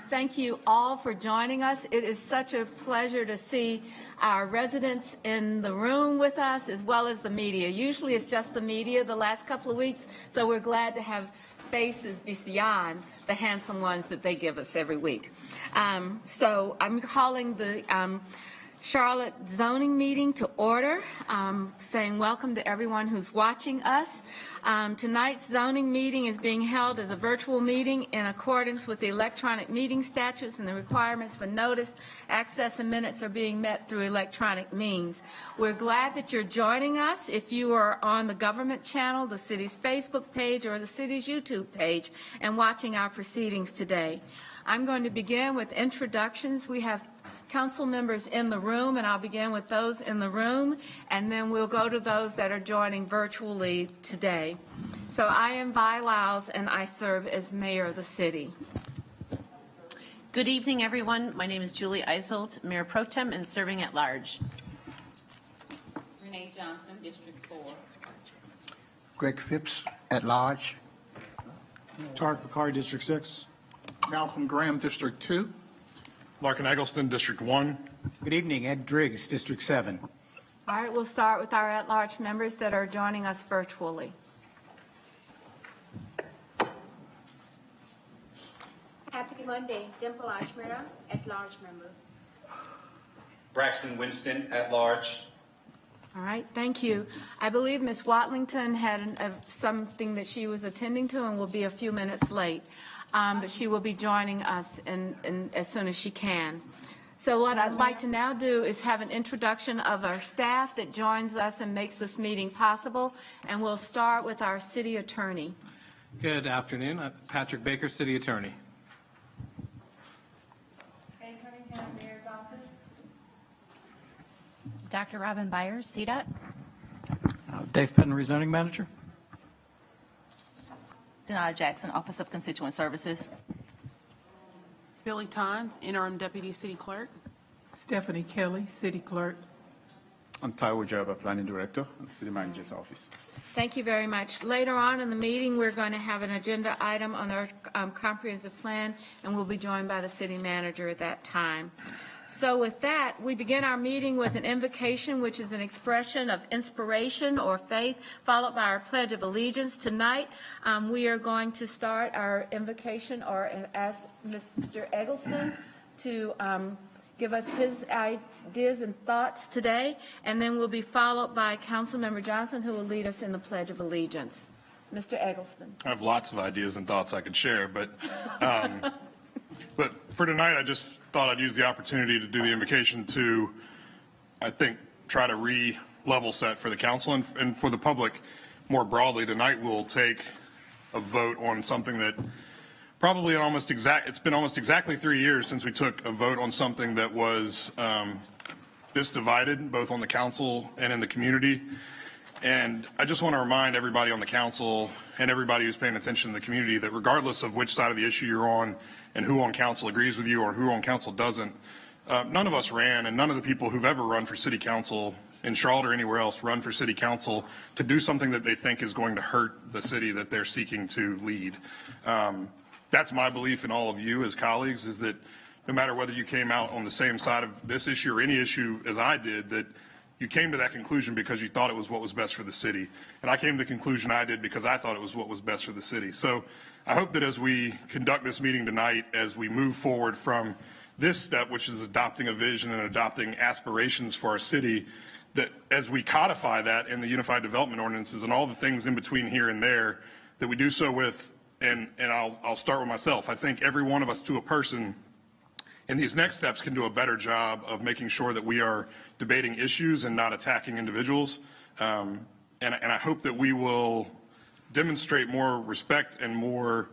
Thank you all for joining us. It is such a pleasure to see our residents in the room with us, as well as the media. Usually it's just the media the last couple of weeks, so we're glad to have faces beyond the handsome ones that they give us every week. So I'm calling the Charlotte zoning meeting to order, saying welcome to everyone who's watching us. Tonight's zoning meeting is being held as a virtual meeting in accordance with the electronic meeting statutes, and the requirements for notice, access, and minutes are being met through electronic means. We're glad that you're joining us. If you are on the government channel, the city's Facebook page, or the city's YouTube page, and watching our proceedings today. I'm going to begin with introductions. We have council members in the room, and I'll begin with those in the room, and then we'll go to those that are joining virtually today. So I am Vi Lyles, and I serve as mayor of the city. Good evening, everyone. My name is Julie Isolt, Mayor Pro Tem and serving at large. Renee Johnson, District 4. Greg Phipps, at large. Tarek Bakari, District 6. Malcolm Graham, District 2. Larkin Eggleston, District 1. Good evening, Ed Driggs, District 7. All right, we'll start with our at-large members that are joining us virtually. Happy Monday, Dimple Ashmira, at-large member. Braxton Winston, at large. All right, thank you. I believe Ms. Watlington had something that she was attending to and will be a few minutes late. But she will be joining us as soon as she can. So what I'd like to now do is have an introduction of our staff that joins us and makes this meeting possible, and we'll start with our city attorney. Good afternoon. I'm Patrick Baker, City Attorney. Kay Cunningham, Mayor's Office. Dr. Robin Byers, CDOT. Dave Penn, Rezoning Manager. Denada Jackson, Office of Constituent Services. Billy Tons, Interim Deputy City Clerk. Stephanie Kelly, City Clerk. I'm Taiwo Jaba, Planning Director of the City Manager's Office. Thank you very much. Later on in the meeting, we're going to have an agenda item on our comprehensive plan, and we'll be joined by the city manager at that time. So with that, we begin our meeting with an invocation, which is an expression of inspiration or faith, followed by our Pledge of Allegiance. Tonight, we are going to start our invocation or ask Mr. Eggleston to give us his ideas and thoughts today, and then we'll be followed by Councilmember Johnson, who will lead us in the Pledge of Allegiance. Mr. Eggleston. I have lots of ideas and thoughts I could share, but for tonight, I just thought I'd use the opportunity to do the invocation to, I think, try to re-level set for the council and for the public more broadly. Tonight, we'll take a vote on something that probably it's been almost exactly 3 years since we took a vote on something that was this divided, both on the council and in the community. And I just want to remind everybody on the council and everybody who's paying attention in the community that regardless of which side of the issue you're on and who on council agrees with you or who on council doesn't, none of us ran, and none of the people who've ever run for city council in Charlotte or anywhere else run for city council to do something that they think is going to hurt the city that they're seeking to lead. That's my belief in all of you as colleagues, is that no matter whether you came out on the same side of this issue or any issue as I did, that you came to that conclusion because you thought it was what was best for the city. And I came to the conclusion I did because I thought it was what was best for the city. So I hope that as we conduct this meeting tonight, as we move forward from this step, which is adopting a vision and adopting aspirations for our city, that as we codify that in the Unified Development Ordinances and all the things in between here and there, that we do so with, and I'll start with myself. I think every one of us to a person in these next steps can do a better job of making sure that we are debating issues and not attacking individuals. And I hope that we will demonstrate more respect and more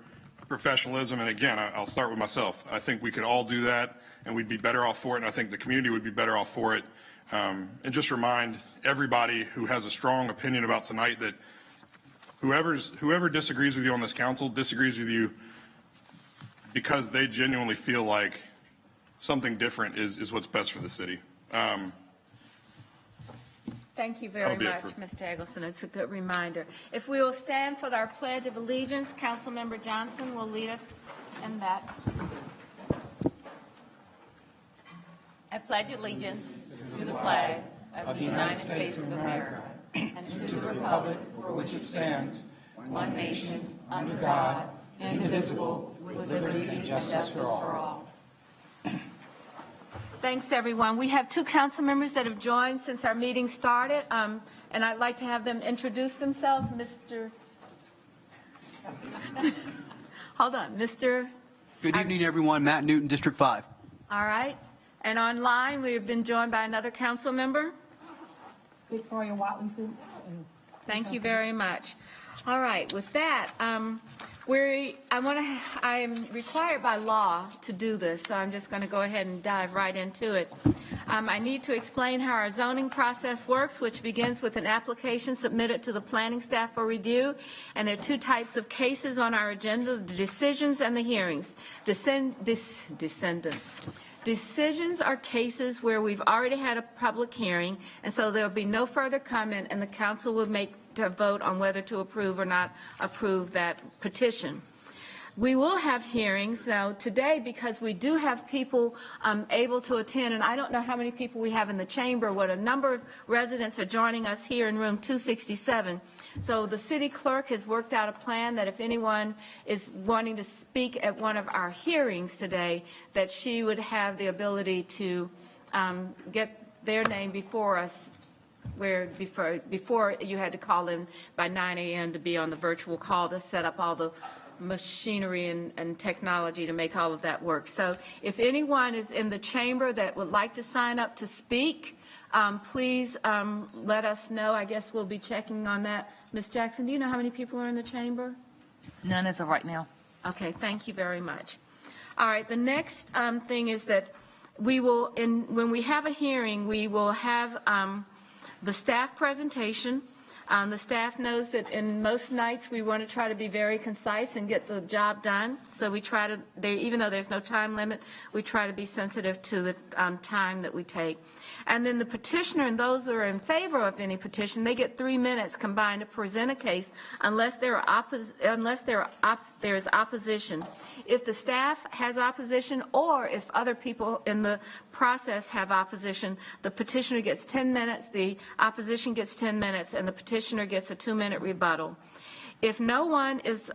professionalism. And again, I'll start with myself. I think we could all do that and we'd be better off for it. And I think the community would be better off for it. And just remind everybody who has a strong opinion about tonight that whoever disagrees with you on this council disagrees with you because they genuinely feel like something different is what's best for the city. Thank you very much, Mr. Eggleston. It's a good reminder. If we will stand for our Pledge of Allegiance, Councilmember Johnson will lead us in that. I pledge allegiance to the flag of the United States of America and to the republic for which it stands, one nation, under God, indivisible, with liberty and justice for all. Thanks, everyone. We have 2 council members that have joined since our meeting started, and I'd like to have them introduce themselves. Hold on, Mr. Good evening, everyone. Matt Newton, District 5. All right. And online, we have been joined by another council member. Victoria Watley, too. Thank you very much. All right, with that, I'm required by law to do this, so I'm just going to go ahead and dive right into it. I need to explain how our zoning process works, which begins with an application submitted to the planning staff for review, and there are 2 types of cases on our agenda, the decisions and the hearings. Decisions are cases where we've already had a public hearing, and so there will be no further comment, and the council will make to vote on whether to approve or not approve that petition. We will have hearings now today because we do have people able to attend, and I don't know how many people we have in the chamber. What a number of residents are joining us here in room 267. So the city clerk has worked out a plan that if anyone is wanting to speak at one of our hearings today, that she would have the ability to get their name before us, where before you had to call in by 9 a.m. to be on the virtual call to set up all the machinery and technology to make all of that work. So if anyone is in the chamber that would like to sign up to speak, please let us know. I guess we'll be checking on that. Ms. Jackson, do you know how many people are in the chamber? None as of right now. Okay, thank you very much. All right, the next thing is that we will, when we have a hearing, we will have the staff presentation. The staff knows that in most nights we want to try to be very concise and get the job done. So we try to, even though there's no time limit, we try to be sensitive to the time that we take. And then the petitioner and those who are in favor of any petition, they get 3 minutes combined to present a case unless there is opposition. If the staff has opposition or if other people in the process have opposition, the petitioner gets 10 minutes, the opposition gets 10 minutes, and the petitioner gets a 2-minute rebuttal. If no one is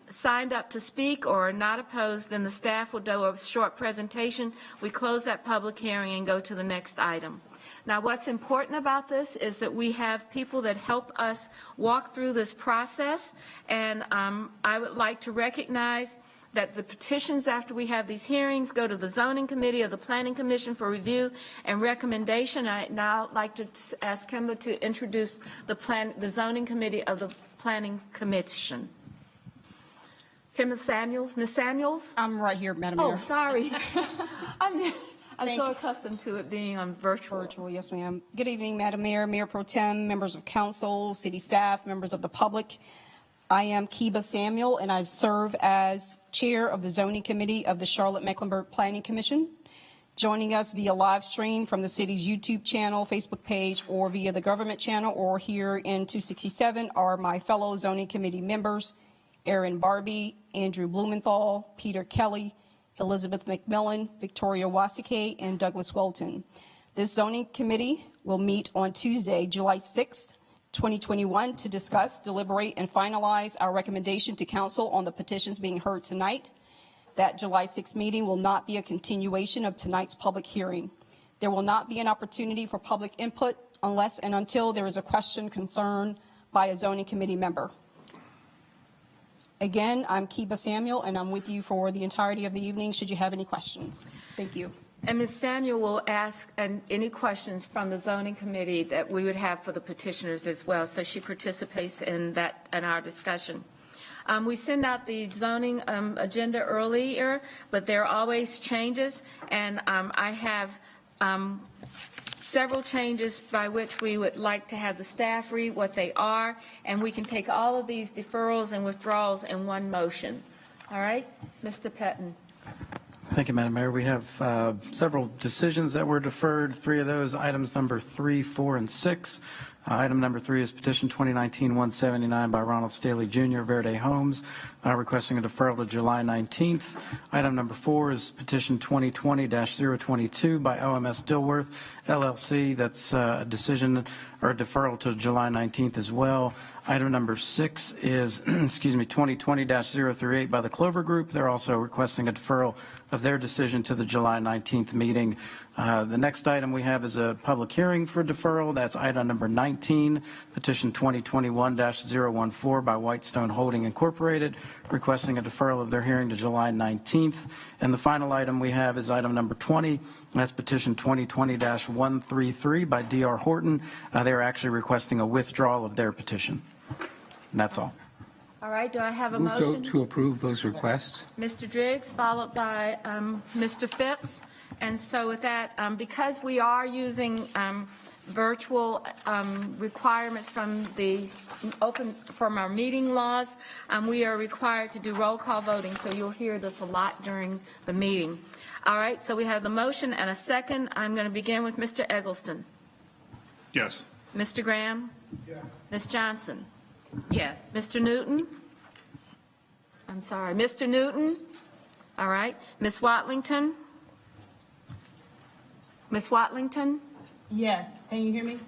signed up to speak or not opposed, then the staff will do a short presentation. We close that public hearing and go to the next item. Now, what's important about this is that we have people that help us walk through this process, and I would like to recognize that the petitions after we have these hearings go to the Zoning Committee or the Planning Commission for review and recommendation. I'd now like to ask Kimba to introduce the Zoning Committee of the Planning Commission. Kimba Samuels. Ms. Samuels? I'm right here, Madam Mayor. Oh, sorry. I'm so accustomed to it being on virtual. Virtual, yes, ma'am. Good evening, Madam Mayor, Mayor Pro Tem, members of council, city staff, members of the public. I am Kiba Samuel, and I serve as chair of the Zoning Committee of the Charlotte-Mecklenburg Planning Commission. Joining us via live stream from the city's YouTube channel, Facebook page, or via the government channel, or here in 267 are my fellow Zoning Committee members, Aaron Barbie, Andrew Blumenthal, Peter Kelly, Elizabeth McMillan, Victoria Wasike, and Douglas Welton. This Zoning Committee will meet on Tuesday, July 6th, 2021 to discuss, deliberate, and finalize our recommendation to council on the petitions being heard tonight. That July 6th meeting will not be a continuation of tonight's public hearing. There will not be an opportunity for public input unless and until there is a question, concern by a Zoning Committee member. Again, I'm Kiba Samuel, and I'm with you for the entirety of the evening should you have any questions. Thank you. And Ms. Samuel will ask any questions from the Zoning Committee that we would have for the petitioners as well, so she participates in our discussion. We send out the zoning agenda earlier, but there are always changes, and I have several changes by which we would like to have the staff read what they are, and we can take all of these deferrals and withdrawals in one motion. All right, Mr. Pettin. Thank you, Madam Mayor. We have several decisions that were deferred. 3 of those, items number 3, 4, and 6, Item number 3 is petition 2019-179 by Ronald Staley Jr., Verde Homes, requesting a deferral to July 19th. Item number 4 is petition 2020-022 by OMS Dilworth, LLC. That's a decision or a deferral to July 19th as well. Item number 6 is, 2020-038 by the Clover Group. They're also requesting a deferral of their decision to the July 19th meeting. The next item we have is a public hearing for deferral. That's item number 19, petition 2021-014 by Whitestone Holding Incorporated, requesting a deferral of their hearing to July 19th. And the final item we have is item number 20. That's petition 2020-133 by D.R. Horton. They're actually requesting a withdrawal of their petition. And that's all. All right, do I have a Move motion? to approve those requests. Mr. Driggs, followed by Mr. Phipps. And so with that, because we are using virtual requirements from our meeting laws, we are required to do roll call voting, so you'll hear this a lot during the meeting. All right, so we have the motion and a second. I'm going to begin with Mr. Eggleston. Yes. Mr. Graham? Yes. Ms. Johnson? Yes. Mr. Newton? I'm sorry, Mr. Newton? All right, Ms. Watlington? Ms. Watlington? Yes. Can you hear me?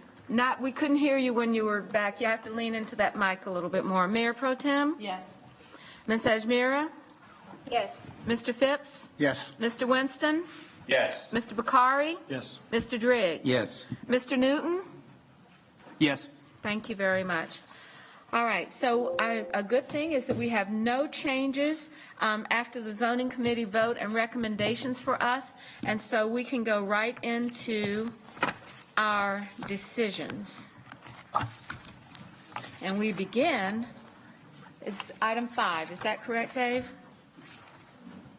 We couldn't hear you when you were back. You have to lean into that mic a little bit more. Mayor Pro Tem? Yes. Ms. Ajmira? Yes. Mr. Phipps? Yes. Mr. Winston? Yes. Mr. Bakari? Yes. Mr. Driggs? Yes. Mr. Newton? Yes. Thank you very much. All right, so a good thing is that we have no changes after the zoning committee vote and recommendations for us, and so we can go right into our decisions. And we begin, it's item 5, is that correct, Dave?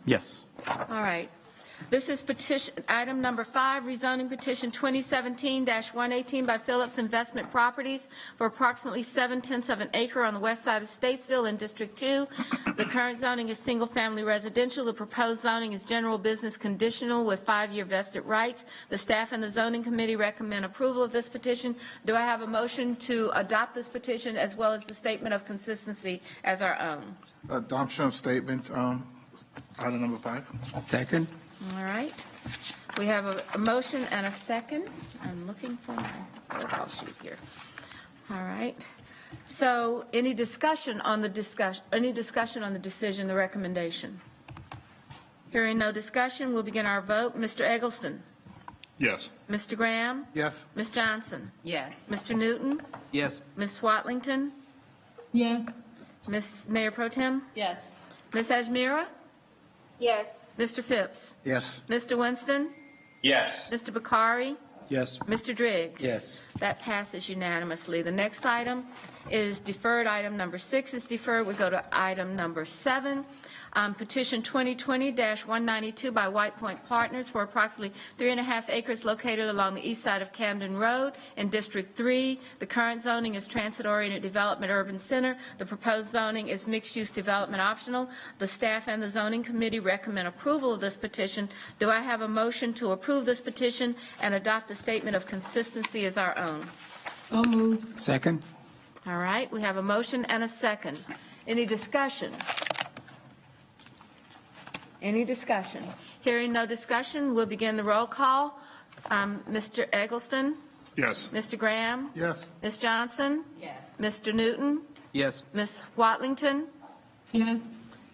Yes. All right. This is petition, item number 5, rezoning petition 2017-118 by Phillips Investment Properties for approximately 7/10 of an acre on the west side of Statesville in District 2. The current zoning is single-family residential. The proposed zoning is general business conditional with 5-year vested rights. The staff and the zoning committee recommend approval of this petition. Do I have a motion to adopt this petition as well as the statement of consistency as our own? Adoption of statement, item number 5. Second. All right. We have a motion and a second. I'm looking for my roll sheet here. All right. So any discussion on the decision, the recommendation? Hearing no discussion, we'll begin our vote. Mr. Eggleston? Yes. Mr. Graham? Yes. Ms. Johnson? Yes. Mr. Newton? Yes. Ms. Watlington? Yes. Ms. Mayor Pro Tem? Yes. Ms. Ajmira? Yes. Mr. Phipps? Yes. Mr. Winston? Yes. Mr. Bakari? Yes. Mr. Driggs? Yes. That passes unanimously. The next item is deferred. Item number 6 is deferred. We go to item number 7. Petition 2020-192 by White Point Partners for approximately 3.5 acres located along the east side of Camden Road in District 3. The current zoning is Transit-Oriented Development Urban Center. The proposed zoning is mixed-use development optional. The staff and the zoning committee recommend approval of this petition. Do I have a motion to approve this petition and adopt the statement of consistency as our own? So moved. Second. All right, we have a motion and a second. Any discussion? Any discussion? Hearing no discussion, we'll begin the roll call. Mr. Eggleston? Yes. Mr. Graham? Yes. Ms. Johnson? Yes. Mr. Newton? Yes. Ms. Watlington? Yes.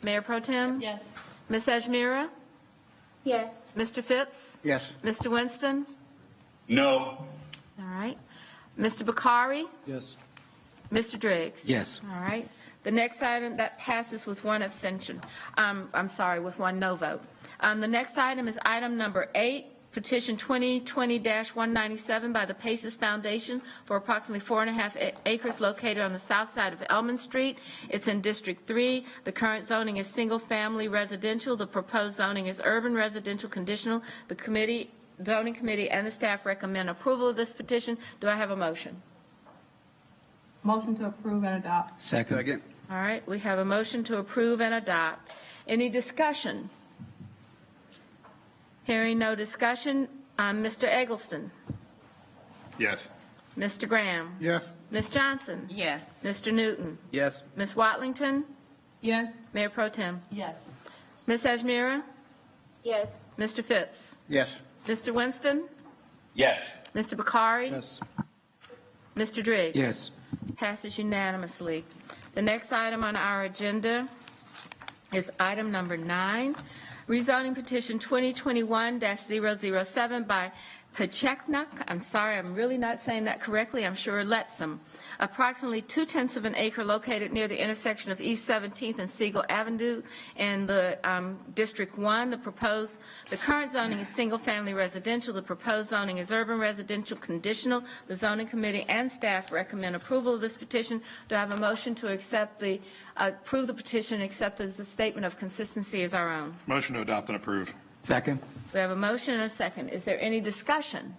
Mayor Pro Tem? Yes. Ms. Ajmira? Yes. Mr. Phipps? Yes. Mr. Winston? No. All right. Mr. Bakari? Yes. Mr. Driggs? Yes. All right. The next item, that passes with one abstention. With one no vote. The next item is item number 8, petition 2020-197 by the Paces Foundation for approximately 4.5 acres located on the south side of Elman Street. It's in District 3. The current zoning is single-family residential. The proposed zoning is urban residential conditional. The zoning committee and the staff recommend approval of this petition. Do I have a motion? Motion to approve and adopt. Second. All right, we have a motion to approve and adopt. Any discussion? Hearing no discussion, Mr. Eggleston? Yes. Mr. Graham? Yes. Ms. Johnson? Yes. Mr. Newton? Yes. Ms. Watlington? Yes. Mayor Pro Tem? Yes. Ms. Ajmira? Yes. Mr. Phipps? Yes. Mr. Winston? Yes. Mr. Bakari? Yes. Mr. Driggs? Yes. Passes unanimously. The next item on our agenda is item number 9, rezoning petition 2021-007 by Pacheknuk, I'm sorry, I'm really not saying that correctly, I'm sure Letsum, approximately 2/10 of an acre located near the intersection of East 17th and Siegel Avenue in the District 1. The current zoning is single-family residential. The proposed zoning is urban residential conditional. The zoning committee and staff recommend approval of this petition. Do I have a motion to approve the petition, accept as a statement of consistency as our own? Motion to adopt and approve. Second. We have a motion and a second. Is there any discussion?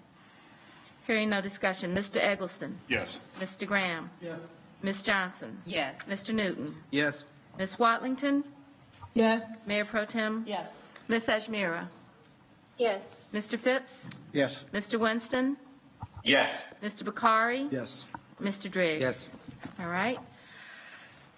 Hearing no discussion. Mr. Eggleston? Yes. Mr. Graham? Yes. Ms. Johnson? Yes. Mr. Newton? Yes. Ms. Watlington? Yes. Mayor Pro Tem? Yes. Ms. Ajmira? Yes. Mr. Phipps? Yes. Mr. Winston? Yes. Mr. Bakari? Yes. Mr. Driggs? Yes. All right.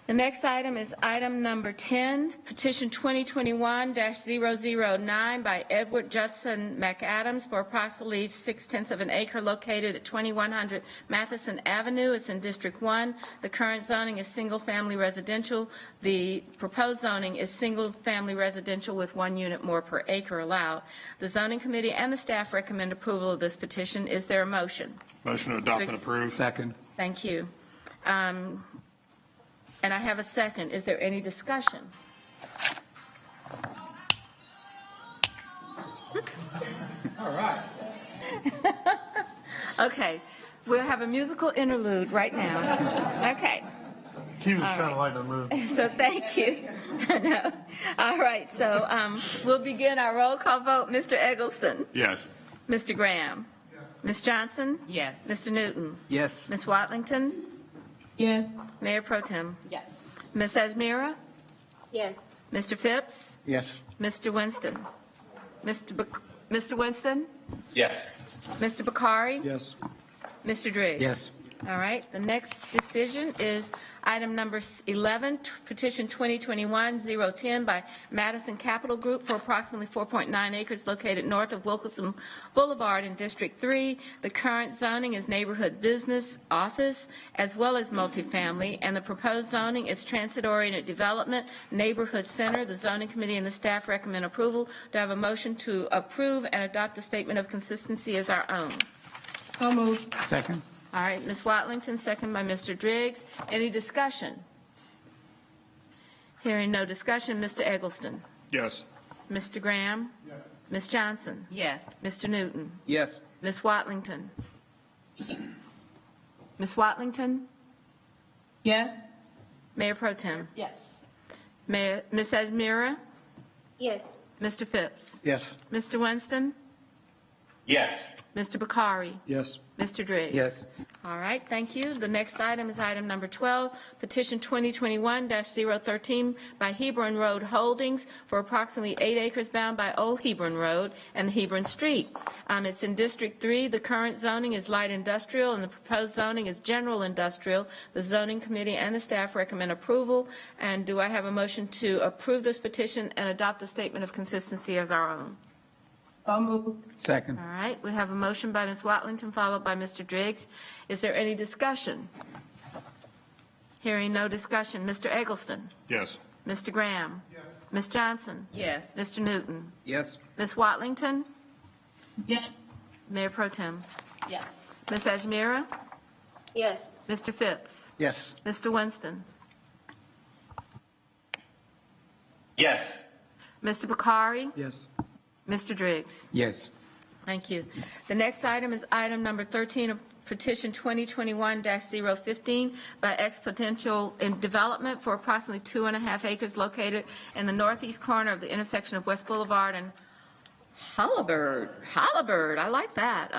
The next item is item number 10, petition 2021-009 by Edward Judson McAdams for approximately 6/10 of an acre located at 2100 Matheson Avenue. It's in District 1. The current zoning is single-family residential. The proposed zoning is single-family residential with 1 unit more per acre allowed. The zoning committee and the staff recommend approval of this petition. Is there a motion? Motion to adopt and approve. Second. Thank you. And I have a second. Is there any discussion? All right. Okay, we'll have a musical interlude right now. Okay. He was trying to light the mood. So thank you. I know. All right, so we'll begin our roll call vote. Mr. Eggleston? Yes. Mr. Graham? Ms. Johnson? Yes. Mr. Newton? Yes. Ms. Watlington? Yes. Mayor Pro Tem? Yes. Ms. Ajmira? Yes. Mr. Phipps? Yes. Mr. Winston? Mr. Winston? Yes. Mr. Bakari? Yes. Mr. Driggs? Yes. All right, the next decision is item number 11, petition 2021-010 by Madison Capital Group for approximately 4.9 acres located north of Wilkinson Boulevard in District 3. The current zoning is neighborhood business office as well as multifamily, and the proposed zoning is transit-oriented development neighborhood center. The zoning committee and the staff recommend approval. Do I have a motion to approve and adopt the statement of consistency as our own? So moved. Second. All right, Ms. Watlington, second by Mr. Driggs. Any discussion? Hearing no discussion, Mr. Eggleston. Yes. Mr. Graham. Yes. Ms. Johnson. Yes. Mr. Newton. Yes. Ms. Watlington. Ms. Watlington. Yes. Mayor Pro Tem. Yes. Ms. Ajmira. Yes. Mr. Phipps. Yes. Mr. Winston. Yes. Mr. Bakari. Yes. Mr. Driggs. Yes. All right, thank you. The next item is item number 12, petition 2021-013 by Hebron Road Holdings for approximately 8 acres bound by Old Hebron Road and Hebron Street. It's in District 3. The current zoning is light industrial and the proposed zoning is general industrial. The zoning committee and the staff recommend approval. And do I have a motion to approve this petition and adopt the statement of consistency as our own? So moved. Second. All right, we have a motion by Ms. Watlington, followed by Mr. Driggs. Is there any discussion? Hearing no discussion. Mr. Eggleston? Yes. Mr. Graham? Yes. Ms. Johnson? Yes. Mr. Newton? Yes. Ms. Watlington? Yes. Mayor Pro Tem? Yes. Ms. Ajmira? Yes. Mr. Phipps? Yes. Mr. Winston? Yes. Mr. Bakari? Yes. Mr. Driggs? Yes. Thank you. The next item is item number 13 of petition 2021-015 by Exponential in Development for approximately 2.5 acres located in the northeast corner of the intersection of West Boulevard and Halliburton, I like that.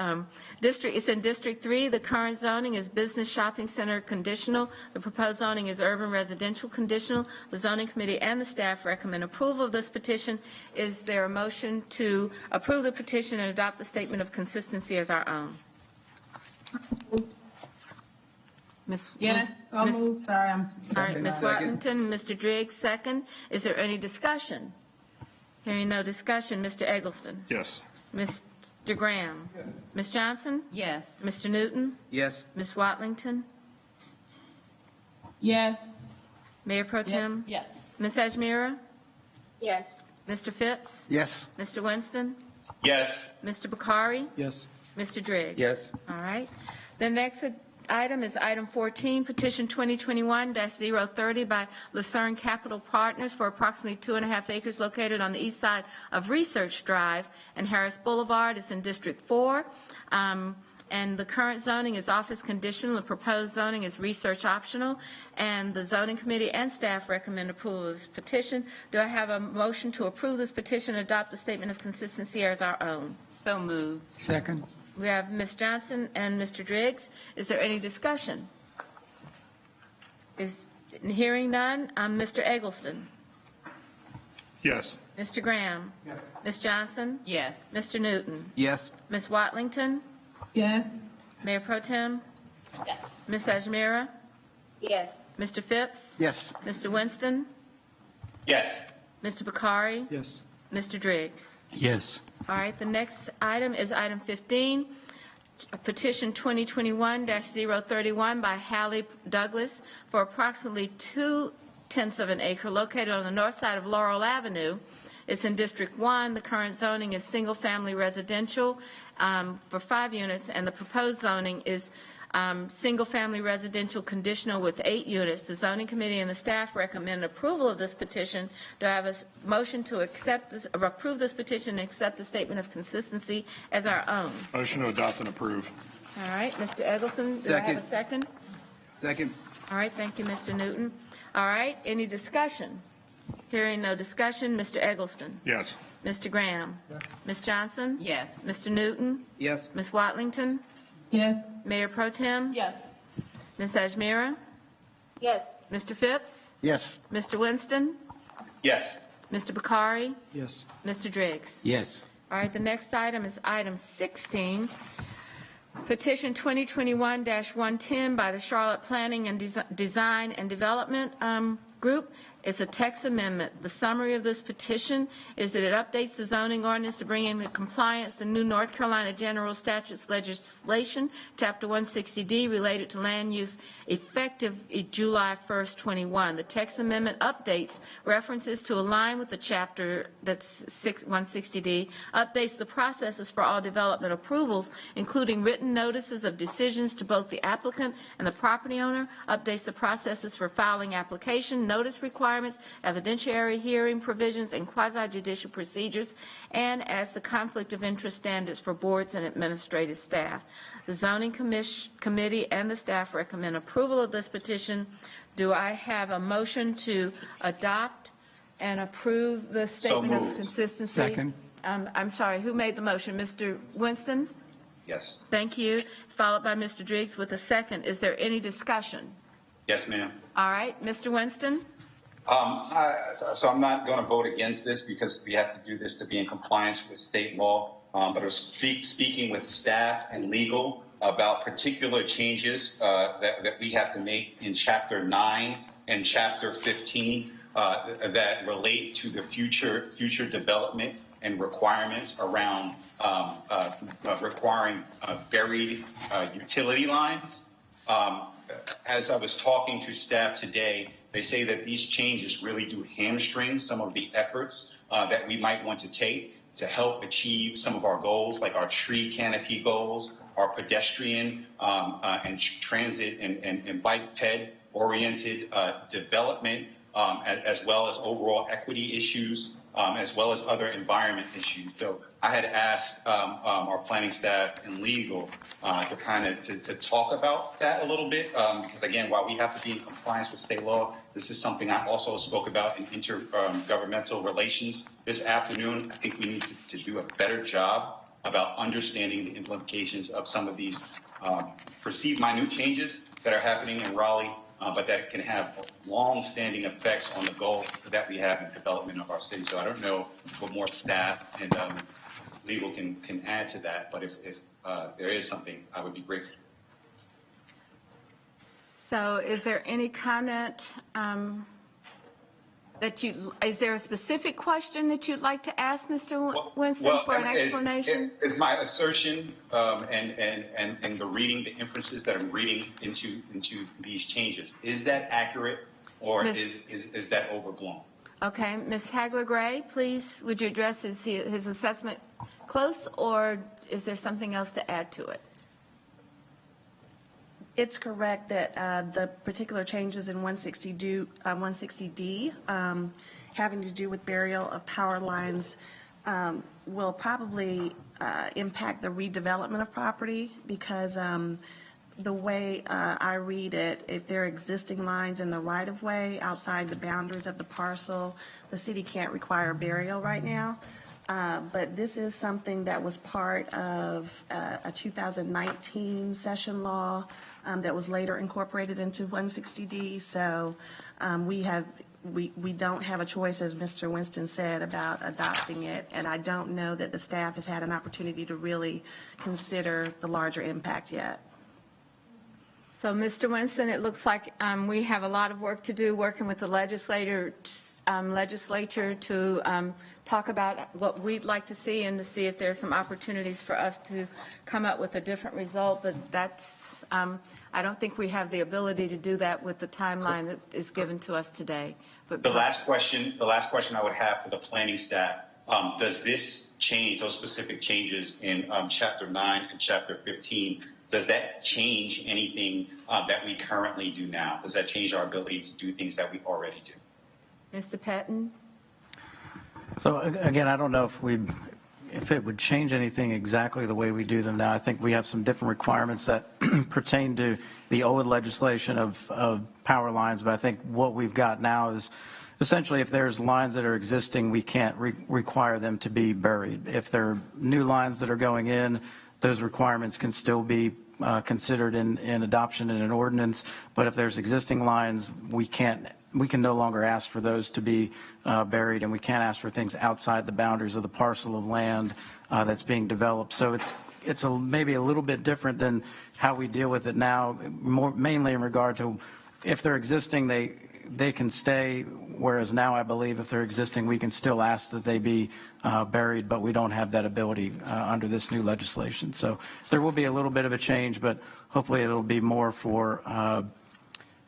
It's in District 3. The current zoning is business shopping center conditional. The proposed zoning is urban residential conditional. The zoning committee and the staff recommend approval of this petition. Is there a motion to approve the petition and adopt the statement of consistency as our own? Yes, so moved. Sorry, I'm. All right, Ms. Watlington, Mr. Driggs, second. Is there any discussion? Hearing no discussion, Mr. Eggleston. Yes. Mr. Graham. Yes. Ms. Johnson. Yes. Mr. Newton. Yes. Ms. Watlington. Yes. Mayor Pro Tem. Yes. Ms. Ajmira. Yes. Mr. Phipps. Yes. Mr. Winston. Yes. Mr. Bakari. Yes. Mr. Driggs. Yes. All right. The next item is item 14, petition 2021-030 by Lucerne Capital Partners for approximately 2.5 acres located on the east side of Research Drive and Harris Boulevard. It's in District 4. And the current zoning is office conditional. The proposed zoning is research optional. And the zoning committee and staff recommend approval of this petition. Do I have a motion to approve this petition and adopt the statement of consistency as our own? So moved. Second. We have Ms. Johnson and Mr. Driggs. Is there any discussion? Hearing none, Mr. Eggleston. Yes. Mr. Graham. Yes. Ms. Johnson. Yes. Mr. Newton. Yes. Ms. Watlington. Yes. Mayor Pro Tem. Yes. Ms. Ajmira. Yes. Mr. Phipps. Yes. Mr. Winston. Yes. Mr. Bakari. Yes. Mr. Driggs. Yes. All right, the next item is item 15, petition 2021-031 by Hallie Douglas for approximately 0.2 of an acre located on the north side of Laurel Avenue. It's in District 1. The current zoning is single-family residential for 5 units, and the proposed zoning is single-family residential conditional with 8 units. The zoning committee and the staff recommend approval of this petition. Do I have a motion to accept this, or approve this petition and accept the statement of consistency as our own? Motion to adopt and approve. All right, Mr. Eggleston, do I have a second? Second. All right, thank you, Mr. Newton. All right, any discussion? Hearing no discussion, Mr. Eggleston. Yes. Mr. Graham. Yes. Ms. Johnson. Yes. Mr. Newton. Yes. Ms. Watlington. Yes. Mayor Pro Tem. Yes. Ms. Ajmira. Yes. Mr. Phipps. Yes. Mr. Winston. Yes. Mr. Bakari. Yes. Mr. Driggs. Yes. All right, the next item is item 16, petition 2021-110 by the Charlotte Planning and Design and Development Group. It's a text amendment. The summary of this petition is that it updates the zoning ordinance to bring into compliance the new North Carolina General Statutes legislation, Chapter 160D, related to land use effective July 1st, 21. The text amendment updates references to align with the chapter that's 160D, updates the processes for all development approvals, including written notices of decisions to both the applicant and the property owner, updates the processes for filing application, notice requirements, evidentiary hearing provisions, and quasi-judicial procedures, and as the conflict of interest standards for boards and administrative staff. The zoning committee and the staff recommend approval of this petition. Do I have a motion to adopt and approve the statement of consistency? Second. I'm sorry, who made the motion? Mr. Winston? Yes. Thank you. Followed by Mr. Driggs with a second. Is there any discussion? Yes, ma'am. All right, Mr. Winston? So I'm not going to vote against this because we have to do this to be in compliance with state law. But I was speaking with staff and legal about particular changes that we have to make in Chapter 9 and Chapter 15 that relate to the future development and requirements around requiring buried utility lines. As I was talking to staff today, they say that these changes really do hamstring some of the efforts that we might want to take to help achieve some of our goals, like our tree canopy goals, our pedestrian and transit and bike ped oriented development, as well as overall equity issues, as well as other environment issues. So I had asked our planning staff and legal to talk about that a little bit, because again, while we have to be in compliance with state law, this is something I also spoke about in intergovernmental relations this afternoon. I think we need to do a better job about understanding the implications of some of these perceived minute changes that are happening in Raleigh, but that can have long-standing effects on the goal that we have in development of our city. So I don't know what more staff and legal can add to that, but if there is something, I would be grateful. So is there any comment is there a specific question that you'd like to ask Mr. Winston for an explanation? Is my assertion and the reading, the inferences that I'm reading into these changes, is that accurate or is that overblown? Okay, Ms. Hagler-Gray, please, would you address his assessment close, or is there something else to add to it? It's correct that the particular changes in 160D having to do with burial of power lines will probably impact the redevelopment of property because the way I read it, if there are existing lines in the right-of-way outside the boundaries of the parcel, the city can't require burial right now. But this is something that was part of a 2019 session law that was later incorporated into 160D. So we don't have a choice, as Mr. Winston said, about adopting it. And I don't know that the staff has had an opportunity to really consider the larger impact yet. So, Mr. Winston, it looks like we have a lot of work to do working with the legislature to talk about what we'd like to see and to see if there's some opportunities for us to come up with a different result. But that's, I don't think we have the ability to do that with the timeline that is given to us today. But the last question I would have for the planning staff, does this change, those specific changes in Chapter 9 and Chapter 15, does that change anything that we currently do now? Does that change our ability to do things that we already do? Mr. Patton? So again, I don't know if it would change anything exactly the way we do them now. I think we have some different requirements that pertain to the old legislation of power lines, but I think what we've got now is essentially if there's lines that are existing, we can't require them to be buried. If there are new lines that are going in, those requirements can still be considered in adoption in an ordinance, but if there's existing lines, we can no longer ask for those to be buried, and we can't ask for things outside the boundaries of the parcel of land that's being developed. So it's maybe a little bit different than how we deal with it now, mainly in regard to if they're existing, they can stay, whereas now I believe if they're existing, we can still ask that they be buried, but we don't have that ability under this new legislation. So there will be a little bit of a change, but hopefully it'll be more for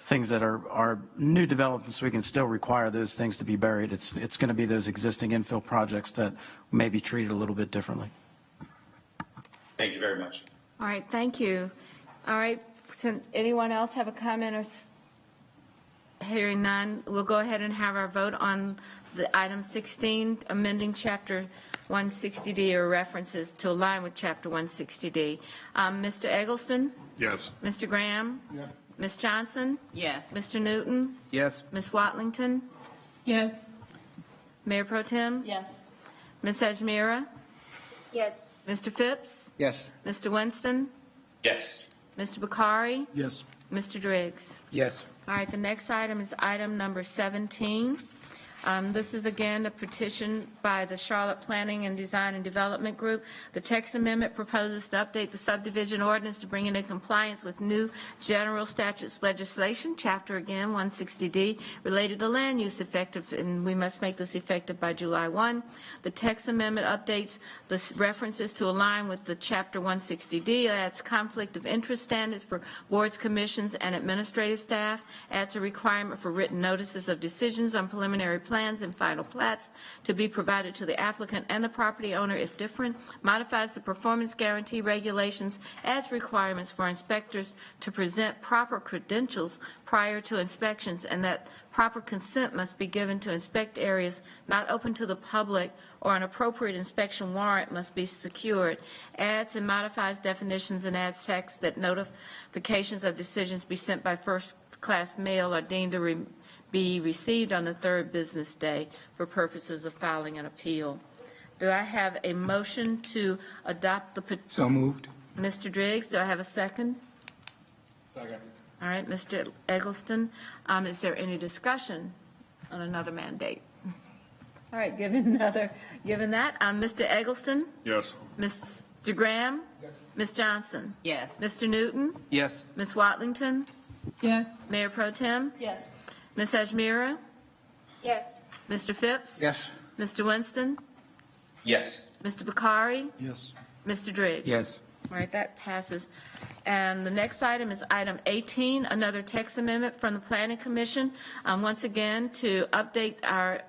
things that are new developments. We can still require those things to be buried. It's going to be those existing infill projects that may be treated a little bit differently. Thank you very much. All right, thank you. All right, anyone else have a comment or hearing none? We'll go ahead and have our vote on the item 16, amending Chapter 160D or references to align with Chapter 160D. Mr. Eggleston? Yes. Mr. Graham? Yes. Ms. Johnson? Yes. Mr. Newton? Yes. Ms. Watlington? Yes. Mayor Pro Tem? Yes. Ms. Ajmira? Yes. Mr. Phipps? Yes. Mr. Winston? Yes. Mr. Bakari? Yes. Mr. Driggs? Yes. All right, the next item is item number 17. This is again a petition by the Charlotte Planning and Design and Development Group. The text amendment proposes to update the subdivision ordinance to bring it in compliance with new general statutes legislation, chapter again 160D, related to land use effective, and we must make this effective by July 1. The text amendment updates the references to align with the chapter 160D, adds conflict of interest standards for boards, commissions, and administrative staff, adds a requirement for written notices of decisions on preliminary plans and final plats to be provided to the applicant and the property owner if different, modifies the performance guarantee regulations, adds requirements for inspectors to present proper credentials prior to inspections, and that proper consent must be given to inspect areas not open to the public or an appropriate inspection warrant must be secured, adds and modifies definitions and adds text that notifications of decisions be sent by first-class mail are deemed to be received on the third business day for purposes of filing an appeal. Do I have a motion to adopt the petition? So moved. Mr. Driggs, do I have a second? Second. All right, Mr. Eggleston, is there any discussion on another mandate? All right, given that, Mr. Eggleston? Yes. Mr. Graham? Yes. Ms. Johnson? Yes. Mr. Newton? Yes. Ms. Watlington? Yes. Mayor Pro Tem? Yes. Ms. Ajmira? Yes. Mr. Phipps? Yes. Mr. Winston? Yes. Mr. Bakari? Yes. Mr. Driggs? Yes. All right, that passes. And the next item is item 18, another text amendment from the Planning Commission. Once again, to update our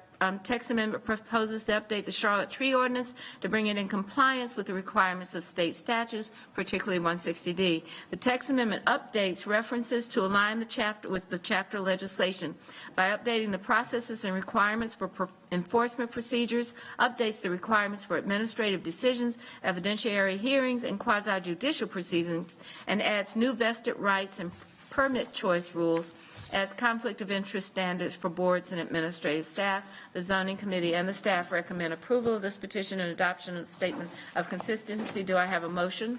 text amendment proposes to update the Charlotte Tree Ordinance to bring it in compliance with the requirements of state statutes, particularly 160D. The text amendment updates references to align the chapter with the chapter legislation. By updating the processes and requirements for enforcement procedures, updates the requirements for administrative decisions, evidentiary hearings, and quasi-judicial proceedings, and adds new vested rights and permit choice rules, adds conflict of interest standards for boards and administrative staff. The zoning committee and the staff recommend approval of this petition and adoption of the statement of consistency. Do I have a motion?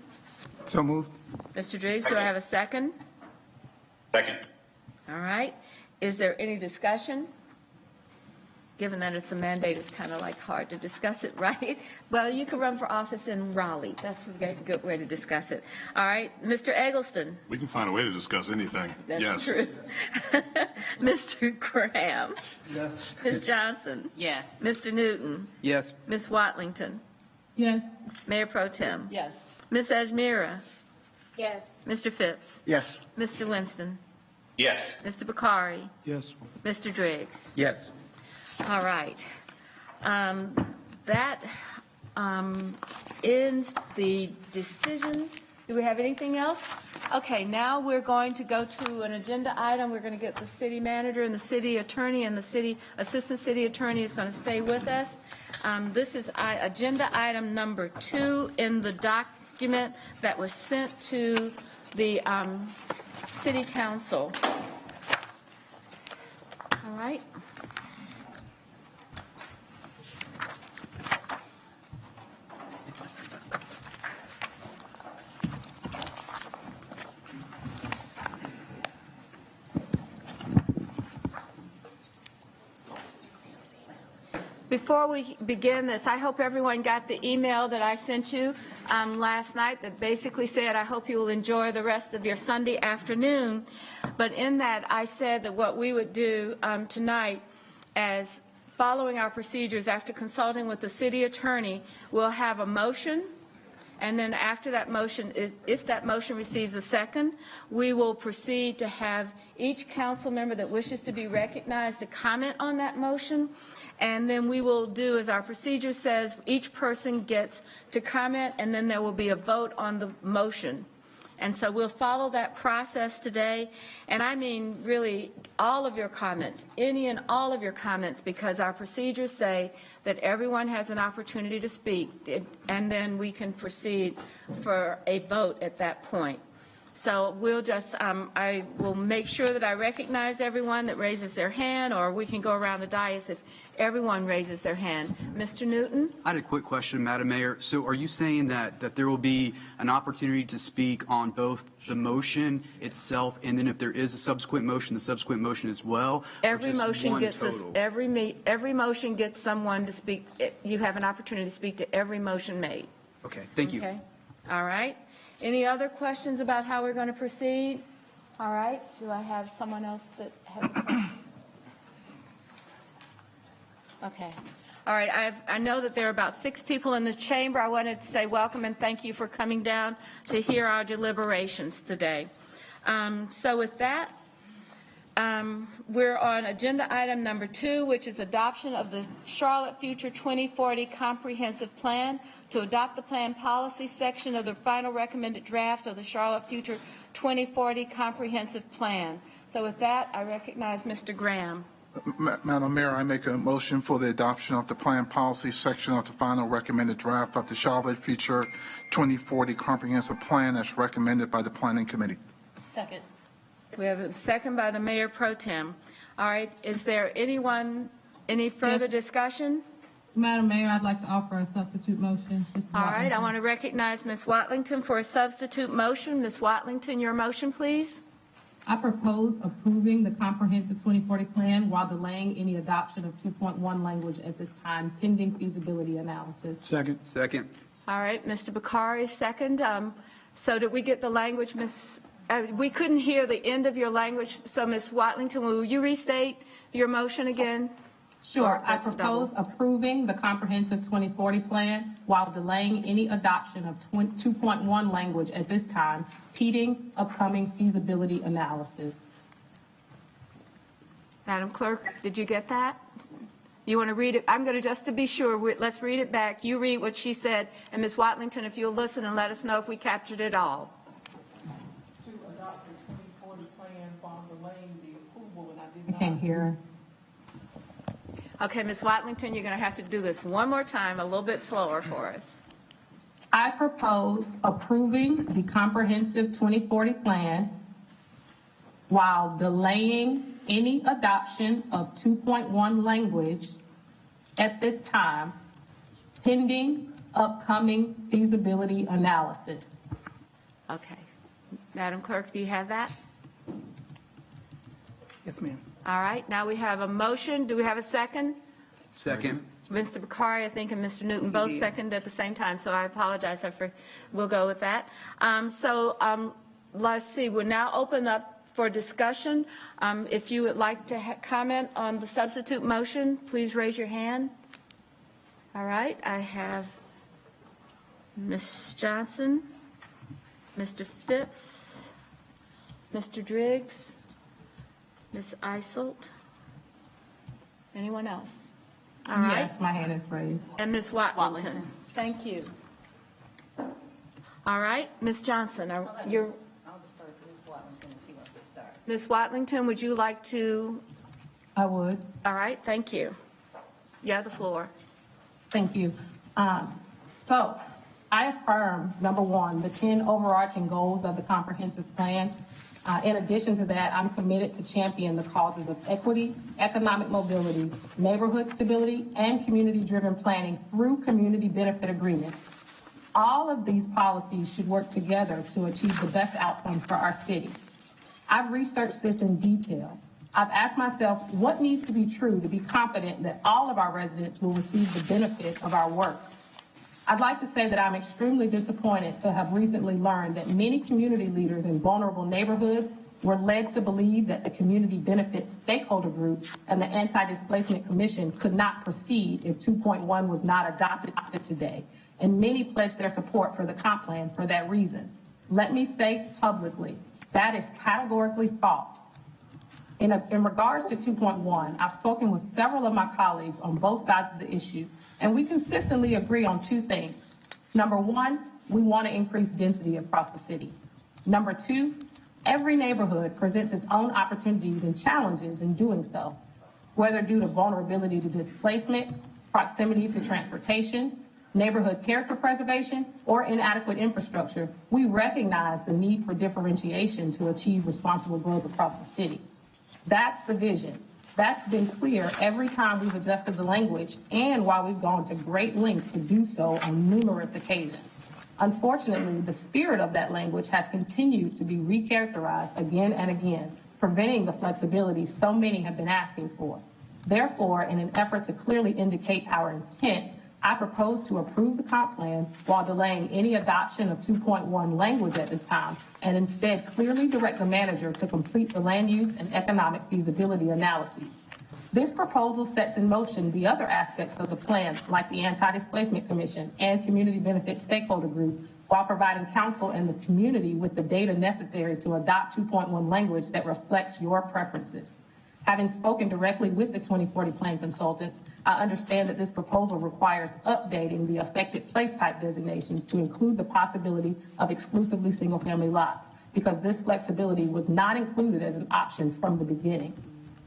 So moved. Mr. Driggs, do I have a second? Second. All right. Is there any discussion? Given that it's a mandate, it's kind of like hard to discuss it, right? Well, you can run for office in Raleigh. That's a good way to discuss it. All right. Mr. Eggleston. We can find a way to discuss anything. That's Yes. true. Mr. Graham. Yes. Ms. Johnson. Yes. Mr. Newton. Yes. Ms. Watlington. Yes. Mayor Pro Tem. Yes. Ms. Ajmira. Yes. Mr. Phipps. Yes. Mr. Winston. Yes. Mr. Bakari. Yes. Mr. Driggs. Yes. All right. That ends the decisions. Do we have anything else? Okay, now we're going to go to an agenda item. We're going to get the city manager and the city attorney, and the city assistant city attorney is going to stay with us. This is agenda item number 2 in the document that was sent to the city council. All right. Before we begin this, I hope everyone got the email that I sent you last night that basically said, I hope you will enjoy the rest of your Sunday afternoon. But in that, I said that what we would do tonight, as following our procedures after consulting with the city attorney, we'll have a motion. And then after that motion, if that motion receives a second, we will proceed to have each council member that wishes to be recognized to comment on that motion. And then we will do, as our procedure says, each person gets to comment, and then there will be a vote on the motion. And so we'll follow that process today. And I mean, really, all of your comments, any and all of your comments, because our procedures say that everyone has an opportunity to speak, and then we can proceed for a vote at that point. So we'll just, I will make sure that I recognize everyone that raises their hand, or we can go around the dais if everyone raises their hand. Mr. Newton? I had a quick question, Madam Mayor. So are you saying that there will be an opportunity to speak on both the motion itself, and then if there is a subsequent motion, the subsequent motion as well? Every motion gets us, every motion gets someone to speak. You have an opportunity to speak to every motion made. Okay, thank you. Okay, all right. Any other questions about how we're going to proceed? All right, do I have someone else that has a question? Okay. All right, I know that there are about 6 people in the chamber. I wanted to say welcome and thank you for coming down to hear our deliberations today. So with that, we're on agenda item number 2, which is adoption of the Charlotte Future 2040 Comprehensive Plan. To adopt the plan policy section of the final recommended draft of the Charlotte Future 2040 Comprehensive Plan. So with that, I recognize Mr. Graham. Madam Mayor, I make a motion for the adoption of the plan policy section of the final recommended draft of the Charlotte Future 2040 Comprehensive Plan as recommended by the Planning Committee. Second. We have a second by the Mayor Pro Tem. All right, is there any further discussion? Madam Mayor, I'd like to offer a substitute motion. All right, I want to recognize Ms. Watlington for a substitute motion. Ms. Watlington, your motion, please. I propose approving the comprehensive 2040 plan while delaying any adoption of 2.1 language at this time, pending feasibility analysis. Second. All right, Mr. Bakari, second. So did we get the language, Ms. We couldn't hear the end of your language, so Ms. Watlington, will you restate your motion again? Sure. Or I that's propose double. approving the comprehensive 2040 plan while delaying any adoption of 2.1 language at this time, pending upcoming feasibility analysis. Madam Clerk, did you get that? You want to read it? I'm going to, just to be sure, let's read it back. You read what she said, and Ms. Watlington, if you'll listen and let us know if we captured it all. To adopt the 2040 plan while delaying the approval, and I did I not. can't hear. Okay, Ms. Watlington, you're going to have to do this one more time, a little bit slower for us. I propose approving the comprehensive 2040 plan while delaying any adoption of 2.1 language at this time, pending upcoming feasibility analysis. Okay. Madam Clerk, do you have that? Yes, ma'am. All right, now we have a motion. Do we have a second? Second. Mr. Bakari, I think, and Mr. Newton both seconded at the same time, so I apologize. We'll go with that. Let's see, we'll now open up for discussion. If you would like to comment on the substitute motion, please raise your hand. All right, I have Ms. Johnson, Mr. Phipps, Mr. Driggs, Ms. Iselt. Anyone else? All right. Yes, my hand is raised. And Ms. Watlington. Thank you. All right, Ms. Johnson, you're. I'll defer to Ms. Watlington if she wants to start. Ms. Watlington, would you like to? I would. All right, thank you. You have the floor. Thank you. So I affirm, number one, the 10 overarching goals of the comprehensive plan. In addition to that, I'm committed to champion the causes of equity, economic mobility, neighborhood stability, and community-driven planning through community benefit agreements. All of these policies should work together to achieve the best outcomes for our city. I've researched this in detail. I've asked myself what needs to be true to be confident that all of our residents will receive the benefit of our work. I'd like to say that I'm extremely disappointed to have recently learned that many community leaders in vulnerable neighborhoods were led to believe that the community benefits stakeholder group and the Anti-Displacement Commission could not proceed if 2.1 was not adopted today. And many pledged their support for the comp plan for that reason. Let me say publicly, that is categorically false. In regards to 2.1, I've spoken with several of my colleagues on both sides of the issue, and we consistently agree on two things. Number one, we want to increase density across the city. Number two, every neighborhood presents its own opportunities and challenges in doing so, whether due to vulnerability to displacement, proximity to transportation, neighborhood character preservation, or inadequate infrastructure. We recognize the need for differentiation to achieve responsible growth across the city. That's the vision. That's been clear every time we've adjusted the language and while we've gone to great lengths to do so on numerous occasions. Unfortunately, the spirit of that language has continued to be recharacterized again and again, preventing the flexibility so many have been asking for. Therefore, in an effort to clearly indicate our intent, I propose to approve the comp plan while delaying any adoption of 2.1 language at this time, and instead clearly direct the manager to complete the land use and economic feasibility analyses. This proposal sets in motion the other aspects of the plan, like the Anti-Displacement Commission and Community Benefit Stakeholder Group, while providing council and the community with the data necessary to adopt 2.1 language that reflects your preferences. Having spoken directly with the 2040 plan consultants, I understand that this proposal requires updating the affected place type designations to include the possibility of exclusively single-family lots, because this flexibility was not included as an option from the beginning.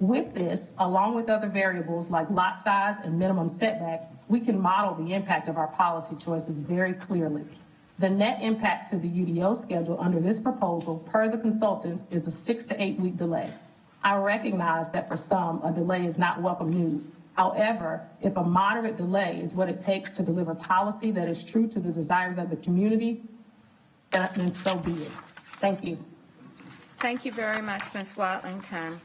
With this, along with other variables like lot size and minimum setback, we can model the impact of our policy choices very clearly. The net impact to the UDO schedule under this proposal, per the consultants, is a 6 to 8 week delay. I recognize that for some, a delay is not welcome news. However, if a moderate delay is what it takes to deliver policy that is true to the desires of the community, then so be it. Thank you. Thank you very much, Ms. Watlington.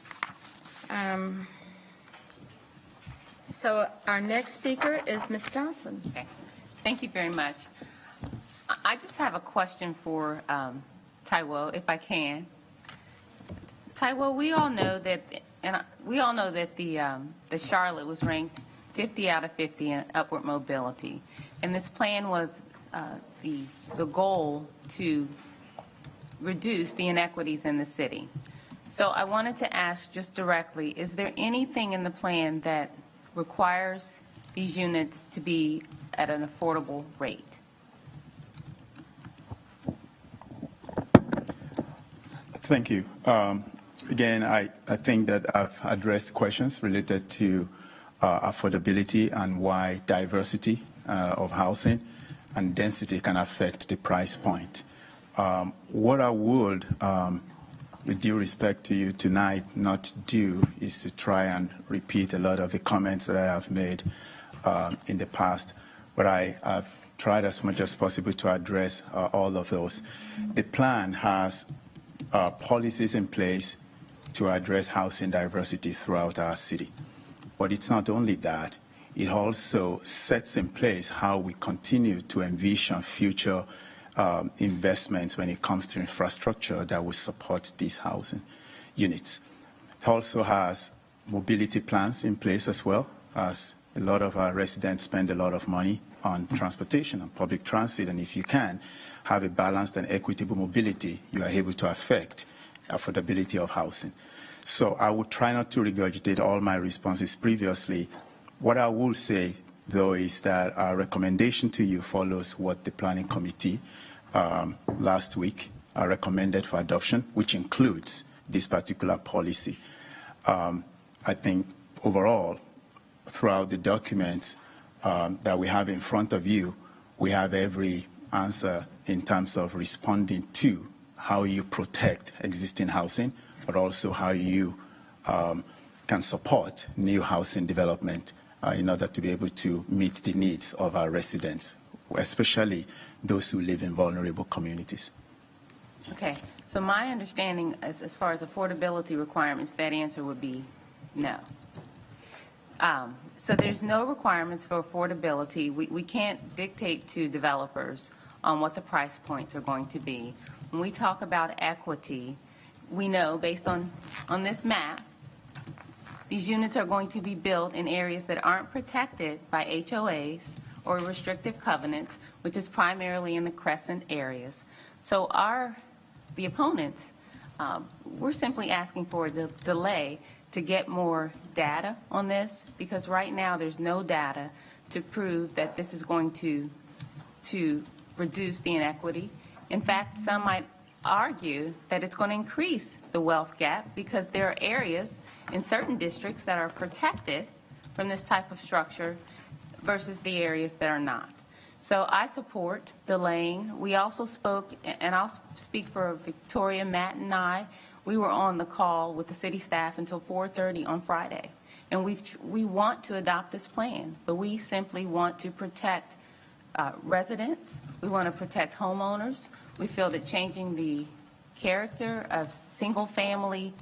So our next speaker is Ms. Johnson. Okay. Thank you very much. I just have a question for Taiwo, if I can. Taiwo, we all know that, the Charlotte was ranked 50 out of 50 in upward mobility, and this plan was the goal to reduce the inequities in the city. So I wanted to ask just directly, is there anything in the plan that requires these units to be at an affordable rate? Thank you. Again, I think that I've addressed questions related to affordability and why diversity of housing and density can affect the price point. What I would, with due respect to you tonight, not do is to try and repeat a lot of the comments that I have made in the past, but I've tried as much as possible to address all of those. The plan has policies in place to address housing diversity throughout our city. But it's not only that, it also sets in place how we continue to envision future investments when it comes to infrastructure that will support these housing units. It also has mobility plans in place as well, as a lot of our residents spend a lot of money on transportation and public transit, and if you can have a balanced and equitable mobility, you are able to affect affordability of housing. So I would try not to regurgitate all my responses previously. What I will say, though, is that our recommendation to you follows what the Planning Committee last week recommended for adoption, which includes this particular policy. I think overall, throughout the documents that we have in front of you, we have every answer in terms of responding to how you protect existing housing, but also how you can support new housing development in order to be able to meet the needs of our residents, especially those who live in vulnerable communities. Okay, so my understanding as far as affordability requirements, that answer would be no. So there's no requirements for affordability. We can't dictate to developers on what the price points are going to be. When we talk about equity, we know based on this map, these units are going to be built in areas that aren't protected by HOAs or restrictive covenants, which is primarily in the crescent areas. So the opponents, we're simply asking for a delay to get more data on this, because right now there's no data to prove that this is going to reduce the inequity. In fact, some might argue that it's going to increase the wealth gap, because there are areas in certain districts that are protected from this type of structure versus the areas that are not. So I support delaying. We also spoke, and I'll speak for Victoria, Matt, and I. We were on the call with the city staff until 4:30 on Friday, and we want to adopt this plan, but we simply want to protect residents. We want to protect homeowners. We feel that changing the character of single-family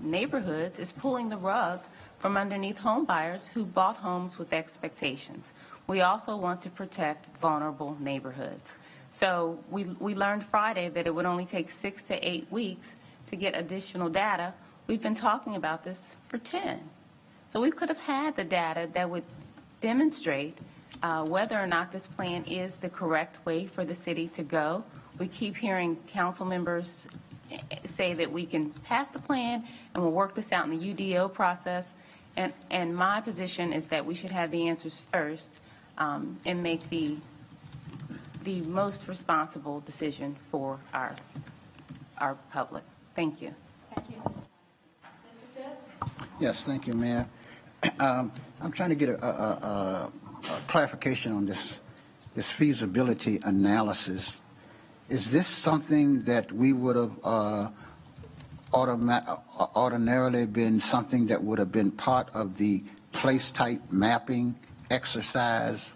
neighborhoods is pulling the rug from underneath home buyers who bought homes with expectations. We also want to protect vulnerable neighborhoods. So we learned Friday that it would only take 6 to 8 weeks to get additional data. We've been talking about this for 10. So we could have had the data that would demonstrate whether or not this plan is the correct way for the city to go. We keep hearing council members say that we can pass the plan and we'll work this out in the UDO process. And my position is that we should have the answers first and make the most responsible decision for our public. Thank you. Thank you, Mr. Phipps. Yes, thank you, Mayor. I'm trying to get a clarification on this feasibility analysis. Is this something that we would have ordinarily been something that would have been part of the place type mapping exercise?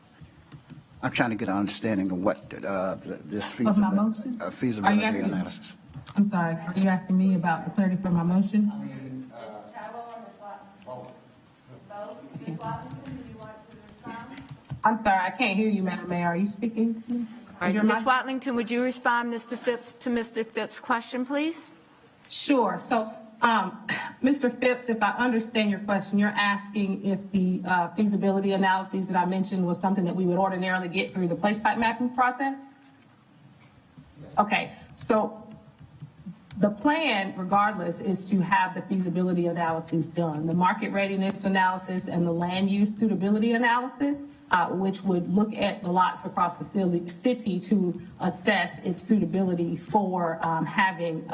I'm trying to get an understanding of what this feasibility analysis. I'm sorry, are you asking me about the clarity for my motion? I'm sorry, I can't hear you, Madam Mayor. Are you speaking to me? All right, Your Ms. mic- Watlington, would you respond, Mr. Phipps, to Mr. Phipps' question, please? Sure. So, Mr. Phipps, if I understand your question, you're asking if the feasibility analyses that I mentioned was something that we would ordinarily get through the place type mapping process? Okay, so the plan, regardless, is to have the feasibility analyses done. The market readiness analysis and the land use suitability analysis, which would look at the lots across the city to assess its suitability for having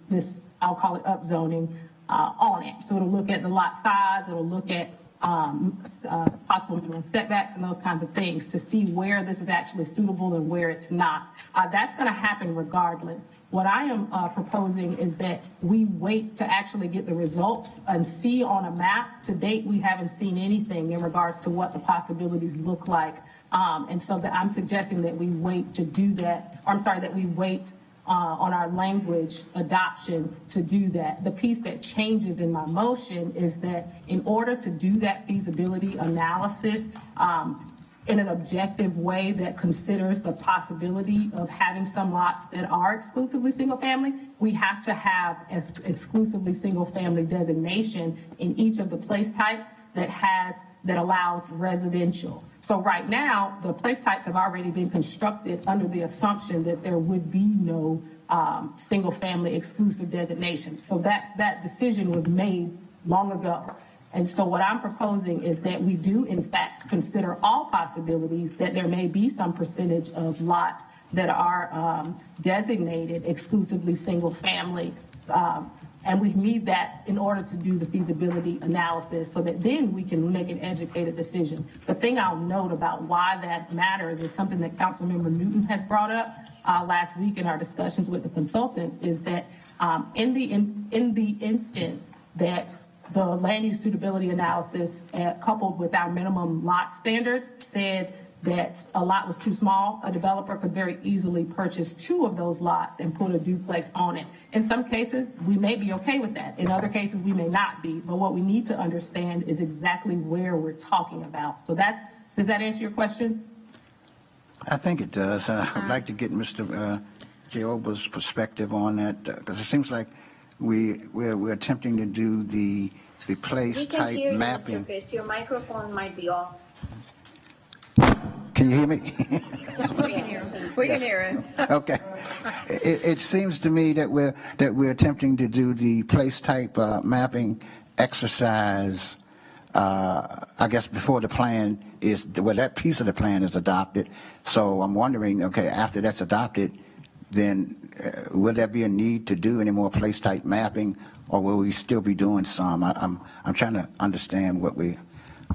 this, I'll call it upzoning, on it. So it'll look at the lot size, it'll look at possible minimum setbacks and those kinds of things to see where this is actually suitable and where it's not. That's going to happen regardless. What I am proposing is that we wait to actually get the results and see on a map. To date, we haven't seen anything in regards to what the possibilities look like. And so that I'm suggesting that we wait to do that, or I'm sorry, that we wait on our language adoption to do that. The piece that changes in my motion is that in order to do that feasibility analysis in an objective way that considers the possibility of having some lots that are exclusively single family, we have to have exclusively single family designation in each of the place types that allows residential. So right now, the place types have already been constructed under the assumption that there would be no single family exclusive designation. So that decision was made long ago. And so what I'm proposing is that we do in fact consider all possibilities, that there may be some percentage of lots that are designated exclusively single family. And we need that in order to do the feasibility analysis so that then we can make an educated decision. The thing I'll note about why that matters is something that Councilmember Newton has brought up last week in our discussions with the consultants, is that in the instance that the land use suitability analysis coupled with our minimum lot standards said that a lot was too small, a developer could very easily purchase 2 of those lots and put a duplex on it. In some cases, we may be okay with that. In other cases, we may not be. But what we need to understand is exactly where we're talking about. So does that answer your question? I think it does. I'd like to get Mr. Gioba's perspective on that, because it seems like we're attempting to do the place We can type hear you, mapping. Mr. Fitz. Your microphone might be off. Can you hear me? We can hear him. We can hear him. Okay. It seems to me that we're attempting to do the place type mapping exercise, I guess, before the plan is, well, that piece of the plan is adopted. So I'm wondering, okay, after that's adopted, then will there be a need to do any more place type mapping, or will we still be doing some? I'm trying to understand what we.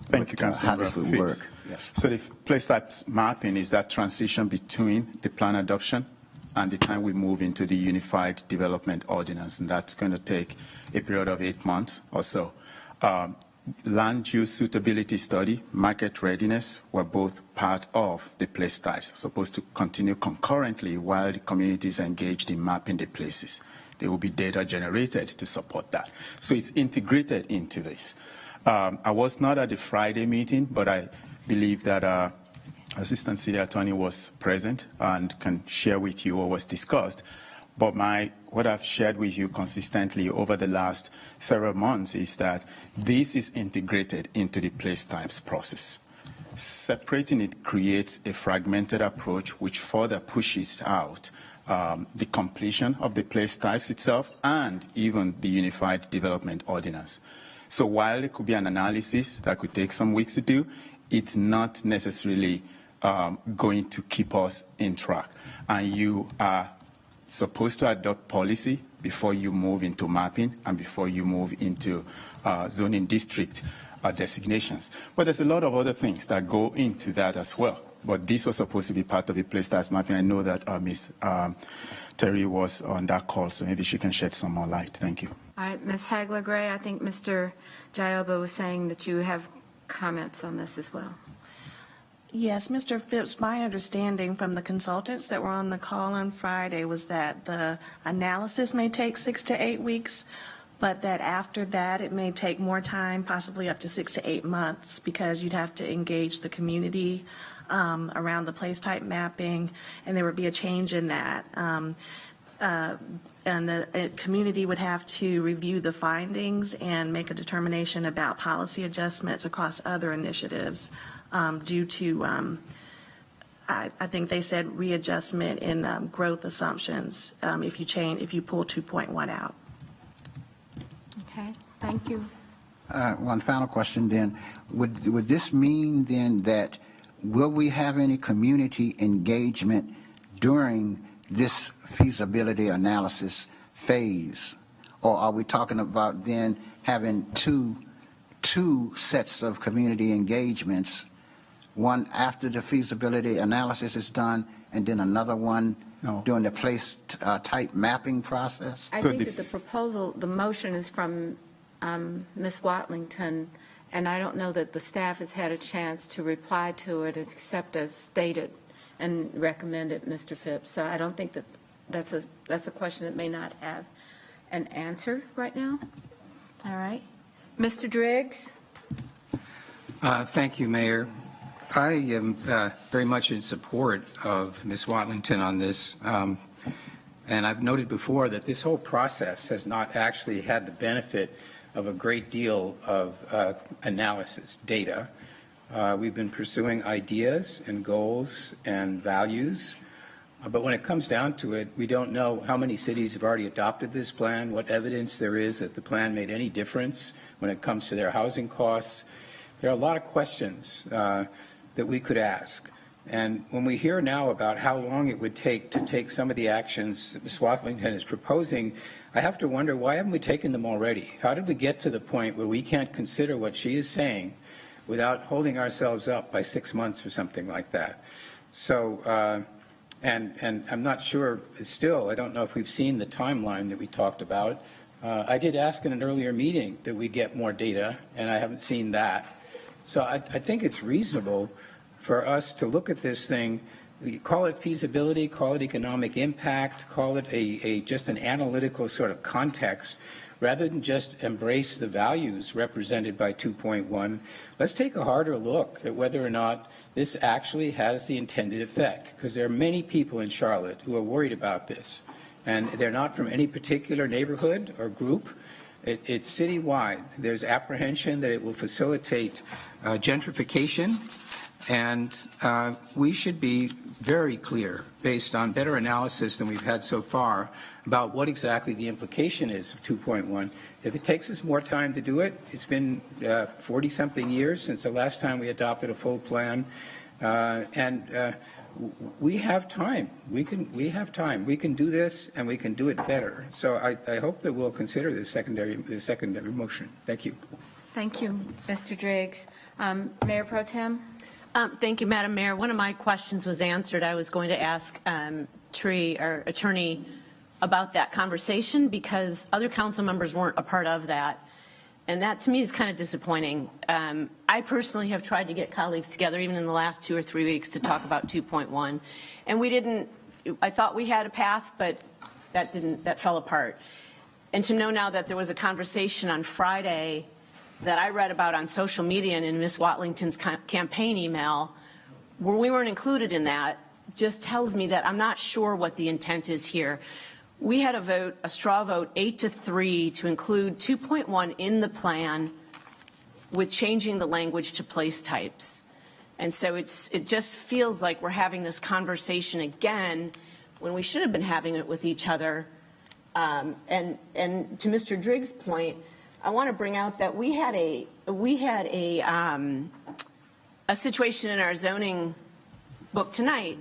Thank you, Councilor. How this would Phipps. work. Yes. So the place type mapping is that transition between the plan adoption and the time we move into the Unified Development Ordinance, and that's going to take a period of 8 months or so. Land use suitability study, market readiness were both part of the place types, supposed to continue concurrently while the community is engaged in mapping the places. There will be data generated to support that. So it's integrated into this. I was not at the Friday meeting, but I believe that Assistant City Attorney was present and can share with you what was discussed. But what I've shared with you consistently over the last several months is that this is integrated into the place types process. Separating it creates a fragmented approach which further pushes out the completion of the place types itself and even the Unified Development Ordinance. So while it could be an analysis that could take some weeks to do, it's not necessarily going to keep us in track. And you are supposed to adopt policy before you move into mapping and before you move into zoning district designations. But there's a lot of other things that go into that as well. But this was supposed to be part of the place types mapping. I know that Ms. Terry was on that call, so maybe she can shed some more light. Thank you. All right, Ms. Hagler-Gray, I think Mr. Gioba was saying that you have comments on this as well. Yes, Mr. Phipps, my understanding from the consultants that were on the call on Friday was that the analysis may take 6 to 8 weeks, but that after that it may take more time, possibly up to 6 to 8 months, because you'd have to engage the community around the place type mapping, and there would be a change in that. And the community would have to review the findings and make a determination about policy adjustments across other initiatives due to, I think they said readjustment in growth assumptions if you pull 2.1 out. Okay, thank you. One final question then. Would this mean then that will we have any community engagement during this feasibility analysis phase? Or are we talking about then having two sets of community engagements, one after the feasibility analysis is done and then another one during the place type mapping process? I think that the proposal, the motion is from Ms. Watlington, and I don't know that the staff has had a chance to reply to it except as stated and recommended, Mr. Phipps. So I don't think that that's a question that may not have an answer right now. All right. Mr. Driggs? Thank you, Mayor. I am very much in support of Ms. Watlington on this. And I've noted before that this whole process has not actually had the benefit of a great deal of analysis, data. We've been pursuing ideas and goals and values, but when it comes down to it, we don't know how many cities have already adopted this plan, what evidence there is that the plan made any difference when it comes to their housing costs. There are a lot of questions that we could ask. And when we hear now about how long it would take to take some of the actions that Ms. Watlington is proposing, I have to wonder, why haven't we taken them already? How did we get to the point where we can't consider what she is saying without holding ourselves up by 6 months or something like that? So, and I'm not sure, still, I don't know if we've seen the timeline that we talked about. I did ask in an earlier meeting that we get more data, and I haven't seen that. So I think it's reasonable for us to look at this thing, call it feasibility, call it economic impact, call it just an analytical sort of context, rather than just embrace the values represented by 2.1. Let's take a harder look at whether or not this actually has the intended effect, because there are many people in Charlotte who are worried about this, and they're not from any particular neighborhood or group. It's citywide. There's apprehension that it will facilitate gentrification, and we should be very clear, based on better analysis than we've had so far, about what exactly the implication is of 2.1. If it takes us more time to do it, it's been 40-something years since the last time we adopted a full plan, and we have time. We have time. We can do this, and we can do it better. So I hope that we'll consider the secondary motion. Thank you. Thank you, Mr. Driggs. Mayor Pro Tem? Thank you, Madam Mayor. One of my questions was answered. I was going to ask our attorney about that conversation because other council members weren't a part of that. And that to me is kind of disappointing. I personally have tried to get colleagues together even in the last 2 or 3 weeks to talk about 2.1. And we didn't, I thought we had a path, but that fell apart. And to know now that there was a conversation on Friday that I read about on social media and in Ms. Watlington's campaign email, where we weren't included in that, just tells me that I'm not sure what the intent is here. We had a vote, a straw vote, 8-3 to include 2.1 in the plan with changing the language to place types. And so it just feels like we're having this conversation again when we should have been having it with each other. And to Mr. Driggs' point, I want to bring out that we had a situation in our zoning book tonight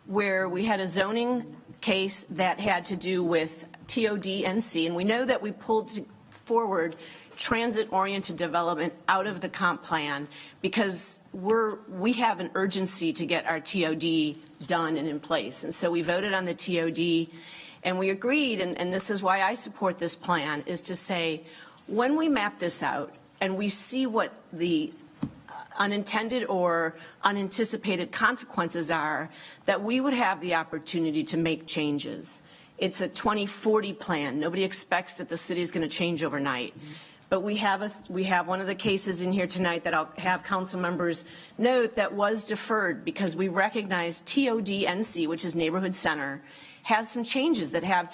where we had a zoning case that had to do with TOD&C, and we know that we pulled forward transit-oriented development out of the comp plan because we have an urgency to get our TOD done and in place. And so we voted on the TOD, and we agreed, and this is why I support this plan, is to say, when we map this out and we see what the unintended or unanticipated consequences are, that we would have the opportunity to make changes. It's a 2040 plan. Nobody expects that the city is going to change overnight. But we have one of the cases in here tonight that I'll have council members note that was deferred because we recognize TODNC, which is Neighborhood Center, has some changes that have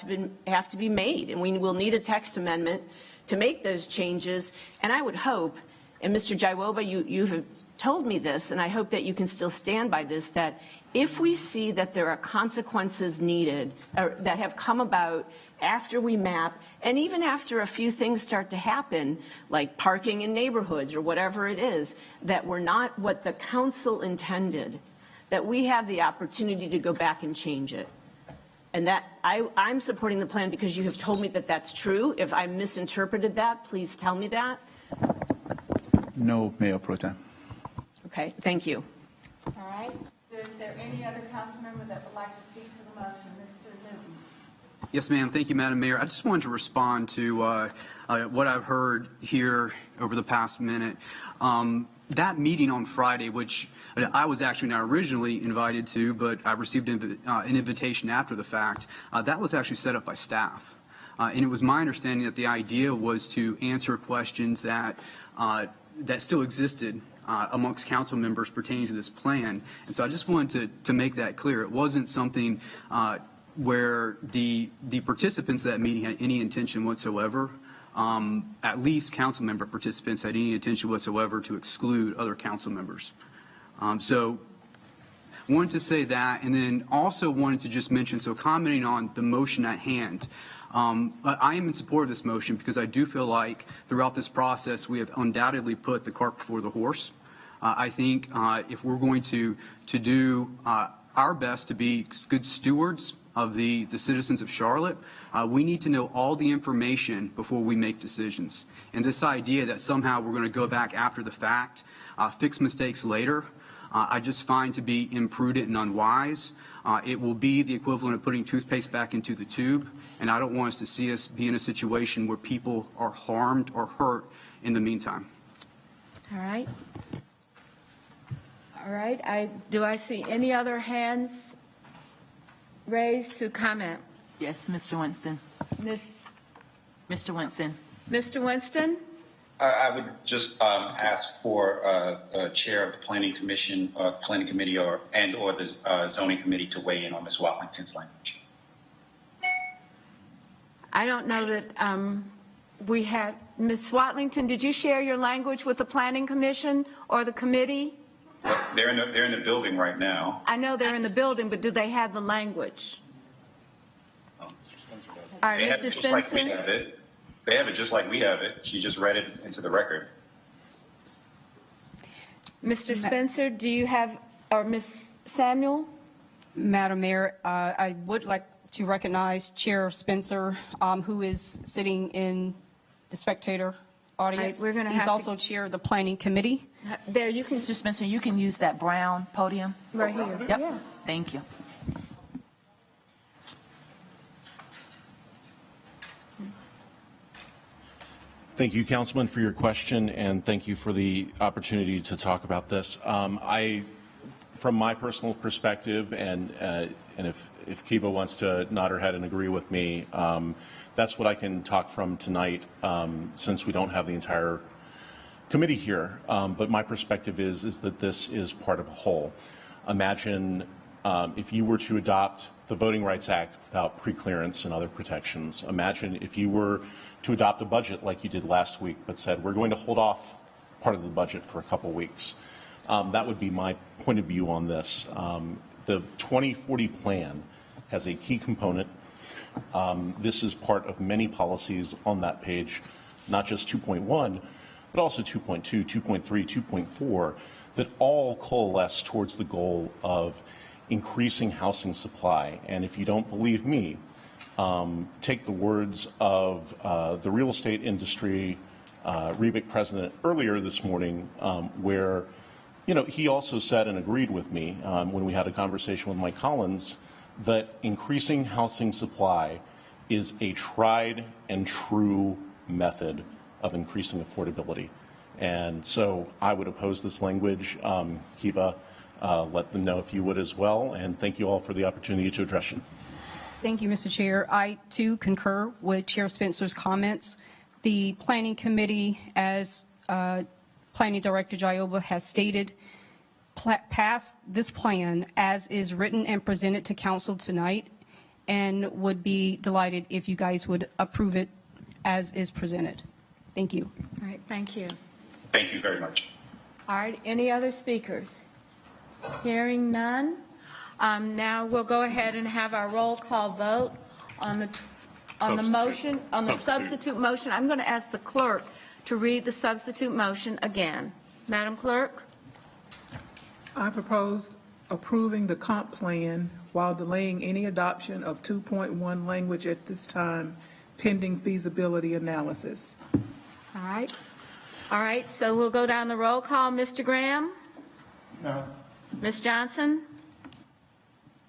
to be made, and we will need a text amendment to make those changes. And I would hope, and Mr. Jaiwoba, you have told me this, and I hope that you can still stand by this, that if we see that there are consequences needed or that have come about after we map, and even after a few things start to happen, like parking in neighborhoods or whatever it is, that were not what the council intended, that we have the opportunity to go back and change it. And that I'm supporting the plan because you have told me that that's true. If I misinterpreted that, please tell me that. No, Mayor Pro Tem. Okay, thank you. All right. Is there any other council member that would like to speak to the motion? Mr. Newton. Yes, ma'am. Thank you, Madam Mayor. I just wanted to respond to what I've heard here over the past minute. That meeting on Friday, which I was actually not originally invited to, but I received an invitation after the fact, that was actually set up by staff. And it was my understanding that the idea was to answer questions that still existed amongst council members pertaining to this plan. And so I just wanted to make that clear. It wasn't something where the participants of that meeting had any intention whatsoever, at least council member participants had any intention whatsoever to exclude other council members. So wanted to say that, and then also wanted to just mention, so commenting on the motion at hand, I am in support of this motion because I do feel like throughout this process we have undoubtedly put the cart before the horse. I think if we're going to do our best to be good stewards of the citizens of Charlotte, we need to know all the information before we make decisions. And this idea that somehow we're going to go back after the fact, fix mistakes later, I just find to be imprudent and unwise. It will be the equivalent of putting toothpaste back into the tube, and I don't want us to see us be in a situation where people are harmed or hurt in the meantime. All right. All right. Do I see any other hands raised to comment? Yes, Mr. Winston. Mr. Winston. Mr. Winston? I would just ask for a chair of the planning commission, planning committee, or the zoning committee to weigh in on Ms. Watlington's language. I don't know that we had, Ms. Watlington, did you share your language with the planning commission or the committee? They're in the building right now. I know they're in the building, but do they have the language? All right, They have Mr. it just like we Spencer? have it. They have it just like we have it. She just read it into the record. Mr. Spencer, do you have, or Ms. Samuel? Madam Mayor, I would like to recognize Chair Spencer, who is sitting in the spectator audience. Right, we're gonna He's have also chair of the planning committee. There, you can. Mr. Spencer, you can use that brown podium. Right here. Yep. Yeah. Thank you. Thank you, Councilman, for your question, and thank you for the opportunity to talk about this. From my personal perspective, and if Kiba wants to nod her head and agree with me, that's what I can talk from tonight, since we don't have the entire committee here. But my perspective is that this is part of a whole. Imagine if you were to adopt the Voting Rights Act without preclearance and other protections. Imagine if you were to adopt a budget like you did last week, but said, we're going to hold off part of the budget for a couple weeks. That would be my point of view on this. The 2040 plan has a key component. This is part of many policies on that page, not just 2.1, but also 2.2, 2.3, 2.4, that all coalesce towards the goal of increasing housing supply. And if you don't believe me, take the words of the real estate industry REBIC president earlier this morning, where he also said and agreed with me when we had a conversation with Mike Collins that increasing housing supply is a tried and true method of increasing affordability. And so I would oppose this language. Kiba, let them know if you would as well. And thank you all for the opportunity to address you. Thank you, Mr. Chair. I, too, concur with Chair Spencer's comments. The Planning Committee, as Planning Director Jayoba has stated, pass this plan as is written and presented to council tonight, and would be delighted if you guys would approve it as is presented. Thank you. All right, thank you. Thank you very much. All right, any other speakers? Hearing none. Now we'll go ahead and have our roll call vote on the motion, on the substitute motion. I'm going to ask the clerk to read the substitute motion again. Madam Clerk? I propose approving the comp plan while delaying any adoption of 2.1 language at this time, pending feasibility analysis. All right. All right, so we'll go down the roll call. Mr. Graham? No. Ms. Johnson?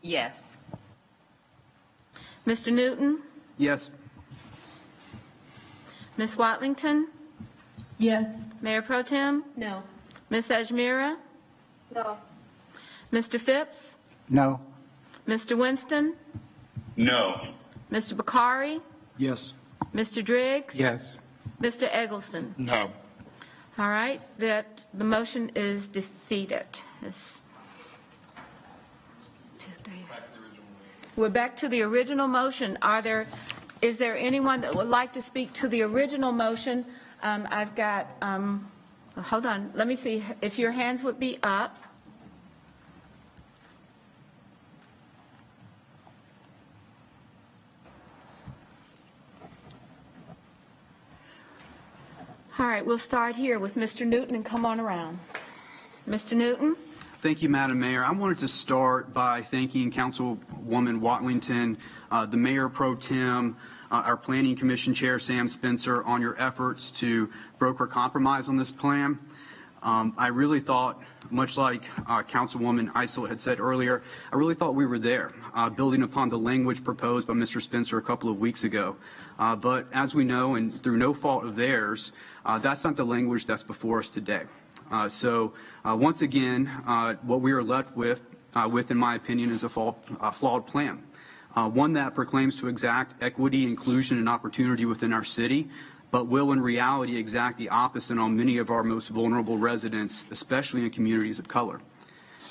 Yes. Mr. Newton? Yes. Ms. Watlington? Yes. Mayor Pro Tem? No. Ms. Ajmira? No. Mr. Phipps? No. Mr. Winston? No. Mr. Bakari? Yes. Mr. Driggs? Yes. Mr. Eggleston? No. All right, that the motion is defeated. We're back to the original motion. Is there anyone that would like to speak to the original motion? I've got, hold on, let me see if your hands would be up. All right, we'll start here with Mr. Newton and come on around. Mr. Newton? Thank you, Madam Mayor. I wanted to start by thanking Councilwoman Watlington, the Mayor Pro Tem, our Planning Commission Chair, Sam Spencer, on your efforts to broker compromise on this plan. I really thought, much like Councilwoman Isel had said earlier, I really thought we were there, building upon the language proposed by Mr. Spencer a couple of weeks ago. But as we know, and through no fault of theirs, that's not the language that's before us today. So once again, what we are left with, in my opinion, is a flawed plan. One that proclaims to exact equity, inclusion, and opportunity within our city, but will in reality exact the opposite on many of our most vulnerable residents, especially in communities of color.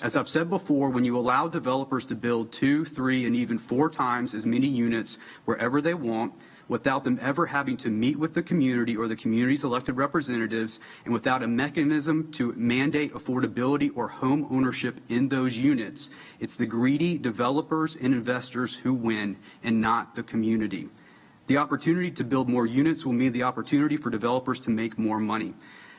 As I've said before, when you allow developers to build 2, 3, and even 4 times as many units wherever they want, without them ever having to meet with the community or the community's elected representatives, and without a mechanism to mandate affordability or home ownership in those units, it's the greedy developers and investors who win and not the community. The opportunity to build more units will mean the opportunity for developers to make more money.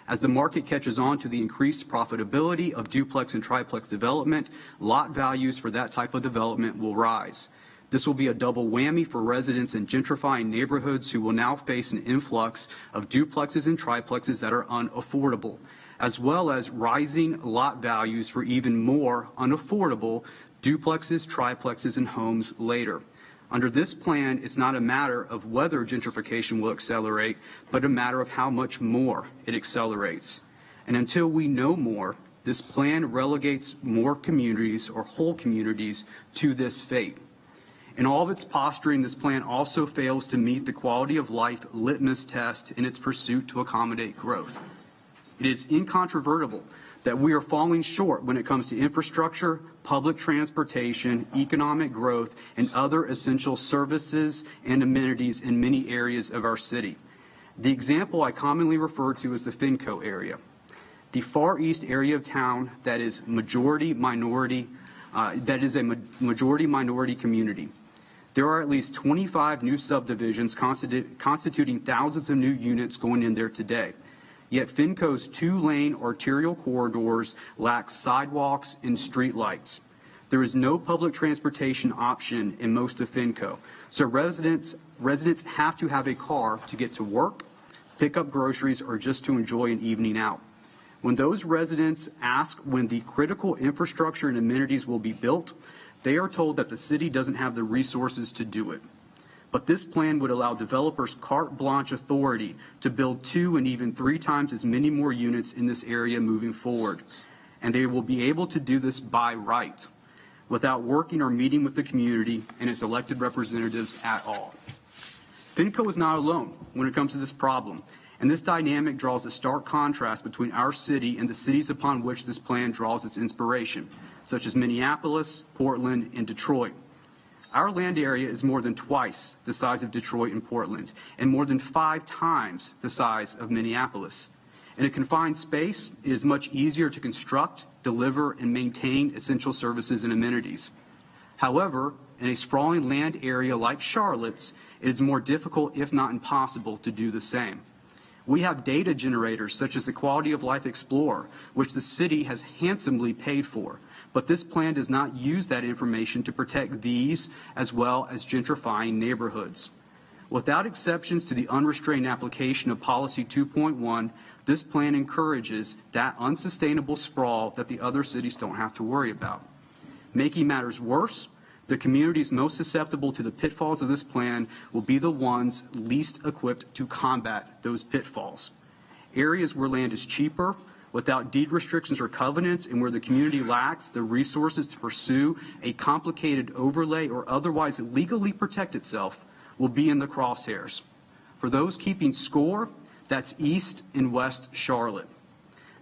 As the market catches on to the increased profitability of duplex and triplex development, lot values for that type of development will rise. This will be a double whammy for residents in gentrifying neighborhoods who will now face an influx of duplexes and triplexes that are unaffordable, as well as rising lot values for even more unaffordable duplexes, triplexes, and homes later. Under this plan, it's not a matter of whether gentrification will accelerate, but a matter of how much more it accelerates. And until we know more, this plan relegates more communities or whole communities to this fate. In all of its posturing, this plan also fails to meet the quality of life litmus test in its pursuit to accommodate growth. It is incontrovertible that we are falling short when it comes to infrastructure, public transportation, economic growth, and other essential services and amenities in many areas of our city. The example I commonly refer to is the Finco area, the far east area of town that is a majority minority community. There are at least 25 new subdivisions constituting thousands of new units going in there today. Yet Finco's 2-lane arterial corridors lack sidewalks and streetlights. There is no public transportation option in most of Finco, so residents have to have a car to get to work, pick up groceries, or just to enjoy an evening out. When those residents ask when the critical infrastructure and amenities will be built, they are told that the city doesn't have the resources to do it. But this plan would allow developers carte blanche authority to build 2 and even 3 times as many more units in this area moving forward. And they will be able to do this by right, without working or meeting with the community and its elected representatives at all. FinCo is not alone when it comes to this problem, and this dynamic draws a stark contrast between our city and the cities upon which this plan draws its inspiration, such as Minneapolis, Portland, and Detroit. Our land area is more than twice the size of Detroit and Portland, and more than 5 times the size of Minneapolis. In a confined space, it is much easier to construct, deliver, and maintain essential services and amenities. However, in a sprawling land area like Charlotte's, it is more difficult, if not impossible, to do the same. We have data generators such as the Quality of Life Explorer, which the city has handsomely paid for, but this plan does not use that information to protect these as well as gentrifying neighborhoods. Without exceptions to the unrestrained application of Policy 2.1, this plan encourages that unsustainable sprawl that the other cities don't have to worry about. Making matters worse, the communities most susceptible to the pitfalls of this plan will be the ones least equipped to combat those pitfalls. Areas where land is cheaper, without deed restrictions or covenants, and where the community lacks the resources to pursue a complicated overlay or otherwise legally protect itself, will be in the crosshairs. For those keeping score, that's East and West Charlotte.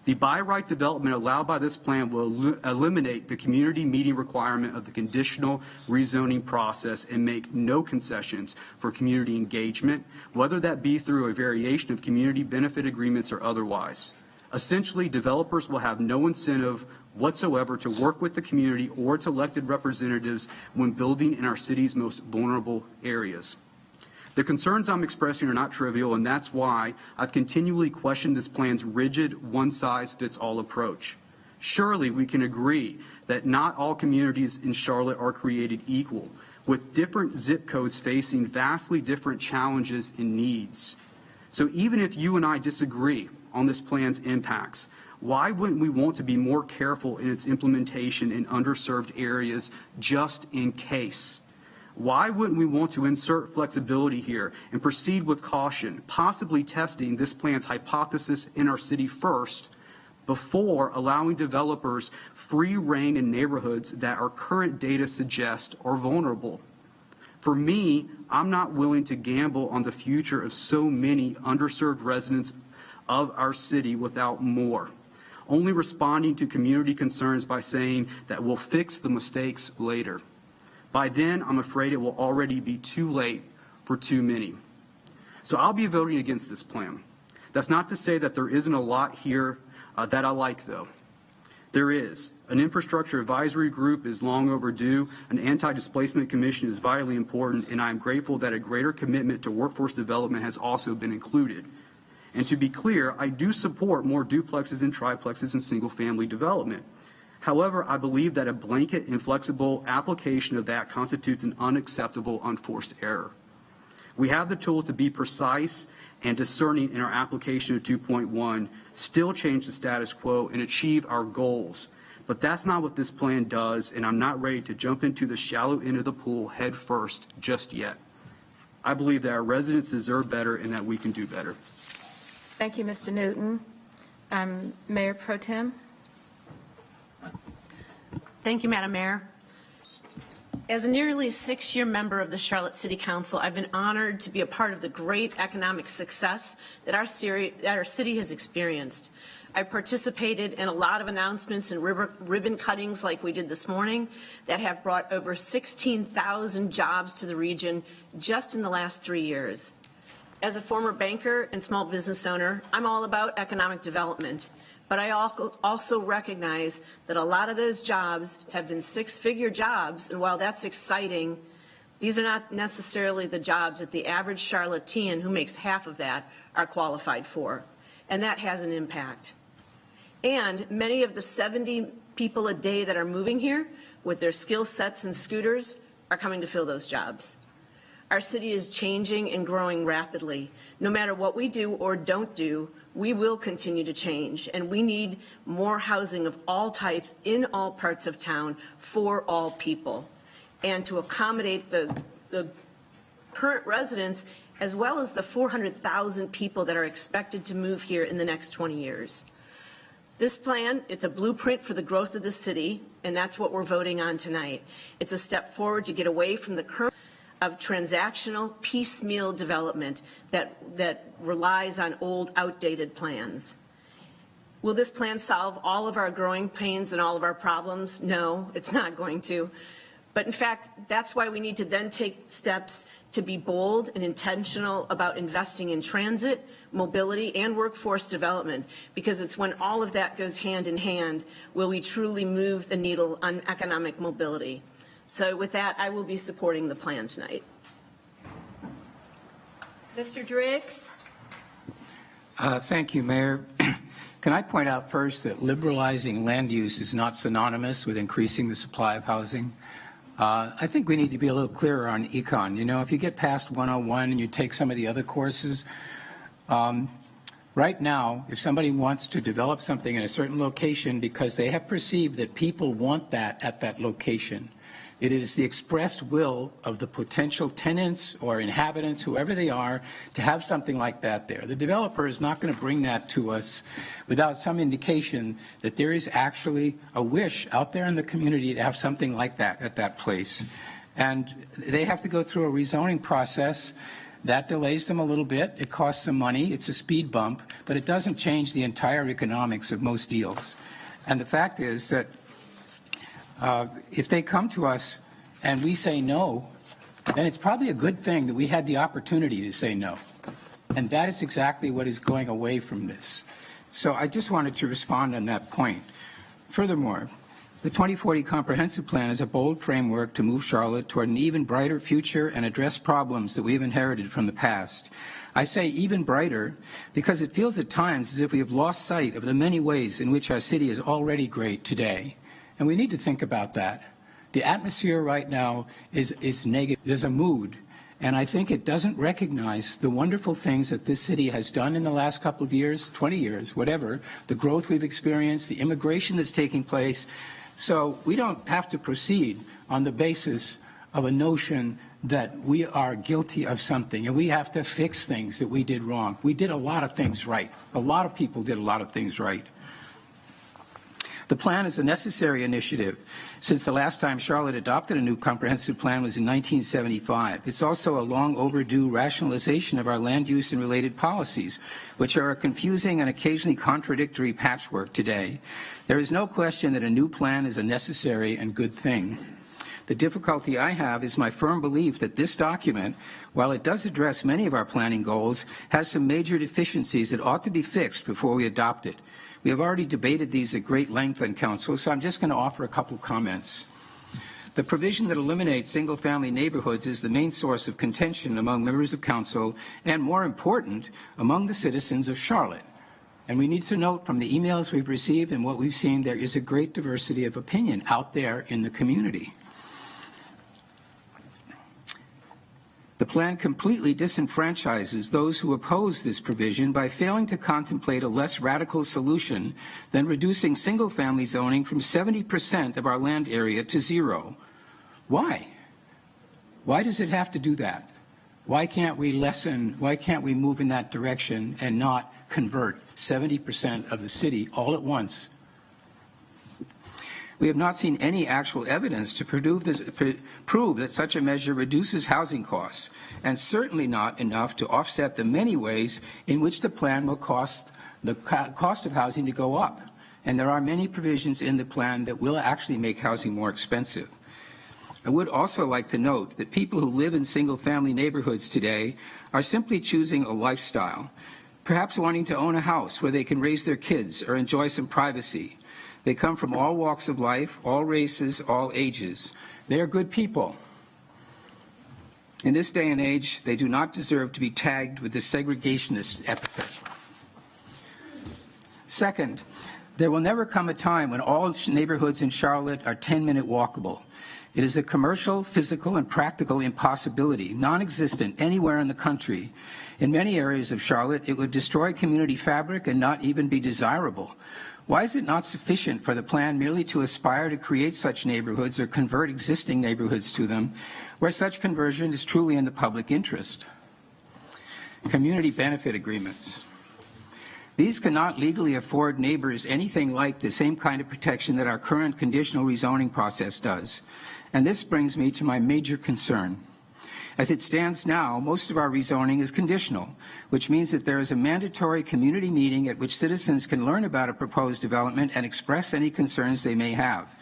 The by right development allowed by this plan will eliminate the community meeting requirement of the conditional rezoning process and make no concessions for community engagement, whether that be through a variation of community benefit agreements or otherwise. Essentially, developers will have no incentive whatsoever to work with the community or its elected representatives when building in our city's most vulnerable areas. The concerns I'm expressing are not trivial, and that's why I've continually questioned this plan's rigid, one-size-fits-all approach. Surely we can agree that not all communities in Charlotte are created equal, with different zip codes facing vastly different challenges and needs. So even if you and I disagree on this plan's impacts, why wouldn't we want to be more careful in its implementation in underserved areas just in case? Why wouldn't we want to insert flexibility here and proceed with caution, possibly testing this plan's hypothesis in our city first before allowing developers free rein in neighborhoods that our current data suggest are vulnerable? For me, I'm not willing to gamble on the future of so many underserved residents of our city without more, only responding to community concerns by saying that we'll fix the mistakes later. By then, I'm afraid it will already be too late for too many. So I'll be voting against this plan. That's not to say that there isn't a lot here that I like, though. There is. An infrastructure advisory group is long overdue. An anti-displacement commission is vitally important, and I am grateful that a greater commitment to workforce development has also been included. And to be clear, I do support more duplexes and triplexes and single-family development. However, I believe that a blanket and flexible application of that constitutes an unacceptable unforced error. We have the tools to be precise and discerning in our application of 2.1, still change the status quo and achieve our goals. But that's not what this plan does, and I'm not ready to jump into the shallow end of the pool head first just yet. I believe that our residents deserve better and that we can do better. Thank you, Mr. Newton. Mayor Pro Tem. Thank you, Madam Mayor. As a nearly 6-year member of the Charlotte City Council, I've been honored to be a part of the great economic success that our city has experienced. I participated in a lot of announcements and ribbon cuttings like we did this morning that have brought over 16,000 jobs to the region just in the last 3 years. As a former banker and small business owner, I'm all about economic development. But I also recognize that a lot of those jobs have been 6-figure jobs, and while that's exciting, these are not necessarily the jobs that the average Charlottean who makes half of that are qualified for, and that has an impact. And many of the 70 people a day that are moving here with their skill sets and scooters are coming to fill those jobs. Our city is changing and growing rapidly. No matter what we do or don't do, we will continue to change, and we need more housing of all types in all parts of town for all people, and to accommodate the current residents as well as the 400,000 people that are expected to move here in the next 20 years. This plan, it's a blueprint for the growth of the city, and that's what we're voting on tonight. It's a step forward to get away from the current. of transactional piecemeal development that relies on old, outdated plans. Will this plan solve all of our growing pains and all of our problems? No, it's not going to. But in fact, that's why we need to then take steps to be bold and intentional about investing in transit, mobility, and workforce development, because it's when all of that goes hand in hand will we truly move the needle on economic mobility. So with that, I will be supporting the plan tonight. Mr. Driggs? Thank you, Mayor. Can I point out first that liberalizing land use is not synonymous with increasing the supply of housing? I think we need to be a little clearer on econ. You know, if you get past 101 and you take some of the other courses, right now, if somebody wants to develop something in a certain location because they have perceived that people want that at that location, it is the expressed will of the potential tenants or inhabitants, whoever they are, to have something like that there. The developer is not going to bring that to us without some indication that there is actually a wish out there in the community to have something like that at that place. And they have to go through a rezoning process. That delays them a little bit. It costs some money. It's a speed bump, but it doesn't change the entire economics of most deals. And the fact is that if they come to us and we say no, then it's probably a good thing that we had the opportunity to say no. And that is exactly what is going away from this. So I just wanted to respond on that point. Furthermore, the 2040 Comprehensive Plan is a bold framework to move Charlotte toward an even brighter future and address problems that we've inherited from the past. I say even brighter because it feels at times as if we have lost sight of the many ways in which our city is already great today. And we need to think about that. The atmosphere right now is negative. There's a mood. And I think it doesn't recognize the wonderful things that this city has done in the last couple of years, 20 years, whatever, the growth we've experienced, the immigration that's taking place. So we don't have to proceed on the basis of a notion that we are guilty of something and we have to fix things that we did wrong. We did a lot of things right. A lot of people did a lot of things right. The plan is a necessary initiative since the last time Charlotte adopted a new comprehensive plan was in 1975. It's also a long overdue rationalization of our land use and related policies, which are a confusing and occasionally contradictory patchwork today. There is no question that a new plan is a necessary and good thing. The difficulty I have is my firm belief that this document, while it does address many of our planning goals, has some major deficiencies that ought to be fixed before we adopt it. We have already debated these at great length on Council, so I'm just going to offer a couple of comments. The provision that eliminates single-family neighborhoods is the main source of contention among members of Council and, more important, among the citizens of Charlotte. And we need to note from the emails we've received and what we've seen, there is a great diversity of opinion out there in the community. The plan completely disenfranchises those who oppose this provision by failing to contemplate a less radical solution than reducing single-family zoning from 70% of our land area to 0. Why? Why does it have to do that? Why can't we move in that direction and not convert 70% of the city all at once? We have not seen any actual evidence to prove that such a measure reduces housing costs, and certainly not enough to offset the many ways in which the plan will cause the cost of housing to go up. And there are many provisions in the plan that will actually make housing more expensive. I would also like to note that people who live in single-family neighborhoods today are simply choosing a lifestyle, perhaps wanting to own a house where they can raise their kids or enjoy some privacy. They come from all walks of life, all races, all ages. They are good people. In this day and age, they do not deserve to be tagged with the segregationist epithet. Second, there will never come a time when all neighborhoods in Charlotte are 10-minute walkable. It is a commercial, physical, and practical impossibility, non-existent anywhere in the country. In many areas of Charlotte, it would destroy community fabric and not even be desirable. Why is it not sufficient for the plan merely to aspire to create such neighborhoods or convert existing neighborhoods to them, where such conversion is truly in the public interest? Community benefit agreements. These cannot legally afford neighbors anything like the same kind of protection that our current conditional rezoning process does. And this brings me to my major concern. As it stands now, most of our rezoning is conditional, which means that there is a mandatory community meeting at which citizens can learn about a proposed development and express any concerns they may have.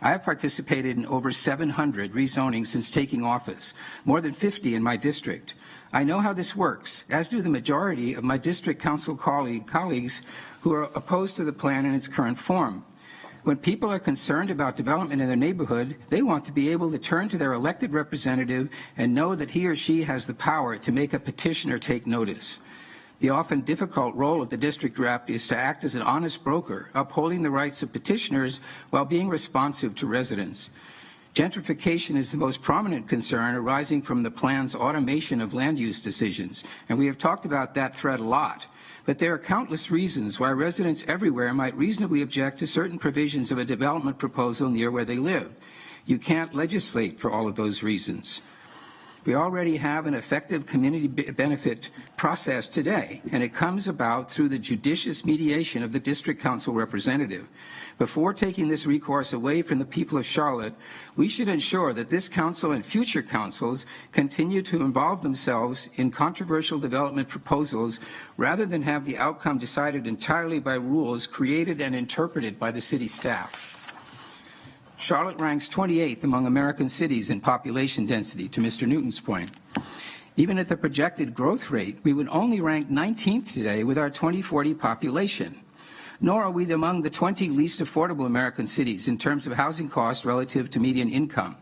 I have participated in over 700 rezonings since taking office, more than 50 in my district. I know how this works, as do the majority of my district council colleagues who are opposed to the plan in its current form. When people are concerned about development in their neighborhood, they want to be able to turn to their elected representative and know that he or she has the power to make a petition or take notice. The often difficult role of the district rep is to act as an honest broker, upholding the rights of petitioners while being responsive to residents. Gentrification is the most prominent concern arising from the plan's automation of land use decisions, and we have talked about that threat a lot. But there are countless reasons why residents everywhere might reasonably object to certain provisions of a development proposal near where they live. You can't legislate for all of those reasons. We already have an effective community benefit process today, and it comes about through the judicious mediation of the district council representative. Before taking this recourse away from the people of Charlotte, we should ensure that this council and future councils continue to involve themselves in controversial development proposals rather than have the outcome decided entirely by rules created and interpreted by the city staff. Charlotte ranks 28th among American cities in population density, to Mr. Newton's point. Even at the projected growth rate, we would only rank 19th today with our 2040 population. Nor are we among the 20 least affordable American cities in terms of housing costs relative to median income.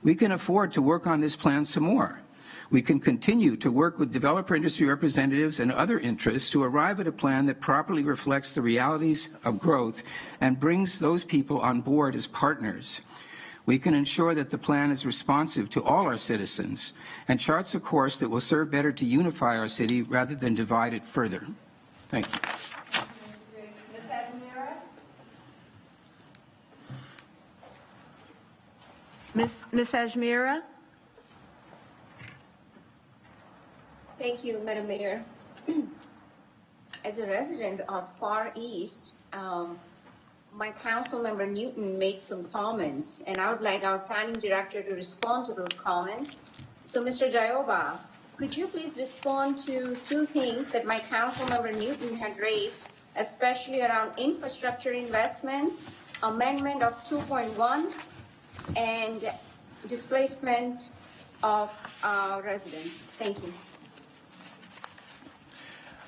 We can afford to work on this plan some more. We can continue to work with developer industry representatives and other interests to arrive at a plan that properly reflects the realities of growth and brings those people on board as partners. We can ensure that the plan is responsive to all our citizens and charts a course that will serve better to unify our city rather than divide it further. Thank you. Ms. Ajmira? Thank you, Madam Mayor. As a resident of Far East, my council member Newton made some comments, and I would like our planning director to respond to those comments. So, Mr. Jayoba, could you please respond to two things that my council member Newton had raised, especially around infrastructure investments, amendment of 2.1, and displacement of residents? Thank you.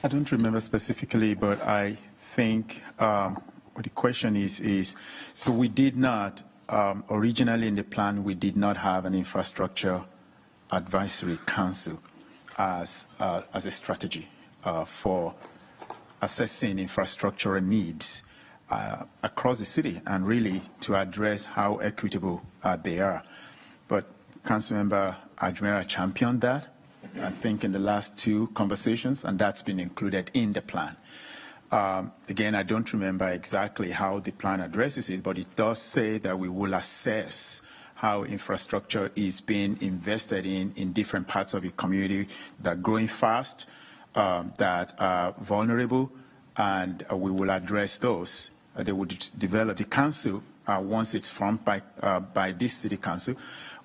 I don't remember specifically, but I think what the question is, so we did not, originally in the plan, we did not have an infrastructure advisory council as a strategy for assessing infrastructural needs across the city and really to address how equitable they are. But Councilmember Ajmera championed that, I think, in the last two conversations, and that's been included in the plan. Again, I don't remember exactly how the plan addresses it, but it does say that we will assess how infrastructure is being invested in different parts of the community that are growing fast, that are vulnerable, and we will address those. They would develop the council, once it's formed by this city council,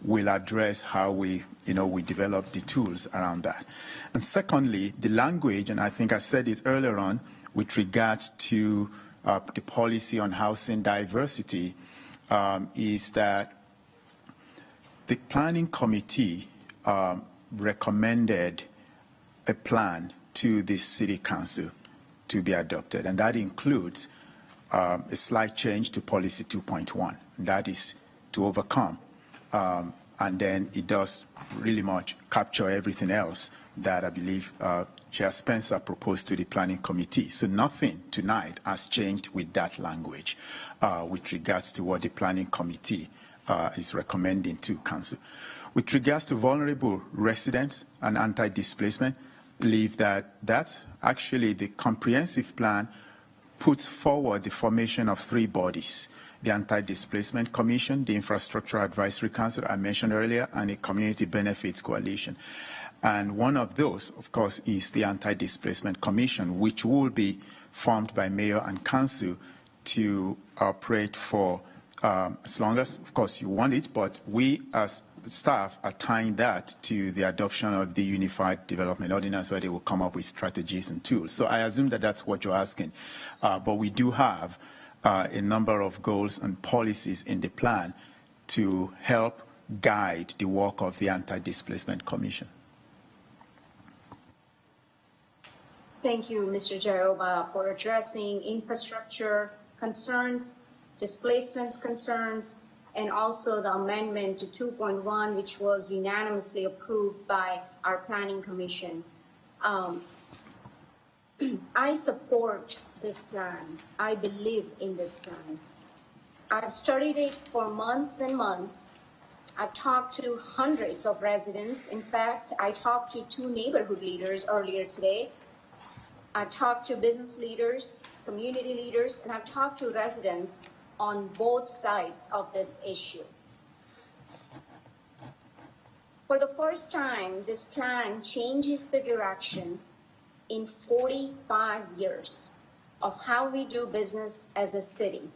will address how we develop the tools around that. And secondly, the language, and I think I said it earlier on, with regards to the policy on housing diversity, is that the planning committee recommended a plan to the city council to be adopted, and that includes a slight change to policy 2.1. That is to overcome. And then it does really much capture everything else that I believe Chair Spencer proposed to the planning committee. So nothing tonight has changed with that language with regards to what the planning committee is recommending to council. With regards to vulnerable residents and anti-displacement, I believe that that's actually the comprehensive plan puts forward the formation of three bodies: the Anti-Displacement Commission, the Infrastructure Advisory Council I mentioned earlier, and the Community Benefits Coalition. And one of those, of course, is the Anti-Displacement Commission, which will be formed by mayor and council to operate for as long as, of course, you want it, but we as staff are tying that to the adoption of the Unified Development Ordinance, where they will come up with strategies and tools. So I assume that that's what you're asking. But we do have a number of goals and policies in the plan to help guide the work of the Anti-Displacement Commission. Thank you, Mr. Jaroba, for addressing infrastructure concerns, displacements concerns, and also the amendment to 2.1, which was unanimously approved by our Planning Commission. I support this plan. I believe in this plan. I've studied it for months and months. I've talked to hundreds of residents. In fact, I talked to 2 neighborhood leaders earlier today. I've talked to business leaders, community leaders, and I've talked to residents on both sides of this issue. For the first time, this plan changes the direction in 45 years of how we do business as a city.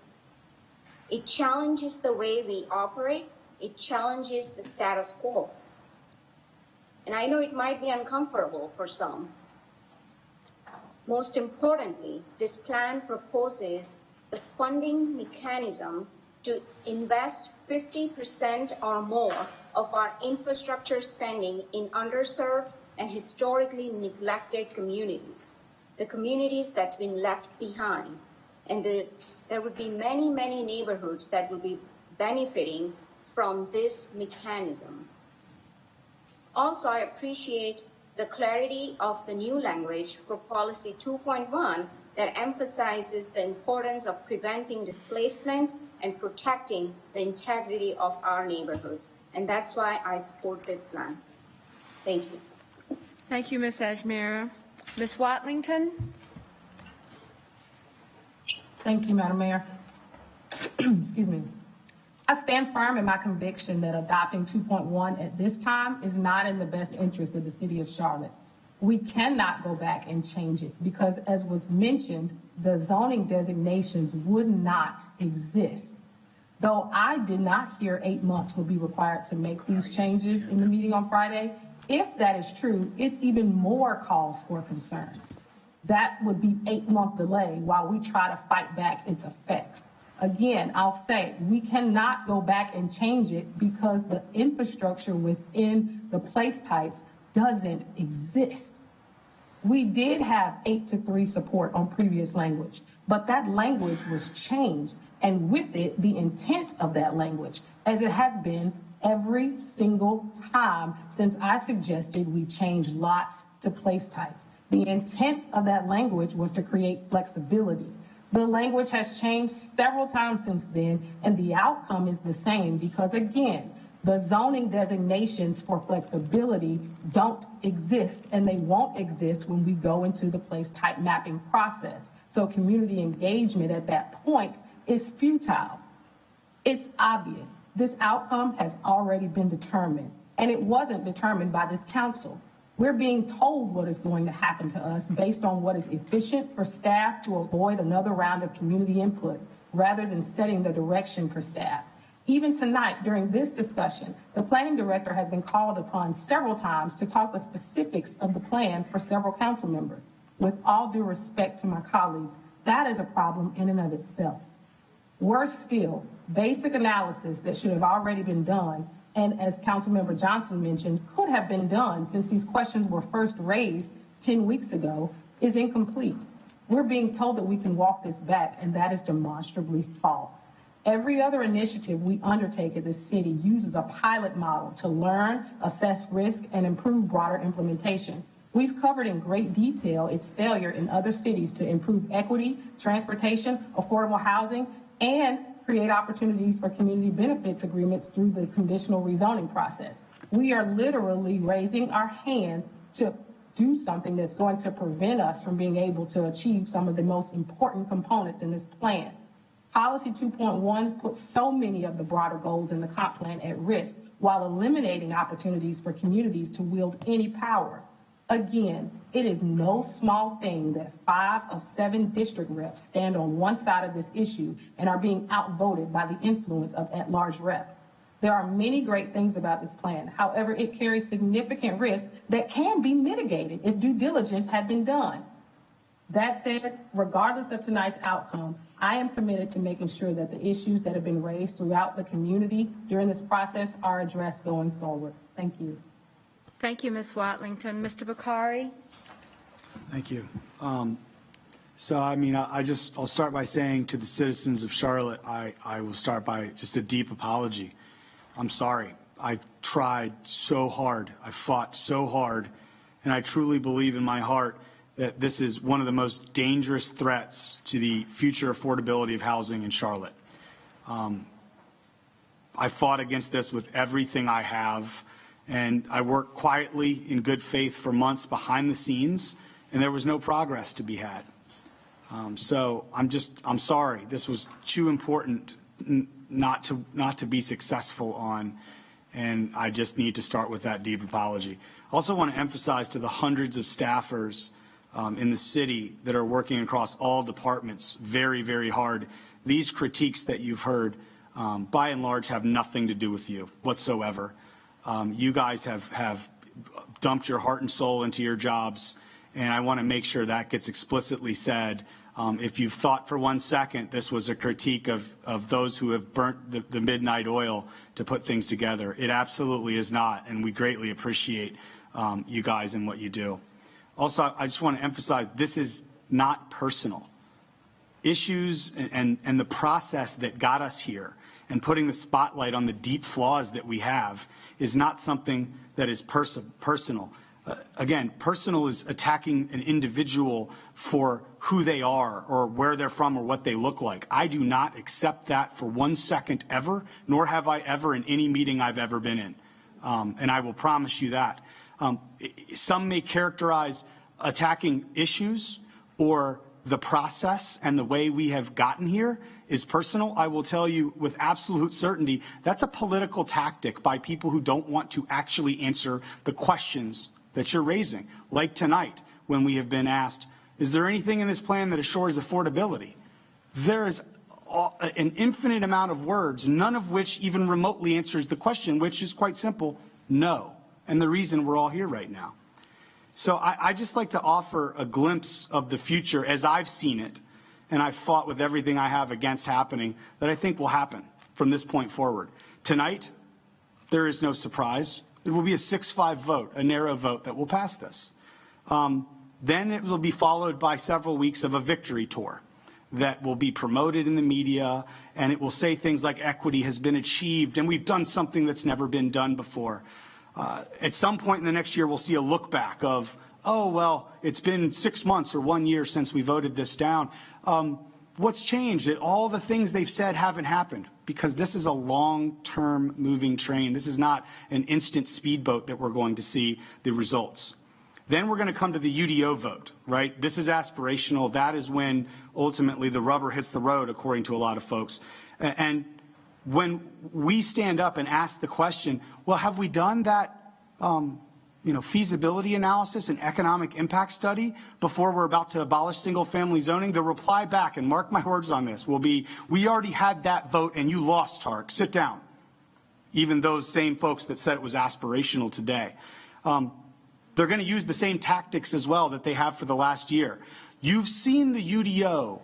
It challenges the way we operate. It challenges the status quo. And I know it might be uncomfortable for some. Most importantly, this plan proposes the funding mechanism to invest 50% or more of our infrastructure spending in underserved and historically neglected communities, the communities that's been left behind. And there would be many, many neighborhoods that would be benefiting from this mechanism. Also, I appreciate the clarity of the new language for Policy 2.1 that emphasizes the importance of preventing displacement and protecting the integrity of our neighborhoods. And that's why I support this plan. Thank you. Thank you, Ms. Ajmera. Ms. Watlington? Thank you, Madam Mayor. Excuse me. I stand firm in my conviction that adopting 2.1 at this time is not in the best interest of the city of Charlotte. We cannot go back and change it because, as was mentioned, the zoning designations would not exist. Though I did not hear 8 months would be required to make these changes in the meeting on Friday, if that is true, it's even more cause for concern. That would be 8-month delay while we try to fight back its effects. Again, I'll say we cannot go back and change it because the infrastructure within the place types doesn't exist. We did have 8-3 support on previous language, but that language was changed, and with it, the intent of that language, as it has been every single time since I suggested we change lots to place types. The intent of that language was to create flexibility. The language has changed several times since then, and the outcome is the same because, again, the zoning designations for flexibility don't exist, and they won't exist when we go into the place type mapping process. So community engagement at that point is futile. It's obvious. This outcome has already been determined, and it wasn't determined by this council. We're being told what is going to happen to us based on what is efficient for staff to avoid another round of community input, rather than setting the direction for staff. Even tonight, during this discussion, the planning director has been called upon several times to talk the specifics of the plan for several council members. With all due respect to my colleagues, that is a problem in and of itself. Worse still, basic analysis that should have already been done, and as Councilmember Johnson mentioned, could have been done since these questions were first raised 10 weeks ago, is incomplete. We're being told that we can walk this back, and that is demonstrably false. Every other initiative we undertake at the city uses a pilot model to learn, assess risk, and improve broader implementation. We've covered in great detail its failure in other cities to improve equity, transportation, affordable housing, and create opportunities for community benefits agreements through the conditional rezoning process. We are literally raising our hands to do something that's going to prevent us from being able to achieve some of the most important components in this plan. Policy 2.1 puts so many of the broader goals in the comp plan at risk while eliminating opportunities for communities to wield any power. Again, it is no small thing that 5 of 7 district reps stand on one side of this issue and are being outvoted by the influence of at-large reps. There are many great things about this plan. However, it carries significant risks that can be mitigated if due diligence had been done. That said, regardless of tonight's outcome, I am committed to making sure that the issues that have been raised throughout the community during this process are addressed going forward. Thank you. Thank you, Ms. Watlington. Mr. Bakari? Thank you. I'll start by saying to the citizens of Charlotte, I will start by just a deep apology. I'm sorry. I tried so hard. I fought so hard. And I truly believe in my heart that this is one of the most dangerous threats to the future affordability of housing in Charlotte. I fought against this with everything I have. And I worked quietly in good faith for months behind the scenes, and there was no progress to be had. So I'm sorry. This was too important not to be successful on, and I just need to start with that deep apology. I also want to emphasize to the hundreds of staffers in the city that are working across all departments very, very hard. These critiques that you've heard, by and large, have nothing to do with you whatsoever. You guys have dumped your heart and soul into your jobs, and I want to make sure that gets explicitly said. If you've thought for 1 second this was a critique of those who have burnt the midnight oil to put things together, it absolutely is not, and we greatly appreciate you guys and what you do. Also, I just want to emphasize this is not personal. Issues and the process that got us here and putting the spotlight on the deep flaws that we have is not something that is personal. Again, personal is attacking an individual for who they are or where they're from or what they look like. I do not accept that for 1 second ever, nor have I ever in any meeting I've ever been in. And I will promise you that. Some may characterize attacking issues or the process and the way we have gotten here is personal. I will tell you with absolute certainty, that's a political tactic by people who don't want to actually answer the questions that you're raising. Like tonight, when we have been asked, is there anything in this plan that assures affordability? There is an infinite amount of words, none of which even remotely answers the question, which is quite simple, no. And the reason we're all here right now. So I just like to offer a glimpse of the future as I've seen it, and I've fought with everything I have against happening, that I think will happen from this point forward. Tonight, there is no surprise. It will be a 6-5 vote, a narrow vote that will pass this. Then it will be followed by several weeks of a victory tour that will be promoted in the media, and it will say things like equity has been achieved, and we've done something that's never been done before. At some point in the next year, we'll see a look back of, oh, well, it's been 6 months or 1 year since we voted this down. What's changed? All the things they've said haven't happened because this is a long-term moving train. This is not an instant speedboat that we're going to see the results. Then we're going to come to the UDO vote, right? This is aspirational. That is when ultimately the rubber hits the road, according to a lot of folks. And when we stand up and ask the question, well, have we done that feasibility analysis and economic impact study before we're about to abolish single-family zoning? The reply back, and mark my words on this, will be, we already had that vote and you lost, Tark. Sit down. Even those same folks that said it was aspirational today. They're going to use the same tactics as well that they have for the last year. You've seen the UDO.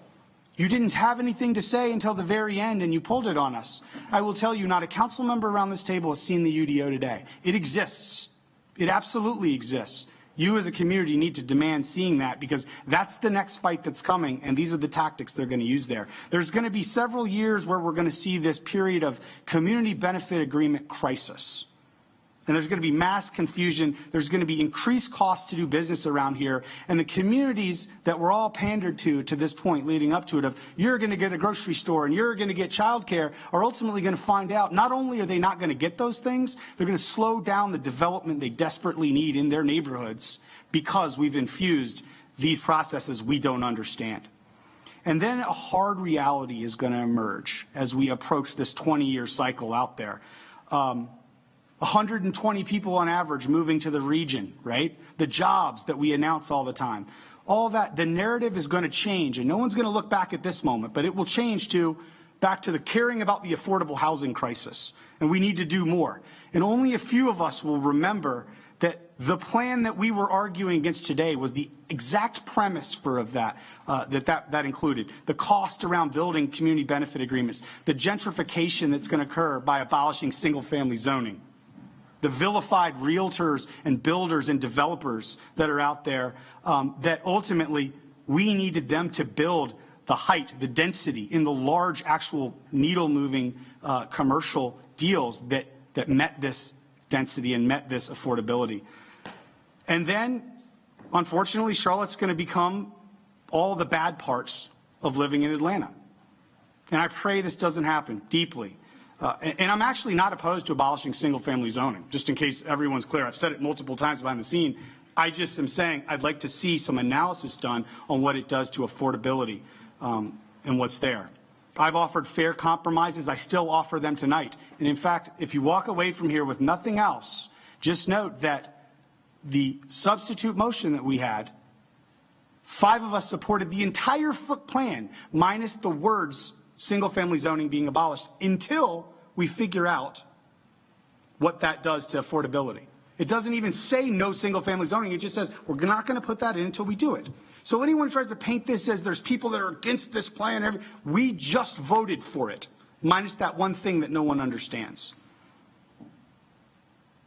You didn't have anything to say until the very end, and you pulled it on us. I will tell you, not a council member around this table has seen the UDO today. It exists. It absolutely exists. You as a community need to demand seeing that because that's the next fight that's coming, and these are the tactics they're going to use there. There's going to be several years where we're going to see this period of community benefit agreement crisis. And there's going to be mass confusion. There's going to be increased costs to do business around here. And the communities that we're all pandered to this point leading up to it of you're going to get a grocery store and you're going to get childcare are ultimately going to find out not only are they not going to get those things, they're going to slow down the development they desperately need in their neighborhoods because we've infused these processes we don't understand. And then a hard reality is going to emerge as we approach this 20-year cycle out there. 120 people on average moving to the region, right? The jobs that we announce all the time. All that, the narrative is going to change, and no one's going to look back at this moment, but it will change to back to the caring about the affordable housing crisis, and we need to do more. And only a few of us will remember that the plan that we were arguing against today was the exact premise for that included the cost around building community benefit agreements, the gentrification that's going to occur by abolishing single-family zoning, the vilified realtors and builders and developers that are out there, that ultimately we needed them to build the height, the density in the large actual needle-moving commercial deals that met this density and met this affordability. And then, unfortunately, Charlotte's going to become all the bad parts of living in Atlanta. And I pray this doesn't happen deeply. And I'm actually not opposed to abolishing single-family zoning, just in case everyone's clear. I've said it multiple times behind the scene. I just am saying I'd like to see some analysis done on what it does to affordability and what's there. I've offered fair compromises. I still offer them tonight. And in fact, if you walk away from here with nothing else, just note that the substitute motion that we had, 5 of us supported the entire plan, minus the words single-family zoning being abolished, until we figure out what that does to affordability. It doesn't even say no single-family zoning. It just says we're not going to put that in until we do it. So anyone who tries to paint this as there's people that are against this plan, we just voted for it, minus that one thing that no one understands.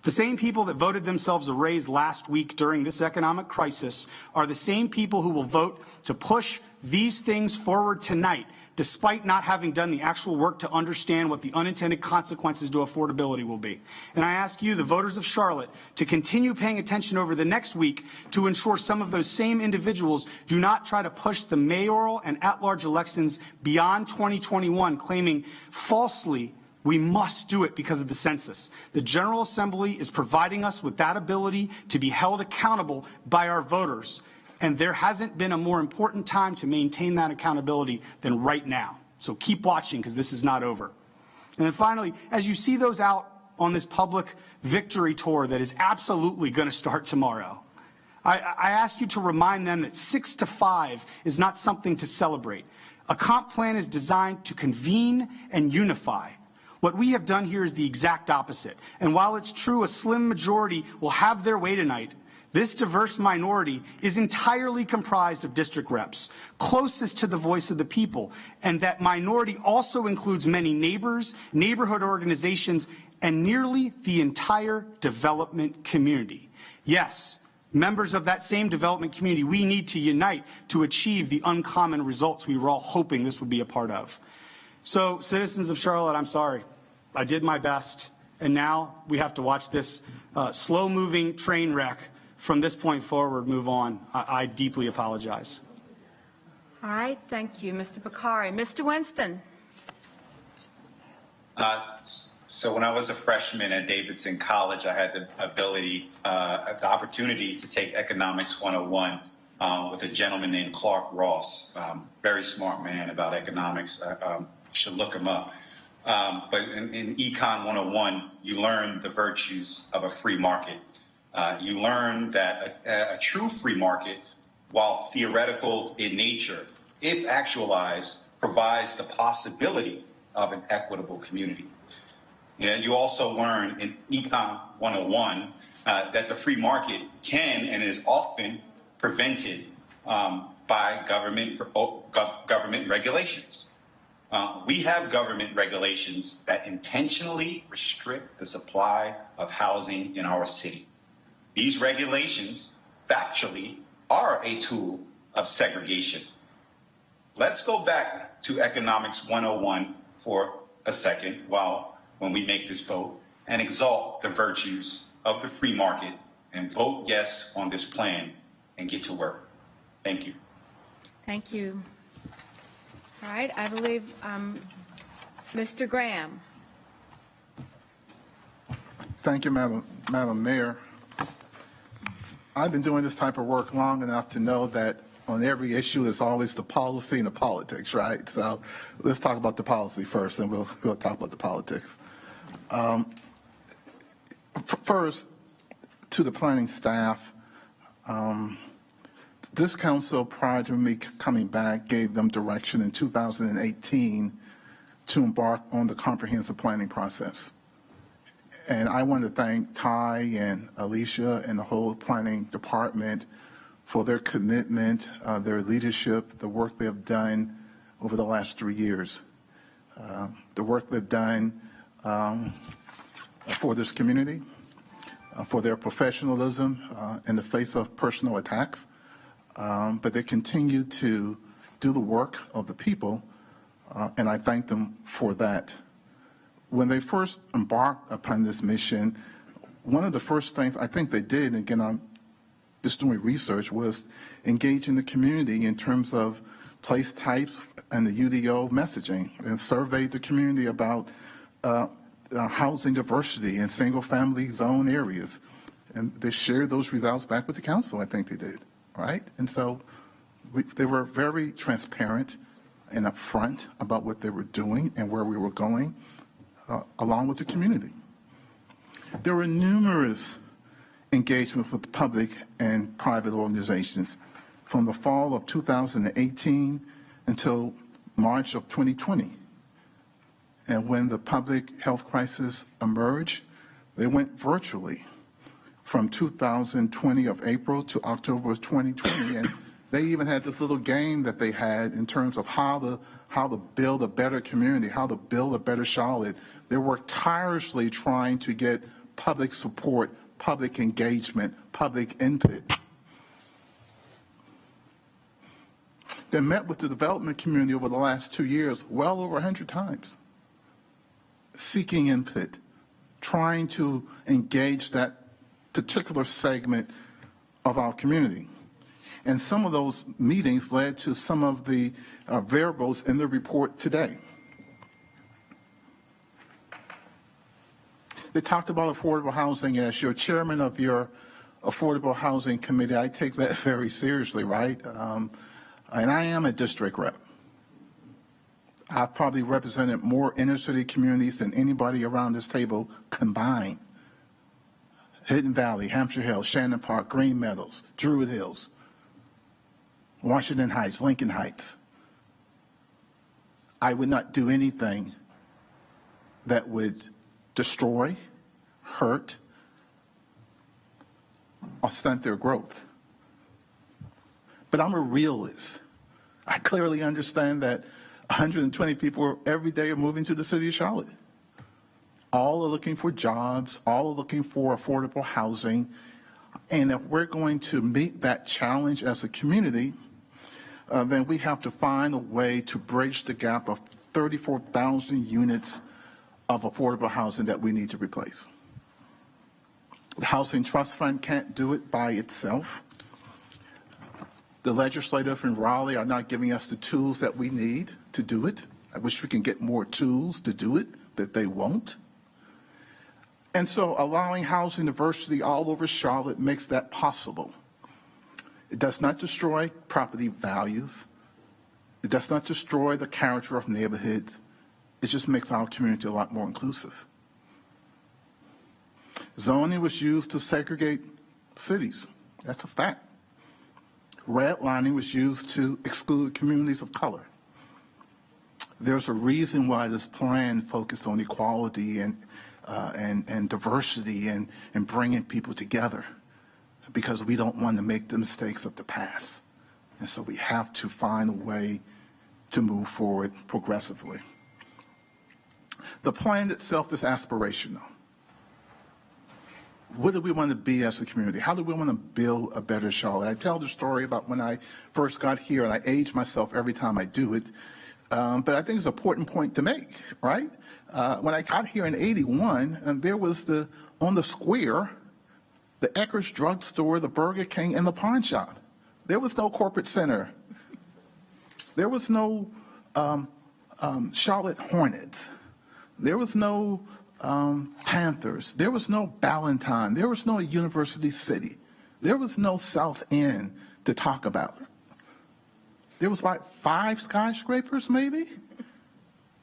The same people that voted themselves a raise last week during this economic crisis are the same people who will vote to push these things forward tonight, despite not having done the actual work to understand what the unintended consequences to affordability will be. And I ask you, the voters of Charlotte, to continue paying attention over the next week to ensure some of those same individuals do not try to push the mayoral and at-large elections beyond 2021, claiming falsely we must do it because of the census. The General Assembly is providing us with that ability to be held accountable by our voters. And there hasn't been a more important time to maintain that accountability than right now. So keep watching, because this is not over. And then finally, as you see those out on this public victory tour that is absolutely going to start tomorrow, I ask you to remind them that 6 to 5 is not something to celebrate. A comp plan is designed to convene and unify. What we have done here is the exact opposite. And while it's true a slim majority will have their way tonight, this diverse minority is entirely comprised of district reps, closest to the voice of the people, and that minority also includes many neighbors, neighborhood organizations, and nearly the entire development community. Yes, members of that same development community, we need to unite to achieve the uncommon results we were all hoping this would be a part of. So, citizens of Charlotte, I'm sorry. I did my best, and now we have to watch this slow-moving train wreck from this point forward move on. I deeply apologize. All right, thank you, Mr. Bakari. Mr. Winston. So when I was a freshman at Davidson College, I had the opportunity to take Economics 101 with a gentleman named Clark Ross. Very smart man about economics. You should look him up. But in Econ 101, you learn the virtues of a free market. You learn that a true free market, while theoretical in nature, if actualized, provides the possibility of an equitable community. And you also learn in Econ 101 that the free market can and is often prevented by government regulations. We have government regulations that intentionally restrict the supply of housing in our city. These regulations, factually, are a tool of segregation. Let's go back to Economics 101 for a second when we make this vote and exalt the virtues of the free market and vote yes on this plan and get to work. Thank you. Thank you. All right, I believe Mr. Graham. Thank you, Madam Mayor. I've been doing this type of work long enough to know that on every issue, there's always the policy and the politics, right? So let's talk about the policy first, and we'll talk about the politics. First, to the planning staff, this council, prior to me coming back, gave them direction in 2018 to embark on the comprehensive planning process. And I want to thank Ty and Alicia and the whole planning department for their commitment, their leadership, the work they have done over the last 3 years. The work they've done for this community, for their professionalism in the face of personal attacks, but they continue to do the work of the people, and I thank them for that. When they first embarked upon this mission, one of the first things I think they did, and again, I'm just doing research, was engaging the community in terms of place types and the UDO messaging, and surveyed the community about housing diversity in single-family zone areas. And they shared those results back with the council, I think they did, right? And so they were very transparent and upfront about what they were doing and where we were going, along with the community. There were numerous engagements with the public and private organizations from the fall of 2018 until March of 2020. And when the public health crisis emerged, they went virtually from 2020 of April to October of 2020. And they even had this little game that they had in terms of how to build a better community, how to build a better Charlotte. They worked tirelessly trying to get public support, public engagement, public input. They met with the development community over the last 2 years well over 100 times, seeking input, trying to engage that particular segment of our community. And some of those meetings led to some of the variables in the report today. They talked about affordable housing. As your chairman of your affordable housing committee, I take that very seriously, right? And I am a district rep. I've probably represented more inner city communities than anybody around this table combined. Hidden Valley, Hampshire Hills, Shannon Park, Green Meadows, Druid Hills, Washington Heights, Lincoln Heights. I would not do anything that would destroy, hurt, or stunt their growth. But I'm a realist. I clearly understand that 120 people every day are moving to the city of Charlotte. All are looking for jobs, all are looking for affordable housing. And if we're going to meet that challenge as a community, then we have to find a way to bridge the gap of 34,000 units of affordable housing that we need to replace. The Housing Trust Fund can't do it by itself. The legislative in Raleigh are not giving us the tools that we need to do it. I wish we can get more tools to do it, but they won't. And so allowing housing diversity all over Charlotte makes that possible. It does not destroy property values. It does not destroy the character of neighborhoods. It just makes our community a lot more inclusive. Zoning was used to segregate cities. That's a fact. Redlining was used to exclude communities of color. There's a reason why this plan focused on equality and diversity and bringing people together, because we don't want to make the mistakes of the past. And so we have to find a way to move forward progressively. The plan itself is aspirational. What do we want to be as a community? How do we want to build a better Charlotte? I tell the story about when I first got here, and I age myself every time I do it, but I think it's an important point to make, right? When I got here in '81, and there was on the square, the Eckerd's drugstore, the Burger King, and the pawn shop. There was no corporate center. There was no Charlotte Hornets. There was no Panthers. There was no Ballantyne. There was no University City. There was no South End to talk about. There was like 5 skyscrapers, maybe.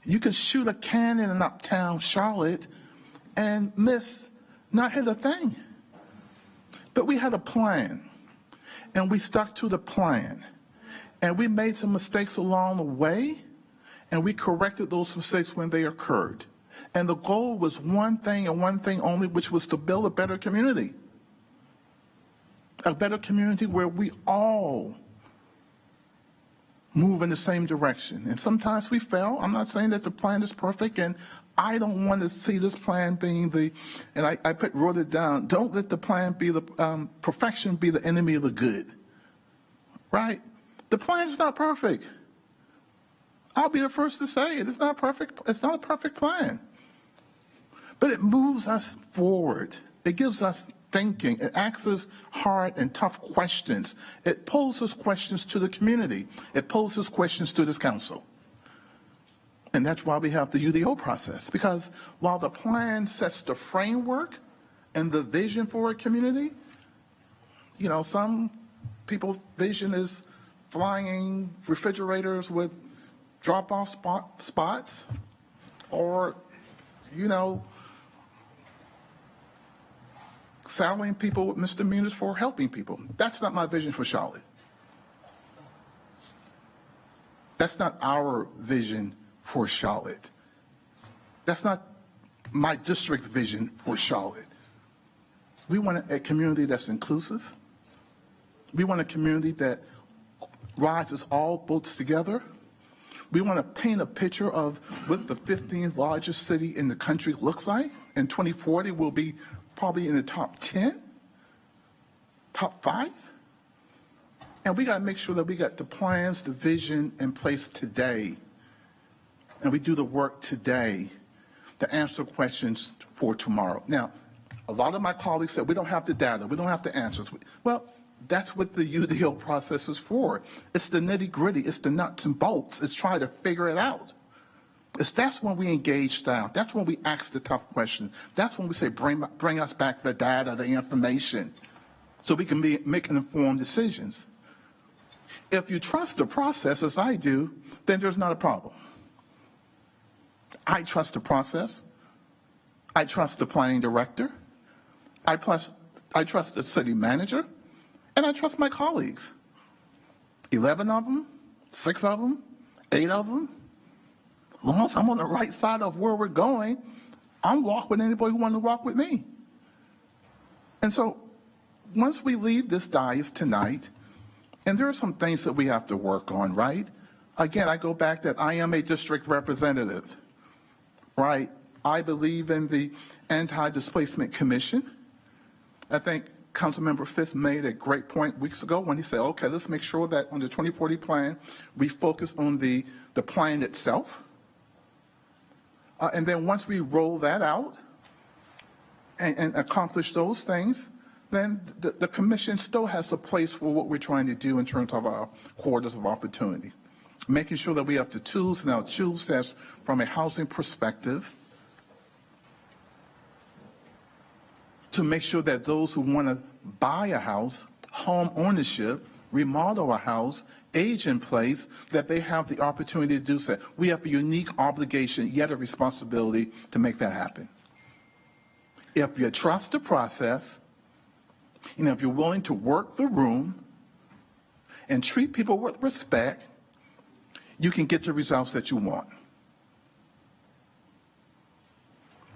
You could shoot a cannon in uptown Charlotte and not hit a thing. But we had a plan, and we stuck to the plan. And we made some mistakes along the way, and we corrected those mistakes when they occurred. And the goal was one thing and one thing only, which was to build a better community. A better community where we all move in the same direction. And sometimes we fail. I'm not saying that the plan is perfect, and I don't want to see this plan being and I wrote it down, don't let the plan be perfection be the enemy of the good, right? The plan is not perfect. I'll be the first to say it. It's not perfect. It's not a perfect plan. But it moves us forward. It gives us thinking. It asks us hard and tough questions. It poses questions to the community. It poses questions to this council. And that's why we have the UDO process. Because while the plan sets the framework and the vision for a community, you know, some people's vision is flying refrigerators with drop-off spots, or, you know, saddling people with misdemeanors for helping people. That's not my vision for Charlotte. That's not our vision for Charlotte. That's not my district's vision for Charlotte. We want a community that's inclusive. We want a community that rises all boats together. We want to paint a picture of what the 15th largest city in the country looks like. In 2040, we'll be probably in the top 10, top 5. And we got to make sure that we got the plans, the vision in place today. And we do the work today to answer questions for tomorrow. Now, a lot of my colleagues said, we don't have the data, we don't have the answers. Well, that's what the UDO process is for. It's the nitty gritty, it's the nuts and bolts, it's trying to figure it out. That's when we engage staff, that's when we ask the tough questions, that's when we say bring us back the data, the information, so we can make informed decisions. If you trust the process as I do, then there's not a problem. I trust the process. I trust the planning director. I trust the city manager. And I trust my colleagues. 11 of them, 6 of them, 8 of them. As long as I'm on the right side of where we're going, I'm walking with anybody who wants to walk with me. And so once we leave this dais tonight, and there are some things that we have to work on, right? Again, I go back that I am a district representative, right? I believe in the Anti-Displacement Commission. I think Councilmember Fisk made a great point weeks ago when he said, okay, let's make sure that on the 2040 plan, we focus on the plan itself. And then once we roll that out and accomplish those things, then the commission still has a place for what we're trying to do in terms of our quarters of opportunity. Making sure that we have the tools and our tool sets from a housing perspective to make sure that those who want to buy a house, home ownership, remodel a house, age in place, that they have the opportunity to do so. We have a unique obligation, yet a responsibility to make that happen. If you trust the process, and if you're willing to work the room and treat people with respect, you can get the results that you want.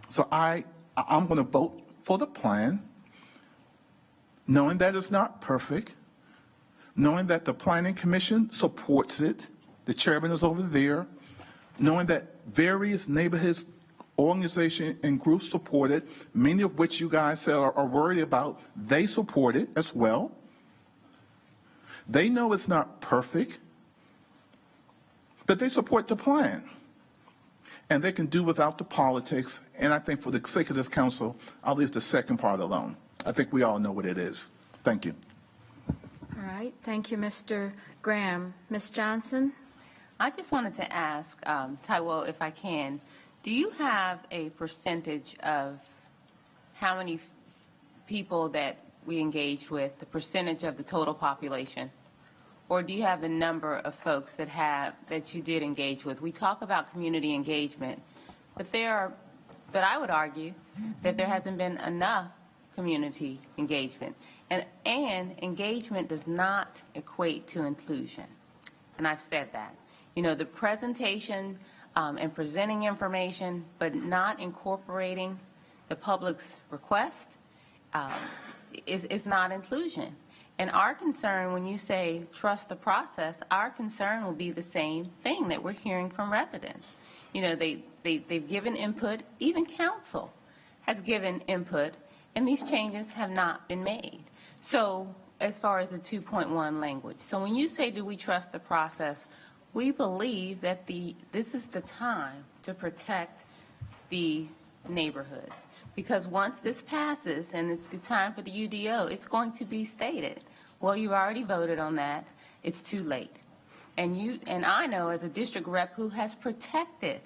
So I'm going to vote for the plan, knowing that it's not perfect, knowing that the Planning Commission supports it, the chairman is over there, knowing that various neighborhoods, organizations, and groups support it, many of which you guys are worried about, they support it as well. They know it's not perfect, but they support the plan. And they can do without the politics, and I think for the sake of this council, I'll leave the second part alone. I think we all know what it is. Thank you. All right, thank you, Mr. Graham. Ms. Johnson? I just wanted to ask, Taiwo, if I can, do you have a percentage of how many people that we engage with, the percentage of the total population? Or do you have the number of folks that you did engage with? We talk about community engagement, but I would argue that there hasn't been enough community engagement. And engagement does not equate to inclusion. And I've said that. The presentation and presenting information, but not incorporating the public's request is not inclusion. And our concern, when you say trust the process, our concern will be the same thing that we're hearing from residents. They've given input, even council has given input, and these changes have not been made. So as far as the 2.1 language. So when you say, do we trust the process, we believe that this is the time to protect the neighborhoods. Because once this passes and it's the time for the UDO, it's going to be stated, well, you already voted on that, it's too late. And I know as a district rep who has protected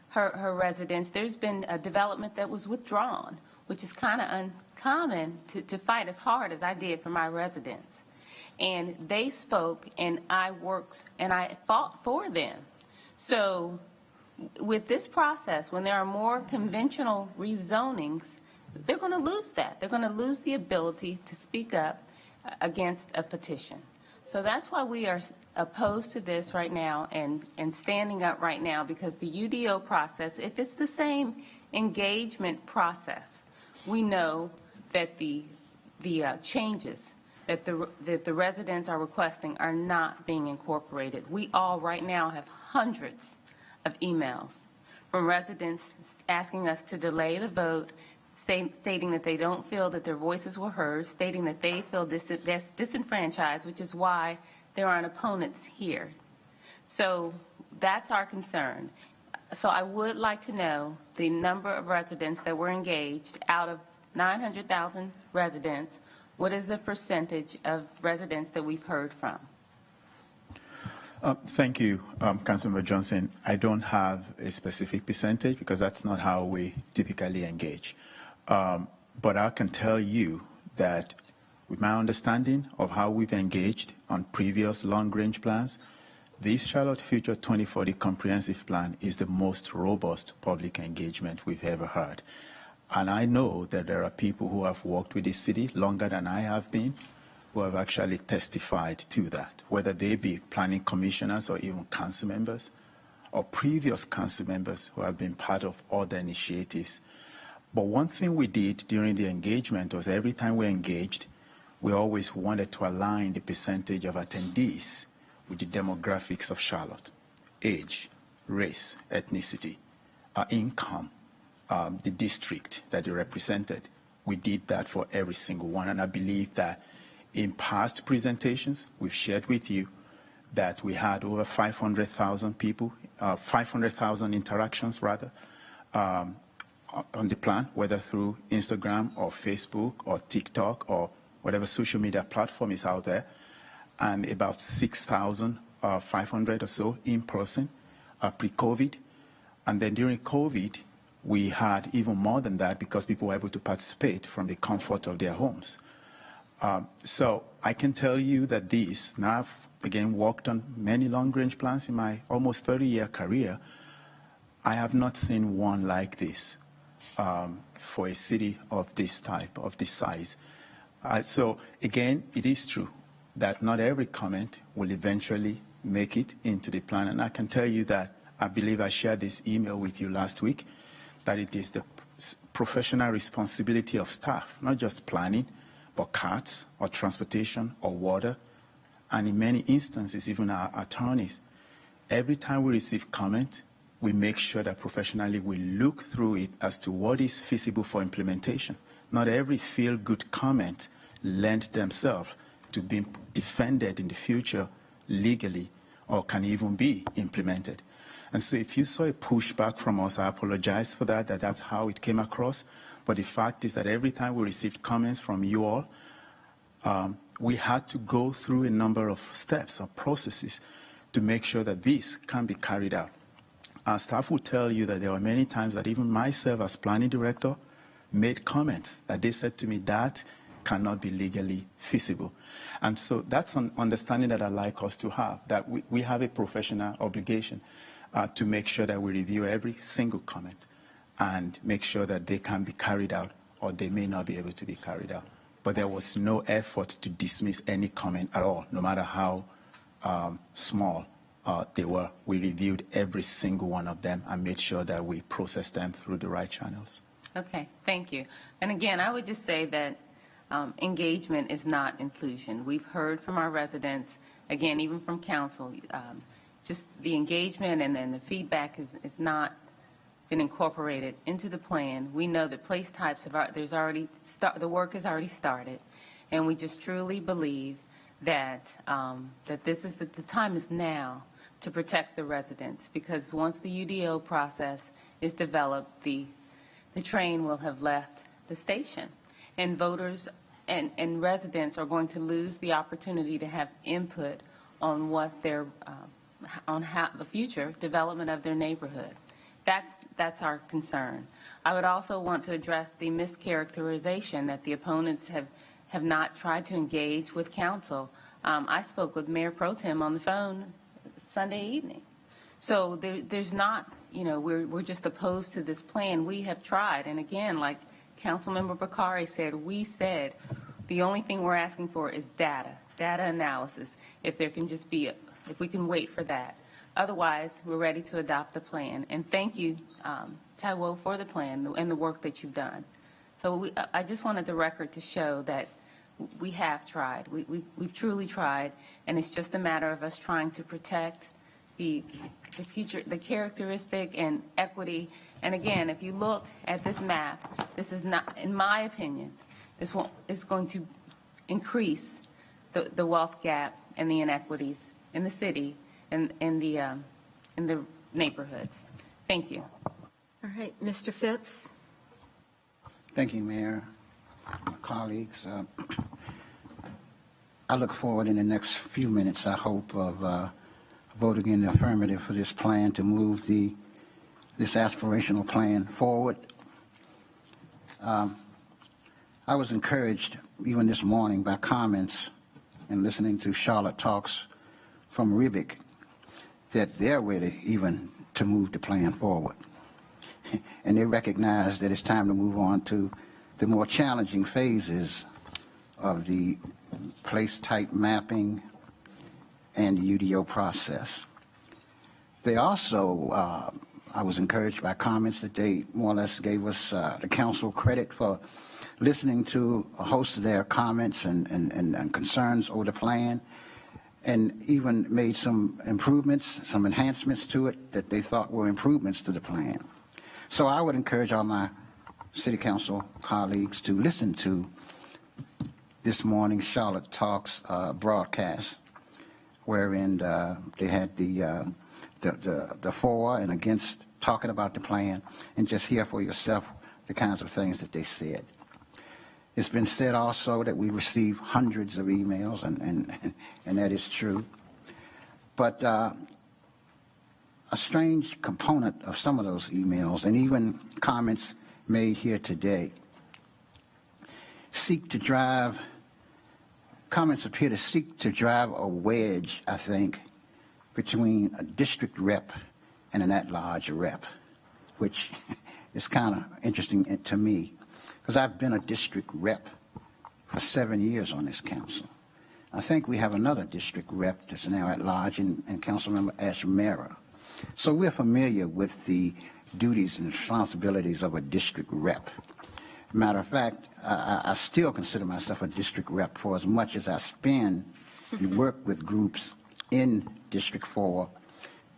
her residents, there's been a development that was withdrawn, which is kind of uncommon to fight as hard as I did for my residents. And they spoke, and I worked, and I fought for them. So with this process, when there are more conventional rezonings, they're going to lose that. They're going to lose the ability to speak up against a petition. So that's why we are opposed to this right now and standing up right now, because the UDO process, if it's the same engagement process, we know that the changes that the residents are requesting are not being incorporated. We all right now have hundreds of emails from residents asking us to delay the vote, stating that they don't feel that their voices were heard, stating that they feel disenfranchised, which is why there aren't opponents here. So that's our concern. So I would like to know the number of residents that were engaged out of 900,000 residents. What is the percentage of residents that we've heard from? Thank you, Councilmember Johnson. I don't have a specific percentage because that's not how we typically engage. But I can tell you that with my understanding of how we've engaged on previous long-range plans, this Charlotte Future 2040 Comprehensive Plan is the most robust public engagement we've ever had. And I know that there are people who have worked with this city longer than I have been, who have actually testified to that, whether they be planning commissioners or even council members, or previous council members who have been part of other initiatives. But one thing we did during the engagement was every time we engaged, we always wanted to align the percentage of attendees with the demographics of Charlotte: age, race, ethnicity, income, the district that they represented. We did that for every single one, and I believe that in past presentations, we've shared with you that we had over 500,000 people, 500,000 interactions rather, on the plan, whether through Instagram or Facebook or TikTok or whatever social media platform is out there, and about 6,500 or so in person pre-COVID. And then during COVID, we had even more than that because people were able to participate from the comfort of their homes. So I can tell you that this, now I've again worked on many long-range plans in my almost 30-year career, I have not seen one like this for a city of this type, of this size. So again, it is true that not every comment will eventually make it into the plan. And I can tell you that I believe I shared this email with you last week, that it is the professional responsibility of staff, not just planning, but carts or transportation or water, and in many instances, even our attorneys. Every time we receive comment, we make sure that professionally we look through it as to what is feasible for implementation. Not every feel-good comment lends themselves to being defended in the future legally or can even be implemented. And so if you saw a pushback from us, I apologize for that, that's how it came across. But the fact is that every time we received comments from you all, we had to go through a number of steps or processes to make sure that this can be carried out. Our staff will tell you that there were many times that even myself as planning director made comments that they said to me that cannot be legally feasible. And so that's an understanding that I'd like us to have, that we have a professional obligation to make sure that we review every single comment and make sure that they can be carried out or they may not be able to be carried out. But there was no effort to dismiss any comment at all, no matter how small we reviewed every single one of them and made sure that we processed them through the right channels. Okay, thank you. And again, I would just say that engagement is not inclusion. We've heard from our residents, again, even from council, just the engagement and then the feedback is not been incorporated into the plan. We know that place types the work has already started, and we just truly believe that that this is the time is now to protect the residents, because once the UDO process is developed, the train will have left the station, and voters and residents are going to lose the opportunity to have input on what their on how the future development of their neighborhood. That's our concern. I would also want to address the mischaracterization that the opponents have not tried to engage with council. I spoke with Mayor Pro Tem on the phone Sunday evening. So there's not, we're just opposed to this plan. We have tried, and again, like Councilmember Bakari said, we said the only thing we're asking for is data analysis. If there can just be, if we can wait for that. Otherwise, we're ready to adopt the plan. And thank you, Taiwo, for the plan and the work that you've done. So I just wanted the record to show that we have tried. We've truly tried, and it's just a matter of us trying to protect the future, the characteristic and equity. And again, if you look at this map, this is not, in my opinion, this is going to increase the wealth gap and the inequities in the city and in the neighborhoods. Thank you. All right, Mr. Phipps. Thank you, Mayor, my colleagues. I look forward in the next few minutes, I hope, of voting in the affirmative for this plan to move this aspirational plan forward. I was encouraged even this morning by comments and listening to Charlotte talks from Rubik that they're ready even to move the plan forward. And they recognize that it's time to move on to the more challenging phases of the place type mapping and the UDO process. They also, I was encouraged by comments that they more or less gave us, the council, credit for listening to a host of their comments and concerns over the plan, and even made some improvements, some enhancements to it that they thought were improvements to the plan. So I would encourage all my city council colleagues to listen to this morning's Charlotte Talks broadcast, wherein they had the for and against talking about the plan, and just hear for yourself the kinds of things that they said. It's been said also that we receive hundreds of emails, and that is true. But a strange component of some of those emails, and even comments made here today, comments appear to seek to drive a wedge, I think, between a district rep and an at-large rep, which is kind of interesting to me, because I've been a district rep for 7 years on this council. I think we have another district rep that's now at large, and Councilmember Ashmera. So we're familiar with the duties and responsibilities of a district rep. Matter of fact, I still consider myself a district rep for as much as I spend and work with groups in District 4,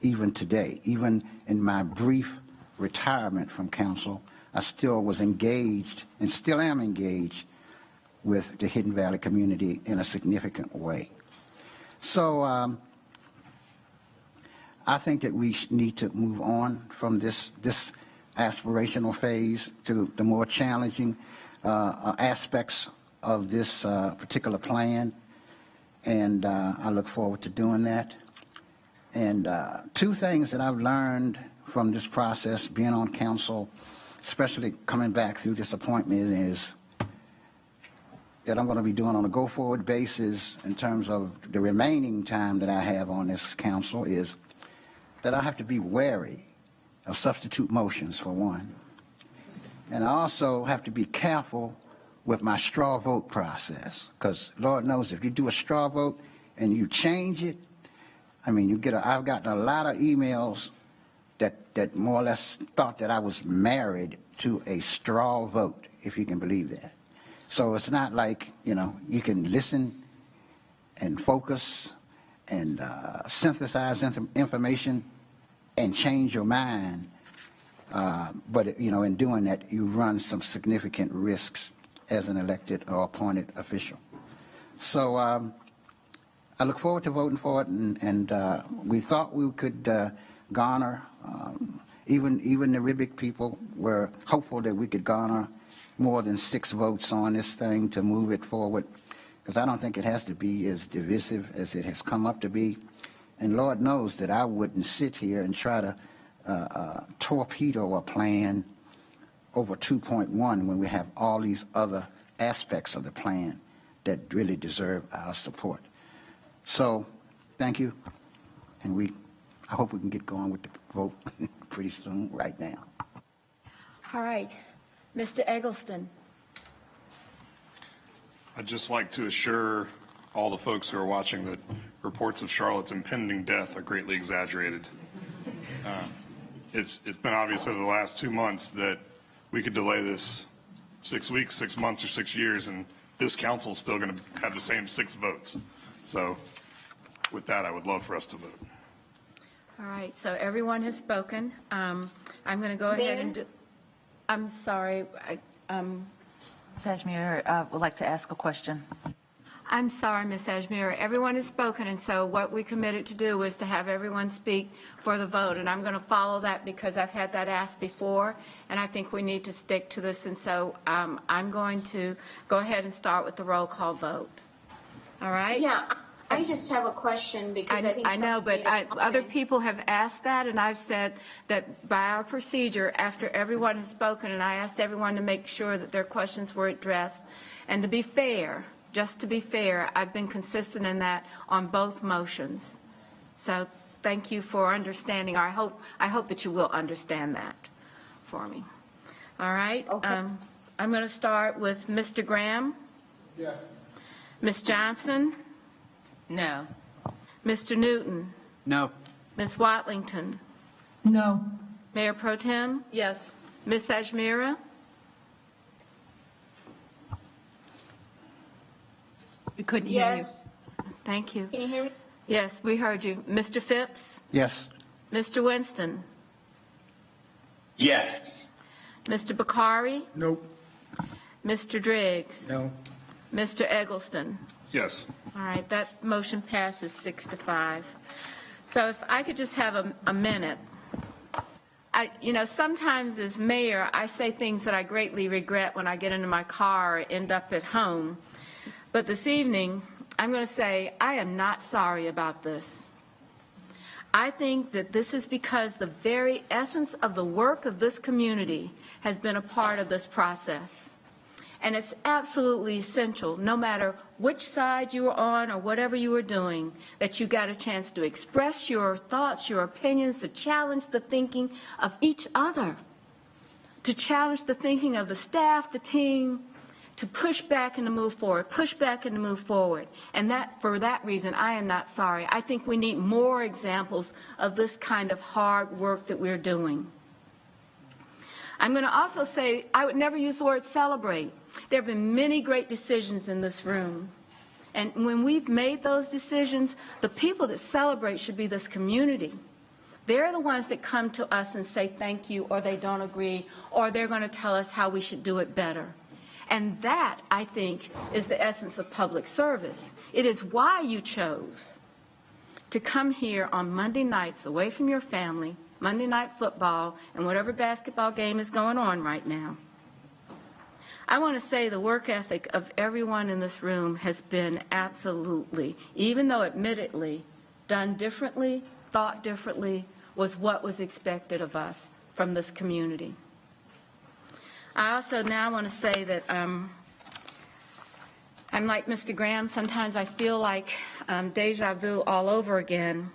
even today. Even in my brief retirement from council, I still was engaged and still am engaged with the Hidden Valley community in a significant way. So I think that we need to move on from this aspirational phase to the more challenging aspects of this particular plan, and I look forward to doing that. And two things that I've learned from this process, being on council, especially coming back through this appointment, is that I'm going to be doing on a go-forward basis in terms of the remaining time that I have on this council, is that I have to be wary of substitute motions, for one. And I also have to be careful with my straw vote process, because Lord knows if you do a straw vote and you change it, I mean, I've gotten a lot of emails that more or less thought that I was married to a straw vote, if you can believe that. So it's not like, you can listen and focus and synthesize information and change your mind. But, in doing that, you run some significant risks as an elected or appointed official. So I look forward to voting for it, and we thought we could garner, even the Ribbick people were hopeful that we could garner more than 6 votes on this thing to move it forward, because I don't think it has to be as divisive as it has come up to be. And Lord knows that I wouldn't sit here and try to torpedo a plan over 2.1 when we have all these other aspects of the plan that really deserve our support. So, thank you, and I hope we can get going with the vote pretty soon, right now. All right. Mr. Eggleston. I'd just like to assure all the folks who are watching that reports of Charlotte's impending death are greatly exaggerated. It's been obvious over the last 2 months that we could delay this 6 weeks, 6 months, or 6 years, and this council is still going to have the same 6 votes. So with that, I would love for us to vote. All right, so everyone has spoken. I'm going to go ahead and do, I'm sorry. Ms. Ashmere would like to ask a question. I'm sorry, Ms. Ashmere. Everyone has spoken, and so what we committed to do was to have everyone speak for the vote, and I'm going to follow that because I've had that asked before, and I think we need to stick to this, and so I'm going to go ahead and start with the roll call vote. All right? Yeah, I just have a question because I think I know, but other people have asked that, and I've said that by our procedure, after everyone has spoken, and I asked everyone to make sure that their questions were addressed, and to be fair, just to be fair, I've been consistent in that on both motions. So thank you for understanding. I hope that you will understand that for me. All right. Okay. I'm going to start with Mr. Graham. Yes. Ms. Johnson. No. Mr. Newton. No. Ms. Watlington. No. Mayor Pro Tem. Yes. Ms. Ashmira. We couldn't hear you. yes. Thank you. Can you hear me? Yes, we heard you. Mr. Phipps. Yes. Mr. Winston. Yes. Mr. Bakari. Nope. Mr. Driggs. No. Mr. Eggleston. Yes. All right, that motion passes 6-5. So if I could just have a minute. Sometimes as mayor, I say things that I greatly regret when I get into my car or end up at home. But this evening, I'm going to say I am not sorry about this. I think that this is because the very essence of the work of this community has been a part of this process. And it's absolutely essential, no matter which side you are on or whatever you are doing, that you got a chance to express your thoughts, your opinions, to challenge the thinking of each other, to challenge the thinking of the staff, the team, to push back and to move forward, push back and to move forward. And for that reason, I am not sorry. I think we need more examples of this kind of hard work that we're doing. I'm going to also say I would never use the word celebrate. There have been many great decisions in this room. And when we've made those decisions, the people that celebrate should be this community. They're the ones that come to us and say thank you, or they don't agree, or they're going to tell us how we should do it better. And that, I think, is the essence of public service. It is why you chose to come here on Monday nights away from your family, Monday Night Football, and whatever basketball game is going on right now. I want to say the work ethic of everyone in this room has been absolutely, even though admittedly done differently, thought differently, was what was expected of us from this community. I also now want to say that I'm like Mr. Graham. Sometimes I feel like deja vu all over again.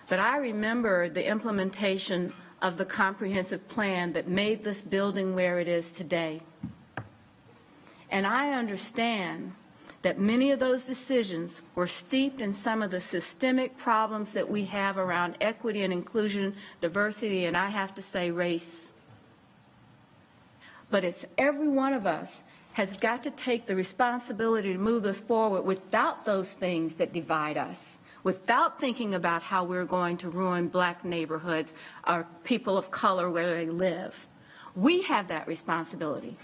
But I remember the implementation of the comprehensive plan that made this building where it is today. And I understand that many of those decisions were steeped in some of the systemic problems that we have around equity and inclusion, diversity, and I have to say race. But it's every one of us has got to take the responsibility to move us forward without those things that divide us, without thinking about how we're going to ruin black neighborhoods or people of color where they live. We have that responsibility.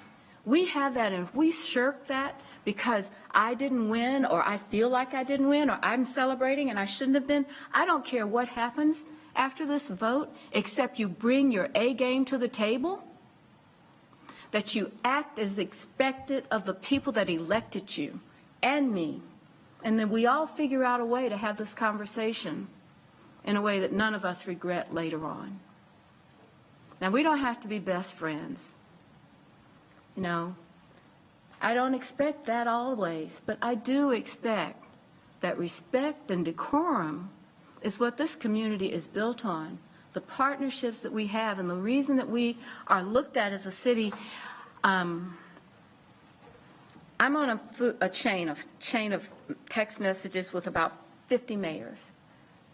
We have that, and if we shirk that because I didn't win, or I feel like I didn't win, or I'm celebrating and I shouldn't have been, I don't care what happens after this vote, except you bring your A game to the table, that you act as expected of the people that elected you and me, and then we all figure out a way to have this conversation in a way that none of us regret later on. Now, we don't have to be best friends. You know, I don't expect that always, but I do expect that respect and decorum is what this community is built on. The partnerships that we have, and the reason that we are looked at as a city. I'm on a chain of text messages with about 50 mayors,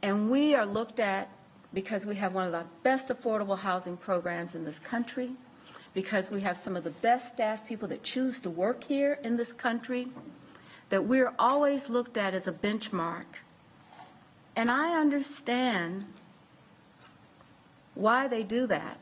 and we are looked at because we have one of the best affordable housing programs in this country, because we have some of the best staff people that choose to work here in this country, that we're always looked at as a benchmark. And I understand why they do that,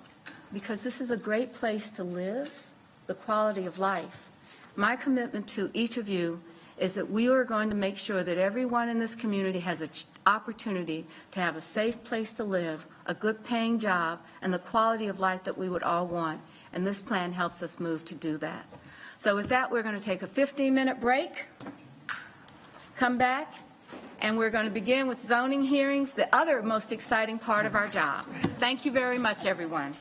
because this is a great place to live, the quality of life. My commitment to each of you is that we are going to make sure that everyone in this community has an opportunity to have a safe place to live, a good paying job, and the quality of life that we would all want. And this plan helps us move to do that. So with that, we're going to take a 15-minute break, come back, and we're going to begin with zoning hearings, the other most exciting part of our job. Thank you very much, everyone.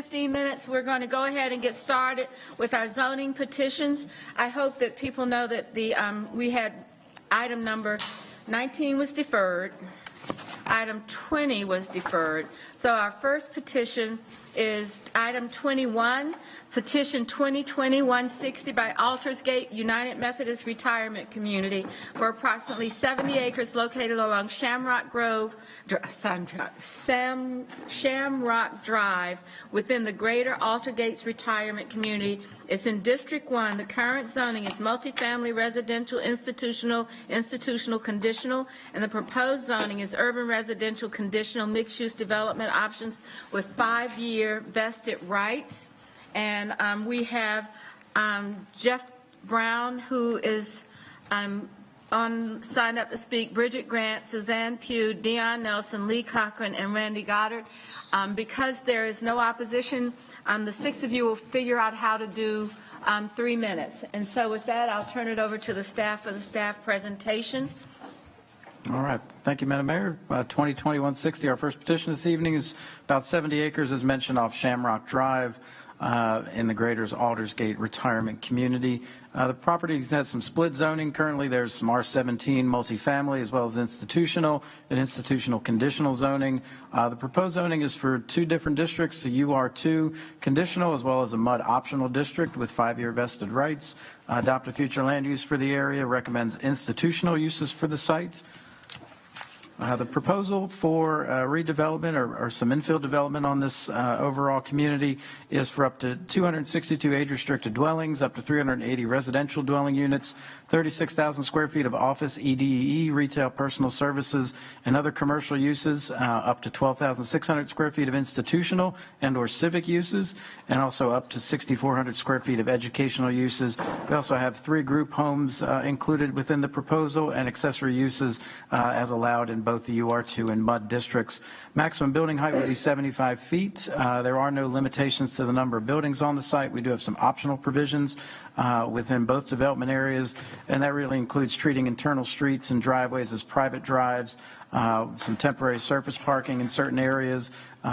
15 minutes, we're going to go ahead and get started with our zoning petitions. I hope that people know that we had item number 19 was deferred. Item 20 was deferred. So our first petition is item 21, petition 2020-160 by Aldersgate United Methodist Retirement Community for approximately 70 acres located along Shamrock Drive within the greater Aldersgate Retirement Community. It's in District 1. The current zoning is multifamily, residential, institutional, conditional, and the proposed zoning is urban residential, conditional, mixed-use development options with 5-year vested rights. And we have Jeff Brown, who is signed up to speak, Bridget Grant, Suzanne Pugh, Dion Nelson, Lee Cochran, and Randy Goddard. Because there is no opposition, the 6 of you will figure out how to do 3 minutes. And so with that, I'll turn it over to the staff for the staff presentation. All right. Thank you, Madam Mayor. 2020-160, our first petition this evening is about 70 acres, as mentioned, off Shamrock Drive in the greater Aldersgate Retirement Community. The property has some split zoning. Currently, there's some R17 multifamily as well as institutional and institutional conditional zoning. The proposed zoning is for 2 different districts, a UR2 conditional as well as a MUD optional district with 5-year vested rights. Adopted future land use for the area recommends institutional uses for the site. The proposal for redevelopment or some infill development on this overall community is for up to 262 age-restricted dwellings, up to 380 residential dwelling units, 36,000 square feet of office, EDE, retail, personal services, and other commercial uses, up to 12,600 square feet of institutional and or civic uses, and also up to 6,400 square feet of educational uses. We also have 3 group homes included within the proposal and accessory uses as allowed in both the UR2 and MUD districts. Maximum building height would be 75 feet. There are no limitations to the number of buildings on the site. We do have some optional provisions within both development areas, and that really includes treating internal streets and driveways as private drives, some temporary surface parking in certain areas,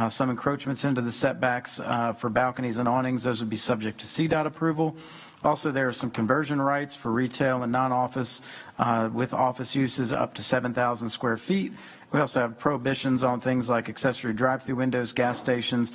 some encroachments into the setbacks for balconies and awnings. Those would be subject to CDOT approval. Also, there are some conversion rights for retail and non-office with office uses up to 7,000 square feet. We also have prohibitions on things like accessory drive-through windows, gas stations,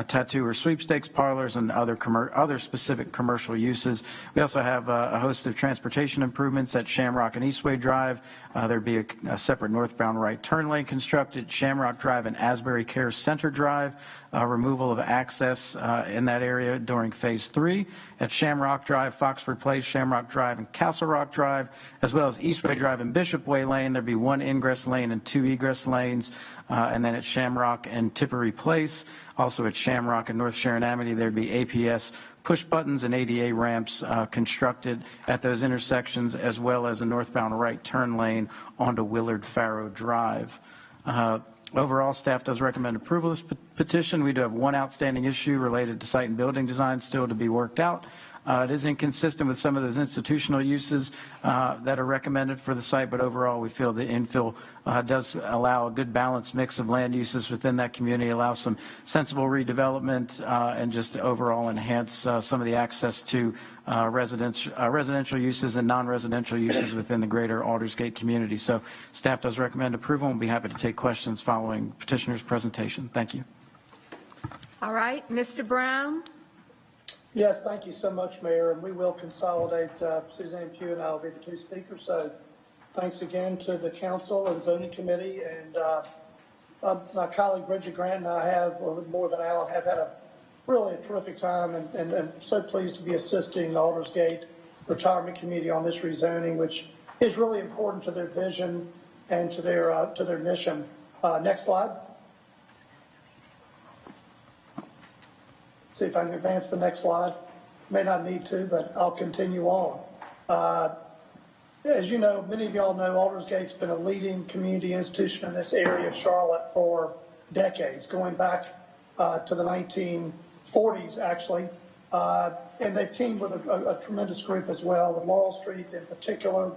tattoo or sweepstakes parlors, and other specific commercial uses. We also have a host of transportation improvements at Shamrock and Eastway Drive. There'd be a separate northbound right turn lane constructed, Shamrock Drive and Asbury Care Center Drive, removal of access in that area during Phase 3. At Shamrock Drive, Foxford Place, Shamrock Drive, and Castle Rock Drive, as well as Eastway Drive and Bishop Way Lane, there'd be 1 ingress lane and 2 egress lanes. And then at Shamrock and Tipperary Place, also at Shamrock and North Sharon Amity, there'd be APS push buttons and ADA ramps constructed at those intersections, as well as a northbound right turn lane onto Willard Farrow Drive. Overall, staff does recommend approval of this petition. We do have 1 outstanding issue related to site and building design still to be worked out. It is inconsistent with some of those institutional uses that are recommended for the site, but overall we feel the infill does allow a good balanced mix of land uses within that community, allows some sensible redevelopment and just overall enhance some of the access to residential uses and non-residential uses within the greater Aldersgate community. So staff does recommend approval and we'll be happy to take questions following petitioner's presentation. Thank you. All right, Mr. Brown. Yes, thank you so much, Mayor, and we will consolidate. Suzanne Pugh and I will be the 2 speakers. So thanks again to the council and zoning committee, and my colleague Bridget Grant and I have, or more than Alan, have had really a terrific time, and so pleased to be assisting the Aldersgate Retirement Committee on this rezoning, which is really important to their vision and to their mission. Next slide. See if I can advance the next slide. May not need to, but I'll continue on. As you know, many of y'all know, Aldersgate's been a leading community institution in this area of Charlotte for decades, going back to the 1940s, actually. And they've teamed with a tremendous group as well, with Laurel Street in particular,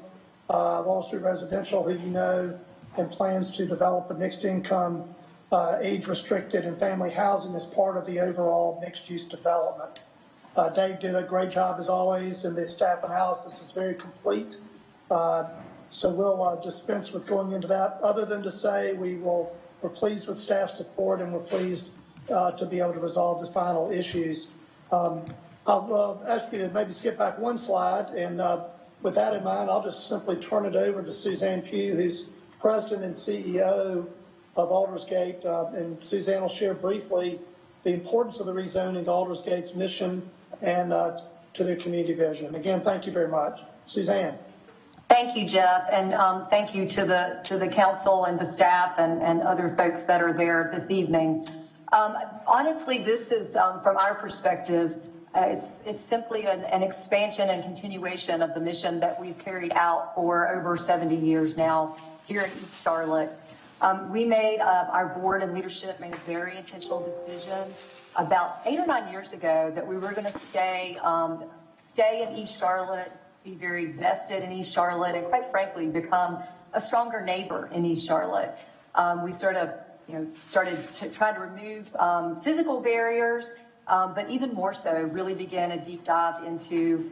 Laurel Street Residential, who you know, and plans to develop a mixed income age-restricted and family housing as part of the overall mixed-use development. Dave did a great job as always, and the staff analysis is very complete. So we'll dispense with going into that, other than to say we're pleased with staff support and we're pleased to be able to resolve the final issues. I'll ask you to maybe skip back one slide, and with that in mind, I'll just simply turn it over to Suzanne Pugh, who's President and CEO of Aldersgate, and Suzanne will share briefly the importance of the rezoning to Aldersgate's mission and to their community vision. Again, thank you very much. Suzanne. Thank you, Jeff, and thank you to the council and the staff and other folks that are there this evening. Honestly, this is, from our perspective, it's simply an expansion and continuation of the mission that we've carried out for over 70 years now here in East Charlotte. Our board and leadership made a very intentional decision about 8 or 9 years ago that we were going to stay in East Charlotte, be very vested in East Charlotte, and quite frankly, become a stronger neighbor in East Charlotte. We sort of, started to try to remove physical barriers, but even more so, really began a deep dive into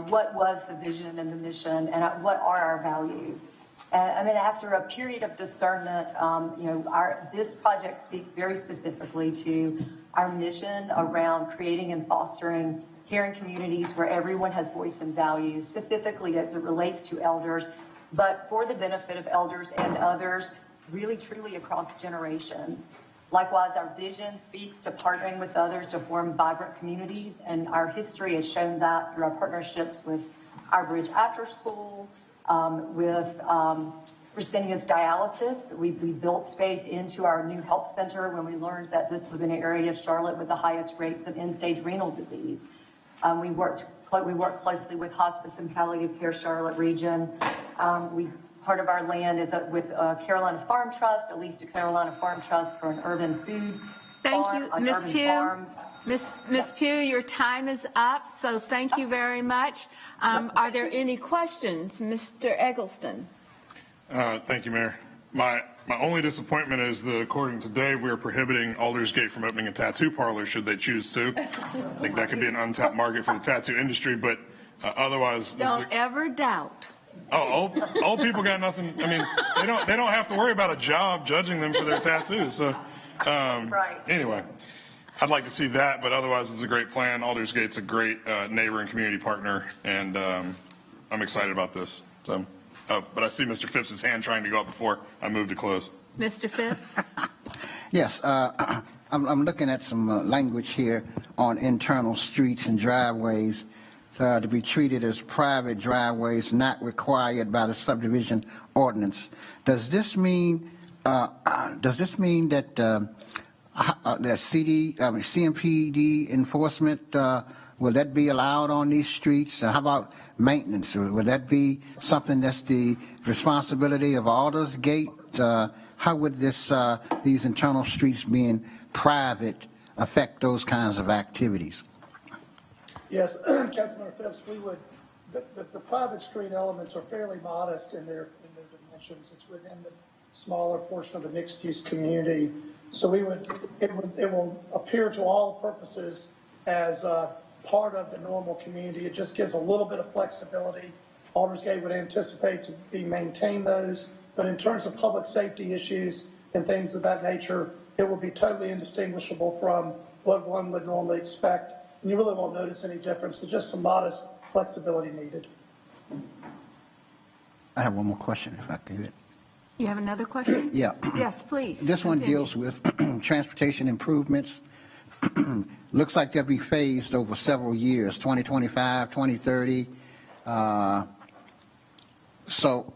what was the vision and the mission and what are our values. And after a period of discernment, this project speaks very specifically to our mission around creating and fostering caring communities where everyone has voice and values, specifically as it relates to elders, but for the benefit of elders and others, really truly across generations. Likewise, our vision speaks to partnering with others to form vibrant communities, and our history has shown that through our partnerships with Our Bridge After School, with Fresenius Dialysis. We built space into our new health center when we learned that this was an area of Charlotte with the highest rates of end-stage renal disease. We worked closely with Hospice and Palliative Care Charlotte region. Part of our land is with Carolina Farm Trust, a lease to Carolina Farm Trust for an urban food Thank farm. you, Ms. Pugh. Ms. Pugh, your time is up, so thank you very much. Are there any questions? Mr. Eggleston. Thank you, Mayor. My only disappointment is that according to Dave, we are prohibiting Aldersgate from opening a tattoo parlor should they choose to. I think that could be an untapped market for the tattoo industry, but otherwise. Don't ever doubt. Oh, old people got nothing. I mean, they don't have to worry about a job judging them for their tattoos. So, anyway, I'd like to see that, but otherwise it's a great plan. Aldersgate's a great neighbor and community partner, and I'm excited about this. So, but I see Mr. Phipps' hand trying to go up before I move to close. Mr. Phipps? Yes, I'm looking at some language here on internal streets and driveways to be treated as private driveways not required by the subdivision ordinance. Does this mean that CMPD enforcement will that be allowed on these streets? How about maintenance? Will that be something that's the responsibility of Aldersgate? How would these internal streets being private affect those kinds of activities? Yes, Councilmember Phipps, the private street elements are fairly modest in their dimensions. It's within the smaller portion of the mixed-use community. So it will appear to all purposes as part of the normal community. It just gives a little bit of flexibility. Aldersgate would anticipate to be maintain those, but in terms of public safety issues and things of that nature, it will be totally indistinguishable from what one would normally expect. And you really won't notice any difference. There's just some modest flexibility needed. I have one more question, if I could. You have another question? Yeah. Yes, please. This one deals with transportation improvements. Looks like they'll be phased over several years, 2025, 2030. So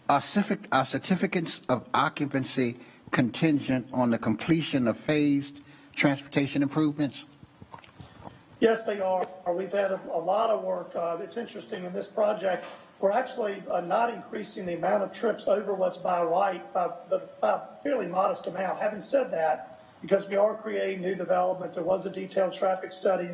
are certificates of occupancy contingent on the completion of phased transportation improvements? Yes, they are. We've had a lot of work. It's interesting in this project, we're actually not increasing the amount of trips over what's by right, but by a fairly modest amount. Having said that, because we are creating new development, there was a detailed traffic study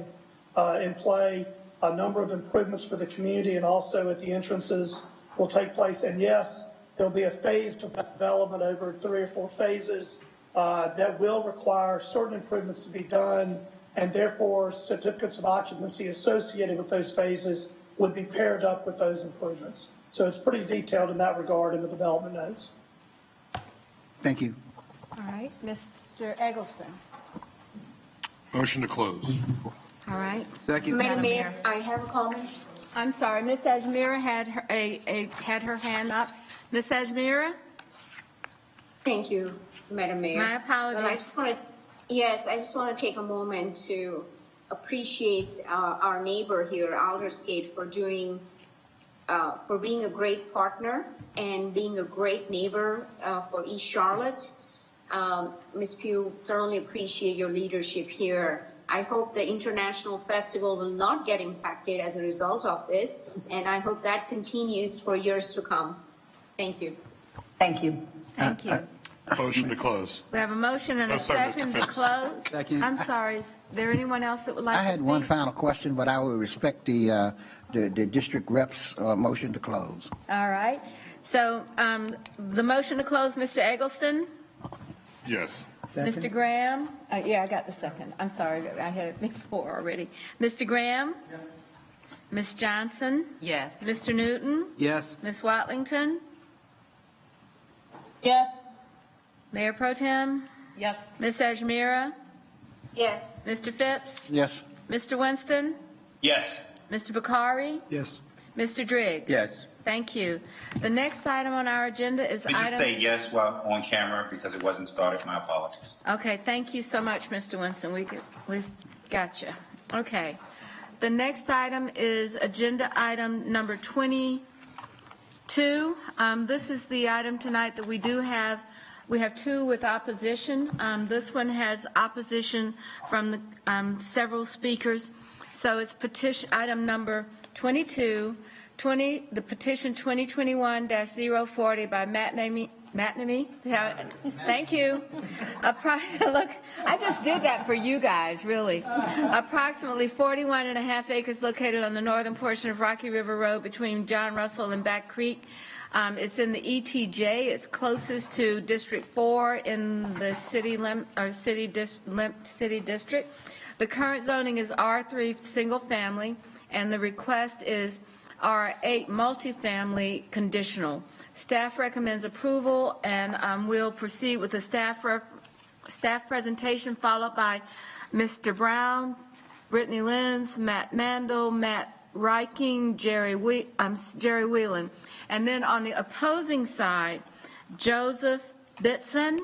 in play, a number of improvements for the community and also at the entrances will take place. And yes, there'll be a phased development over 3 or 4 phases that will require certain improvements to be done, and therefore certificates of occupancy associated with those phases would be paired up with those improvements. So it's pretty detailed in that regard in the development notes. Thank you. All right, Mr. Eggleston. Motion to close. All right. Madam Mayor, I have a comment. I'm sorry, Ms. Ajmira had her hand up. Ms. Ajmira? Thank you, Madam Mayor. My apologies. Well, I just want to take a moment to appreciate our neighbor here, Aldersgate, for being a great partner and being a great neighbor for East Charlotte. Ms. Pugh, certainly appreciate your leadership here. I hope the International Festival will not get impacted as a result of this, and I hope that continues for years to come. Thank you. Thank you. Thank you. Motion to close. We have a motion and a second to close. Second. I'm sorry, is there anyone else that would like I to had speak? one final question, but I will respect the district rep's motion to close. All right. So the motion to close, Mr. Eggleston? Yes. Mr. Graham? Yeah, I got the second. I'm sorry, I had it before already. Mr. Graham? Yes. Ms. Johnson? Yes. Mr. Newton? Yes. Ms. Watlington? Yes. Mayor Pro Tem? Yes. Ms. Ajmira? Yes. Mr. Phipps? Yes. Mr. Winston? Yes. Mr. Bakari? Yes. Mr. Driggs? Yes. Thank you. The next item on our agenda is Let me just item... say yes while on camera because it wasn't started. My apologies. Okay, thank you so much, Mr. Winston. We've got you. Okay. The next item is agenda item number 22. This is the item tonight that we do have. We have two with opposition. This one has opposition from the, several speakers. So it's petition item number 22, the petition 2021-040 by McNamee. Thank you. Look, I just did that for you guys, really. Approximately 41 and a half acres located on the northern portion of Rocky River Road between John Russell and Back Creek. It's in the ETJ. It's closest to District 4 in the city district. The current zoning is R3 single family, and the request is R8 multifamily conditional. Staff recommends approval, and we'll proceed with the staff presentation, followed by Mr. Brown, Brittany Lenz, Matt Mandel, Matt Reiking, Jerry Whelan. And then on the opposing side, Joseph Bitson,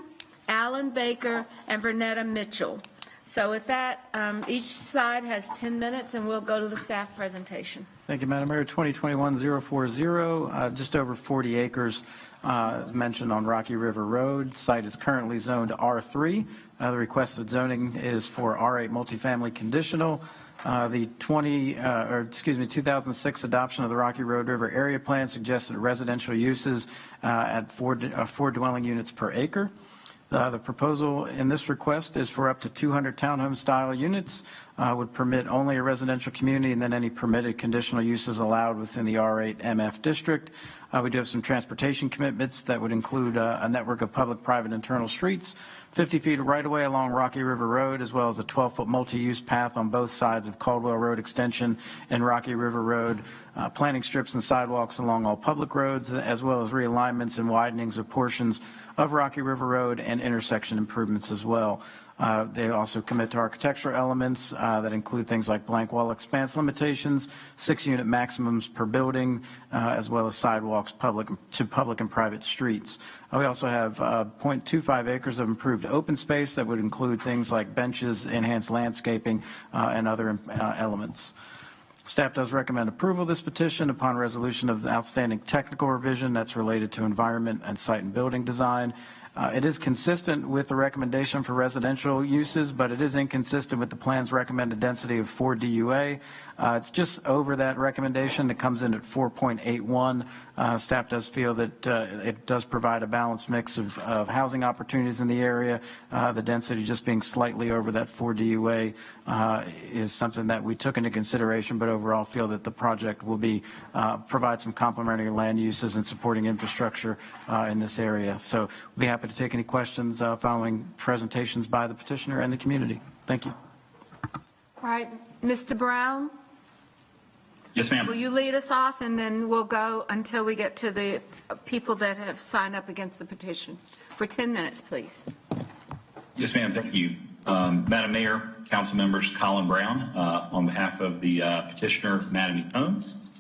Alan Baker, and Vernetta Mitchell. So with that, each side has 10 minutes, and we'll go to the staff presentation. Thank you, Madam Mayor. 2021-040, just over 40 acres, as mentioned on Rocky River Road. The site is currently zoned R3. The requested zoning is for R8 multifamily conditional. The 2006 adoption of the Rocky Road River Area Plan suggested residential uses at four dwelling units per acre. The proposal in this request is for up to 200 townhome-style units, would permit only a residential community, and then any permitted conditional uses allowed within the R8 MF district. We do have some transportation commitments that would include a network of public, private, internal streets, 50 feet of right-of-way along Rocky River Road, as well as a 12-foot multi-use path on both sides of Caldwell Road Extension and Rocky River Road, planting strips and sidewalks along all public roads, as well as realignments and widenings of portions of Rocky River Road and intersection improvements as well. They also commit to architectural elements that include things like blank wall expanse limitations, 6-unit maximums per building, as well as sidewalks to public and private streets. We also have 0.25 acres of improved open space that would include things like benches, enhanced landscaping, and other elements. Staff does recommend approval of this petition upon resolution of the outstanding technical revision that's related to environment and site and building design. It is consistent with the recommendation for residential uses, but it is inconsistent with the plan's recommended density of 4 DUA. It's just over that recommendation. It comes in at 4.81. Staff does feel that it does provide a balanced mix of housing opportunities in the area. The density just being slightly over that 4 DUA is something that we took into consideration, but overall feel that the project will provide some complementary land uses and supporting infrastructure in this area. So we'll be happy happy to take any questions following presentations by the petitioner and the community. Thank you. All right, Mr. Brown, Yes, ma'am. will you lead us off, and then we'll go until we get to the people that have signed up against the petition. For 10 minutes, please. Yes, ma'am. Thank you. Madam Mayor, council members, Colin Brown, on behalf of the petitioner, Madame Holmes.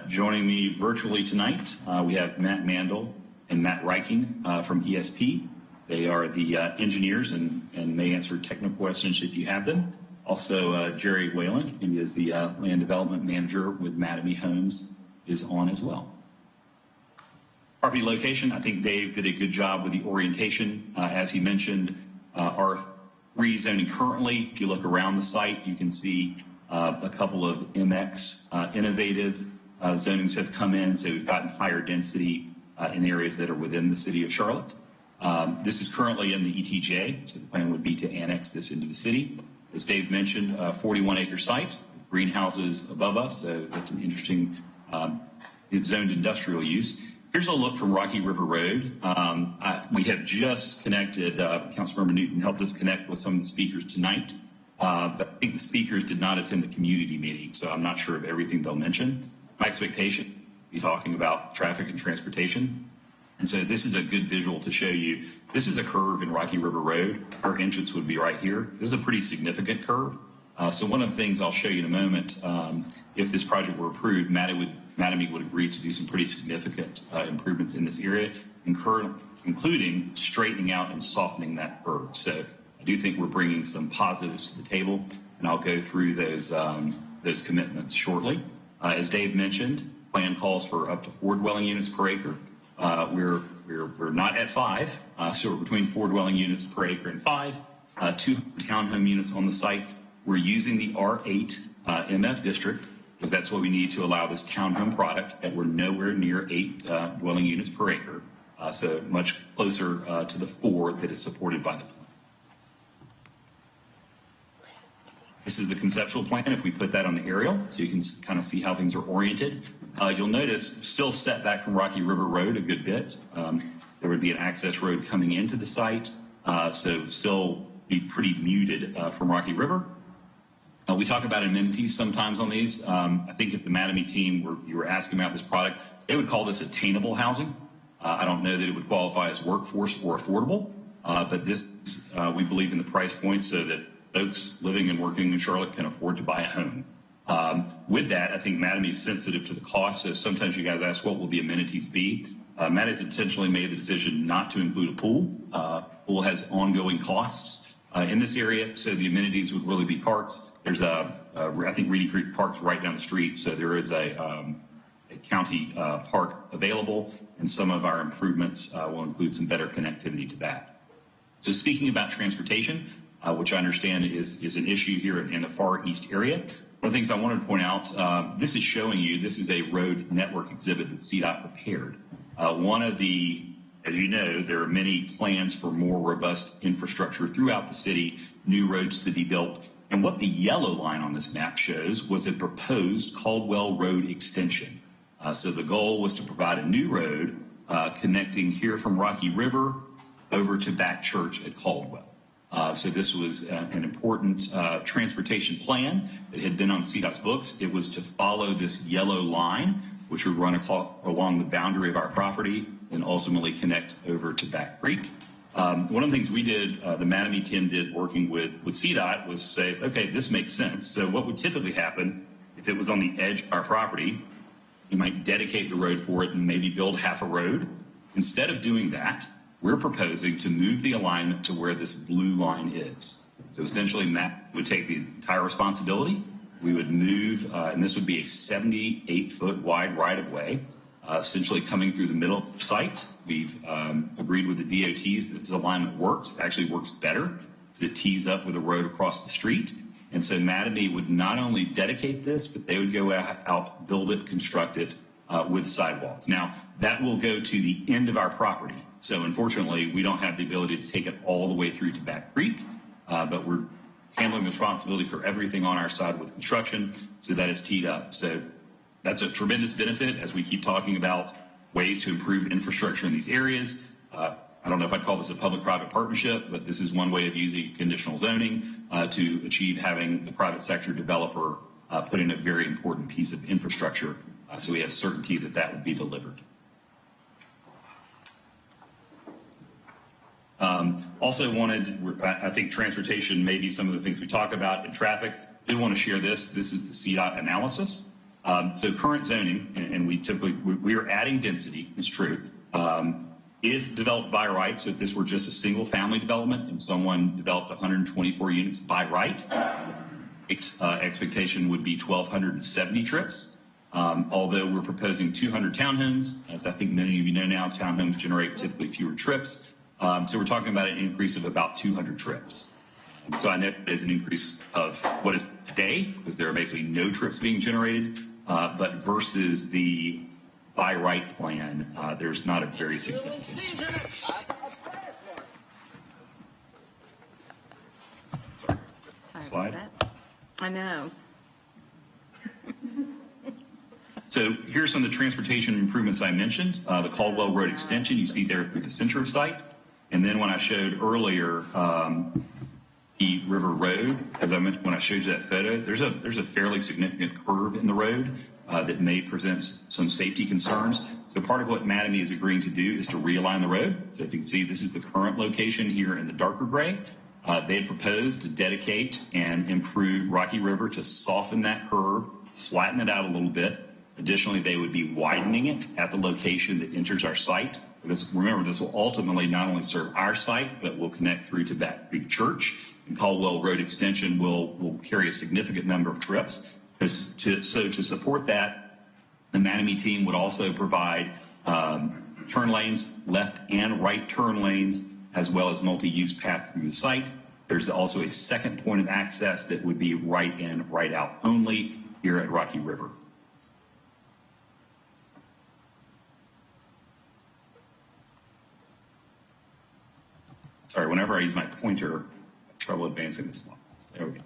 Joining me virtually tonight, we have Matt Mandel and Matt Reiking from ESP. They are the engineers and may answer technical questions if you have them. Also, Jerry Whalen, who is the land development manager with Madame Holmes, is on as well. Property location, I think Dave did a good job with the orientation. As he mentioned, our rezoning currently, if you look around the site, you can see a couple of MX innovative zonings have come in, so we've gotten higher density in areas that are within the city of Charlotte. This is currently in the ETJ, so the plan would be to annex this into the city. As Dave mentioned, 41-acre site, greenhouses above us, so that's an interesting zoned industrial use. Here's a look from Rocky River Road. We have just connected, Councilmember Newton helped us connect with some of the speakers tonight, but I think the speakers did not attend the community meeting, so I'm not sure of everything they'll mention. My expectation, be talking about traffic and transportation. And so this is a good visual to show you. This is a curve in Rocky River Road. Our entrance would be right here. This is a pretty significant curve. So one of the things I'll show you in a moment, if this project were approved, Madame would agree to do some pretty significant improvements in this area, including straightening out and softening that curve. So I do think we're bringing some positives to the table, and I'll go through those commitments shortly. As Dave mentioned, plan calls for up to 4 dwelling units per acre. We're not at 5, so we're between 4 dwelling units per acre and 5, 2 townhome units on the site. We're using the R8 MF district because that's what we need to allow this townhome product, and we're nowhere near 8 dwelling units per acre, so much closer to the 4 that is supported by the plan. This is the conceptual plan if we put that on the aerial, so you can kind of see how things are oriented. You'll notice still set back from Rocky River Road a good bit. There would be an access road coming into the site, so still be pretty muted from Rocky River. We talk about amenities sometimes on these. I think if the Madame team you were asking about this product, they would call this attainable housing. I don't know that it would qualify as workforce or affordable, but this we believe in the price point so that folks living and working in Charlotte can afford to buy a home. With that, I think Madame is sensitive to the cost, so sometimes you guys ask, what will the amenities be? Matt has intentionally made the decision not to include a pool. Pool has ongoing costs in this area, so the amenities would really be parks. There's I think Reedy Creek Park's right down the street, so there is a county park available, and some of our improvements will include some better connectivity to that. So speaking about transportation, which I understand is an issue here in the Far East area, one of the things I wanted to point out, this is showing you, this is a road network exhibit that CDOT prepared. One of the, as you know, there are many plans for more robust infrastructure throughout the city, new roads to be built. And what the yellow line on this map shows was a proposed Caldwell Road extension. So the goal was to provide a new road connecting here from Rocky River over to Back Church at Caldwell. So this was an important transportation plan that had been on CDOT's books. It was to follow this yellow line, which would run along the boundary of our property and ultimately connect over to Back Creek. One of the things we did, the Madame team did working with CDOT was say, okay, this makes sense. So what would typically happen if it was on the edge of our property, you might dedicate the road for it and maybe build half a road. Instead of doing that, we're proposing to move the alignment to where this blue line is. So essentially, Matt would take the entire responsibility. We would move, and this would be a 78-foot wide right-of-way, essentially coming through the middle of the site. We've agreed with the DOTs that this alignment works. It actually works better because it tees up with the road across the street. And so Madame would not only dedicate this, but they would go out, build it, construct it with sidewalks. Now, that will go to the end of our property. So unfortunately, we don't have the ability to take it all the way through to Back Creek, but we're handling the responsibility for everything on our side with construction, so that is teed up. So that's a tremendous benefit as we keep talking about ways to improve infrastructure in these areas. I don't know if I'd call this a public-private partnership, but this is one way of using conditional zoning to achieve having the private sector developer put in a very important piece of infrastructure, so we have certainty that that would be delivered. Also wanted, I think transportation may be some of the things we talk about in traffic. I do want to share this. This is the CDOT analysis. So current zoning, and we are adding density, it's true. If developed by right, so if this were just a single family development and someone developed 124 units by right, expectation would be 1,270 trips. Although we're proposing 200 townhomes, as I think many of you know now, townhomes generate typically fewer trips. So we're talking about an increase of about 200 trips. And so I know there's an increase of what is today, because there are basically no trips being generated, but versus the by right plan, there's not a very significant. Sorry Slide. about that. I know. So here's some of the transportation improvements I mentioned. The Caldwell Road extension, you see there through the center of site. And then when I showed earlier the River Road, as I mentioned when I showed you that photo, there's a fairly significant curve in the road that may present some safety concerns. So part of what Mattamy is agreeing to do is to realign the road. So if you can see, this is the current location here in the darker gray. They had proposed to dedicate and improve Rocky River to soften that curve, flatten it out a little bit. Additionally, they would be widening it at the location that enters our site. Remember, this will ultimately not only serve our site, but will connect through to Back Creek Church. And Caldwell Road extension will carry a significant number of trips. So to support that, the Mattamy team would also provide turn lanes, left and right turn lanes, as well as multi-use paths through the site. There's also a second point of access that would be right in, right out only here at Rocky River. Sorry, whenever I use my pointer, I have trouble advancing the slides. There we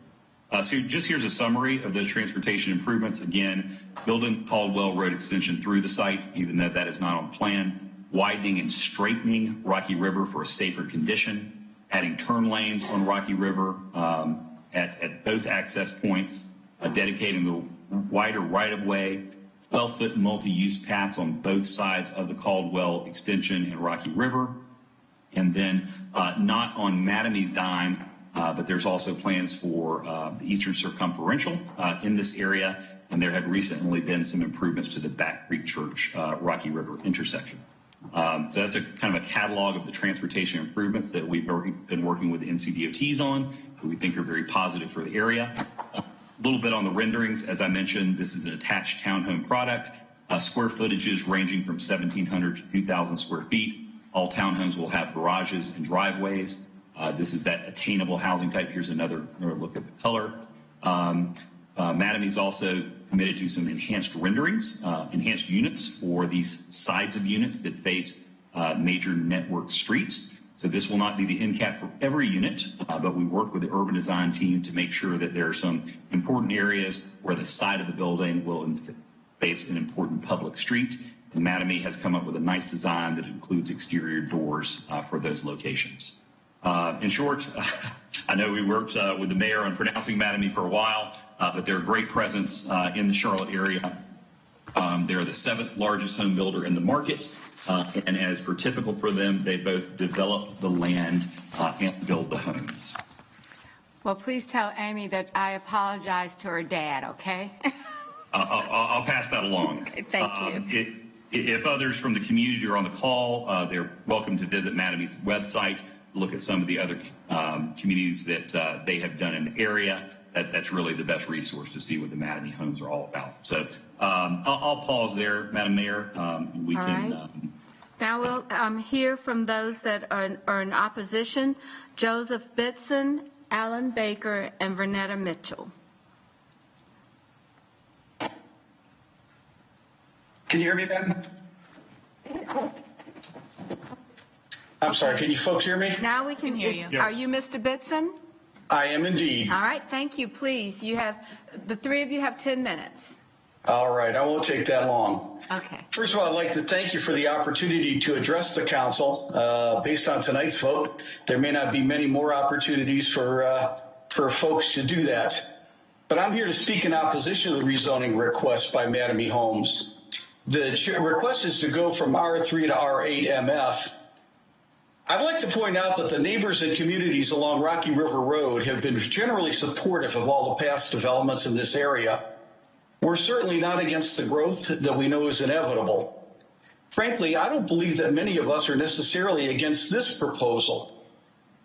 go. So just here's a summary of those transportation improvements. Again, building Caldwell Road extension through the site, even though that is not on plan. Widening and straightening Rocky River for a safer condition. Adding turn lanes on Rocky River at both access points. Dedicating the wider right-of-way. 12-foot multi-use paths on both sides of the Caldwell extension and Rocky River. And then not on Mattamy's dime, but there's also plans for the Eastern Circumferential in this area, and there have recently been some improvements to the Back Creek Church Rocky River intersection. So that's a kind of a catalog of the transportation improvements that we've already been working with the NCDOTs on, that we think are very positive for the area. A little bit on the renderings. As I mentioned, this is an attached townhome product. Square footages ranging from 1,700 to 2,000 square feet. All townhomes will have garages and driveways. This is that attainable housing type. Here's another look at the color. Mattamy's also committed to some enhanced renderings, enhanced units for these sides of units that face major network streets. So this will not be the end cap for every unit, but we work with the urban design team to make sure that there are some important areas where the side of the building will face an important public street. And Mattamy has come up with a nice design that includes exterior doors for those locations. In short, I know we worked with the mayor on pronouncing Mattamy for a while, but they're a great presence in the Charlotte area. They're the 7th largest home builder in the market. And as per typical for them, they both develop the land and build the homes. Well, please tell Amy that I apologize to her dad, okay? I'll pass that along. Okay, thank you. If others from the community are on the call, they're welcome to visit Mattamy's website, look at some of the other communities that they have done in the area. That's really the best resource to see what the Mattamy homes are all about. So I'll pause there, Madam Mayor. We all can. Right. Now we'll hear from those that are in opposition: Joseph Bitson, Alan Baker, and Vernetta Mitchell. Can you hear me, Ben? I'm sorry, can you folks hear me? Now we can hear you. Yes. Are you Mr. Bitson? I am indeed. All right, thank you. Please, the three of you have 10 minutes. All right, I won't take that long. Okay. First of all, I'd like to thank you for the opportunity to address the council. Based on tonight's vote, there may not be many more opportunities for folks to do that. But I'm here to speak in opposition to the rezoning request by Madame E. Homes. The request is to go from R3 to R8 MF. I'd like to point out that the neighbors and communities along Rocky River Road have been generally supportive of all the past developments in this area. We're certainly not against the growth that we know is inevitable. Frankly, I don't believe that many of us are necessarily against this proposal.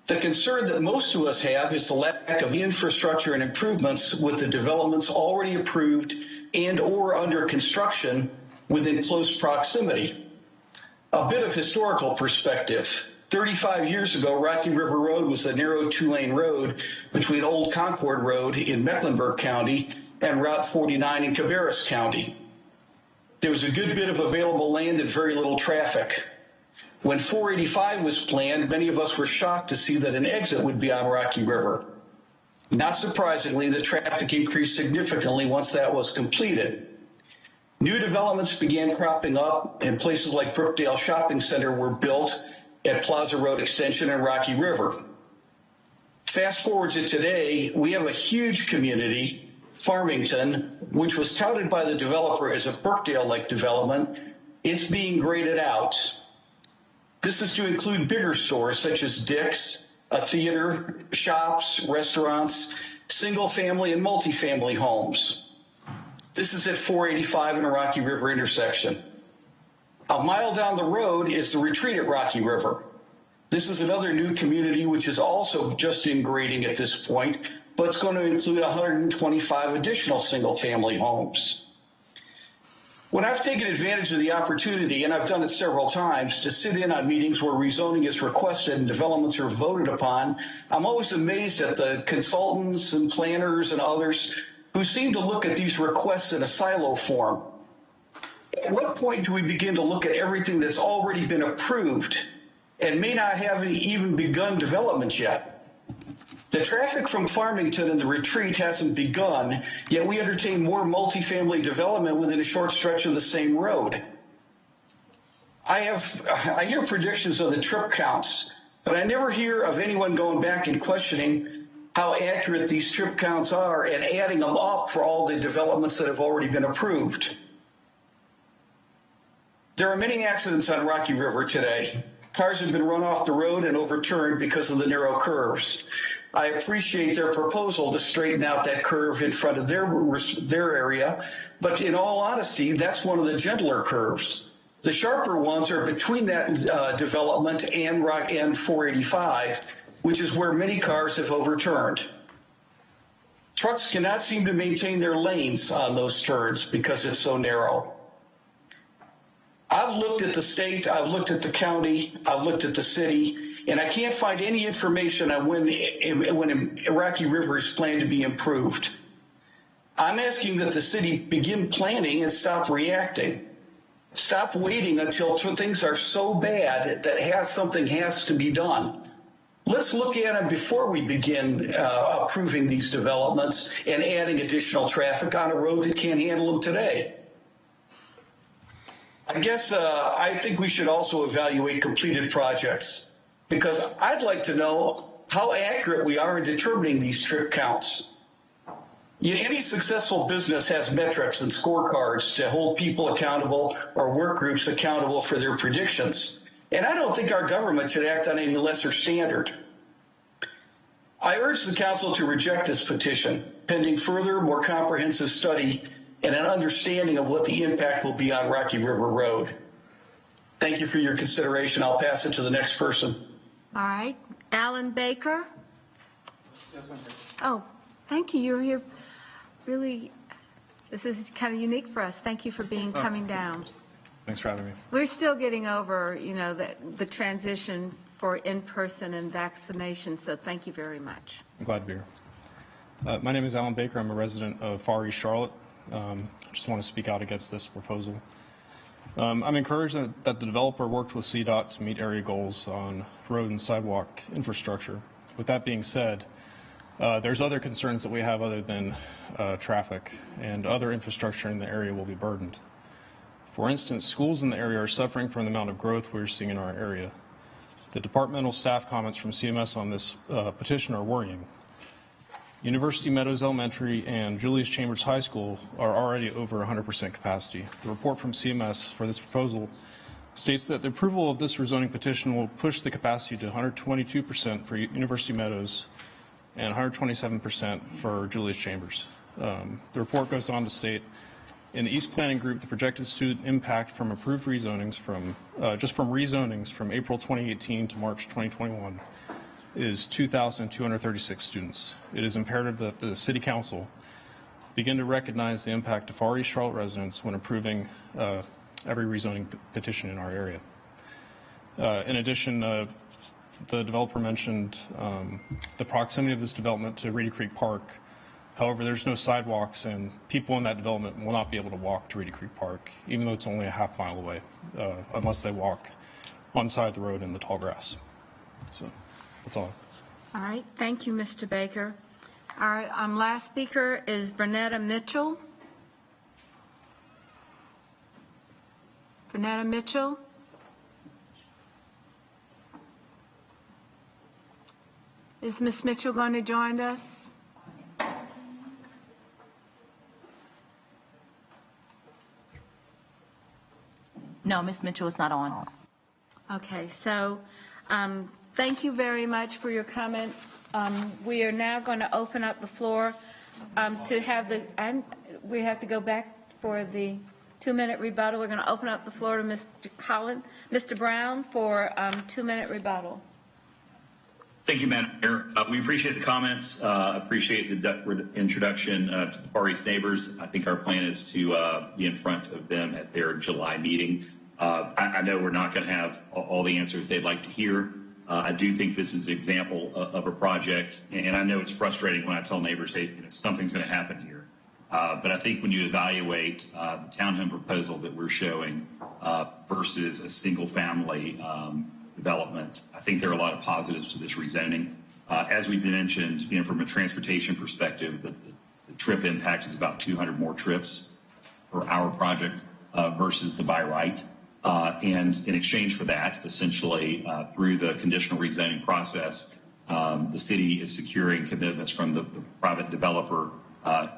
The concern that most of us have is the lack of infrastructure and improvements with the developments already approved and or under construction within close proximity. A bit of historical perspective. 35 years ago, Rocky River Road was a narrow two-lane road between Old Concord Road in Mecklenburg County and Route 49 in Cabarrus County. There was a good bit of available land and very little traffic. When 485 was planned, many of us were shocked to see that an exit would be on Rocky River. Not surprisingly, the traffic increased significantly once that was completed. New developments began cropping up, and places like Brookdale Shopping Center were built at Plaza Road Extension and Rocky River. Fast forward to today, we have a huge community, Farmington, which was touted by the developer as a Brookdale-like development. It's being graded out. This is to include bigger stores such as Dick's, a theater, shops, restaurants, single-family and multifamily homes. This is at 485 and a Rocky River intersection. A mile down the road is the Retreat at Rocky River. This is another new community which is also just in grading at this point, but it's going to include 125 additional single-family homes. When I've taken advantage of the opportunity, and I've done it several times, to sit in on meetings where rezoning is requested and developments are voted upon, I'm always amazed at the consultants and planners and others who seem to look at these requests in a silo form. At what point do we begin to look at everything that's already been approved and may not have even begun development yet? The traffic from Farmington and the Retreat hasn't begun, yet we entertain more multifamily development within a short stretch of the same road. I hear predictions of the trip counts, but I never hear of anyone going back and questioning how accurate these trip counts are and adding them up for all the developments that have already been approved. There are many accidents on Rocky River today. Cars have been run off the road and overturned because of the narrow curves. I appreciate their proposal to straighten out that curve in front of their area, but in all honesty, that's one of the gentler curves. The sharper ones are between that development and 485, which is where many cars have overturned. Trucks cannot seem to maintain their lanes on those turns because it's so narrow. I've looked at the state, I've looked at the county, I've looked at the city, and I can't find any information on when Rocky River is planned to be improved. I'm asking that the city begin planning and stop reacting. Stop waiting until things are so bad that something has to be done. Let's look at them before we begin approving these developments and adding additional traffic on a road that can't handle them today. I guess I think we should also evaluate completed projects, because I'd like to know how accurate we are in determining these trip counts. Any successful business has metrics and scorecards to hold people accountable or work groups accountable for their predictions. And I don't think our government should act on any lesser standard. I urge the council to reject this petition, pending further, more comprehensive study and an understanding of what the impact will be on Rocky River Road. Thank you for your consideration. I'll pass it to the next person. All right. Alan Baker? Yes, I'm here. Oh, thank you. You're here. Really, this is kind of unique for us. Thank you for coming down. Thanks for having me. We're still getting over, the transition for in-person and vaccination, so thank you very much. I'm glad to be here. My name is Alan Baker. I'm a resident of Far East Charlotte. I just want to speak out against this proposal. I'm encouraged that the developer worked with CDOT to meet area goals on road and sidewalk infrastructure. With that being said, there's other concerns that we have other than traffic, and other infrastructure in the area will be burdened. For instance, schools in the area are suffering from the amount of growth we're seeing in our area. The departmental staff comments from CMS on this petition are worrying. University Meadows Elementary and Julius Chambers High School are already over 100% capacity. The report from CMS for this proposal states that the approval of this rezoning petition will push the capacity to 122% for University Meadows and 127% for Julius Chambers. The report goes on to state, in the East Planning Group, the projected student impact from approved rezonings from rezonings from April 2018 to March 2021 is 2,236 students. It is imperative that the City Council begin to recognize the impact to Far East Charlotte residents when approving every rezoning petition in our area. In addition, the developer mentioned the proximity of this development to Reedy Creek Park. However, there's no sidewalks, and people in that development will not be able to walk to Reedy Creek Park, even though it's only a half mile away, unless they walk on the side of the road in the tall grass. So that's all. All right, thank you, Mr. Baker. Our last speaker is Vernetta Mitchell. Vernetta Mitchell. Is Ms. Mitchell going to join us? No, Ms. Mitchell is not on. Okay, so thank you very much for your comments. We are now going to open up the floor to have we have to go back for the 2-minute rebuttal. We're going to open up the floor to Mr. Brown for 2-minute rebuttal. Thank you, Madam Mayor. We appreciate the comments, appreciate the introduction to the Far East neighbors. I think our plan is to be in front of them at their July meeting. I know we're not going to have all the answers they'd like to hear. I do think this is an example of a project, and I know it's frustrating when I tell neighbors, hey, something's going to happen here. But I think when you evaluate the townhome proposal that we're showing versus a single family development, I think there are a lot of positives to this rezoning. As we've mentioned, from a transportation perspective, the trip impact is about 200 more trips for our project versus the by right. And in exchange for that, essentially through the conditional rezoning process, the city is securing commitments from the private developer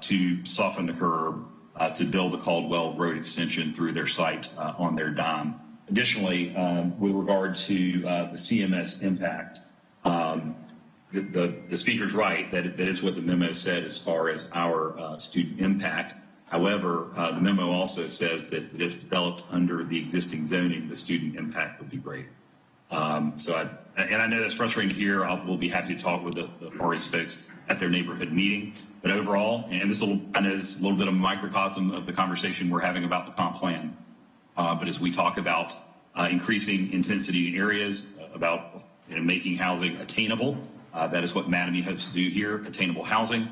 to soften the curb, to build the Caldwell Road extension through their site on their dime. Additionally, with regard to the CMS impact, the speaker's right that is what the memo said as far as our student impact. However, the memo also says that if developed under the existing zoning, the student impact would be greater. I know that's frustrating to hear. We'll be happy to talk with the Far East folks at their neighborhood meeting. But overall, and I know this is a little bit of a microcosm of the conversation we're having about the comp plan. But as we talk about increasing intensity in areas, about making housing attainable, that is what Mattamy hopes to do here, attainable housing.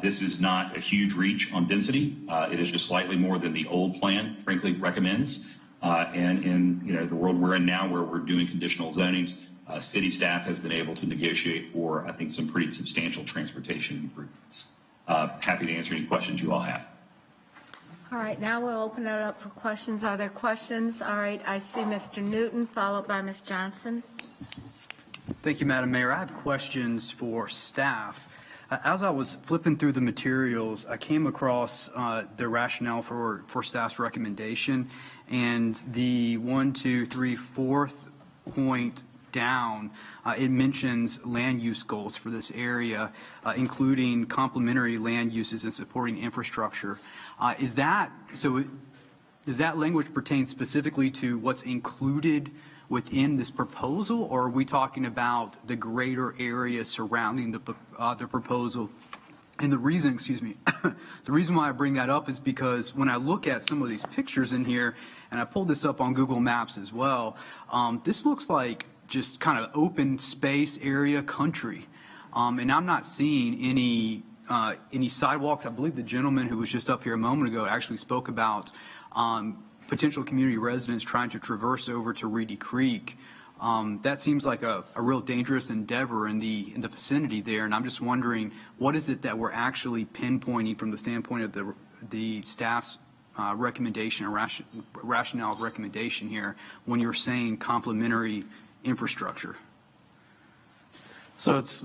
This is not a huge reach on density. It is just slightly more than the old plan, frankly, recommends. And in the world we're in now, where we're doing conditional zonings, city staff has been able to negotiate for, I think, some pretty substantial transportation improvements. Happy to answer any questions you all have. All right, now we'll open it up for questions. Are there questions? All right, I see Mr. Newton, followed by Ms. Johnson. Thank you, Madam Mayor. I have questions for staff. As I was flipping through the materials, I came across the rationale for staff's recommendation, and the 1, 2, 3, 4th point down, it mentions land use goals for this area, including complementary land uses and supporting infrastructure. Does that language pertain specifically to what's included within this proposal, or are we talking about the greater area surrounding the proposal? And the reason, the reason why I bring that up is because when I look at some of these pictures in here, and I pulled this up on Google Maps as well, this looks like just kind of open space area country. And I'm not seeing any sidewalks. I believe the gentleman who was just up here a moment ago actually spoke about potential community residents trying to traverse over to Reedy Creek. That seems like a real dangerous endeavor in the vicinity there, and I'm just wondering, what is it that we're actually pinpointing from the standpoint of the staff's recommendation or rationale of recommendation here when you're saying complementary infrastructure? So it's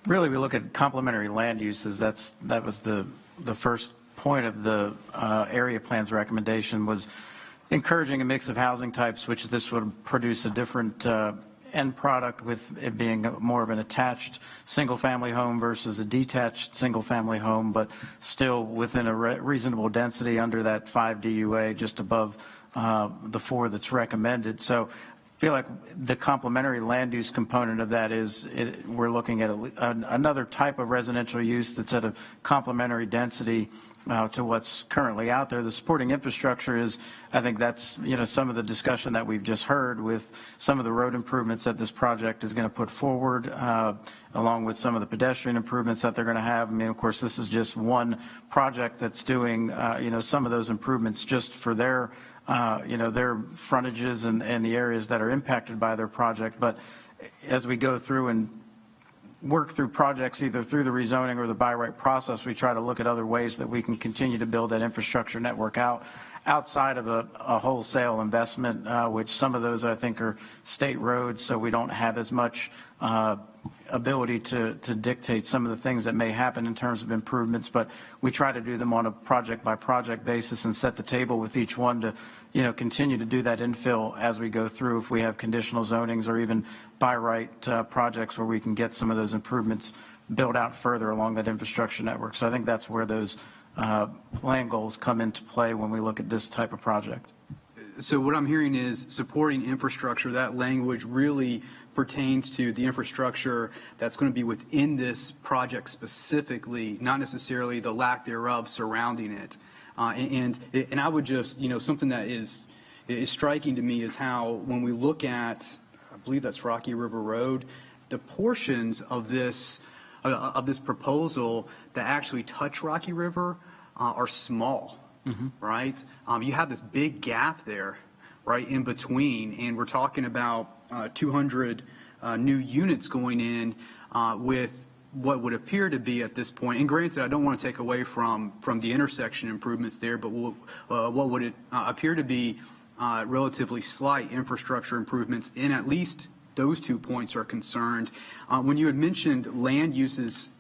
really, we look at complementary land uses. That was the first point of the area plan's recommendation, was encouraging a mix of housing types, which this would produce a different end product, with it being more of an attached single-family home versus a detached single-family home, but still within a reasonable density under that 5 DUA, just above the 4 that's recommended. So I feel like the complementary land use component of that is we're looking at another type of residential use that's at a complementary density to what's currently out there. The supporting infrastructure is, I think that's, some of the discussion that we've just heard with some of the road improvements that this project is going to put forward, along with some of the pedestrian improvements that they're going to have. I mean, of course, this is just one project that's doing, some of those improvements just for their frontages and the areas that are impacted by their project. But as we go through and work through projects, either through the rezoning or the by right process, we try to look at other ways that we can continue to build that infrastructure network outside of a wholesale investment, which some of those I think are state roads, so we don't have as much ability to dictate some of the things that may happen in terms of improvements, but we try to do them on a project by project basis and set the table with each one to continue to do that infill as we go through, if we have conditional zonings or even by right projects where we can get some of those improvements built out further along that infrastructure network. So I think that's where those plan goals come into play when we look at this type of project. So what I'm hearing is supporting infrastructure. That language really pertains to the infrastructure that's going to be within this project specifically, not necessarily the lack thereof surrounding it. And I would just, something that is striking to me is how when we look at, I believe that's Rocky River Road, the portions of this proposal that actually touch Rocky River are small, right? You have this big gap there, right, in between, and we're talking about 200 new units going in with what would appear to be at this point, and granted, I don't want to take away from the intersection improvements there, but what would it appear to be relatively slight infrastructure improvements in at least those 2 points are concerned. When you had mentioned land uses,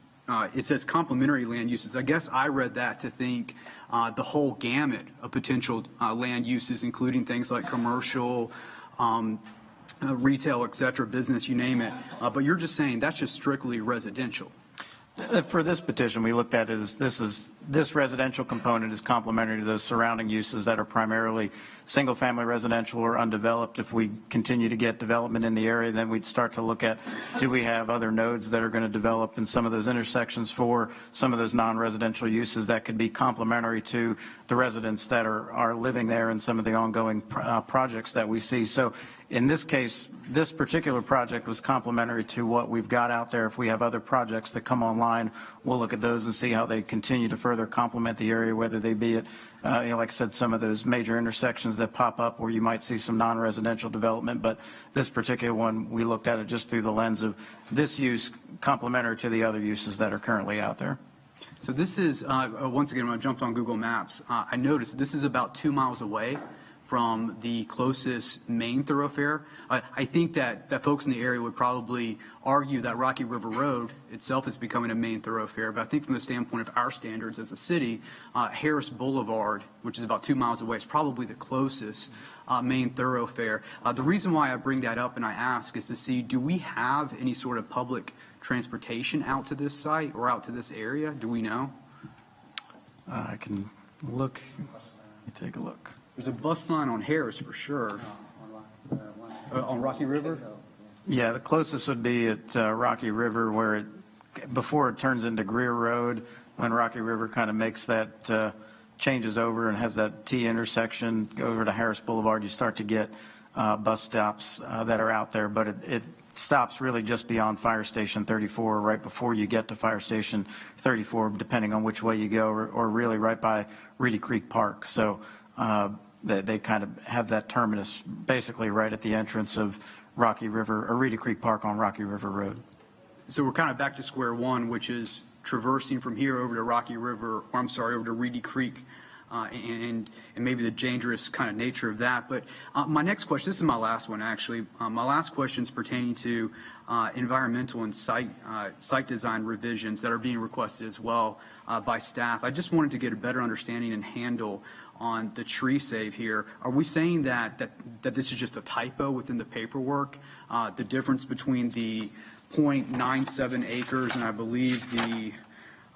it says complementary land uses. I guess I read that to think the whole gamut of potential land uses, including things like commercial, retail, et cetera, business, you name it. But you're just saying that's just strictly residential. For this petition, we looked at it as this residential component is complementary to those surrounding uses that are primarily single-family residential or undeveloped. If we continue to get development in the area, then we'd start to look at, do we have other nodes that are going to develop in some of those intersections for some of those non-residential uses that could be complementary to the residents that are living there and some of the ongoing projects that we see. So in this case, this particular project was complementary to what we've got out there. If we have other projects that come online, we'll look at those and see how they continue to further complement the area, whether they be at, like I said, some of those major intersections that pop up where you might see some non-residential development. But this particular one, we looked at it just through the lens of this use complementary to the other uses that are currently out there. So this is, once again, when I jumped on Google Maps, I noticed this is about 2 miles away from the closest main thoroughfare. I think that folks in the area would probably argue that Rocky River Road itself is becoming a main thoroughfare, but I think from the standpoint of our standards as a city, Harris Boulevard, which is about 2 miles away, is probably the closest main thoroughfare. The reason why I bring that up and I ask is to see, do we have any sort of public transportation out to this site or out to this area? Do we know? I can look. Let me take a look. There's a bus line on Harris for sure. On Rocky River? Yeah, the closest would be at Rocky River, where before it turns into Greer Road, when Rocky River kind of makes that, changes over and has that T intersection, go over to Harris Boulevard, you start to get bus stops that are out there, but it stops really just beyond Fire Station 34, right before you get to Fire Station 34, depending on which way you go, or really right by Reedy Creek Park. So they kind of have that terminus basically right at the entrance of Rocky River, or Reedy Creek Park on Rocky River Road. So we're kind of back to square one, which is traversing from here over to Rocky River, or I'm sorry, over to Reedy Creek and maybe the dangerous kind of nature of that. But my next question, this is my last one actually. My last question is pertaining to environmental and site design revisions that are being requested as well by staff. I just wanted to get a better understanding and handle on the tree save here. Are we saying that this is just a typo within the paperwork? The difference between the 0.97 acres and I believe the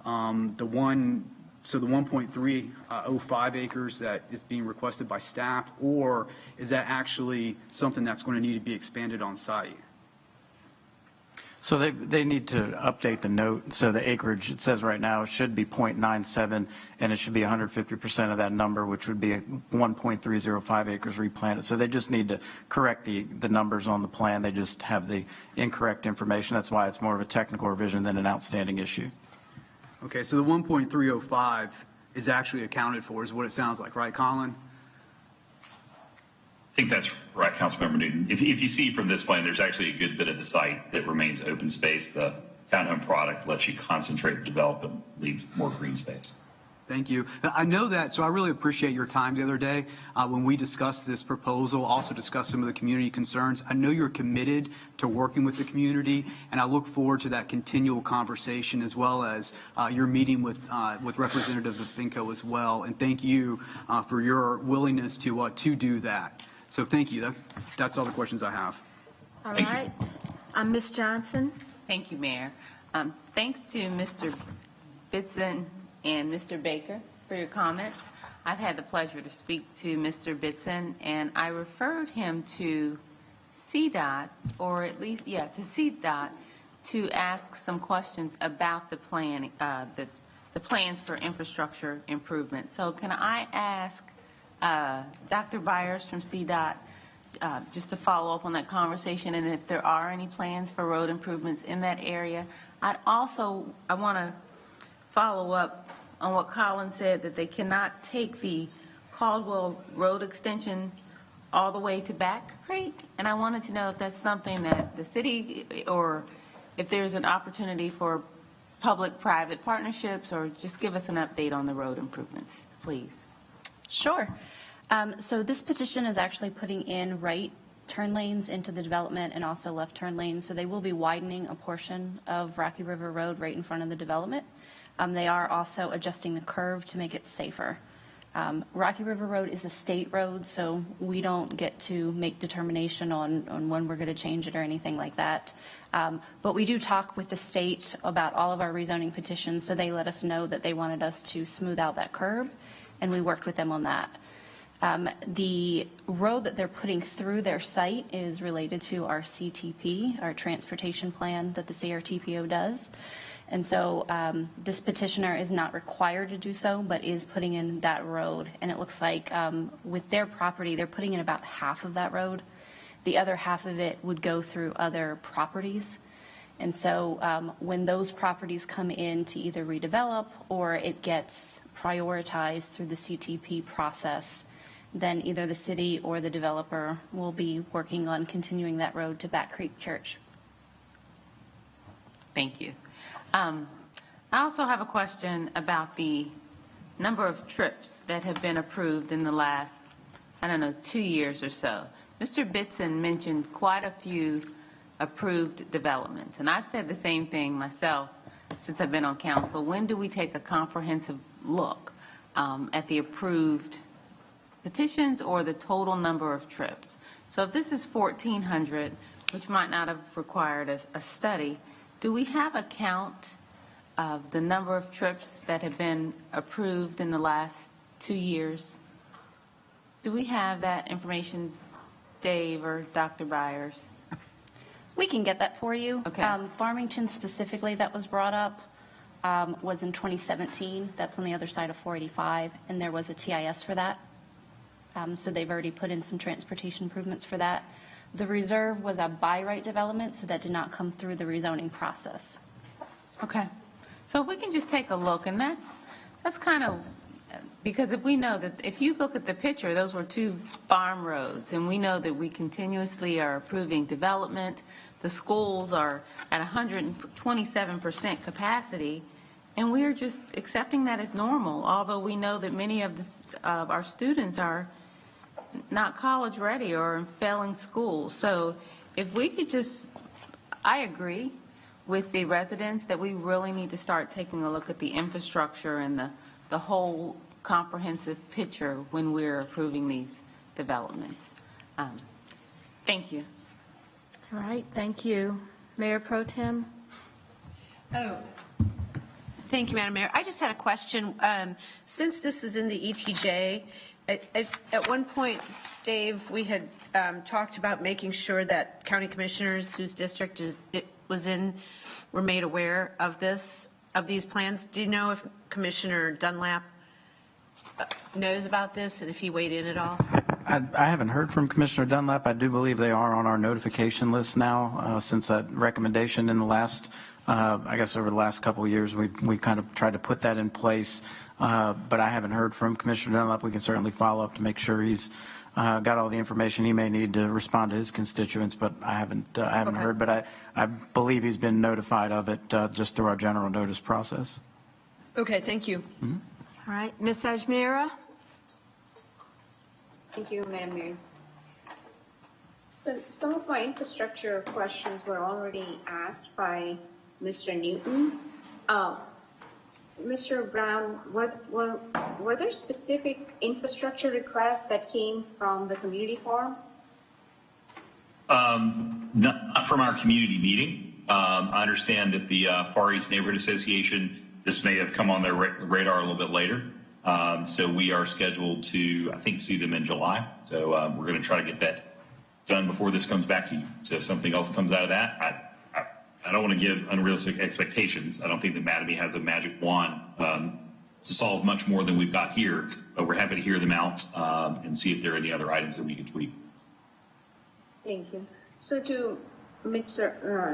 1.305 acres that is being requested by staff, or is that actually something that's going to need to be expanded on site? So they need to update the note. So the acreage, it says right now, should be 0.97, and it should be 150% of that number, which would be 1.305 acres replanted. So they just need to correct the numbers on the plan. They just have the incorrect information. That's why it's more of a technical revision than an outstanding issue. Okay, so the 1.305 is actually accounted for, is what it sounds like, right, Colin? I think that's right, Councilmember Newton. If you see from this plan, there's actually a good bit of the site that remains open space. The townhome product lets you concentrate, develop, and leave more green space. Thank you. I know that, so I really appreciate your time the other day when we discussed this proposal, also discussed some of the community concerns. I know you're committed to working with the community, and I look forward to that continual conversation as well as your meeting with representatives of FinCo as well. And thank you for your willingness to do that. So thank you. That's all the questions I have. All right. Ms. Johnson. Thank you, Mayor. Thanks to Mr. Bitson and Mr. Baker for your comments. I've had the pleasure to speak to Mr. Bitson, and I referred him to CDOT, or at least, to CDOT, to ask some questions about the plan, the plans for infrastructure improvement. So can I ask Dr. Byers from CDOT just to follow up on that conversation, and if there are any plans for road improvements in that area? I want to follow up on what Colin said, that they cannot take the Caldwell Road extension all the way to Back Creek, and I wanted to know if that's something that the city, or if there's an opportunity for public-private partnerships, or just give us an update on the road improvements, please. Sure. So this petition is actually putting in right turn lanes into the development and also left turn lanes. So they will be widening a portion of Rocky River Road right in front of the development. They are also adjusting the curve to make it safer. Rocky River Road is a state road, so we don't get to make determination on when we're going to change it or anything like that. But we do talk with the state about all of our rezoning petitions, so they let us know that they wanted us to smooth out that curb, and we worked with them on that. The road that they're putting through their site is related to our CTP, our transportation plan that the CRTPO does. And so this petitioner is not required to do so, but is putting in that road. And it looks like with their property, they're putting in about half of that road. The other half of it would go through other properties. And so when those properties come in to either redevelop or it gets prioritized through the CTP process, then either the city or the developer will be working on continuing that road to Back Creek Church. Thank you. I also have a question about the number of trips that have been approved in the last, 2 years or so. Mr. Bitson mentioned quite a few approved developments, and I've said the same thing myself since I've been on council. When do we take a comprehensive look at the approved petitions or the total number of trips? So if this is 1,400, which might not have required a study, do we have a count of the number of trips that have been approved in the last 2 years? Do we have that information, Dave or Dr. Byers? We can get that for you. Okay. Farmington specifically that was brought up was in 2017. That's on the other side of 485, and there was a TIS for that. So they've already put in some transportation improvements for that. The reserve was a by right development, so that did not come through the rezoning process. Okay. So if we can just take a look, and that's kind of, because if we know that, if you look at the picture, those were 2 farm roads, and we know that we continuously are approving development. The schools are at 127% capacity, And we are just accepting that as normal, although we know that many of our students are not college ready or failing school. So if we could just, I agree with the residents that we really need to start taking a look at the infrastructure and the whole comprehensive picture when we're approving these developments. Thank you. All right, thank you. Mayor Pro Tem? Oh, thank you, Madam Mayor. I just had a question. Since this is in the ETJ, at one point, Dave, we had talked about making sure that county commissioners whose district it was in were made aware of these plans. Do you know if Commissioner Dunlap knows about this and if he weighed in at all? I haven't heard from Commissioner Dunlap. I do believe they are on our notification list now since that recommendation in the last, I guess over the last couple of years, we kind of tried to put that in place. But I haven't heard from Commissioner Dunlap. We can certainly follow up to make sure he's got all the information he may need to respond to his constituents, but I haven't heard. But I believe he's been notified of it just through our general notice process. Okay, thank you. Mm-hmm. All right, Ms. Ajmira? Thank you, Madam Mayor. So some of my infrastructure questions were already asked by Mr. Newton. Mr. Brown, were there specific infrastructure requests that came from the community forum? Not from our community meeting. I understand that the Far East Neighborhood Association, this may have come on their radar a little bit later. So we are scheduled to, I think, see them in July. So we're going to try to get that done before this comes back to you. So if something else comes out of that, I don't want to give unrealistic expectations. I don't think that Mattamy has a magic wand to solve much more than we've got here, but we're happy to hear them out and see if there are any other items that we can tweak. Thank you. So to Mr.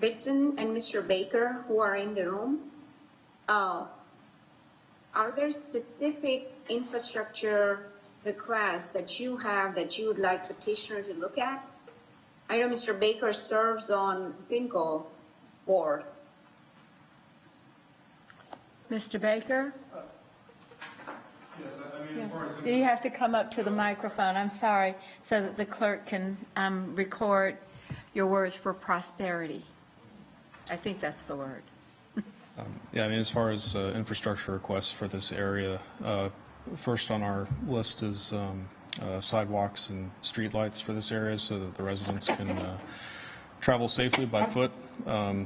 Bitson and Mr. Baker, who are in the room, are there specific infrastructure requests that you have that you would like petitioner to look at? I know Mr. Baker serves on FinCo board. Mr. Baker? Yes, I mean, as far as You have to come up to the microphone, I'm sorry, so that the clerk can record your words for prosperity. I think that's the word. yeah, I mean, as far as infrastructure requests for this area, first on our list is sidewalks and streetlights for this area so that the residents can travel safely by foot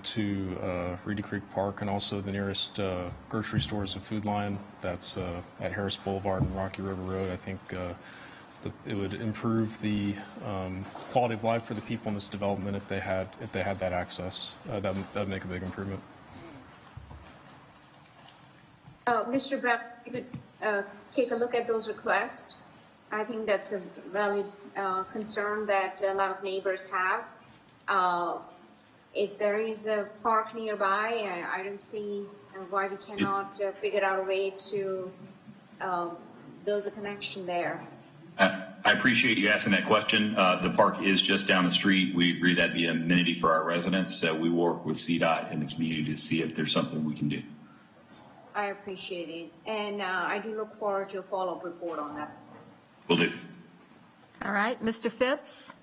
to Reedy Creek Park and also the nearest grocery stores and Food Lion that's at Harris Boulevard and Rocky River Road. I think it would improve the quality of life for the people in this development if they had that access. That would make a big improvement. Mr. Brown, you could take a look at those requests. I think that's a valid concern that a lot of neighbors have. If there is a park nearby, I don't see why we cannot figure out a way to build a connection there. I appreciate you asking that question. The park is just down the street. We agree that'd be an amenity for our residents. So we work with CDOT and the community to see if there's something we can do. I appreciate it. And I do look forward to a follow-up report on that. Will do. All right, Mr. Phipps?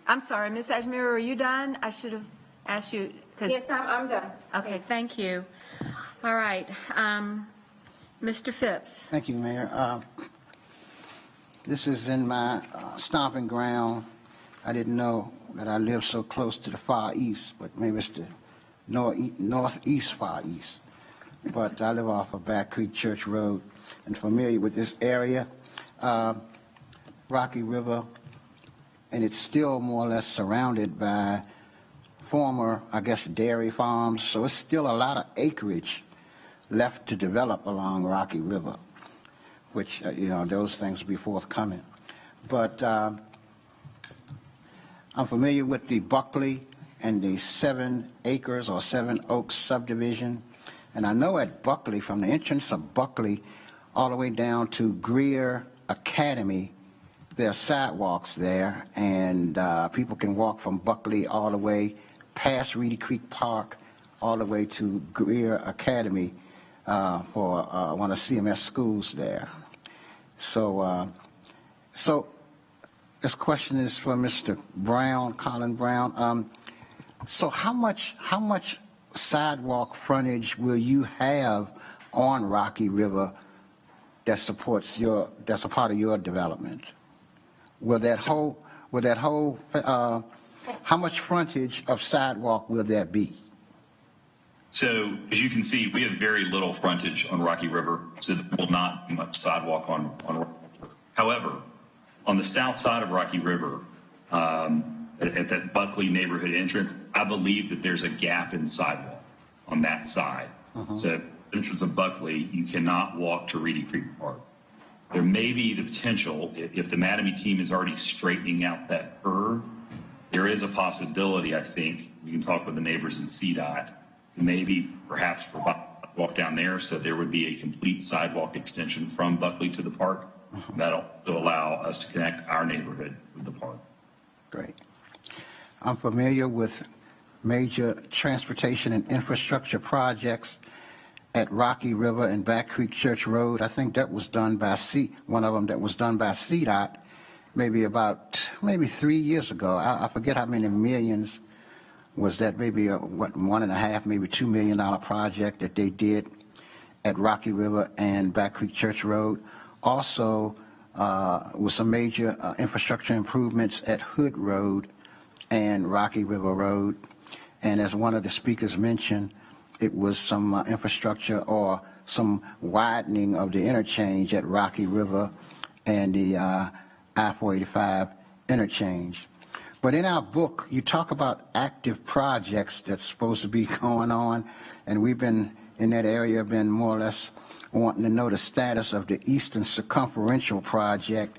I'm sorry, Ms. Ajmira, are you done? I should have asked you. Yes, I'm done. Okay, thank you. All right, Mr. Phipps. Thank you, Mayor. This is in my stomping ground. I didn't know that I lived so close to the Far East, but maybe it's the northeast Far East. But I live off of Back Creek Church Road and familiar with this area. Rocky River, and it's still more or less surrounded by former, I guess, dairy farms. So it's still a lot of acreage left to develop along Rocky River, which, those things will be forthcoming. But I'm familiar with the Buckley and the 7 acres or 7 Oaks subdivision. And I know at Buckley, from the entrance of Buckley all the way down to Greer Academy, there are sidewalks there, and people can walk from Buckley all the way past Reedy Creek Park all the way to Greer Academy for one of CMS schools there. So this question is for Mr. Brown, Colin Brown. So how much sidewalk frontage will you have on Rocky River that's a part of your development? Will that whole how much frontage of sidewalk will there be? So as you can see, we have very little frontage on Rocky River, so there will not be much sidewalk on Rocky River. However, on the south side of Rocky River, at that Buckley neighborhood entrance, I believe that there's a gap in sidewalk on that side. So entrance of Buckley, you cannot walk to Reedy Creek Park. There may be the potential, if the Mattamy team is already straightening out that curve, there is a possibility, I think, we can talk with the neighbors in CDOT, to maybe perhaps provide a walk down there so there would be a complete sidewalk extension from Buckley to the park. That'll allow us to connect our neighborhood with the park. Great. I'm familiar with major transportation and infrastructure projects at Rocky River and Back Creek Church Road. I think that was done by one of them that was done by CDOT maybe 3 years ago. I forget how many millions was that, maybe $1.5, maybe $2 million project that they did at Rocky River and Back Creek Church Road. Also, with some major infrastructure improvements at Hood Road and Rocky River Road. And as one of the speakers mentioned, it was some infrastructure or some widening of the interchange at Rocky River and the I-485 interchange. But in our book, you talk about active projects that's supposed to be going on, and we've been in that area, been more or less wanting to know the status of the Eastern Circumferential Project,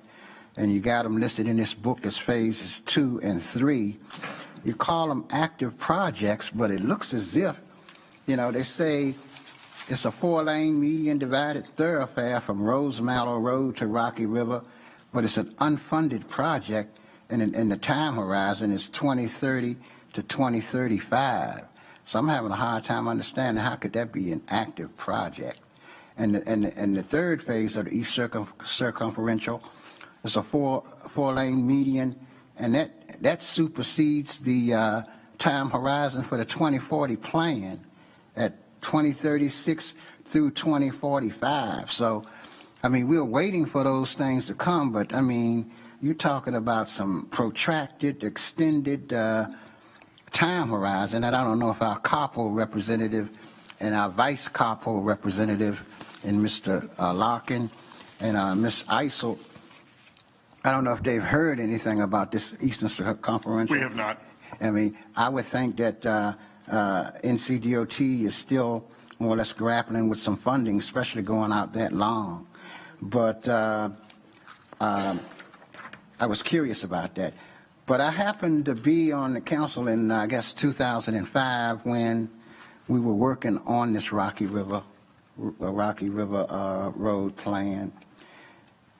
and you got them listed in this book as phases 2 and 3. You call them active projects, but it looks as if, they say it's a 4-lane median divided thoroughfare from Rosemallow Road to Rocky River, but it's an unfunded project, and the time horizon is 2030 to 2035. So I'm having a hard time understanding how could that be an active project. And the third phase of the East Circumferential is a 4-lane median, and that supersedes the time horizon for the 2040 plan at 2036 through 2045. So, we're waiting for those things to come, but, you're talking about some protracted, extended time horizon, and I don't know if our COPO representative and our vice COPO representative and Mr. Larkin and Ms. Eisel, I don't know if they've heard anything about this Eastern Circumferential. We have not. I would think that NCDOT is still more or less grappling with some funding, especially going out that long. But I was curious about that. But I happened to be on the council in, 2005 when we were working on this Rocky River Road plan.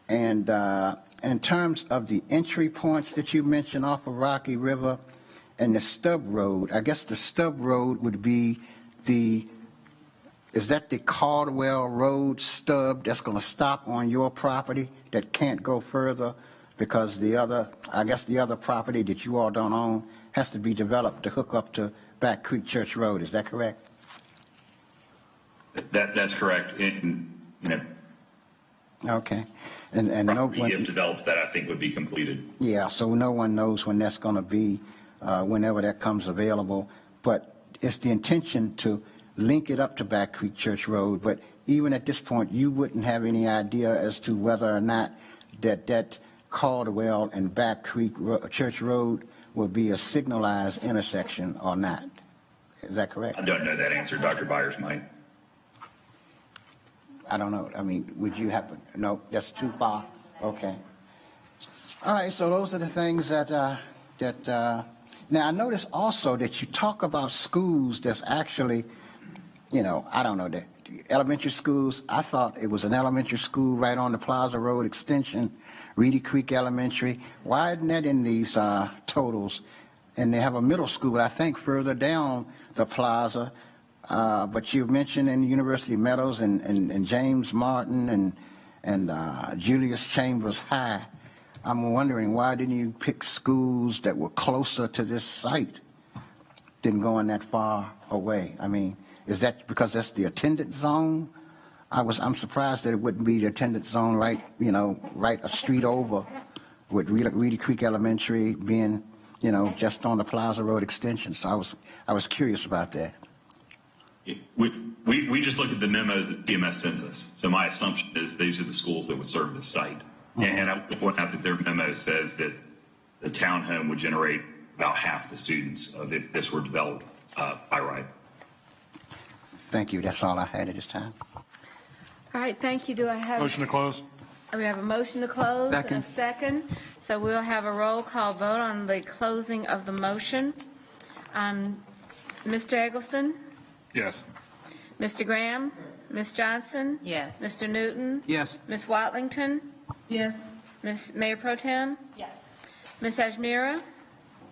And in terms of the entry points that you mentioned off of Rocky River and the stub road, I guess the stub road would be is that the Caldwell Road stub that's going to stop on your property that can't go further because the other property that you all don't own has to be developed to hook up to Back Creek Church Road. Is that correct? That's correct. Okay. And if developed, that I think would be completed. Yeah, so no one knows when that's going to be, whenever that comes available. But it's the intention to link it up to Back Creek Church Road. But even at this point, you wouldn't have any idea as to whether or not that Caldwell and Back Creek Church Road will be a signalized intersection or not. Is that correct? I don't know that answer. Dr. Byers might. I don't know. Would you happen? No, that's too far. Okay. All right. So those are the things that now I noticed also that you talk about schools that's actually, I don't know, the elementary schools. I thought it was an elementary school right on the Plaza Road extension, Reedy Creek Elementary. Why isn't that in these totals? And they have a middle school, I think, further down the plaza But you mentioned in University Meadows and James Martin and Julius Chambers High. I'm wondering, why didn't you pick schools that were closer to this site than going that far away? I mean, is that because that's the attendance zone? I'm surprised that it wouldn't be the attendance zone right a street over, with Reedy Creek Elementary being, just on the Plaza Road extension. So I was curious about that. We just looked at the memos that TMS sends us. So my assumption is these are the schools that would serve the site. And I would point out that their memo says that the townhome would generate about half the students if this were developed by right. Thank you. That's all I had at this time. All right, thank you. Do I have? Motion to close. We have a motion to close and a second. So we'll have a roll call vote on the closing of the motion. Mr. Eggleston? Yes. Mr. Graham? Ms. Johnson? Yes. Mr. Newton? Yes. Ms. Watlington? Yes. Ms. Mayor Pro Tem? Yes. Ms. Ajmira?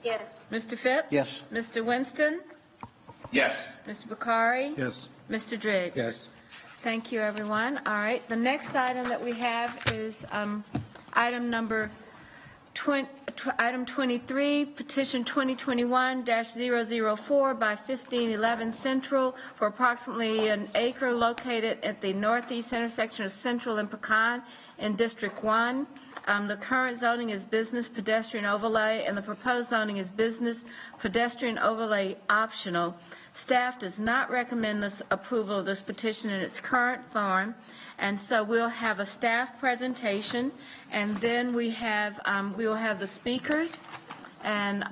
Yes. Mr. Phipps? Yes. Mr. Winston? Yes. Mr. Bakari? Yes. Mr. Driggs? Yes. Thank you, everyone. All right, the next item that we have is item number item 23, petition 2021-004 by 1511 Central for approximately an acre located at the northeast intersection of Central and Pecan in District 1. The current zoning is business pedestrian overlay, and the proposed zoning is business pedestrian overlay optional. Staff does not recommend this approval of this petition in its current form, and so we'll have a staff presentation, and then we will have the speakers, and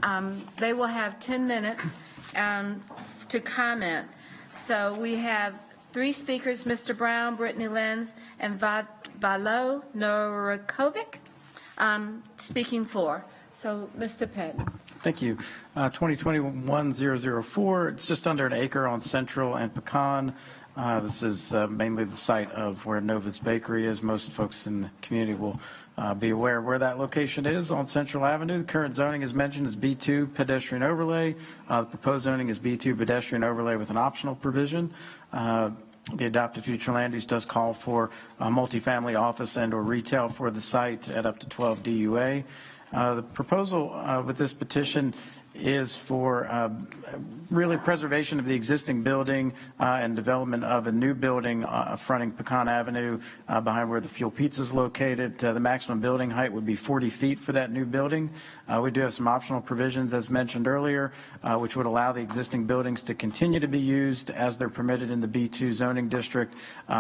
they will have 10 minutes to comment. So we have 3 speakers: Mr. Brown, Brittany Lenz, and Valo Norakovic, speaking for. So, Mr. Patton. Thank you. 2021-004, it's just under an acre on Central and Pecan. This is mainly the site of where Nova's Bakery is. Most folks in the community will be aware of where that location is on Central Avenue. The current zoning, as mentioned, is B2 pedestrian overlay. The proposed zoning is B2 pedestrian overlay with an optional provision. The adopted future land use does call for a multifamily office and or retail for the site at up to 12 DUA. The proposal with this petition is for really preservation of the existing building and development of a new building fronting Pecan Avenue behind where the Fuel Pizza is located. The maximum building height would be 40 feet for that new building. We do have some optional provisions, as mentioned earlier, which would allow the existing buildings to continue to be used as they're permitted in the B2 zoning district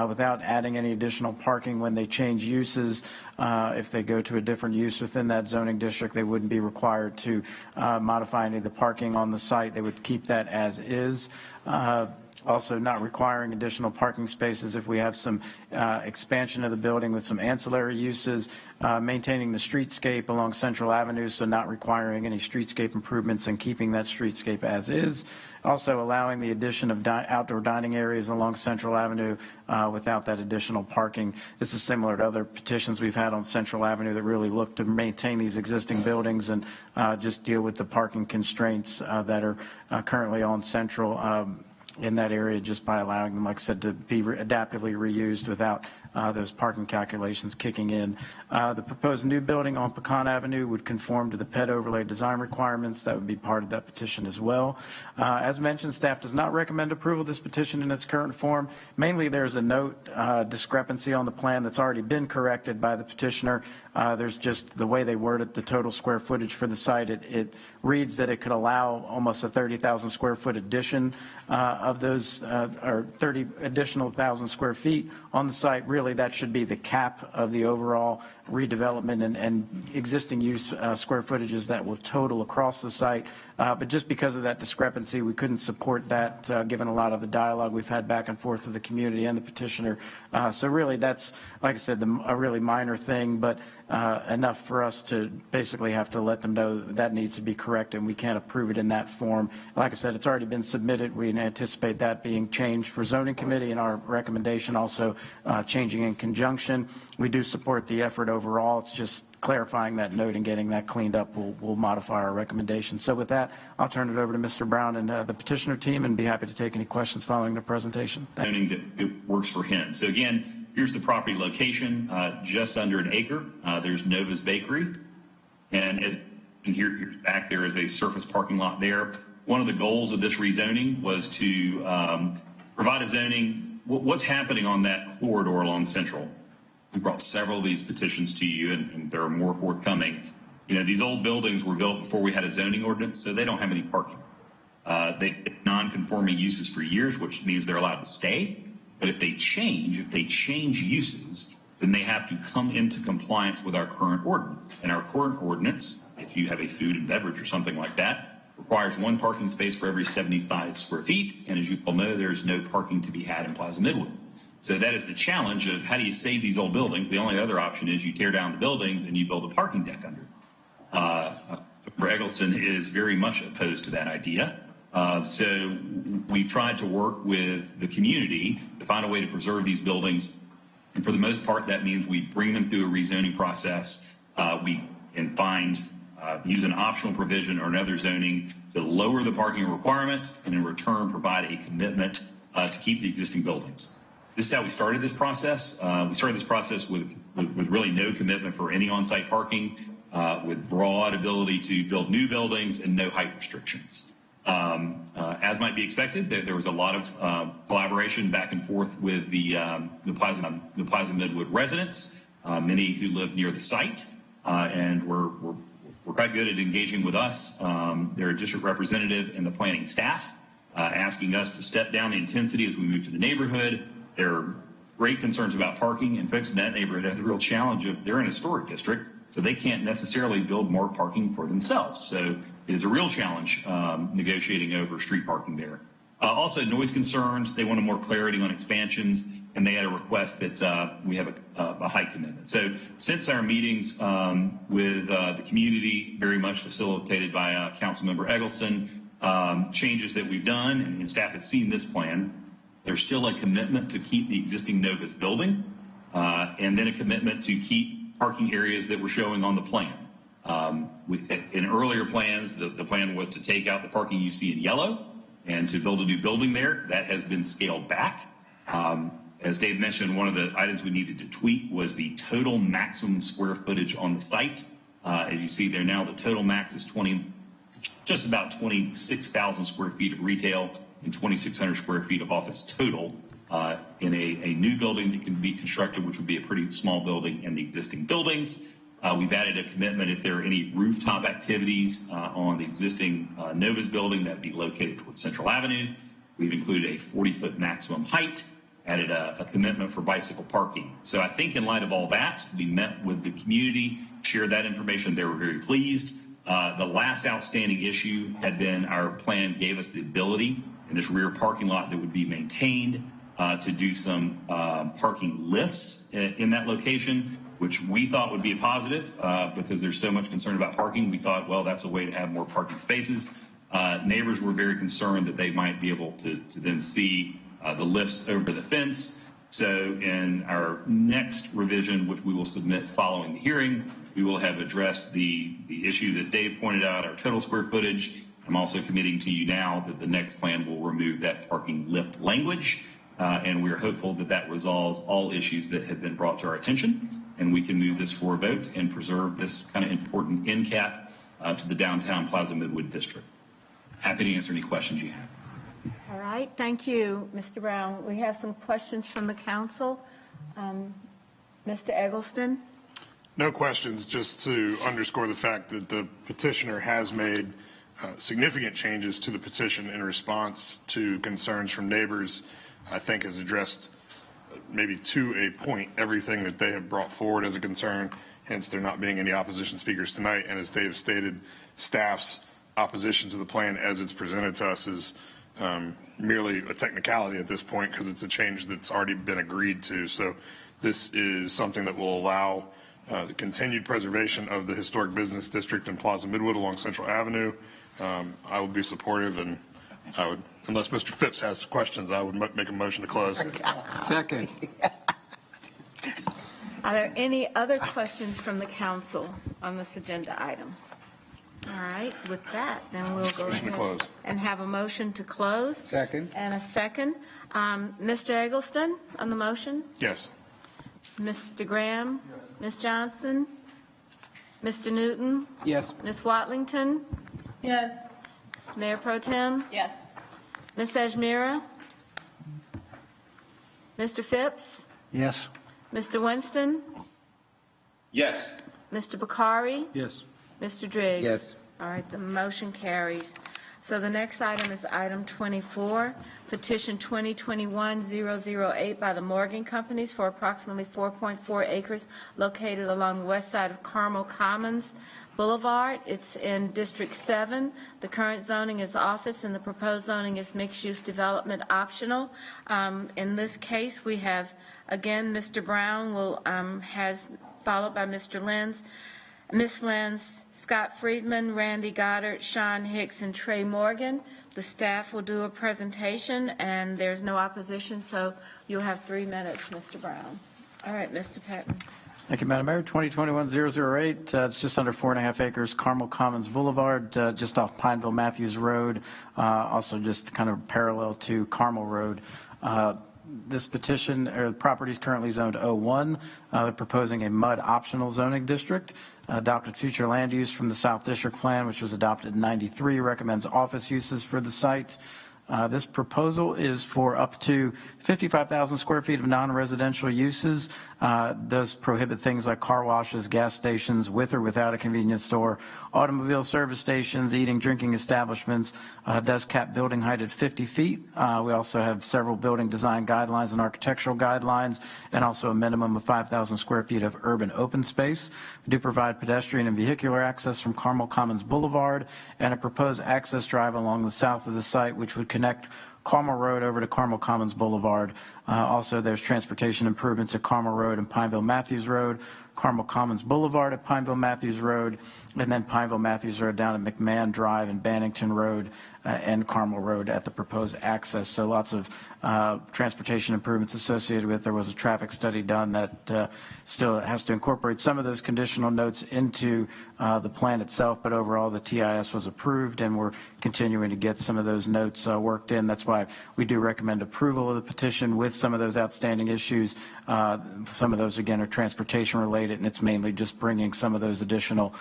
without adding any additional parking when they change uses. If they go to a different use within that zoning district, they wouldn't be required to modify any of the parking on the site. They would keep that as is. Also not requiring additional parking spaces if we have some expansion of the building with some ancillary uses, maintaining the streetscape along Central Avenue, so not requiring any streetscape improvements and keeping that streetscape as is. Also allowing the addition of outdoor dining areas along Central Avenue without that additional parking. This is similar to other petitions we've had on Central Avenue that really look to maintain these existing buildings and just deal with the parking constraints that are currently on Central in that area, just by allowing them, like I said, to be adaptively reused without those parking calculations kicking in. The proposed new building on Pecan Avenue would conform to the PED overlay design requirements. That would be part of that petition as well. As mentioned, staff does not recommend approval of this petition in its current form. Mainly, there's a note discrepancy on the plan that's already been corrected by the petitioner. There's just the way they worded the total square footage for the site. It reads that it could allow almost a 30,000 square foot addition of those, or 30 additional 1,000 square feet on the site. Really, that should be the cap of the overall redevelopment and existing use square footages that will total across the site. But just because of that discrepancy, we couldn't support that given a lot of the dialogue we've had back and forth with the community and the petitioner. So really that's, like I said, a really minor thing, but enough for us to basically have to let them know that needs to be corrected and we can't approve it in that form. Like I said, it's already been submitted. We anticipate that being changed for zoning committee, and our recommendation also changing changing in conjunction. We do support the effort overall. It's just clarifying that note and getting that cleaned up. We'll modify our recommendation. So with that, I'll turn it over to Mr. Brown and the petitioner team and be happy to take any questions following the presentation. Zoning that it works for him. So again, here's the property location, just under an acre. There's Nova's Bakery. And as here's back there is a surface parking lot there. One of the goals of this rezoning was to provide a zoning. What's happening on that corridor along Central? We brought several of these petitions to you, and there are more forthcoming. You know, these old buildings were built before we had a zoning ordinance, so they don't have any parking. They non-conforming uses for years, which means they're allowed to stay. But if they change uses, then they have to come into compliance with our current ordinance. And our current ordinance, if you have a food and beverage or something like that, requires one parking space for every 75 square feet. And as you all know, there's no parking to be had in Plaza Midwood. So that is the challenge of how do you save these old buildings? The only other option is you tear down the buildings and you build a parking deck under. Eggleston is very much opposed to that idea. So we've tried to work with the community to find a way to preserve these buildings. And for the most part, that means we bring them through a rezoning process. We can use an optional provision or another zoning to lower the parking requirement and in return provide a commitment to keep the existing buildings. This is how we started this process. We started this process with really no commitment for any on-site parking, with broad ability to build new buildings and no height restrictions. As might be expected, there was a lot of collaboration back and forth with the Plaza Midwood residents, many who live near the site, and we're quite good at engaging with us. Their district representative and the planning staff, asking us to step down the intensity as we move to the neighborhood. There are great concerns about parking, and folks in that neighborhood have the real challenge of they're in a historic district, so they can't necessarily build more parking for themselves. So it is a real challenge negotiating over street parking there. Also, noise concerns. They wanted more clarity on expansions, and they had a request that we have a height commitment. So since our meetings with the community, very much facilitated by Councilmember Eggleston, changes that we've done, and staff has seen this plan, there's still a commitment to keep the existing Novus building, and then a commitment to keep parking areas that were showing on the plan. In earlier plans, the plan was to take out the parking you see in yellow and to build a new building there. That has been scaled back. As Dave mentioned, one of the items we needed to tweak was the total maximum square footage on the site. As you see there now, the total max is just about 26,000 square feet of retail and 2,600 square feet of office total in a new building that can be constructed, which would be a pretty small building in the existing buildings. We've added a commitment if there are any rooftop activities on the existing Novus building that would be located towards Central Avenue. We've included a 40-foot maximum height, added a commitment for bicycle parking. So I think in light of all that, we met with the community, shared that information. They were very pleased. The last outstanding issue had been our plan gave us the ability in this rear parking lot that would be maintained to do some parking lifts in that location, which we thought would be a positive because there's so much concern about parking. We thought, well, that's a way to have more parking spaces. Neighbors were very concerned that they might be able to then see the lifts over the fence. So in our next revision, which we will submit following the hearing, we will have addressed the issue that Dave pointed out, our total square footage. I'm also committing to you now that the next plan will remove that parking lift language. And we're hopeful that that resolves all issues that have been brought to our attention. And we can move this for a vote and preserve this kind of important end cap to the downtown Plaza Midwood district. Happy to answer any questions you have. All right, thank you, Mr. Brown. We have some questions from the council. Mr. Eggleston? No questions, just to underscore the fact that the petitioner has made significant changes to the petition in response to concerns from neighbors. I think has addressed maybe to a point everything that they have brought forward as a concern, hence there not being any opposition speakers tonight. And as Dave stated, staff's opposition to the plan as it's presented to us is merely a technicality at this point because it's a change that's already been agreed to. So this is something that will allow the continued preservation of the historic business district in Plaza Midwood along Central Avenue. I would be supportive, and I would, unless Mr. Phipps has questions, I would make a motion to close. Second. Are there any other questions from the council on this agenda item? All right, with that, then we'll go ahead and have a motion to close. Second. And a second. Mr. Eggleston on the motion? Yes. Mr. Graham? Yes. Ms. Johnson? Mr. Newton? Yes. Ms. Watlington? Yes. Mayor Pro Tem? Yes. Ms. Ajmira? Mr. Phipps? Yes. Mr. Winston? Yes. Mr. Bakari? Yes. Mr. Driggs? Yes. All right, the motion carries. So the next item is item 24, petition 2021-008 by the Morgan Companies for approximately 4.4 acres located along the west side of Carmel Commons Boulevard. It's in District 7. The current zoning is office and the proposed zoning is mixed-use development optional. In this case, we have, again, Mr. Brown has followed by Mr. Lenz. Ms. Lenz, Scott Friedman, Randy Goddard, Sean Hicks, and Trey Morgan. The staff will do a presentation, and there's no opposition, so you'll have 3 minutes, Mr. Brown. All right, Mr. Patton. Thank you, Madam Mayor. 2021-008, it's just under 4.5 acres, Carmel Commons Boulevard, just off Pineville Matthews Road, also just kind of parallel to Carmel Road. This petition, or the property is currently zoned O1. They're proposing a MUD optional zoning district. Adopted future land use from the South District Plan, which was adopted in '93, recommends office uses for the site. This proposal is for up to 55,000 square feet of non-residential uses. Does prohibit things like car washes, gas stations with or without a convenience store, automobile service stations, eating, drinking establishments. Does cap building height at 50 feet. We also have several building design guidelines and architectural guidelines, and also a minimum of 5,000 square feet of urban open space. We do provide pedestrian and vehicular access from Carmel Commons Boulevard and a proposed access drive along the south of the site, which would connect Carmel Road over to Carmel Commons Boulevard. Also, there's transportation improvements at Carmel Road and Pineville Matthews Road, Carmel Commons Boulevard at Pineville Matthews Road, and then Pineville Matthews Road down at McMahon Drive and Bannington Road and Carmel Road at the proposed access. So lots of transportation improvements associated with. There was a traffic study done that still has to incorporate some of those conditional notes into the plan itself, but overall the TIS was approved, and we're continuing to get some of those notes worked in. That's why we do recommend approval of the petition with some of those outstanding issues. Some of those, again, are transportation related, and it's mainly just bringing some of those additional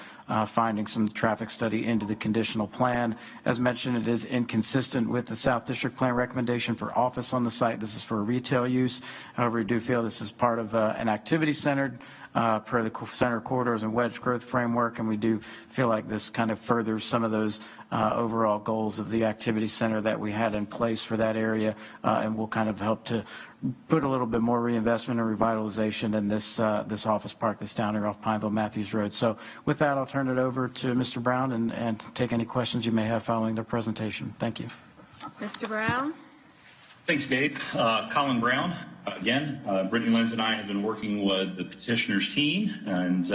findings from the traffic study into the conditional plan. As mentioned, it is inconsistent with the South District Plan recommendation for office on the site. This is for retail use. However, we do feel this is part of an activity-centered per the center corridors and wedge growth framework, and we do feel like this kind of furthers some of those overall goals of the activity center that we had in place for that area, and will kind of help to put a little bit more reinvestment and revitalization in this this office park that's down here off Pineville Matthews Road. So with that, I'll turn it over to Mr. Brown and take any questions you may have following the presentation. Thank you. Mr. Brown? Thanks, Dave. Colin Brown. Again, Brittany Lenz and I have been working with the petitioner's team, and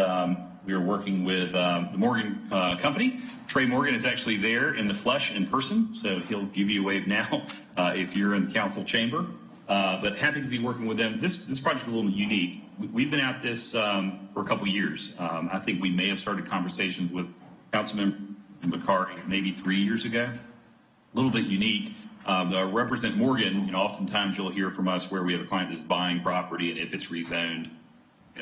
we are working with the Morgan Company. Trey Morgan is actually there in the flesh in person, so he'll give you a wave now if you're in the council chamber. But happy to be working with them. This project is a little unique. We've been at this for a couple years. I think we may have started conversations with Councilman Bakari maybe 3 years ago. A little bit unique. Represent Morgan, oftentimes you'll hear from us where we have a client that's buying property, and if it's rezoned,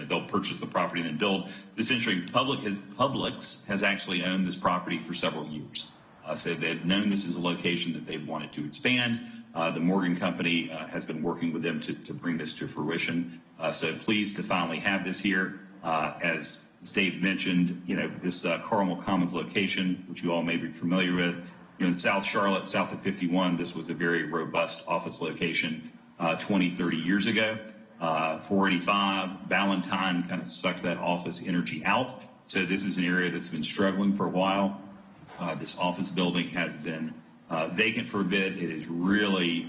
they'll purchase the property and then build. Essentially, Publix has actually owned this property for several years. So they've known this is a location that they've wanted to expand. The Morgan Company has been working with them to bring this to fruition. So pleased to finally have this here. As Dave mentioned, this Carmel Commons location, which you all may be familiar with, in South Charlotte, south of 51, this was a very robust office location 20, 30 years ago. 485, Valentine kind of sucked that office energy out. So this is an area that's been struggling for a while. This office building has been vacant for a bit. It is really,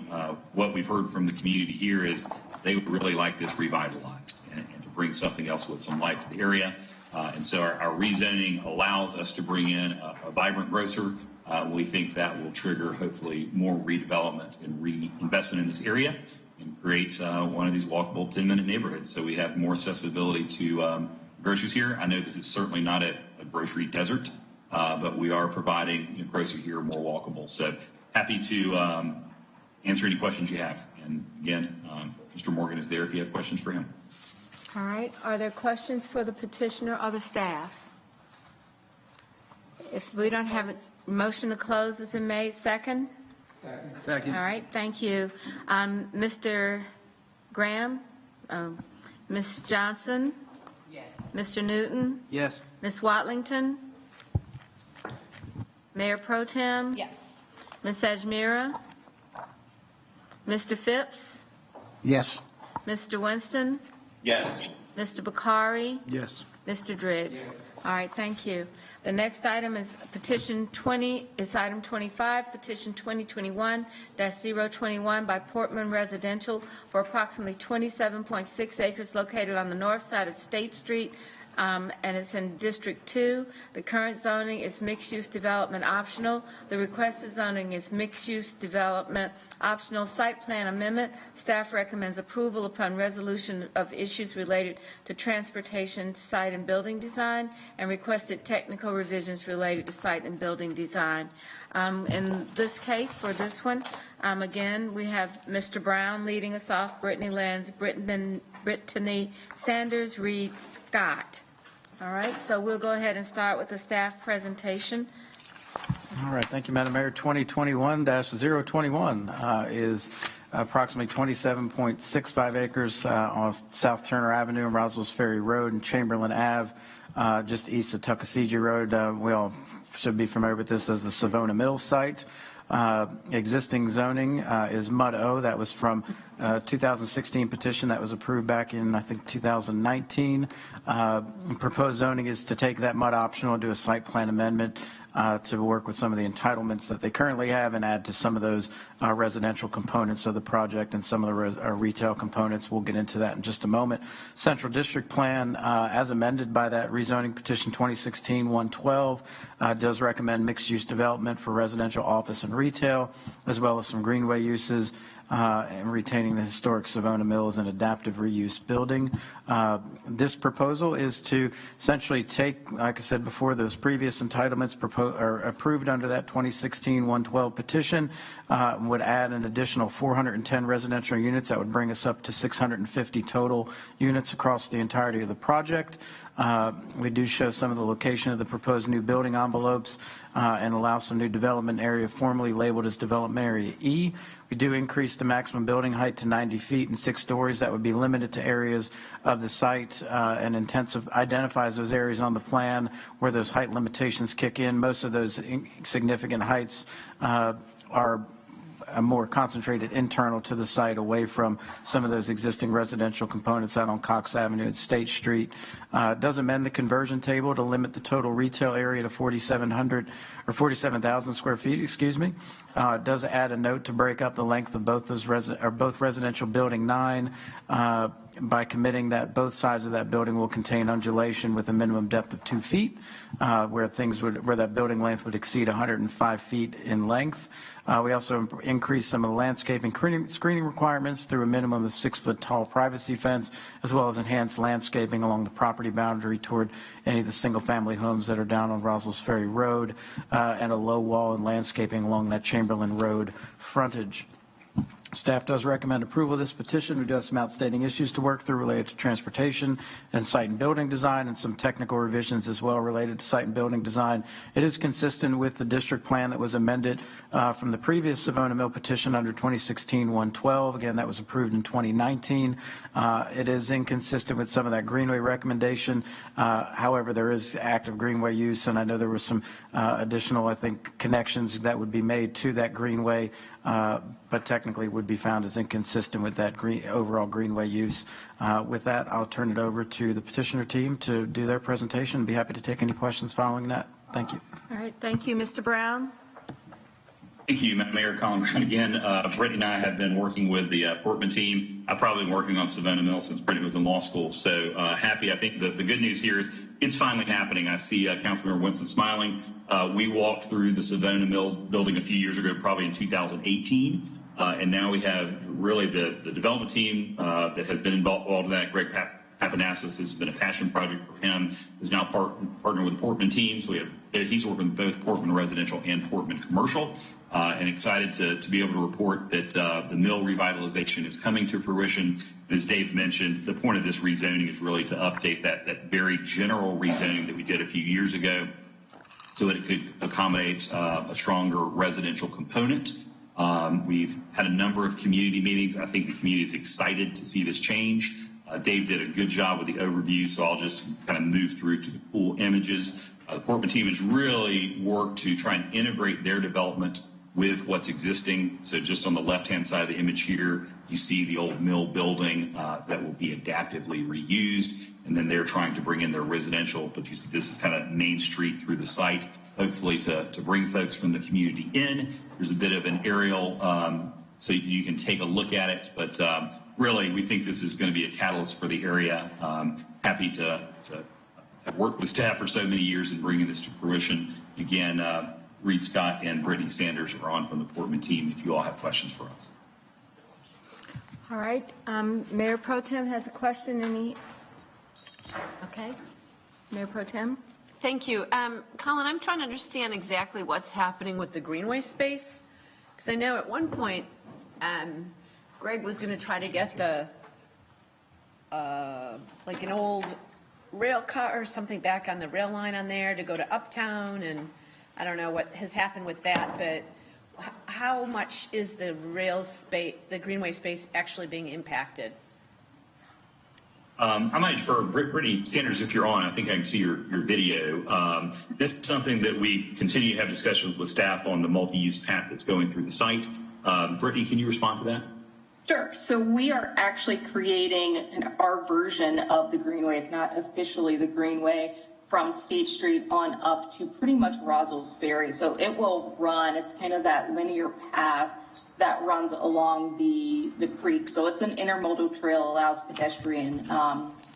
what we've heard from the community here is they would really like this revitalized and to bring something else with some life to the area. And so our rezoning allows us to bring in a vibrant grocer. We think that will trigger hopefully more redevelopment and reinvestment in this area. and create one of these walkable 10-minute neighborhoods. So we have more accessibility to groceries here. I know this is certainly not a grocery desert, but we are providing grocery here more walkable. So happy to answer any questions you have. And again, Mr. Morgan is there if you have questions for him. All right, are there questions for the petitioner or the staff? If we don't have a motion to close has been made, second? Second. All right, thank you. Mr. Graham? Ms. Johnson? Yes. Mr. Newton? Yes. Ms. Watlington? Mayor Pro Tem? Yes. Ms. Ajmira? Mr. Phipps? Yes. Mr. Winston? Yes. Mr. Bakari? Yes. Mr. Driggs? All right, thank you. The next item is petition 20, it's item 25, petition 2021-021 by Portman Residential for approximately 27.6 acres located on the north side of State Street, and it's in District 2. The current zoning is mixed-use development optional. The requested zoning is mixed-use development optional. Site plan amendment. Staff recommends approval upon resolution of issues related to transportation, site and building design, and requested technical revisions related to site and building design. In this case, for this one, again, we have Mr. Brown leading us off, Brittany Lenz, Brittany Sanders, Reed Scott. All right, so we'll go ahead and start with the staff presentation. All right, thank you, Madam Mayor. 2021-021 is approximately 27.65 acres off South Turner Avenue and Roswell's Ferry Road and Chamberlain Ave, just east of Tuckasegee Road. We all should be familiar with this as the Savona Mills site. Existing zoning is Mud O. That was from 2016 petition that was approved back in, I think, 2019. Proposed zoning is to take that mud optional and do a site plan amendment to work with some of the entitlements that they currently have and add to some of those residential components of the project and some of the retail components. We'll get into that in just a moment. Central District Plan, as amended by that rezoning petition 2016-112, does recommend mixed-use development for residential, office, and retail, as well as some greenway uses. And retaining the historic Savona Mill as an adaptive reuse building. This proposal is to essentially take, like I said before, those previous entitlements are approved under that 2016-112 petition, would add an additional 410 residential units. That would bring us up to 650 total units across the entirety of the project. We do show some of the location of the proposed new building envelopes and allow some new development area formerly labeled as Development Area E. We do increase the maximum building height to 90 feet and 6 stories. That would be limited to areas of the site and identifies those areas on the plan where those height limitations kick in. Most of those significant heights are more concentrated internal to the site, away from some of those existing residential components out on Cox Avenue and State Street. Does amend the conversion table to limit the total retail area to 47,000 square feet, excuse me. Does add a note to break up the length of both those both residential building 9 by committing that both sides of that building will contain undulation with a minimum depth of 2 feet, where that building length would exceed 105 feet in length. We also increase some of the landscaping screening requirements through a minimum of 6-foot tall privacy fence, as well as enhanced landscaping along the property boundary toward any of the single-family homes that are down on Roswell's Ferry Road, and a low wall and landscaping along that Chamberlain Road frontage. Staff does recommend approval of this petition. We do have some outstanding issues to work through related to transportation and site and building design, and some technical revisions as well related to site and building design. It is consistent with the district plan that was amended from the previous Savona Mill petition under 2016-112. Again, that was approved in 2019. It is inconsistent with some of that greenway recommendation. However, there is active greenway use, and I know there was some additional, I think, connections that would be made to that greenway, but technically would be found as inconsistent with that overall greenway use. With that, I'll turn it over to the petitioner team to do their presentation. I'd be happy to take any questions following that. Thank you. All right, thank you. Mr. Brown? Thank you, Mayor Collins. Again, Brittany and I have been working with the Portman team. I've probably been working on Savona Mill since Brittany was in law school. So happy. I think the good news here is it's finally happening. I see Councilmember Winston smiling. We walked through the Savona Mill building a few years ago, probably in 2018. And now we have really the development team that has been involved in that. Greg Papanassis, this has been a passion project for him, is now partnered with the Portman team. So he's working with both Portman Residential and Portman Commercial, and excited to be able to report that the mill revitalization is coming to fruition. As Dave mentioned, the point of this rezoning is really to update that very general rezoning that we did a few years ago so that it could accommodate a stronger residential component. We've had a number of community meetings. I think the community is excited to see this change. Dave did a good job with the overview, so I'll just kind of move through to the cool images. The Portman team has really worked to try and integrate their development with what's existing. So just on the left-hand side of the image here, you see the old mill building that will be adaptively reused. And then they're trying to bring in their residential, but you see this is kind of Main Street through the site, hopefully to bring folks from the community in. There's a bit of an aerial, so you can take a look at it. But really, we think this is going to be a catalyst for the area. Happy to have worked with staff for so many years in bringing this to fruition. Again, Reed Scott and Brittany Sanders are on from the Portman team if you all have questions for us. All right. Mayor Pro Tem has a question. Okay. Mayor Pro Tem. Thank you. Colin, I'm trying to understand exactly what's happening with the greenway space, because I know at one point Greg was going to try to get the like an old rail car or something back on the rail line on there to go to Uptown, and I don't know what has happened with that, but how much is the rail space, the greenway space, actually being impacted? I might defer Brittany Sanders if you're on. I think I can see your video. This is something that we continue to have discussions with staff on the multi-use path that's going through the site. Brittany, can you respond to that? Sure. So we are actually creating our version of the Greenway. It's not officially the Greenway, from State Street on up to pretty much Rosel's Ferry. So it will run, it's kind of that linear path that runs along the creek. So it's an intermodal trail, allows pedestrian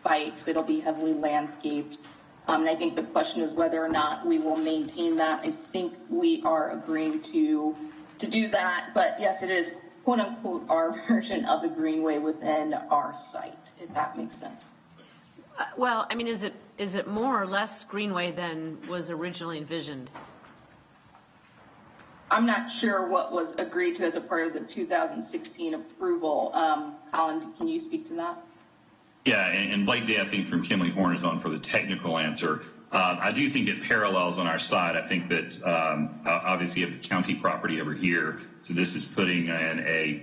bikes. It'll be heavily landscaped. And I think the question is whether or not we will maintain that. I think we are agreeing to do that. But yes, it is quote unquote our version of the Greenway within our site, if that makes sense. Well, I mean, is it more or less Greenway than was originally envisioned? I'm not sure what was agreed to as a part of the 2016 approval. Colin, can you speak to that? Yeah, and Blake Day, I think, from Kimley Horn is on for the technical answer. I do think it parallels on our side. I think that obviously you have the county property over here. So this is putting in a,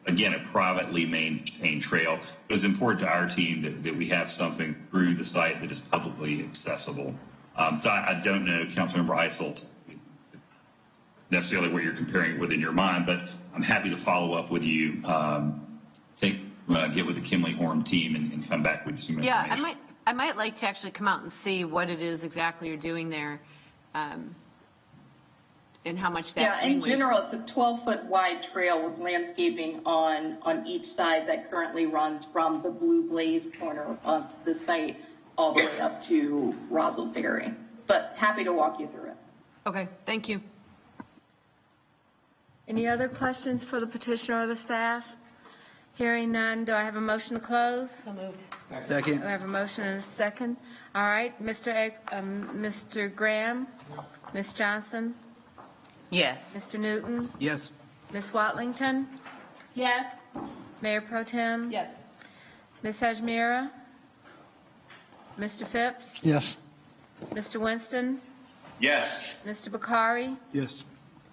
again, a privately maintained trail. But it's important to our team that we have something through the site that is publicly accessible. So I don't know, Councilmember Iselt, necessarily what you're comparing it with in your mind, but I'm happy to follow up with you, get with the Kimley Horn team and come back with some information. Yeah, I might like to actually come out and see what it is exactly you're doing there, and how much that. Yeah, in general, it's a 12-foot wide trail with landscaping on each side that currently runs from the Blue Blaze corner of the site all the way up to Roswell Ferry. But happy to walk you through it. Okay, thank you. Any other questions for the petitioner or the staff? Hearing none, do I have a motion to close? So moved. Second. I have a motion and a second. All right, Mr. Graham, Ms. Johnson, Yes. Mr. Newton, Yes. Ms. Watlington, Yes. Mayor Pro Tem, Yes. Ms. Hajmira, Mr. Phipps, Yes. Mr. Winston, Yes. Mr. Bakari, Yes.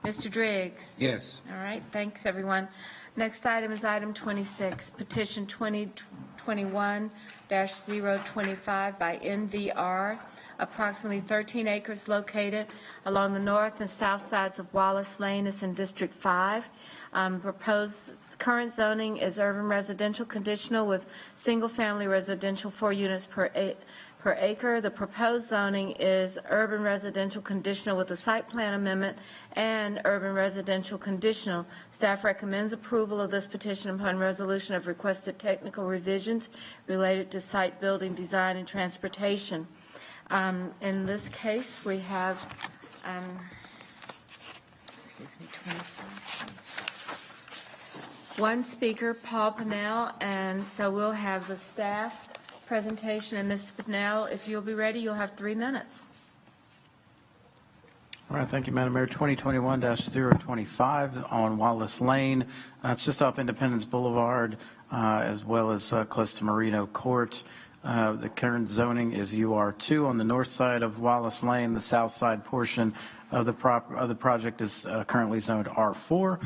Mr. Driggs. Yes. All right, thanks, everyone. Next item is item 26, petition 2021-025 by NVR, approximately 13 acres located along the north and south sides of Wallace Lane. It's in District 5. Proposed current zoning is urban residential conditional with single-family residential 4 units per acre. The proposed zoning is urban residential conditional with a site plan amendment and urban residential conditional. Staff recommends approval of this petition upon resolution of requested technical revisions related to site building, design, and transportation. In this case, we have, 25. one speaker, Paul Pennell, and so we'll have the staff presentation. And Mr. Pennell, if you'll be ready, you'll have 3 minutes. All right, thank you, Madam Mayor. 2021-025 on Wallace Lane. It's just off Independence Boulevard, as well as close to Marino Court. The current zoning is UR2 on the north side of Wallace Lane. The south side portion of the project is currently zoned R4.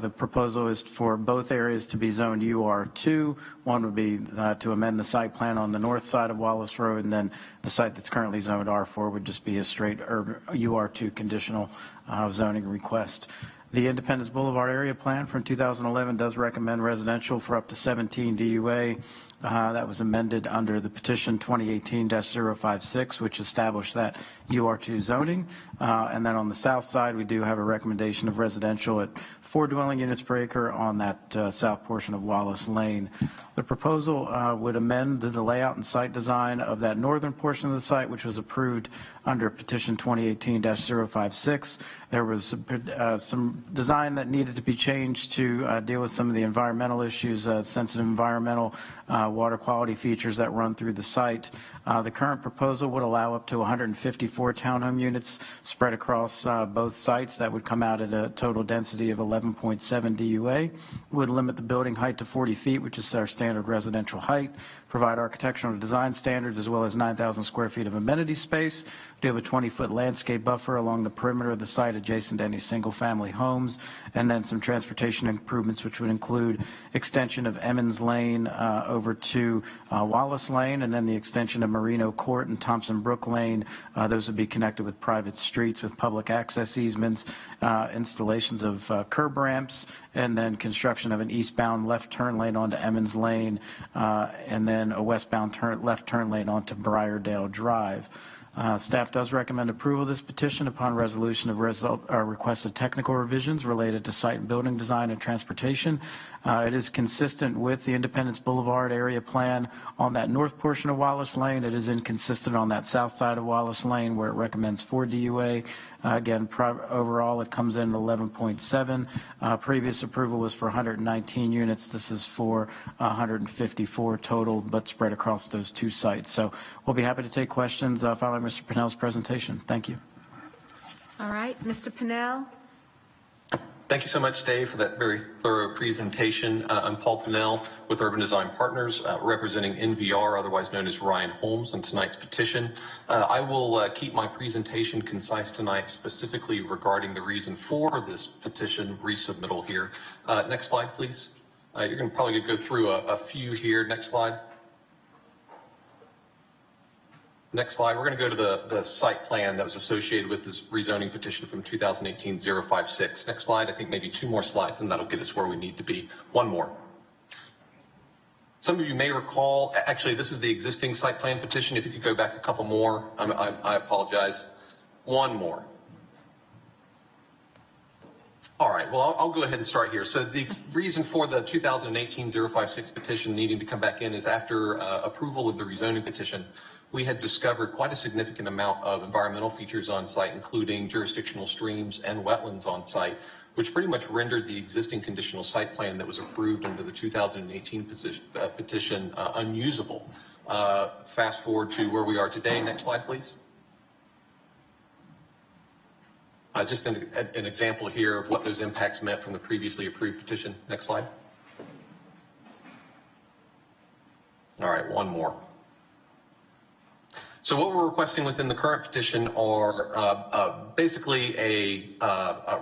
The proposal is for both areas to be zoned UR2. One would be to amend the site plan on the north side of Wallace Road, and then the site that's currently zoned R4 would just be a straight UR2 conditional zoning request. The Independence Boulevard area plan from 2011 does recommend residential for up to 17 DUA. That was amended under the petition 2018-056, which established that UR2 zoning. And then on the south side, we do have a recommendation of residential at 4 dwelling units per acre on that south portion of Wallace Lane. The proposal would amend the layout and site design of that northern portion of the site, which was approved under petition 2018-056. There was some design that needed to be changed to deal with some of the environmental issues, sensitive environmental water quality features that run through the site. The current proposal would allow up to 154 townhome units spread across both sites. That would come out at a total density of 11.7 DUA. Would limit the building height to 40 feet, which is our standard residential height. Provide architectural design standards as well as 9,000 square feet of amenity space. We have a 20-foot landscape buffer along the perimeter of the site adjacent to any single-family homes, and then some transportation improvements, which would include extension of Emmons Lane over to Wallace Lane, and then the extension of Marino Court and Thompson Brook Lane. Those would be connected with private streets with public access easements, installations of curb ramps, and then construction of an eastbound left turn lane onto Emmons Lane, and then a westbound left turn lane onto Briardale Drive. Staff does recommend approval of this petition upon resolution of requested technical revisions related to site and building design and transportation. It is consistent with the Independence Boulevard area plan on that north portion of Wallace Lane. It is inconsistent on that south side of Wallace Lane where it recommends 4 DUA. Again, overall it comes in at 11.7. Previous approval was for 119 units. This is for 154 total, but spread across those 2 sites. So we'll be happy to take questions following Mr. Pennell's presentation. Thank you. All right, Mr. Pennell. Thank you so much, Dave, for that very thorough presentation. I'm Paul Pennell with Urban Design Partners, representing NVR, otherwise known as Ryan Holmes, on tonight's petition. I will keep my presentation concise tonight, specifically regarding the reason for this petition resubmittal here. Next slide, please. You're going to probably go through a few here. Next slide. Next slide, we're going to go to the site plan that was associated with this rezoning petition from 2018-056. Next slide, I think maybe 2 more slides, and that'll get us where we need to be. 1 more. Some of you may recall, actually, this is the existing site plan petition. If you could go back a couple more, I apologize. 1 more. All right, well, I'll go ahead and start here. So the reason for the 2018-056 petition needing to come back in is after approval of the rezoning petition, we had discovered quite a significant amount of environmental features on site, including jurisdictional streams and wetlands on site, which pretty much rendered the existing conditional site plan that was approved under the 2018 petition unusable. Fast forward to where we are today. Next slide, please. Just an example here of what those impacts meant from the previously approved petition. Next slide. All right, 1 more. So what we're requesting within the current petition are basically a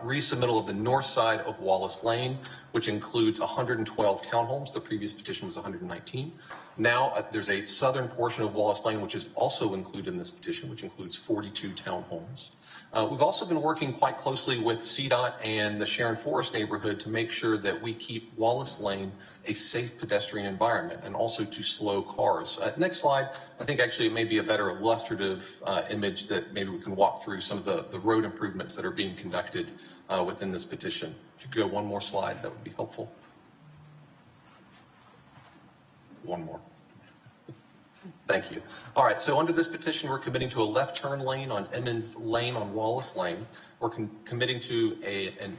resubmittal of the north side of Wallace Lane, which includes 112 townhomes. The previous petition was 119. Now there's a southern portion of Wallace Lane, which is also included in this petition, which includes 42 townhomes. We've also been working quite closely with CDOT and the Sharon Forest neighborhood to make sure that we keep Wallace Lane a safe pedestrian environment and also to slow cars. Next slide, I think actually it may be a better illustrative image that maybe we can walk through some of the road improvements that are being conducted within this petition. If you could go 1 more slide, that would be helpful. 1 more. Thank you. All right, so under this petition, we're committing to a left turn lane on Emmons Lane on Wallace Lane. we're committing to an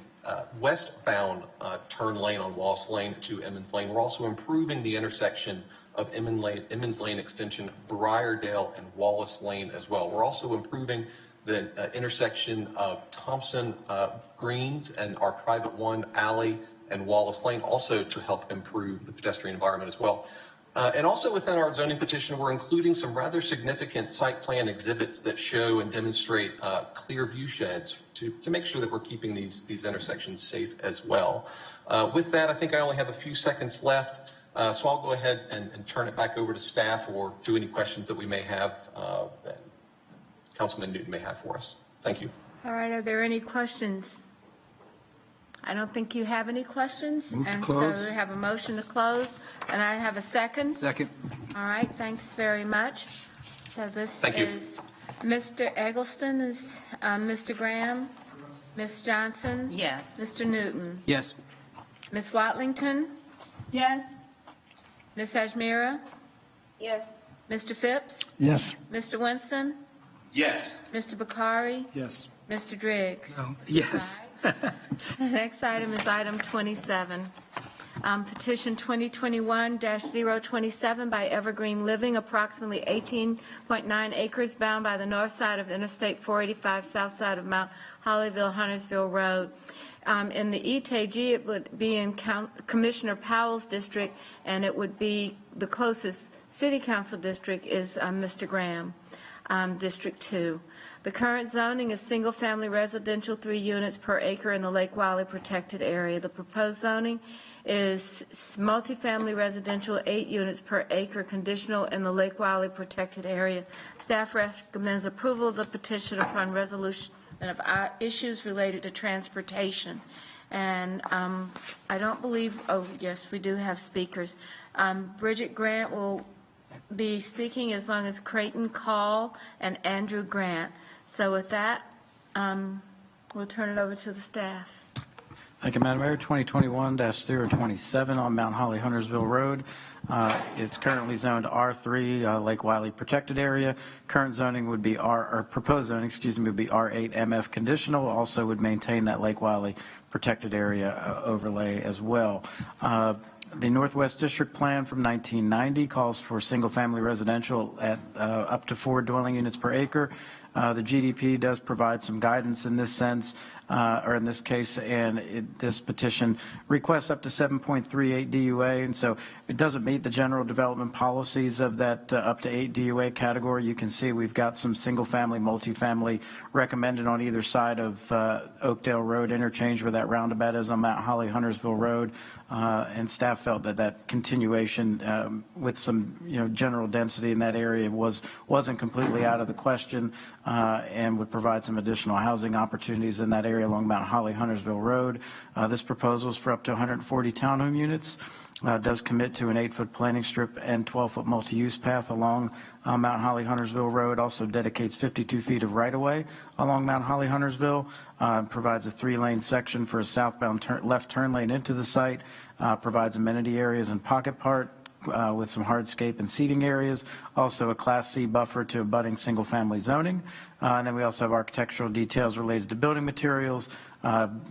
westbound turn lane on Wallace Lane to Emmons Lane. We're also improving the intersection of Emmons Lane Extension, Briardale, and Wallace Lane as well. We're also improving the intersection of Thompson Greens and our private one alley and Wallace Lane, also to help improve the pedestrian environment as well. And also within our zoning petition, we're including some rather significant site plan exhibits that show and demonstrate clear view sheds to make sure that we're keeping these intersections safe as well. With that, I think I only have a few seconds left, so I'll go ahead and turn it back over to staff or do any questions that we may have, that Councilman Newton may have for us. Thank you. All right, are there any questions? I don't think you have any questions. Move to and close. so we have a motion to close, and I have a second. Second. All right, thanks very much. So this Thank you. is Mr. Eggleston, is Mr. Graham, Ms. Johnson. Yes. Mr. Newton. Yes. Ms. Watlington, Yes. Ms. Ajmira, Yes. Mr. Phipps, Yes. Mr. Winston, Yes. Mr. Bakari, Yes. Mr. Driggs. Yes. The next item is item 27. Petition 2021-027 by Evergreen Living, approximately 18.9 acres bound by the north side of Interstate 485, south side of Mount Hollyville, Huntersville Road. In the ETG, it would be in Commissioner Powell's district, and it would be the closest city council district is Mr. Graham, District 2. The current zoning is single-family residential, 3 units per acre in the Lake Wiley protected area. The proposed zoning is multifamily residential, 8 units per acre, conditional in the Lake Wiley protected area. Staff recommends approval of the petition upon resolution of issues related to transportation. And I don't believe, oh, yes, we do have speakers. Bridget Grant will be speaking as long as Creighton Call and Andrew Grant. So with that, we'll turn it over to the staff. Thank you, Madam Mayor. 2021-027 on Mount Holly Huntersville Road. It's currently zoned R3, Lake Wiley protected area. Current zoning would be proposed zoning, would be R8 MF conditional. Also would maintain that Lake Wiley protected area overlay as well. The Northwest District Plan from 1990 calls for single-family residential at up to 4 dwelling units per acre. The GDP does provide some guidance in this sense, or in this case, and this petition requests up to 7.38 DUA, and so it doesn't meet the general development policies of that up to 8 DUA category. You can see we've got some single-family, multifamily recommended on either side of Oakdale Road interchange where that roundabout is on Mount Holly Huntersville Road, and staff felt that continuation with some general density in that area wasn't completely out of the question, and would provide some additional housing opportunities in that area along Mount Holly Huntersville Road. This proposal is for up to 140 townhome units. Does commit to an 8-foot planting strip and 12-foot multi-use path along Mount Holly Huntersville Road. Also dedicates 52 feet of right-of-way along Mount Holly Huntersville. Provides a 3-lane section for a southbound left turn lane into the site. Provides amenity areas and pocket park with some hardscape and seating areas. Also a Class C buffer to abutting single-family zoning. And then we also have architectural details related to building materials,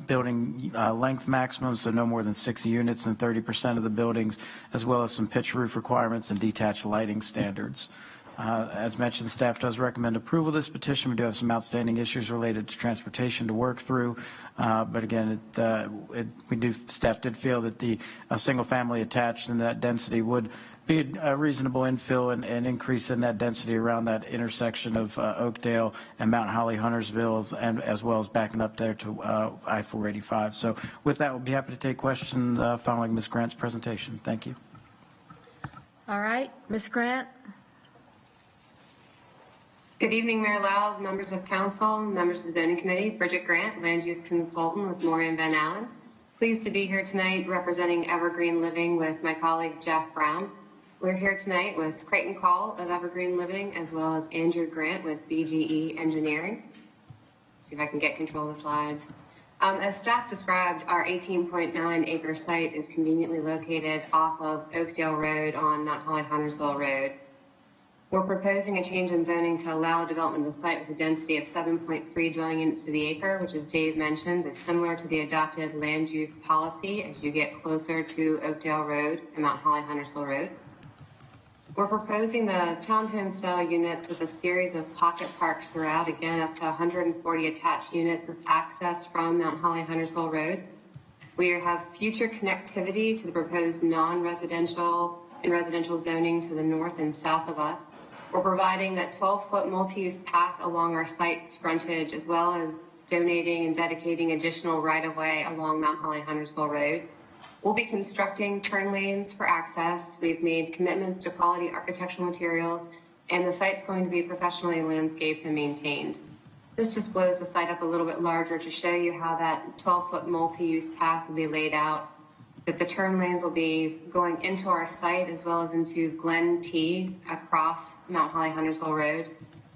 building length maximum, so no more than 6 units in 30% of the buildings, as well as some pitch roof requirements and detached lighting standards. As mentioned, staff does recommend approval of this petition. We do have some outstanding issues related to transportation to work through, but again, staff did feel that the single family attached and that density would be a reasonable infill and increase in that density around that intersection of Oakdale and Mount Holly Huntersville, and as well as backing up there to I-485. So with that, we'll be happy to take questions following Ms. Grant's presentation. Thank you. All right, Ms. Grant. Good evening, Mayor Lyles, members of council, members of the zoning committee. Bridget Grant, land use consultant with Moran Van Allen. Pleased to be here tonight representing Evergreen Living with my colleague Jeff Brown. We're here tonight with Creighton Call of Evergreen Living, as well as Andrew Grant with BGE Engineering. Let's see if I can get control of the slides. As staff described, our 18.9 acre site is conveniently located off of Oakdale Road on Mount Holly Huntersville Road. We're proposing a change in zoning to allow development of the site with a density of 7.3 dwelling units to the acre, which, as Dave mentioned, is similar to the adopted land use policy as you get closer to Oakdale Road and Mount Holly Huntersville Road. We're proposing the townhome style units with a series of pocket parks throughout, again, up to 140 attached units with access from Mount Holly Huntersville Road. We have future connectivity to the proposed non-residential and residential zoning to the north and south of us. We're providing that 12-foot multi-use path along our site's frontage, as well as donating and dedicating additional right-of-way along Mount Holly Huntersville Road. We'll be constructing turn lanes for access. We've made commitments to quality architectural materials, and the site's going to be professionally landscaped and maintained. This just blows the site up a little bit larger to show you how that 12-foot multi-use path will be laid out, that the turn lanes will be going into our site as well as into Glen T across Mount Holly Huntersville Road.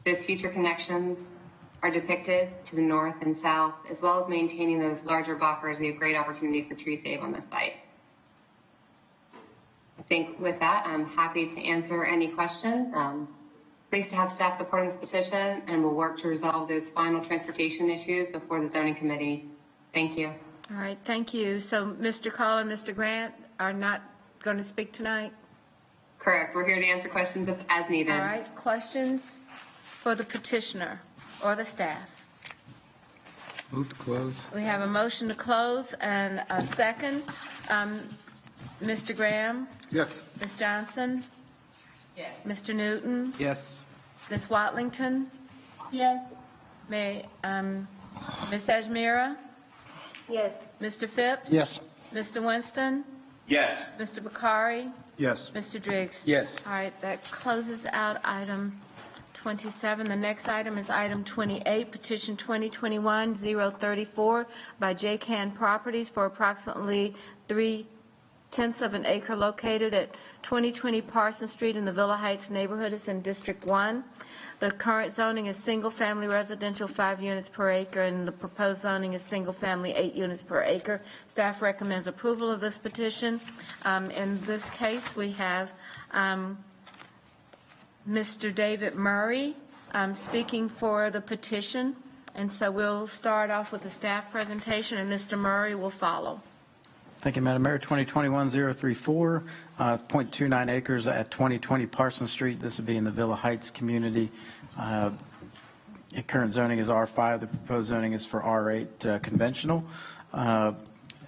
Those future connections are depicted to the north and south, as well as maintaining those larger buffers. We have great opportunity for tree save on this site. I think with that, I'm happy to answer any questions. Pleased to have staff supporting this petition, and we'll work to resolve those final transportation issues before the zoning committee. Thank you. All right, thank you. So Mr. Call and Mr. Grant are not going to speak tonight? Correct. We're here to answer questions as needed. All right, questions for the petitioner or the staff? Move to close. We have a motion to close and a second. Mr. Graham? Yes. Ms. Johnson? Yes. Mr. Newton? Yes. Ms. Watlington? Yes. Ms. Ajmira? Yes. Mr. Phipps? Yes. Mr. Winston? Yes. Mr. Bakari? Yes. Mr. Driggs? Yes. All right, that closes out item 27. The next item is item 28, petition 2021-034 by J. Can Properties for approximately 3/10 of an acre located at 2020 Parsons Street in the Villa Heights neighborhood. It's in District 1. The current zoning is single-family residential, 5 units per acre, and the proposed zoning is single-family, 8 units per acre. Staff recommends approval of this petition. In this case, we have Mr. David Murray speaking for the petition, and so we'll start off with the staff presentation, and Mr. Murray will follow. Thank you, Madam Mayor. 2021-034, 0.29 acres at 2020 Parsons Street. This would be in the Villa Heights community. Current zoning is R5. The proposed zoning is for R8 conventional.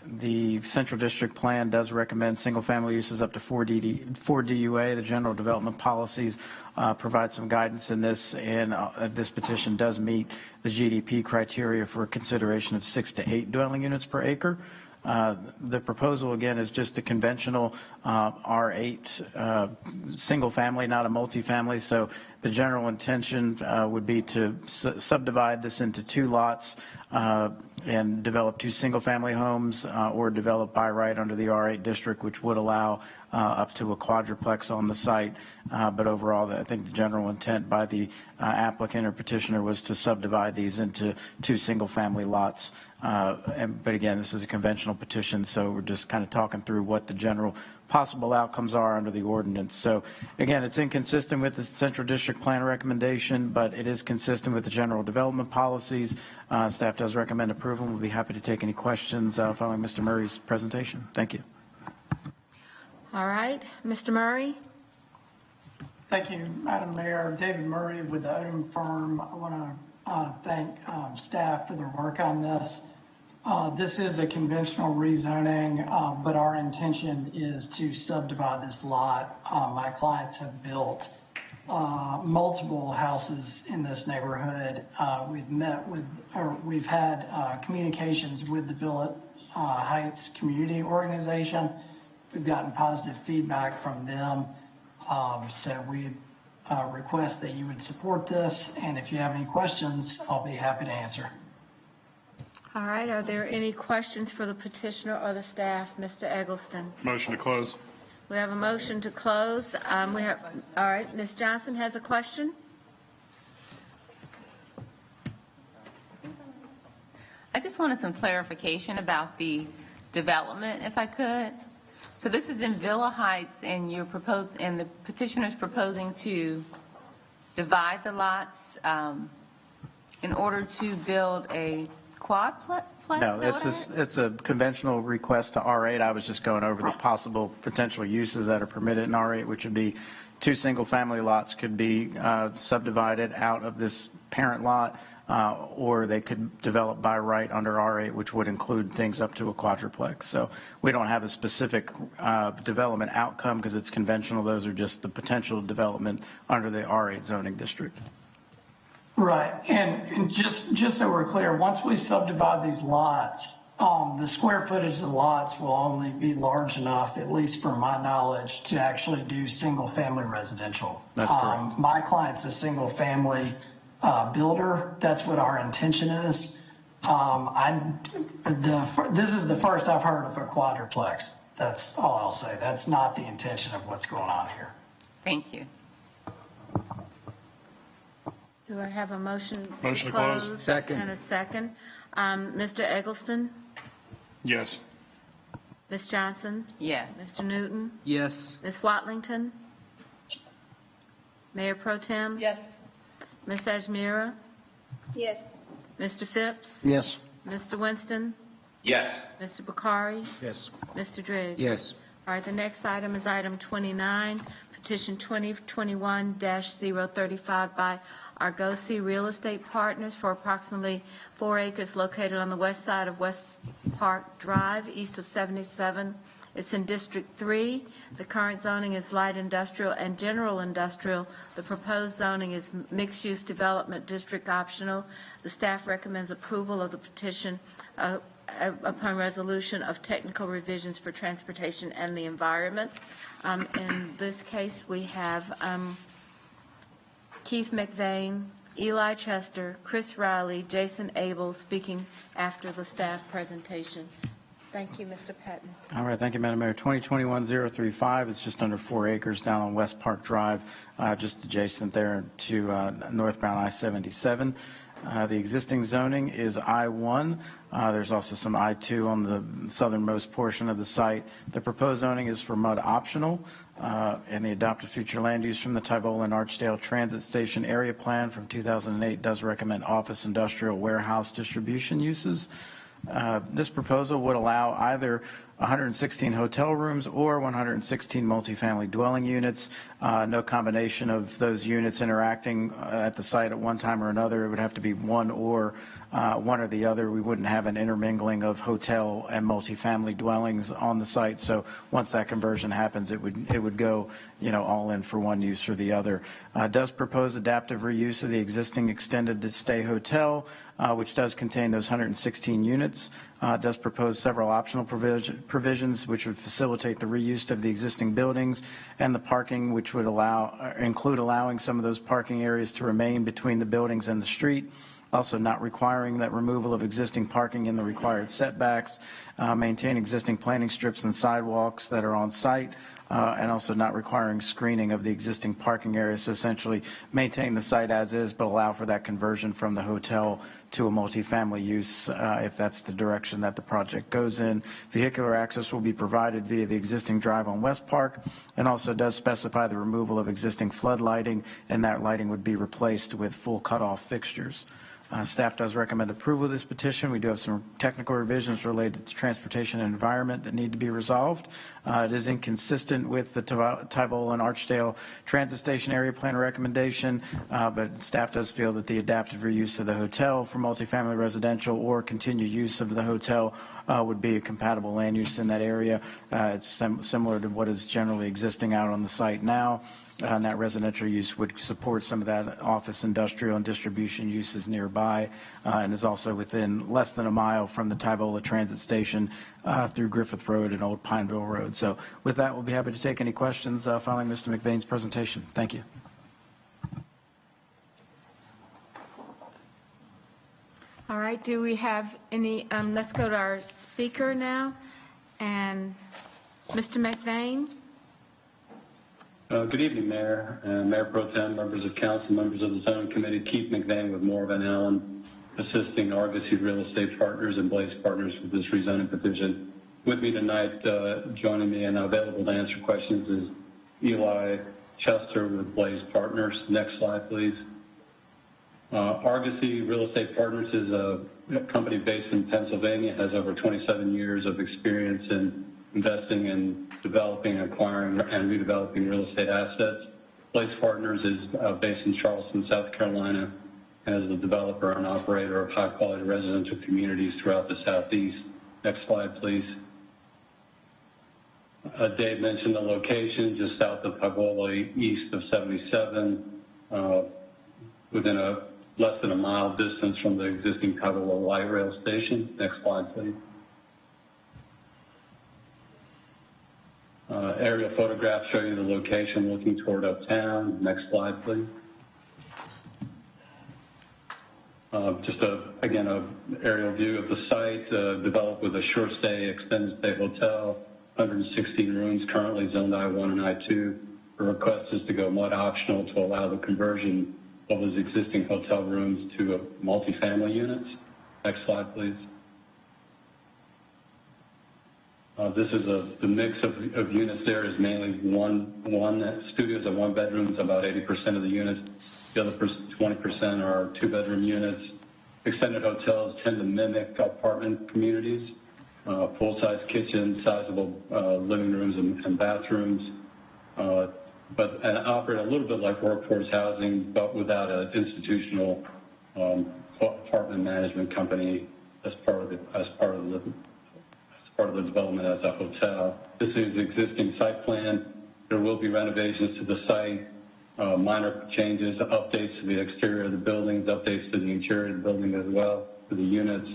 The Central District Plan does recommend single-family uses up to 4 DUA. The general development policies provide some guidance in this, and this petition does meet the GDP criteria for consideration of 6 to 8 dwelling units per acre. The proposal, again, is just a conventional R8 single family, not a multifamily. So the general intention would be to subdivide this into 2 lots and develop 2 single-family homes or develop by right under the R8 district, which would allow up to a quadruplex on the site. But overall, I think the general intent by the applicant or petitioner was to subdivide these into 2 single-family lots. But again, this is a conventional petition, so we're just kind of talking through what the general possible outcomes are under the ordinance. So again, it's inconsistent with the Central District Plan recommendation, but it is consistent with the general development policies. Staff does recommend approval. We'll be happy to take any questions following Mr. Murray's presentation. Thank you. All right, Mr. Murray? Thank you, Madam Mayor. David Murray with the Odom firm. I want to thank staff for their work on this. This is a conventional rezoning, but our intention is to subdivide this lot. My clients have built multiple houses in this neighborhood. We've had communications with the Villa Heights Community Organization. We've gotten positive feedback from them. So we request that you would support this, and if you have any questions, I'll be happy to answer. All right, are there any questions for the petitioner or the staff? Mr. Eggleston? Motion to close. We have a motion to close. All right, Ms. Johnson has a question? I just wanted some clarification about the development, if I could. So this is in Villa Heights, and the petitioner's proposing to divide the lots in order to build a quadplex? No, it's a conventional request to R8. I was just going over the possible potential uses that are permitted in R8, which would be 2 single-family lots could be subdivided out of this parent lot, or they could develop by right under R8, which would include things up to a quadruplex. So we don't have a specific development outcome because it's conventional. Those are just the potential development under the R8 zoning district. Right, and just so we're clear, once we subdivide these lots, the square footage of the lots will only be large enough, at least from my knowledge, to actually do single-family residential. That's correct. My client's a single-family builder. That's what our intention is. This is the first I've heard of a quadruplex. That's all I'll say. That's not the intention of what's going on here. Thank you. Do I have a motion? Motion to close. Second. And a second. Mr. Eggleston? Yes. Ms. Johnson? Yes. Mr. Newton? Yes. Ms. Watlington? Mayor Pro Tem? Yes. Ms. Ajmira? Yes. Mr. Phipps? Yes. Mr. Winston? Yes. Mr. Bakari? Yes. Mr. Driggs? Yes. All right, the next item is item 29, petition 2021-035 by Argosy Real Estate Partners for approximately 4 acres located on the west side of West Park Drive, east of 77. It's in District 3. The current zoning is light industrial and general industrial. The proposed zoning is mixed-use development district optional. The staff recommends approval of the petition upon resolution of technical revisions for transportation and the environment. In this case, we have Keith McVeigh, Eli Chester, Chris Riley, Jason Abel speaking after the staff presentation. Thank you, Mr. Patton. All right, thank you, Madam Mayor. 2021-035 is just under 4 acres down on West Park Drive, just adjacent there to northbound I-77. The existing zoning is I-1. There's also some I-2 on the southernmost portion of the site. The proposed zoning is for MUD optional, and the adopted future land use from the Tyvola and Archdale Transit Station Area Plan from 2008 does recommend office, industrial, warehouse distribution uses. This proposal would allow either 116 hotel rooms or 116 multifamily dwelling units. No combination of those units interacting at the site at one time or another. It would have to be one or the other. We wouldn't have an intermingling of hotel and multifamily dwellings on the site. So once that conversion happens, it would go, all in for one use or the other. Does propose adaptive reuse of the existing extended stay hotel, which does contain those 116 units. Does propose several optional provisions which would facilitate the reuse of the existing buildings and the parking, which would include allowing some of those parking areas to remain between the buildings and the street. Also not requiring that removal of existing parking in the required setbacks, maintain existing planting strips and sidewalks that are on site, and also not requiring screening of the existing parking areas. So essentially maintain the site as is, but allow for that conversion from the hotel to a multifamily use if that's the direction that the project goes in. Vehicular access will be provided via the existing drive on West Park, and also does specify the removal of existing flood lighting, and that lighting would be replaced with full cutoff fixtures. Staff does recommend approval of this petition. We do have some technical revisions related to transportation and environment that need to be resolved. It is inconsistent with the Tyvola and Archdale Transit Station Area Plan recommendation, but staff does feel that the adaptive reuse of the hotel for multifamily residential or continued use of the hotel would be a compatible land use in that area. It's similar to what is generally existing out on the site now. And that residential use would support some of that office, industrial, and distribution uses nearby, and is also within less than a mile from the Tyvola Transit Station through Griffith Road and Old Pineville Road. So with that, we'll be happy to take any questions following Mr. McVeigh's presentation. Thank you. All right, do we have any, let's go to our speaker now, and Mr. McVeigh. Good evening, Mayor, Mayor Pro Tem, members of council, members of the zoning committee. Keith McVeigh with Moore Van Allen, assisting Argosy Real Estate Partners and Blaze Partners with this rezoning petition. With me tonight, joining me and available to answer questions is Eli Chester with Blaze Partners. Next slide, please. Argosy Real Estate Partners is a company based in Pennsylvania, has over 27 years of experience in investing in developing, acquiring, and redeveloping real estate assets. Blaze Partners is based in Charleston, South Carolina, and is a developer and operator of high-quality residential communities throughout the Southeast. Next slide, please. Dave mentioned the location just south of Pagola, east of 77, within a less than a mile distance from the existing Pagola light rail station. Next slide, please. Aerial photographs show you the location looking toward uptown. Next slide, please. Just again, an aerial view of the site, developed with a short stay, extended stay hotel, 116 rooms, currently zoned I-1 and I-2. The request is to go mud optional to allow the conversion of those existing hotel rooms to multifamily units. Next slide, please. This is the mix of units there is mainly one studios and one bedrooms, about 80% of the units. The other 20% are two-bedroom units. Extended hotels tend to mimic apartment communities. Full-size kitchens, sizable living rooms and bathrooms, but operate a little bit like workforce housing, but without an institutional apartment management company as part of the development as a hotel. This is the existing site plan. There will be renovations to the site, minor changes, updates to the exterior of the buildings, updates to the interior of the building as well, to the units,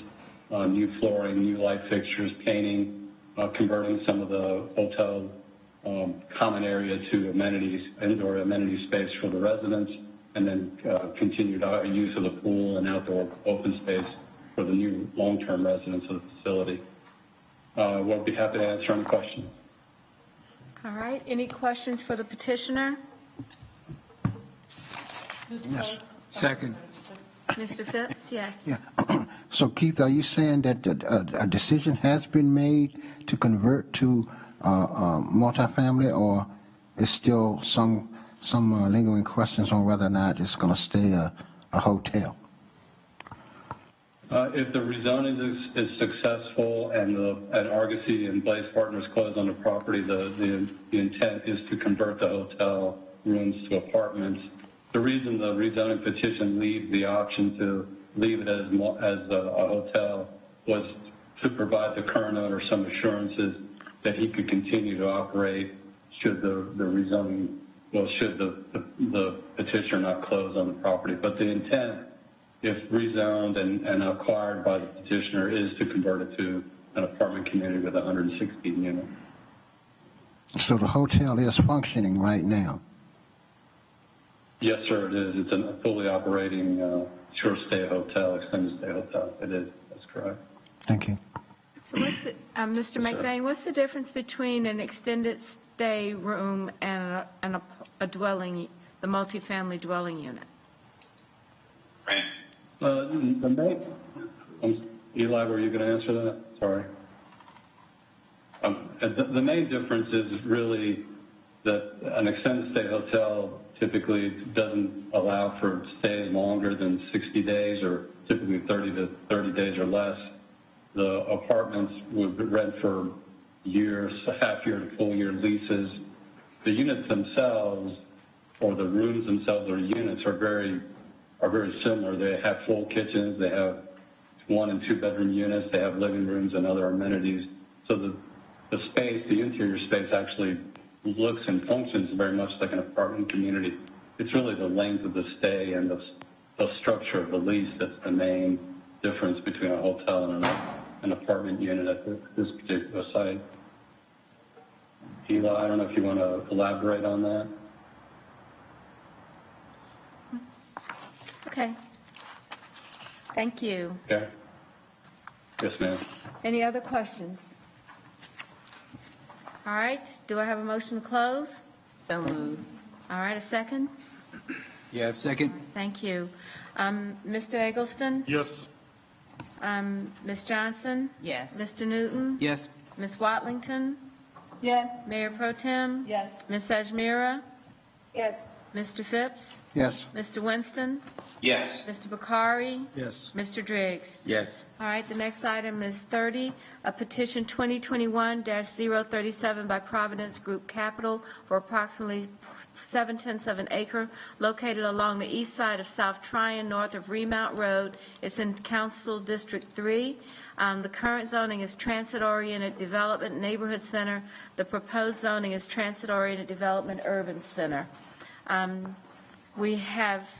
new flooring, new light fixtures, painting, converting some of the hotel common area to amenities, indoor amenity space for the residents, and then continued use of the pool and outdoor open space for the new long-term residents of the facility. We'll be happy to answer any questions. All right, any questions for the petitioner? Yes. Second. Mr. Phipps, yes. Yeah. So Keith, are you saying that a decision has been made to convert to multifamily, or is still some lingering questions on whether or not it's going to stay a hotel? If the rezoning is successful and Argosy and Blaze Partners close on the property, the intent is to convert the hotel rooms to apartments. The reason the rezoning petition leaves the option to leave it as a hotel was to provide the current owner some assurances that he could continue to operate should the rezoning, should the petitioner not close on the property. But the intent, if rezoned and acquired by the petitioner, is to convert it to an apartment community with 116 units. So the hotel is functioning right now? Yes, sir, it is. It's a fully operating short stay hotel, extended stay hotel. It is. That's correct. Thank you. So what's the, Mr. McVeigh, what's the difference between an extended stay room and a dwelling, the multifamily dwelling unit? Eli, were you going to answer that? Sorry. The main difference is really that an extended stay hotel typically doesn't allow for stays longer than 60 days or typically 30 days or less. The apartments would rent for years, half-year to full-year leases. The units themselves, or the rooms themselves or units, are very similar. They have full kitchens. They have 1 and 2 bedroom units. They have living rooms and other amenities. So the space, the interior space, actually looks and functions very much like an apartment community. It's really the length of the stay and the structure of the lease that's the main difference between a hotel and an apartment unit at this particular site. Eli, I don't know if you want to elaborate on that. Okay. Thank you. Okay. Yes, ma'am. Any other questions? All right, do I have a motion to close? So moved. All right, a second? Yeah, second. Thank you. Mr. Eggleston? Yes. Ms. Johnson? Yes. Mr. Newton? Yes. Ms. Watlington? Yes. Mayor Pro Tem? Yes. Ms. Ajmira? Yes. Mr. Phipps? Yes. Mr. Winston? Yes. Mr. Bakari? Yes. Mr. Driggs? Yes. All right, the next item is 30, a petition 2021-037 by Providence Group Capital for approximately 7/10 of an acre located along the east side of South Tryon, north of Remount Road. It's in Council District 3. The current zoning is transit-oriented development neighborhood center. The proposed zoning is transit-oriented development urban center. We have,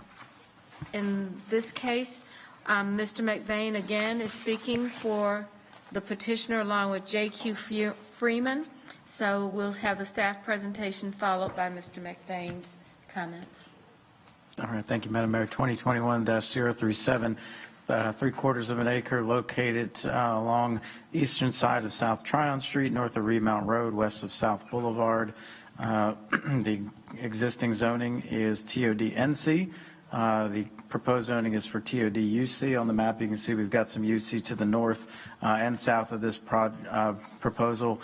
in this case, Mr. McVeigh again is speaking for the petitioner along with J.Q. Freeman. So we'll have a staff presentation followed by Mr. McVeigh's comments. All right, thank you, Madam Mayor. 2021-037, 3/4 of an acre located along the eastern side of South Tryon Street, north of Remount Road, west of South Boulevard. The existing zoning is TOD NC. The proposed zoning is for TOD UC. On the map, you can see we've got some UC to the north and south of this proposal.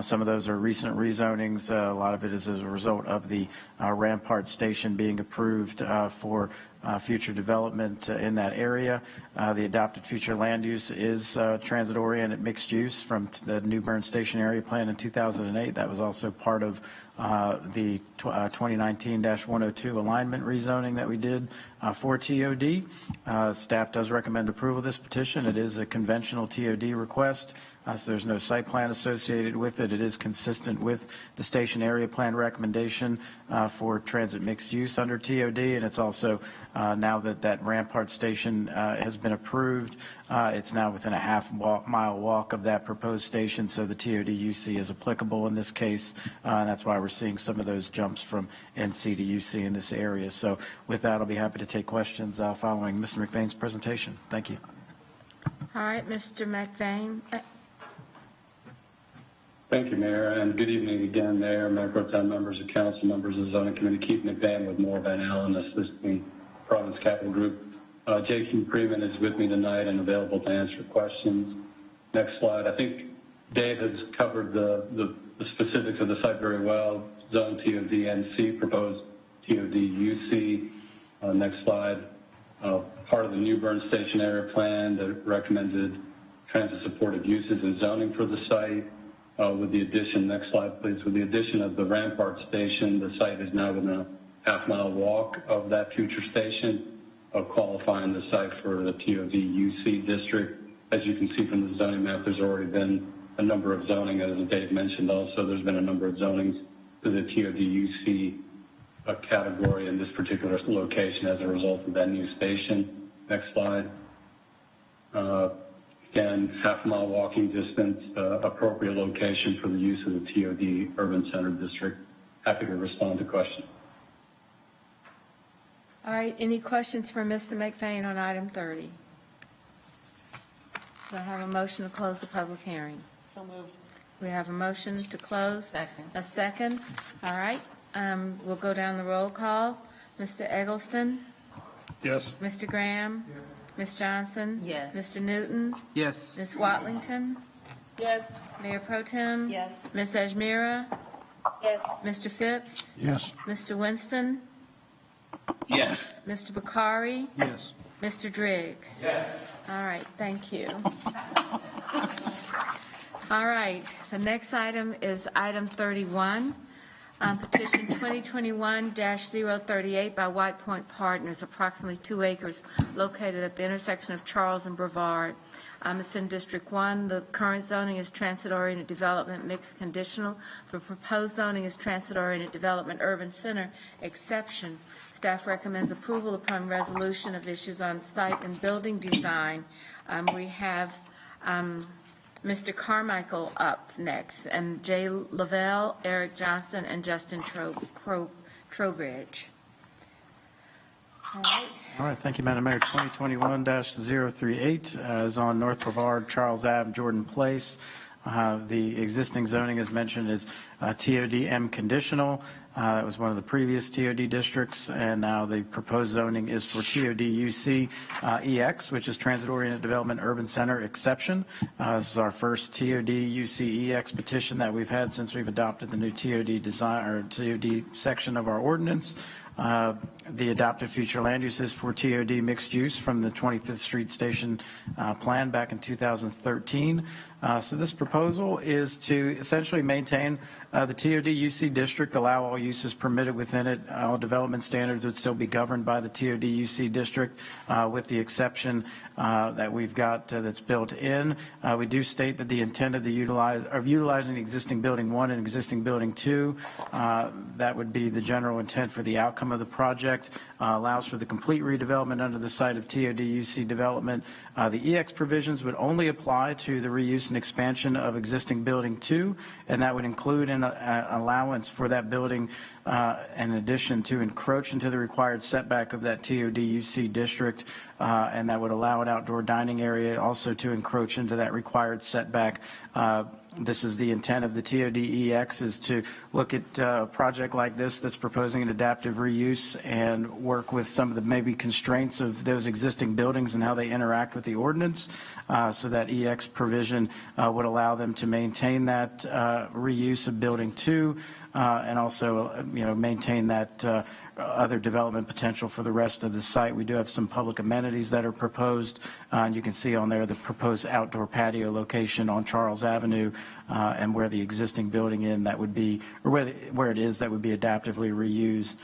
Some of those are recent rezonings. A lot of it is as a result of the Rampart Station being approved for future development in that area. The adopted future land use is transit-oriented mixed use from the New Bern Station Area Plan in 2008. That was also part of the 2019-102 alignment rezoning that we did for TOD. Staff does recommend approval of this petition. It is a conventional TOD request, so there's no site plan associated with it. It is consistent with the station area plan recommendation for transit mixed use under TOD, and it's also, now that Rampart Station has been approved, it's now within a half-mile walk of that proposed station, so the TOD UC is applicable in this case, and that's why we're seeing some of those jumps from NC to UC in this area. So with that, I'll be happy to take questions following Mr. McVeigh's presentation. Thank you. All right, Mr. McVeigh. Thank you, Mayor, and good evening again, Mayor, Mayor Pro Tem, members of council, members of the zoning committee. Keith McVeigh with Moore Van Allen, assisting Providence Capital Group. J.Q. Freeman is with me tonight and available to answer questions. Next slide. I think Dave has covered the specifics of the site very well. Zone TOD NC, proposed TOD UC. Next slide. Part of the New Bern Station Area Plan that recommended transit-supported uses and zoning for the site. With the addition, next slide please, with the addition of the Rampart Station, the site is now within a half-mile walk of that future station, qualifying the site for the TOD UC district. As you can see from the zoning map, there's already been a number of zoning, as Dave mentioned also, there's been a number of zonings to the TOD UC category in this particular location as a result of that new station. Next slide. Again, half-mile walking distance, appropriate location for the use of the TOD Urban Center District. Happy to respond to questions. All right, any questions for Mr. McVeigh on item 30? Do I have a motion to close the public hearing? So moved. We have a motion to close. Second. A second. All right, we'll go down the roll call. Mr. Eggleston? Yes. Mr. Graham? Yes. Ms. Johnson? Yes. Mr. Newton? Yes. Ms. Watlington? Yes. Mayor Pro Tem? Yes. Ms. Ajmira? Yes. Mr. Phipps? Yes. Mr. Winston? Yes. Mr. Bakari? Yes. Mr. Driggs? Yes. All right, thank you. All right, the next item is item 31, petition 2021-038 by White Point Partners, approximately 2 acres located at the intersection of Charles and Brevard. It's in District 1. The current zoning is transit-oriented development mixed conditional. The proposed zoning is transit-oriented development urban center exception. Staff recommends approval upon resolution of issues on site and building design. We have Mr. Carmichael up next, and Jay Lavelle, Eric Johnson, and Justin Trowbridge. All right. All right, thank you, Madam Mayor. 2021-038 is on North Brevard, Charles Ave, Jordan Place. The existing zoning, as mentioned, is TOD-M conditional. That was one of the previous TOD districts, and now the proposed zoning is for TOD-UC EX, which is Transit-Oriented Development Urban Center exception. This is our first TOD-UC EX petition that we've had since we've adopted the new TOD design or TOD section of our ordinance. The adopted future land uses for TOD mixed use from the 25th Street Station plan back in 2013. So this proposal is to essentially maintain the TOD UC district, allow all uses permitted within it. All development standards would still be governed by the TOD UC district with the exception that we've got that's built in. We do state that the intent of utilizing existing building 1 and existing building 2, that would be the general intent for the outcome of the project, allows for the complete redevelopment under the site of TOD UC development. The EX provisions would only apply to the reuse and expansion of existing building 2, and that would include an allowance for that building in addition to encroach into the required setback of that TOD UC district, and that would allow an outdoor dining area also to encroach into that required setback. This is the intent of the TOD-EX, is to look at a project like this that's proposing an adaptive reuse and work with some of the maybe constraints of those existing buildings and how they interact with the ordinance. So that EX provision would allow them to maintain that reuse of building 2 and also, maintain that other development potential for the rest of the site. We do have some public amenities that are proposed, and you can see on there the proposed outdoor patio location on Charles Avenue and where the existing building that would be, or where it is, that would be adaptively reused.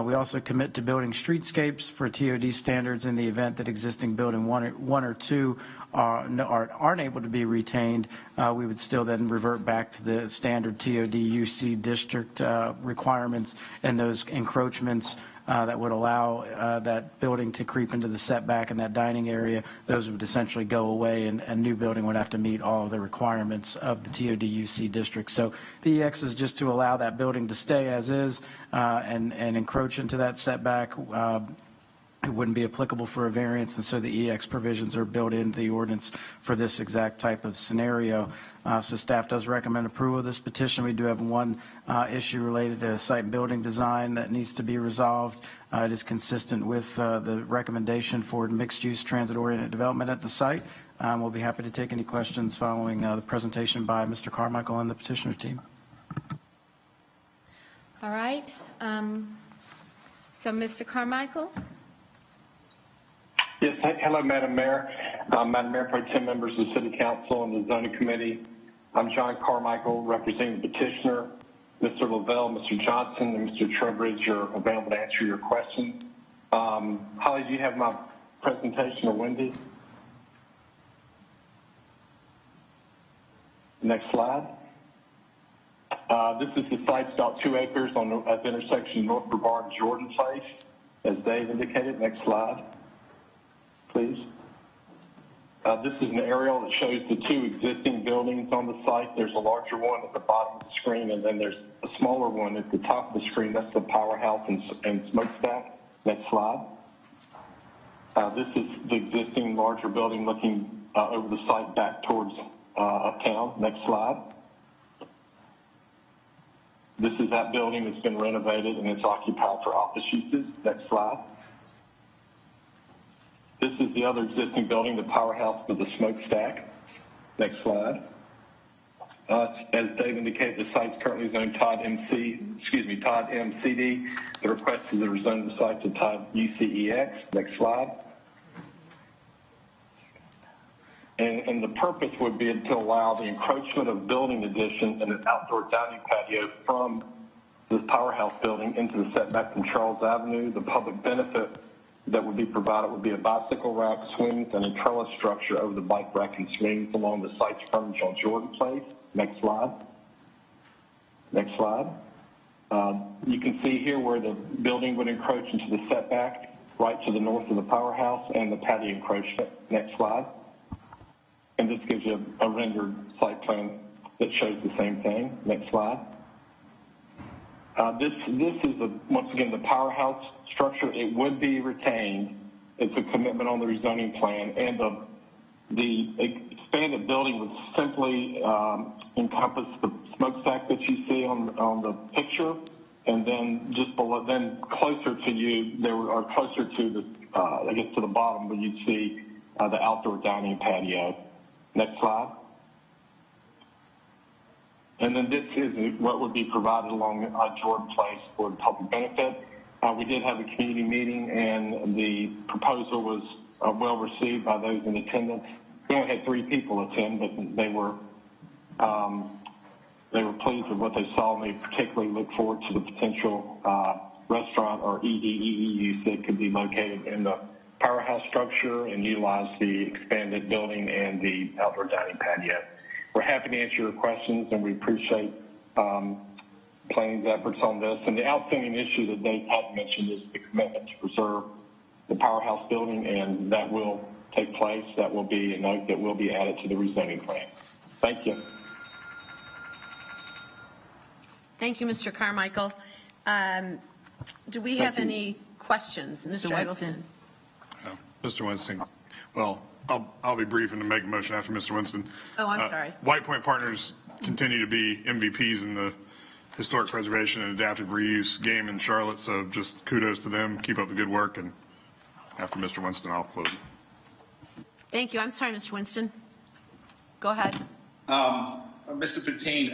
We also commit to building streetscapes for TOD standards in the event that existing building 1 or 2 aren't able to be retained. We would still then revert back to the standard TOD UC district requirements and those encroachments that would allow that building to creep into the setback and that dining area. Those would essentially go away, and a new building would have to meet all of the requirements of the TOD UC district. So the EX is just to allow that building to stay as is and encroach into that setback. It wouldn't be applicable for a variance, and so the EX provisions are built into the ordinance for this exact type of scenario. So staff does recommend approval of this petition. We do have one issue related to site and building design that needs to be resolved. It is consistent with the recommendation for mixed-use transit-oriented development at the site. We'll be happy to take any questions following the presentation by Mr. Carmichael and the petitioner team. All right. So, Mr. Carmichael? Yes, hello, Madam Mayor. Madam Mayor, Pro Tem members of the City Council and the Zoning Committee. I'm John Carmichael, representing the petitioner. Mr. Lavelle, Mr. Johnson, and Mr. Trowbridge are available to answer your questions. Holly, do you have my presentation, or Wendy? Next slide. This is the site, about 2 acres at the intersection of North Brevard and Jordan Place, as Dave indicated. Next slide, please. This is an aerial that shows the 2 existing buildings on the site. There's a larger one at the bottom of the screen, and then there's a smaller one at the top of the screen. That's the powerhouse and smokestack. Next slide. This is the existing larger building looking over the site back towards uptown. Next slide. This is that building that's been renovated and it's occupied for office uses. Next slide. This is the other existing building, the powerhouse with the smokestack. Next slide. As Dave indicated, the site's currently zoned Todd MCD. The request is to rezone the site to Todd UCEX. Next slide. And the purpose would be to allow the encroachment of building addition and an outdoor dining patio from this powerhouse building into the setback from Charles Avenue. The public benefit that would be provided would be a bicycle rack, swings, and a trellis structure over the bike rack and swings along the site's frontage on Jordan Place. Next slide. Next slide. You can see here where the building would encroach into the setback right to the north of the powerhouse and the patio encroachment. Next slide. And this gives you a rendered site plan that shows the same thing. Next slide. This is, once again, the powerhouse structure. It would be retained. It's a commitment on the rezoning plan, and the expanded building would simply encompass the smokestack that you see on the picture, and then just below, then closer to you, or closer to the, I guess to the bottom, where you'd see the outdoor dining patio. Next slide. And then this is what would be provided along Jordan Place for the public benefit. We did have a community meeting, and the proposal was well received by those in attendance. We only had 3 people attend, but they were pleased with what they saw, and they particularly look forward to the potential restaurant or EDEE use that could be located in the powerhouse structure and utilize the expanded building and the outdoor dining patio. We're happy to answer your questions, and we appreciate planning's efforts on this. And the outstanding issue that Dave had mentioned is the commitment to preserve the powerhouse building, and that will take place. That will be a note that will be added to the rezoning plan. Thank you. Thank you, Mr. Carmichael. Do we have any questions? Mr. Eggleston? Mr. Winston, well, I'll be brief and make a motion after Mr. Winston. Oh, I'm sorry. White Point Partners continue to be MVPs in the historic preservation and adaptive reuse game in Charlotte, so just kudos to them. Keep up the good work, and after Mr. Winston, I'll close it. Thank you. I'm sorry, Mr. Winston. Go ahead. Mr. Patain,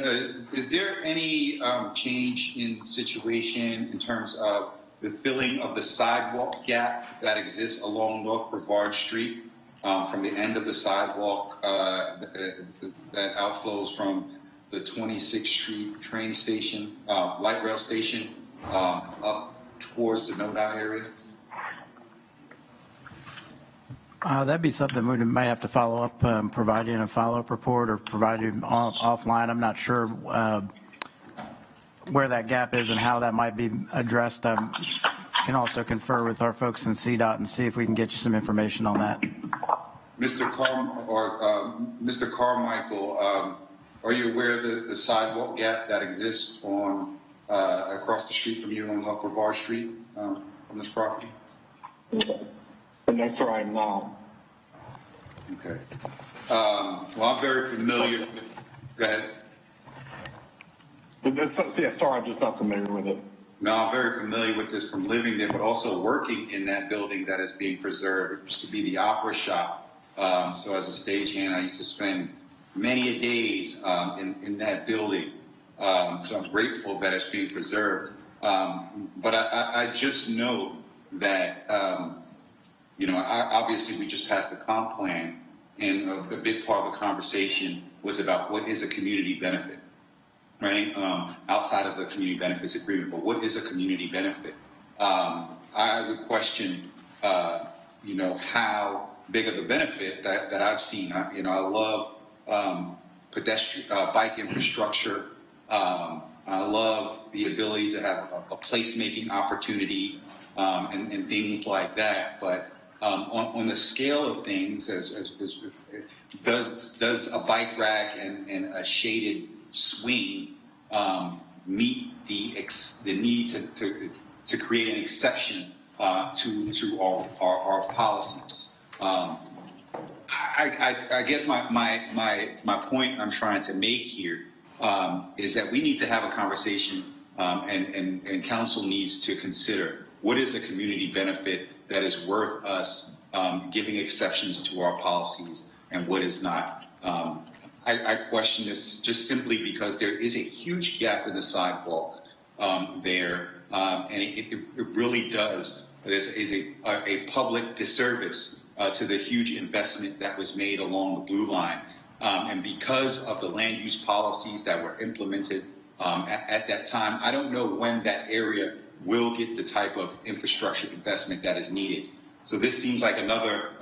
is there any change in situation in terms of the filling of the sidewalk gap that exists along North Brevard Street from the end of the sidewalk that outflows from the 26th Street train station, light rail station, up towards the NoDa area? That'd be something we may have to follow up, provide you a follow-up report or provide you offline. I'm not sure where that gap is and how that might be addressed. Can also confer with our folks in CDOT and see if we can get you some information on that. Mr. Carmichael, are you aware of the sidewalk gap that exists on across the street from you on North Brevard Street from this property? No, sir, I am not. Okay. Well, I'm very familiar with, go ahead. Yeah, sorry, I'm just not familiar with it. No, I'm very familiar with this from living there, but also working in that building that is being preserved. It used to be the opera shop. So as a stagehand, I used to spend many a days in that building. So I'm grateful that it's being preserved. But I just know that, obviously we just passed the comp plan, and a big part of the conversation was about what is a community benefit, right? Outside of the community benefits agreement, but what is a community benefit? I would question, how big of a benefit that I've seen. I love pedestrian bike infrastructure. I love the ability to have a placemaking opportunity and things like that. But on the scale of things, does a bike rack and a shaded swing meet the need to create an exception to our policies? I guess my point I'm trying to make here is that we need to have a conversation, and council needs to consider what is a community benefit that is worth us giving exceptions to our policies and what is not. I question this just simply because there is a huge gap in the sidewalk there, and it really does. It is a public disservice to the huge investment that was made along the Blue Line. And because of the land use policies that were implemented at that time, I don't know when that area will get the type of infrastructure investment that is needed. So this seems like another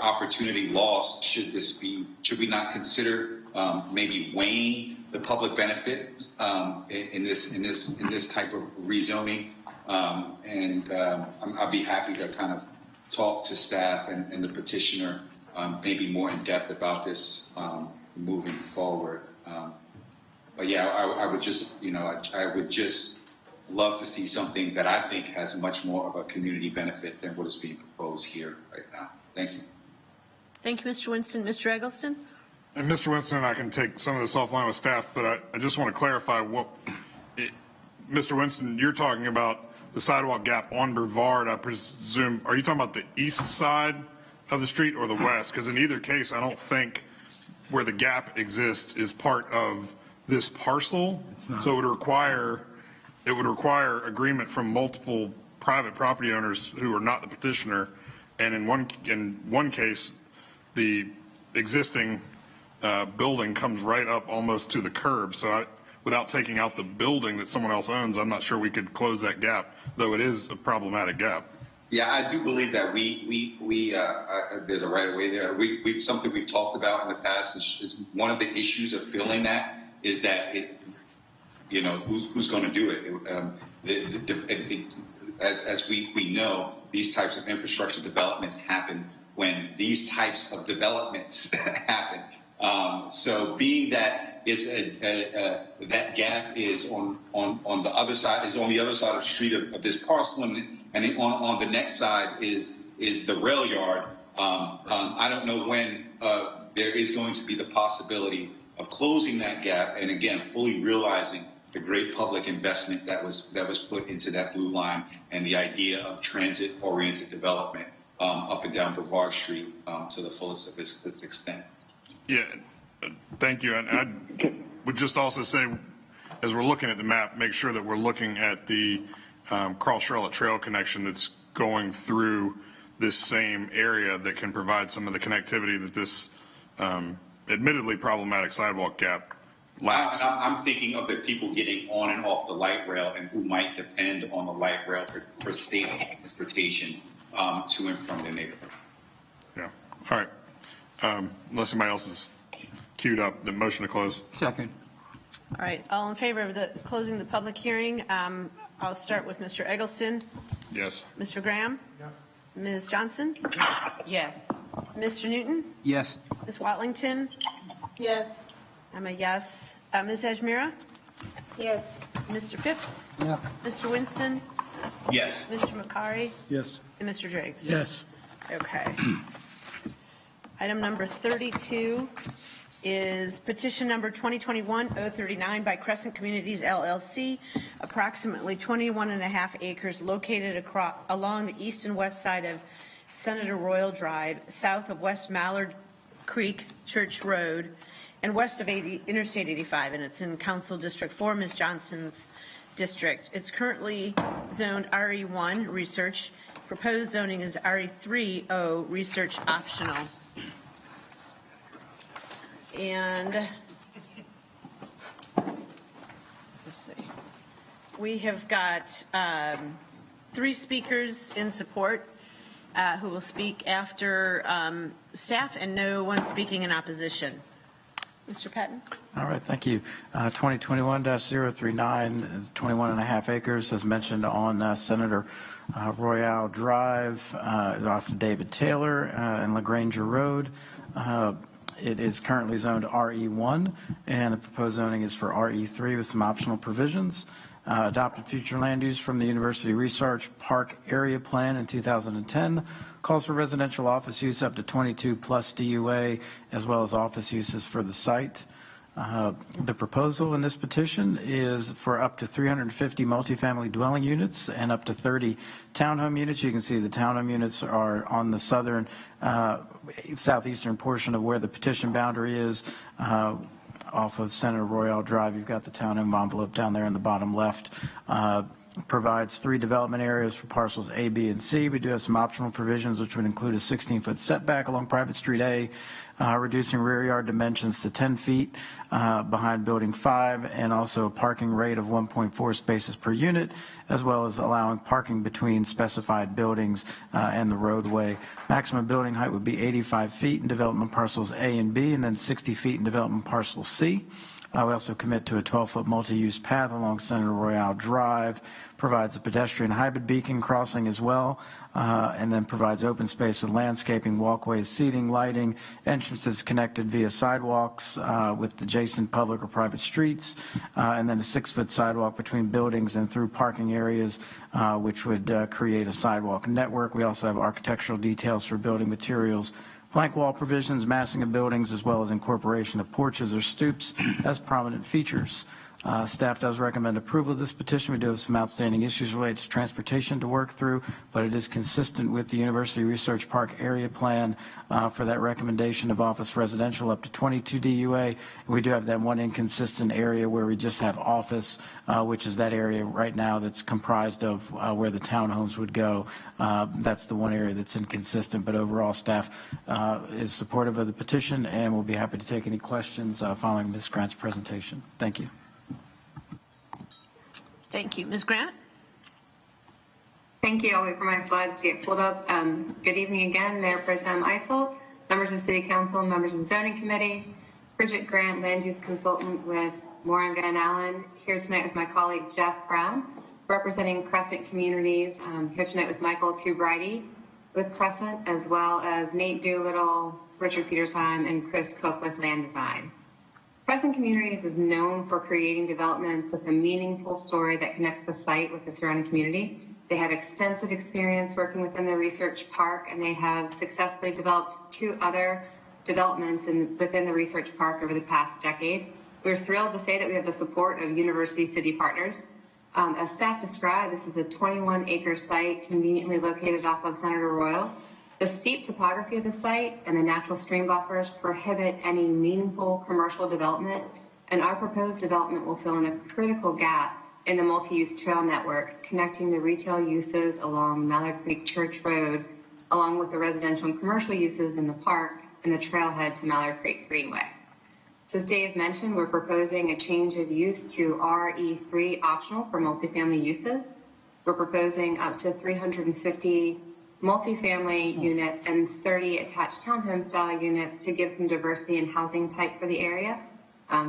opportunity lost. Should we not consider maybe weighing the public benefits in this type of rezoning? I'd be happy to kind of talk to staff and the petitioner maybe more in depth about this moving forward. But yeah, I would just love to see something that I think has much more of a community benefit than what is being proposed here right now. Thank you. Thank you, Mr. Winston. Mr. Eggleston? And Mr. Winston, I can take some of this offline with staff, but I just want to clarify Mr. Winston, you're talking about the sidewalk gap on Brevard, I presume. Are you talking about the east side of the street or the west? Because in either case, I don't think where the gap exists is part of this parcel. So it would require agreement from multiple private property owners who are not the petitioner. And in one case, the existing building comes right up almost to the curb. So without taking out the building that someone else owns, I'm not sure we could close that gap, though it is a problematic gap. Yeah, I do believe that there's a right of way there. Something we've talked about in the past is one of the issues of filling that is that who's going to do it? As we know, these types of infrastructure developments happen when these types of developments happen. So being that it's that gap is on the other side, is on the other side of the street of this parcel, and on the next side is the rail yard. I don't know when there is going to be the possibility of closing that gap, and again, fully realizing the great public investment that was put into that blue line and the idea of transit-oriented development up and down Brevard Street to the fullest of its extent. Yeah, thank you. And I would just also say, as we're looking at the map, make sure that we're looking at the Carl-Charlotte Trail connection that's going through this same area that can provide some of the connectivity that this admittedly problematic sidewalk gap lacks. I'm thinking of the people getting on and off the light rail and who might depend on the light rail for safe transportation to and from their neighborhood. Yeah. All right. Unless somebody else is queued up, the motion to close. Second. All right, all in favor of closing the public hearing? I'll start with Mr. Eggleston. Yes. Mr. Graham? Yes. Ms. Johnson? Yes. Mr. Newton? Yes. Ms. Watlington? Yes. I'm a yes. Ms. Ajmira? Yes. Mr. Phipps? Yeah. Mr. Winston? Yes. Mr. McCary? Yes. And Mr. Driggs? Yes. Okay. Item number 32 is petition number 2021-039 by Crescent Communities LLC, approximately 21.5 acres located along the east and west side of Senator Royal Drive, south of West Mallard Creek Church Road, and west of Interstate 85, and it's in Council District 4, Ms. Johnson's district. It's currently zoned RE1 research. Proposed zoning is RE3O research optional. And let's see, we have got 3 speakers in support who will speak after staff, and no one speaking in opposition. Mr. Patton? All right, thank you. 2021-039 is 21.5 acres, as mentioned on Senator Royale Drive, off of David Taylor and LaGranger Road. It is currently zoned RE1, and the proposed zoning is for RE3 with some optional provisions. Adopted future land use from the University Research Park Area Plan in 2010. Calls for residential office use up to 22 plus DUA, as well as office uses for the site. The proposal in this petition is for up to 350 multifamily dwelling units and up to 30 townhome units. You can see the townhome units are on the southern, southeastern portion of where the petition boundary is. Off of Senator Royale Drive, you've got the townhome envelope down there in the bottom left. Provides 3 development areas for parcels A, B, and C. We do have some optional provisions, which would include a 16-foot setback along Private Street A, reducing rear yard dimensions to 10 feet behind Building 5, and also a parking rate of 1.4 spaces per unit, as well as allowing parking between specified buildings and the roadway. Maximum building height would be 85 feet in development parcels A and B, and then 60 feet in development parcel C. We also commit to a 12-foot multi-use path along Senator Royale Drive, provides a pedestrian hybrid beacon crossing as well, and then provides open space with landscaping, walkways, seating, lighting, entrances connected via sidewalks with adjacent public or private streets, and then a 6-foot sidewalk between buildings and through parking areas, which would create a sidewalk network. We also have architectural details for building materials, Blank wall provisions, massing of buildings, as well as incorporation of porches or stoops as prominent features. Staff does recommend approval of this petition. We do have some outstanding issues related to transportation to work through, but it is consistent with the University Research Park area plan for that recommendation of office residential up to 22 DUA. We do have that one inconsistent area where we just have office, which is that area right now that's comprised of where the townhomes would go. That's the one area that's inconsistent, but overall staff is supportive of the petition and will be happy to take any questions following Ms. Grant's presentation. Thank you. Thank you. Ms. Grant? Thank you. I'll wait for my slides to get pulled up. Good evening again, Mayor Pro Tem Eisel, members of the City Council, members of the Zoning Committee, Bridget Grant, Land Use Consultant with Maureen Van Allen, here tonight with my colleague Jeff Brown, representing Crescent Communities, here tonight with Michael Tubridy with Crescent, as well as Nate Doolittle, Richard Petersheim, and Chris Cook with Land Design. Crescent Communities is known for creating developments with a meaningful story that connects the site with the surrounding community. They have extensive experience working within the research park, and they have successfully developed 2 other developments within the research park over the past decade. We're thrilled to say that we have the support of University City Partners. As staff described, this is a 21-acre site conveniently located off of Senator Royal. The steep topography of the site and the natural stream buffers prohibit any meaningful commercial development, and our proposed development will fill in a critical gap in the multi-use trail network connecting the retail uses along Mallard Creek Church Road, along with the residential and commercial uses in the park and the trailhead to Mallard Creek Greenway. So as Dave mentioned, we're proposing a change of use to RE3 optional for multifamily uses. We're proposing up to 350 multifamily units and 30 attached townhome style units to give some diversity in housing type for the area.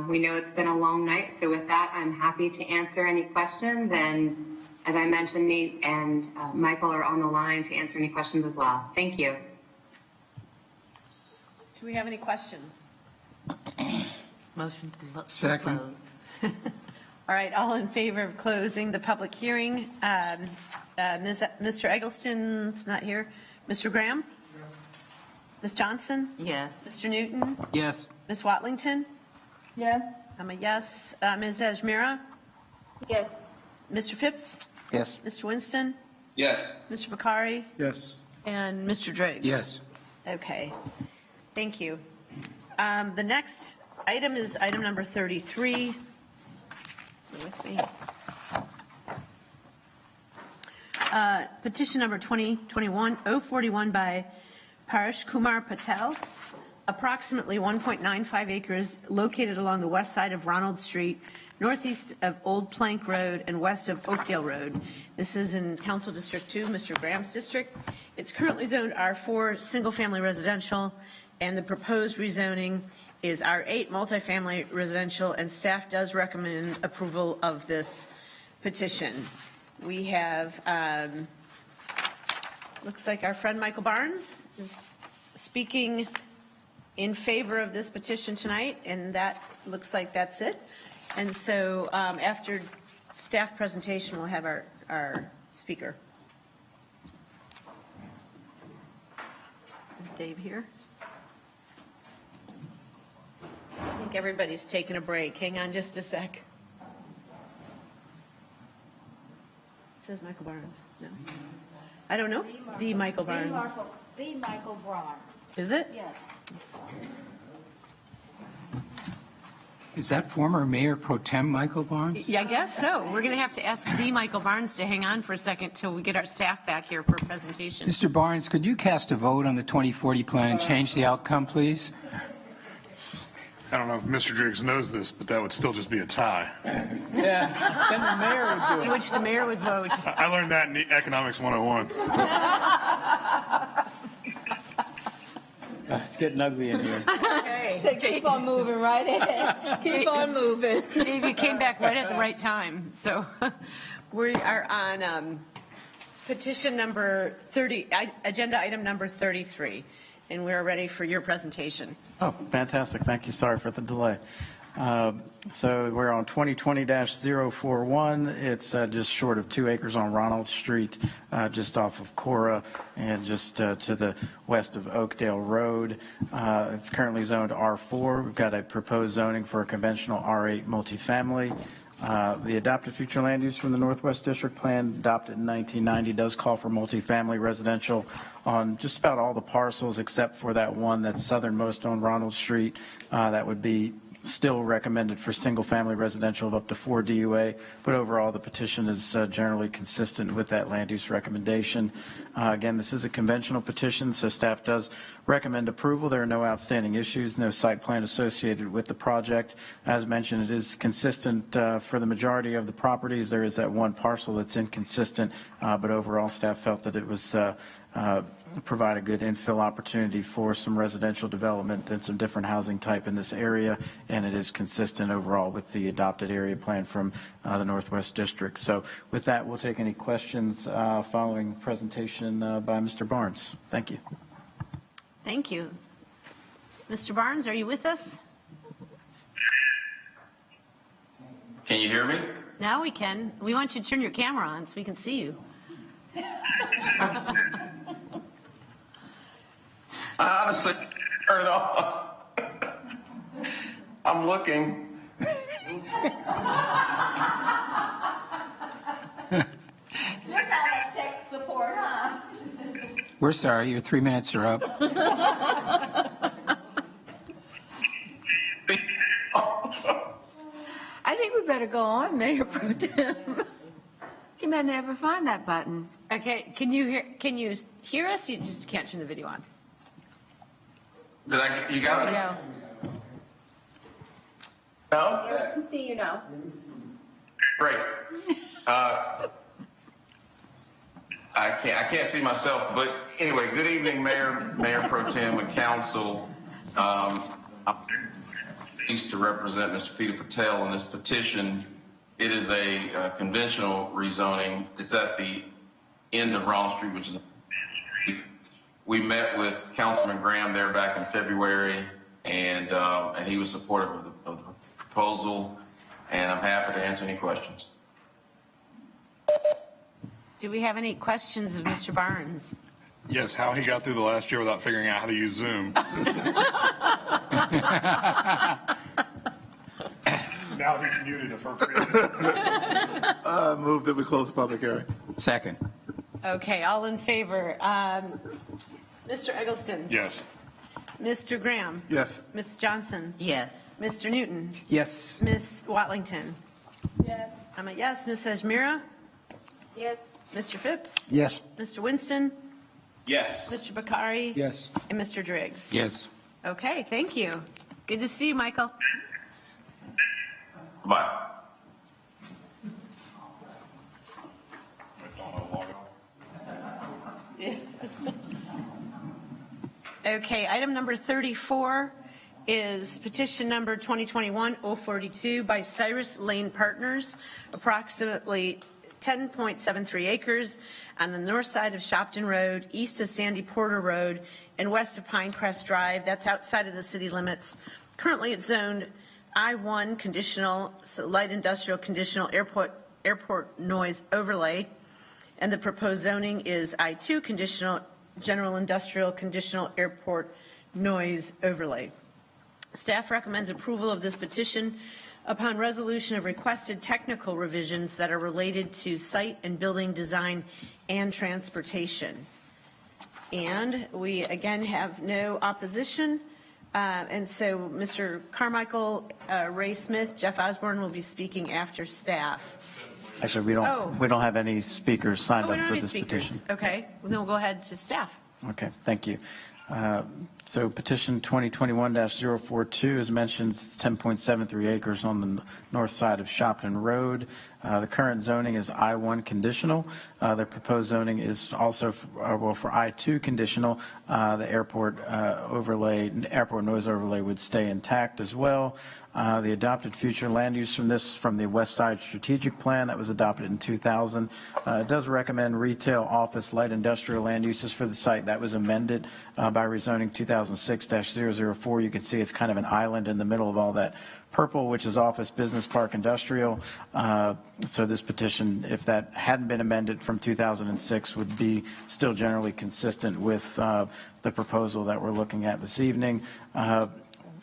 We know it's been a long night, so with that, I'm happy to answer any questions. And as I mentioned, Nate and Michael are on the line to answer any questions as well. Thank you. Do we have any questions? Motion to Second. close. All right, all in favor of closing the public hearing? Mr. Eggleston's not here. Mr. Graham? Yes. Ms. Johnson? Yes. Mr. Newton? Yes. Ms. Watlington? Yes. I'm a yes. Ms. Ajmira? Yes. Mr. Phipps? Yes. Mr. Winston? Yes. Mr. Bakari? Yes. And Mr. Driggs? Yes. Okay, thank you. The next item is item number 33. With me. Petition number 2021-041 by Paresh Kumar Patel, approximately 1.95 acres located along the west side of Ronald Street, northeast of Old Plank Road and west of Oakdale Road. This is in Council District 2, Mr. Graham's district. It's currently zoned R4 single-family residential, and the proposed rezoning is R8 multifamily residential, and staff does recommend approval of this petition. We have, looks like our friend Michael Barnes is speaking in favor of this petition tonight, and that looks like that's it. And so after staff presentation, we'll have our speaker. Is Dave here? I think everybody's taking a break. Hang on just a sec. It says Michael Barnes. No. I don't know. The Michael Barnes. The Michael Barnes. Is it? Yes. Is that former Mayor Pro Tem Michael Barnes? Yeah, I guess so. We're going to have to ask the Michael Barnes to hang on for a second till we get our staff back here for a presentation. Mr. Barnes, could you cast a vote on the 2040 plan and change the outcome, please? I don't know if Mr. Driggs knows this, but that would still just be a tie. Yeah, then the mayor would do In which the mayor would vote. I learned that in Economics 101. It's getting ugly in here. Okay. Keep on moving right ahead. Keep on moving. Dave, you came back right at the right time. So we are on petition number 30, agenda item number 33, and we're ready for your presentation. Oh, fantastic. Thank you. Sorry for the delay. So we're on 2020-041. It's just short of 2 acres on Ronald Street, just off of Cora and just to the west of Oakdale Road. It's currently zoned R4. We've got a proposed zoning for a conventional R8 multifamily. The adopted future land use from the Northwest District Plan, adopted in 1990, does call for multifamily residential on just about all the parcels except for that one that's southernmost on Ronald Street. That would be still recommended for single-family residential of up to 4 DUA, but overall the petition is generally consistent with that land use recommendation. Again, this is a conventional petition, so staff does recommend approval. There are no outstanding issues, no site plan associated with the project. As mentioned, it is consistent for the majority of the properties. There is that one parcel that's inconsistent, but overall staff felt that it was provide a good infill opportunity for some residential development and some different housing type in this area, and it is consistent overall with the adopted area plan from the Northwest District. So with that, we'll take any questions following the presentation by Mr. Barnes. Thank you. Thank you. Mr. Barnes, are you with us? Can you hear me? Now we can. We want you to turn your camera on so we can see you. I honestly turn it off. I'm looking. That's how that tech support, huh? We're sorry, your 3 minutes are up. I think we better go on, Mayor Pro Tem. You may never find that button. Okay, can you hear us? You just can't turn the video on. You got me? There No? Yeah, we can see you now. Great. I can't see myself, but anyway, good evening, Mayor Pro Tem and Council. I'm pleased to represent Mr. Peter Patel in this petition. It is a conventional rezoning. It's at the end of Ronald Street, which is we met with Councilman Graham there back in February, and he was supportive of the proposal, and I'm happy to answer any questions. Do we have any questions of Mr. Barnes? Yes, how he got through the last year without figuring out how to use Zoom. Now he's muted appropriately. Move that we close the public hearing. Second. Okay, all in favor. Mr. Eggleston? Yes. Mr. Graham? Yes. Ms. Johnson? Yes. Mr. Newton? Yes. Ms. Watlington? Yes. I'm a yes. Ms. Ajmira? Yes. Mr. Phipps? Yes. Mr. Winston? Yes. Mr. Bakari? Yes. And Mr. Driggs? Yes. Okay, thank you. Good to see you, Michael. Bye. Okay, item number 34 is petition number 2021-042 by Cyrus Lane Partners, approximately 10.73 acres on the north side of Shopton Road, east of Sandy Porter Road, and west of Pinecrest Drive. That's outside of the city limits. Currently, it's zoned I-1 conditional, so light industrial conditional airport noise overlay, and the proposed zoning is I-2 conditional general industrial conditional airport noise overlay. Staff recommends approval of this petition upon resolution of requested technical revisions that are related to site and building design and transportation. And we again have no opposition. And so Mr. Carmichael, Ray Smith, Jeff Osborne will be speaking after staff. Actually, we don't have any speakers signed We up don't for have any this speakers. petition. Okay, well, then we'll go ahead to staff. Okay, thank you. So petition 2021-042, as mentioned, it's 10.73 acres on the north side of Shopton Road. The current zoning is I-1 conditional. The proposed zoning is also, for I-2 conditional. The airport airport noise overlay would stay intact as well. The adopted future land use from the West Side Strategic Plan that was adopted in 2000. It does recommend retail, office, light industrial land uses for the site. That was amended by rezoning 2006-004. You can see it's kind of an island in the middle of all that purple, which is office, business park, industrial. So this petition, if that hadn't been amended from 2006, would be still generally consistent with the proposal that we're looking at this evening.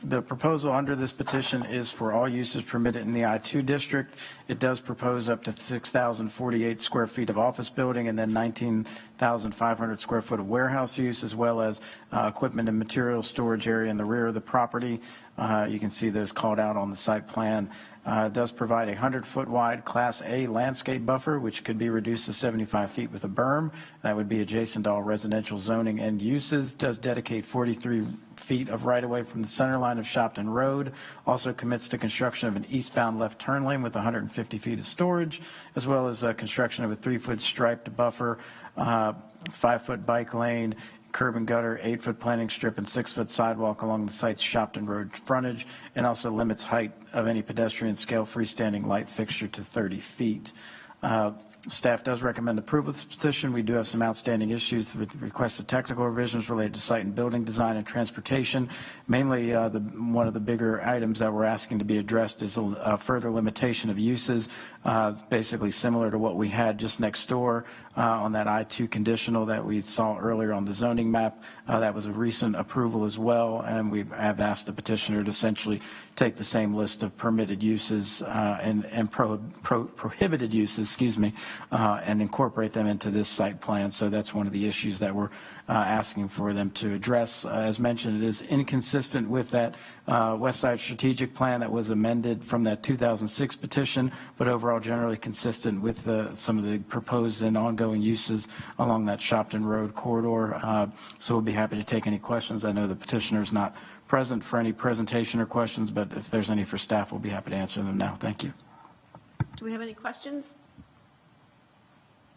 The proposal under this petition is for all uses permitted in the I-2 district. It does propose up to 6,048 square feet of office building and then 19,500 square foot of warehouse use, as well as equipment and material storage area in the rear of the property. You can see those called out on the site plan. It does provide a 100-foot wide Class A landscape buffer, which could be reduced to 75 feet with a berm. That would be adjacent to all residential zoning and uses. Does dedicate 43 feet of right-of-way from the center line of Shopton Road. Also commits to construction of an eastbound left turn lane with 150 feet of storage, as well as construction of a 3-foot striped buffer, 5-foot bike lane, curb and gutter, 8-foot planting strip, and 6-foot sidewalk along the site's Shopton Road frontage, and also limits height of any pedestrian scale freestanding light fixture to 30 feet. Staff does recommend approval of this petition. We do have some outstanding issues with requested technical revisions related to site and building design and transportation. Mainly, one of the bigger items that we're asking to be addressed is a further limitation of uses. It's basically similar to what we had just next door on that I-2 conditional that we saw earlier on the zoning map. That was a recent approval as well, and we have asked the petitioner to essentially take the same list of permitted uses and prohibited uses, and incorporate them into this site plan. So that's one of the issues that we're asking for them to address. As mentioned, it is inconsistent with that West Side Strategic Plan that was amended from that 2006 petition, but overall generally consistent with some of the proposed and ongoing uses along that Shopton Road corridor. So we'll be happy to take any questions. I know the petitioner is not present for any presentation or questions, but if there's any for staff, we'll be happy to answer them now. Thank you. Do we have any questions?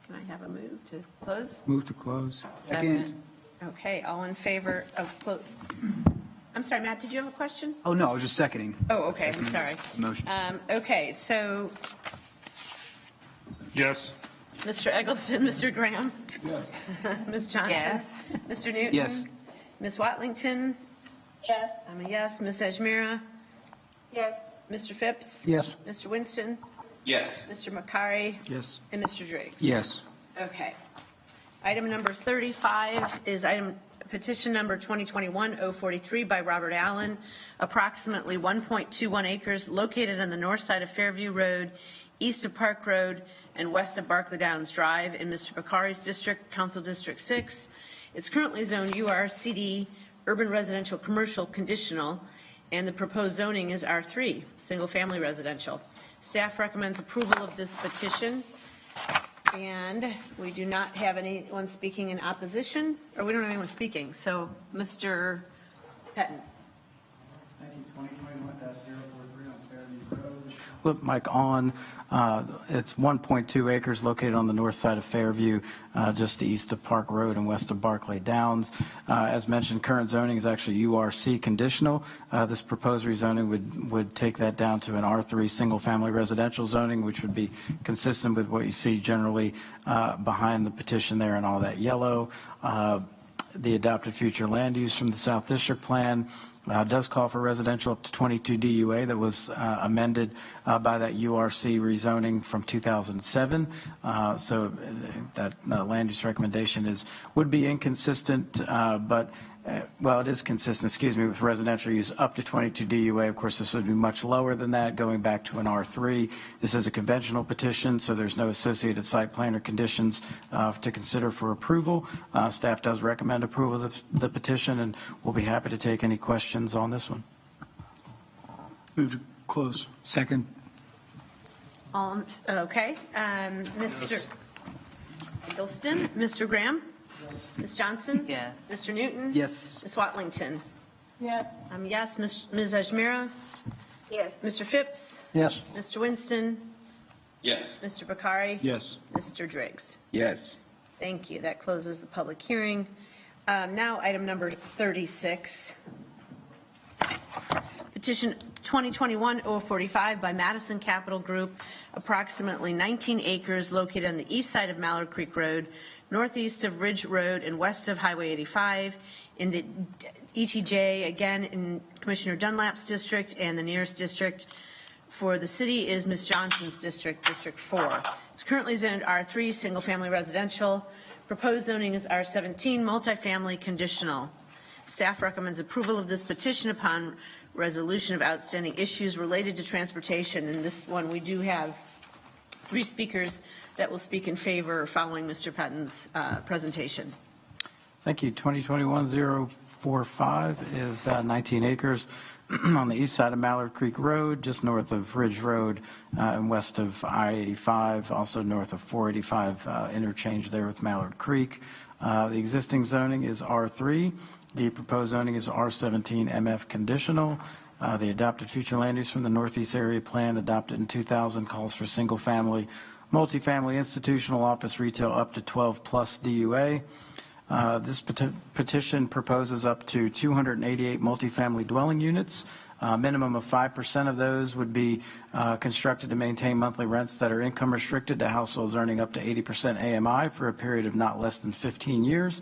Can I have a move to close? Move to close. Second. Okay, all in favor of close? I'm sorry, Matt, did you have a question? Oh, no, I was just seconding. Oh, okay, I'm sorry. Motion. Okay, so Yes. Mr. Eggleston, Mr. Graham? Yes. Ms. Johnson? Yes. Mr. Newton? Yes. Ms. Watlington? Yes. I'm a yes. Ms. Ajmira? Yes. Mr. Phipps? Yes. Mr. Winston? Yes. Mr. Makari? Yes. And Mr. Driggs? Yes. Okay. Item number 35 is petition number 2021-043 by Robert Allen, approximately 1.21 acres located on the north side of Fairview Road, east of Park Road, and west of Barclay Downs Drive in Mr. Bakari's district, Council District 6. It's currently zoned URCD, Urban Residential Commercial Conditional, and the proposed zoning is R3, Single Family Residential. Staff recommends approval of this petition, and we do not have anyone speaking in opposition, or we don't have anyone speaking. So, Mr. Pettin. Flip mic on. It's 1.2 acres located on the north side of Fairview, just east of Park Road and west of Barclay Downs. As mentioned, current zoning is actually URC conditional. This proposed rezoning would take that down to an R3 single-family residential zoning, which would be consistent with what you see generally behind the petition there and all that yellow. The adopted future land use from the South District Plan does call for residential up to 22 DUA that was amended by that URC rezoning from 2007. So that land use recommendation would be inconsistent, but well, it is consistent, with residential use up to 22 DUA. Of course, this would be much lower than that, going back to an R3. This is a conventional petition, so there's no associated site plan or conditions to consider for approval. Staff does recommend approval of the petition, and we'll be happy to take any questions on this one. Move to close. Second. Okay. Mr. Eggleston, Mr. Graham? Ms. Johnson? Yes. Mr. Newton? Yes. Ms. Watlington? Yes. Yes. Ms. Ajmira? Yes. Mr. Phipps? Yes. Mr. Winston? Yes. Mr. Bakari? Yes. Mr. Driggs? Yes. Thank you. That closes the public hearing. Now, item number 36. Petition 2021-045 by Madison Capital Group, approximately 19 acres located on the east side of Mallard Creek Road, northeast of Ridge Road, and west of Highway 85, in the ETJ, again in Commissioner Dunlap's district, and the nearest district for the city is Ms. Johnson's district, District 4. It's currently zoned R3, single-family residential. Proposed zoning is R17, multifamily conditional. Staff recommends approval of this petition upon resolution of outstanding issues related to transportation. In this one, we do have 3 speakers that will speak in favor following Mr. Pettin's presentation. Thank you. 2021-045 is 19 acres on the east side of Mallard Creek Road, just north of Ridge Road and west of I-85, also north of 485 interchange there with Mallard Creek. The existing zoning is R3. The proposed zoning is R17 MF conditional. The adopted future land use from the Northeast Area Plan adopted in 2000 calls for single-family, multifamily, institutional, office, retail up to 12 plus DUA. This petition proposes up to 288 multifamily dwelling units. A minimum of 5% of those would be constructed to maintain monthly rents that are income restricted to households earning up to 80% AMI for a period of not less than 15 years.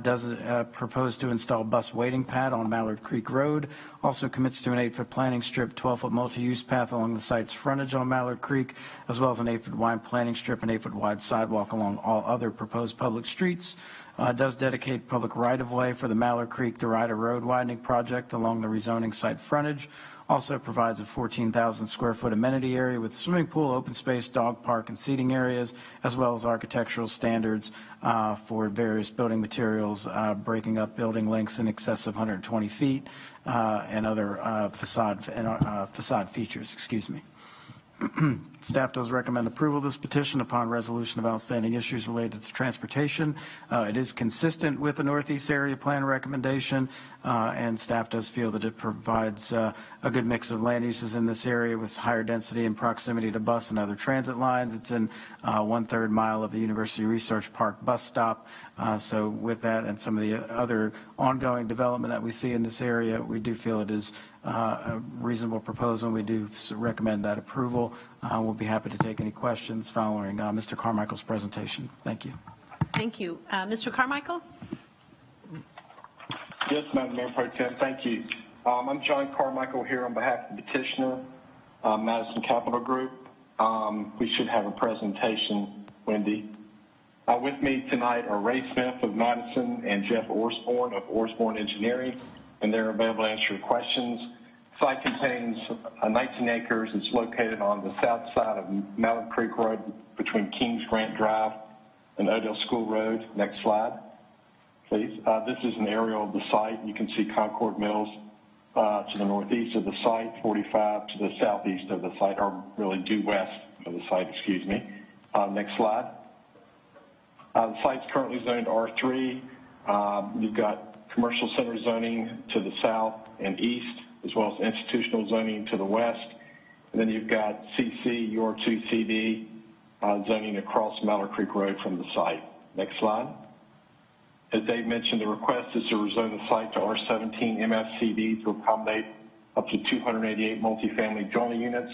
Does propose to install bus waiting pad on Mallard Creek Road. Also commits to an 8-foot planting strip, 12-foot multi-use path along the site's frontage on Mallard Creek, as well as an 8-foot wide planting strip and 8-foot wide sidewalk along all other proposed public streets. Does dedicate public right-of-way for the Mallard Creek DeRida Road widening project along the rezoning site frontage. Also provides a 14,000 square foot amenity area with swimming pool, open space, dog park, and seating areas, as well as architectural standards for various building materials, breaking up building lengths in excess of 120 feet, and other facade features, excuse me. Staff does recommend approval of this petition upon resolution of outstanding issues related to transportation. It is consistent with the Northeast Area Plan recommendation, and staff does feel that it provides a good mix of land uses in this area with higher density and proximity to bus and other transit lines. It's in 1/3 mile of the University Research Park bus stop. So with that and some of the other ongoing development that we see in this area, we do feel it is a reasonable proposal, and we do recommend that approval. We'll be happy to take any questions following Mr. Carmichael's presentation. Thank you. Thank you. Mr. Carmichael? Yes, Madam Mayor Pro Tem, thank you. I'm John Carmichael here on behalf of the petitioner, Madison Capital Group. We should have a presentation, Wendy. With me tonight are Ray Smith of Madison and Jeff Osborne of Osborne Engineering, and they're available to answer your questions. The site contains 19 acres. It's located on the south side of Mallard Creek Road between Kings Grant Drive and Odell School Road. Next slide, please. This is an aerial of the site. You can see Concord Mills to the northeast of the site, 45 to the southeast of the site, or really due west of the site, excuse me. Next slide. The site's currently zoned R3. You've got commercial center zoning to the south and east, as well as institutional zoning to the west. And then you've got CC, UR2CD zoning across Mallard Creek Road from the site. Next slide. As Dave mentioned, the request is to rezone the site to R17 MFCD to accommodate up to 288 multifamily dwelling units.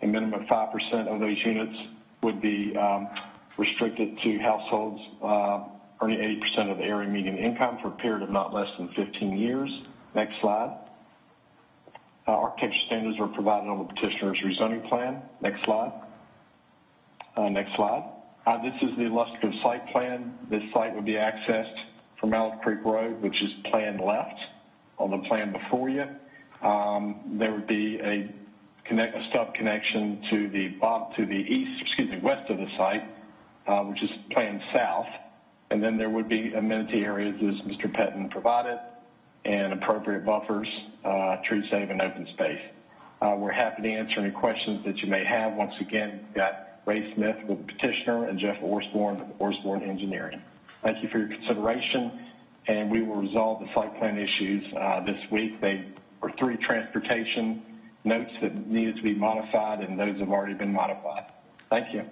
A minimum of 5% of those units would be restricted to households earning 80% of the area median income for a period of not less than 15 years. Next slide. Architecture standards are provided on the petitioner's rezoning plan. Next slide. Next slide. This is the illustrative site plan. This site would be accessed from Mallard Creek Road, which is planned left on the plan before you. There would be a stub connection to the west of the site, which is planned south. And then there would be amenity areas, as Mr. Pettin provided, and appropriate buffers, tree save, and open space. We're happy to answer any questions that you may have. Once again, we've got Ray Smith with the petitioner and Jeff Osborne with Osborne Engineering. Thank you for your consideration, and we will resolve the site plan issues this week. There were 3 transportation notes that needed to be modified, and those have already been modified. Thank you.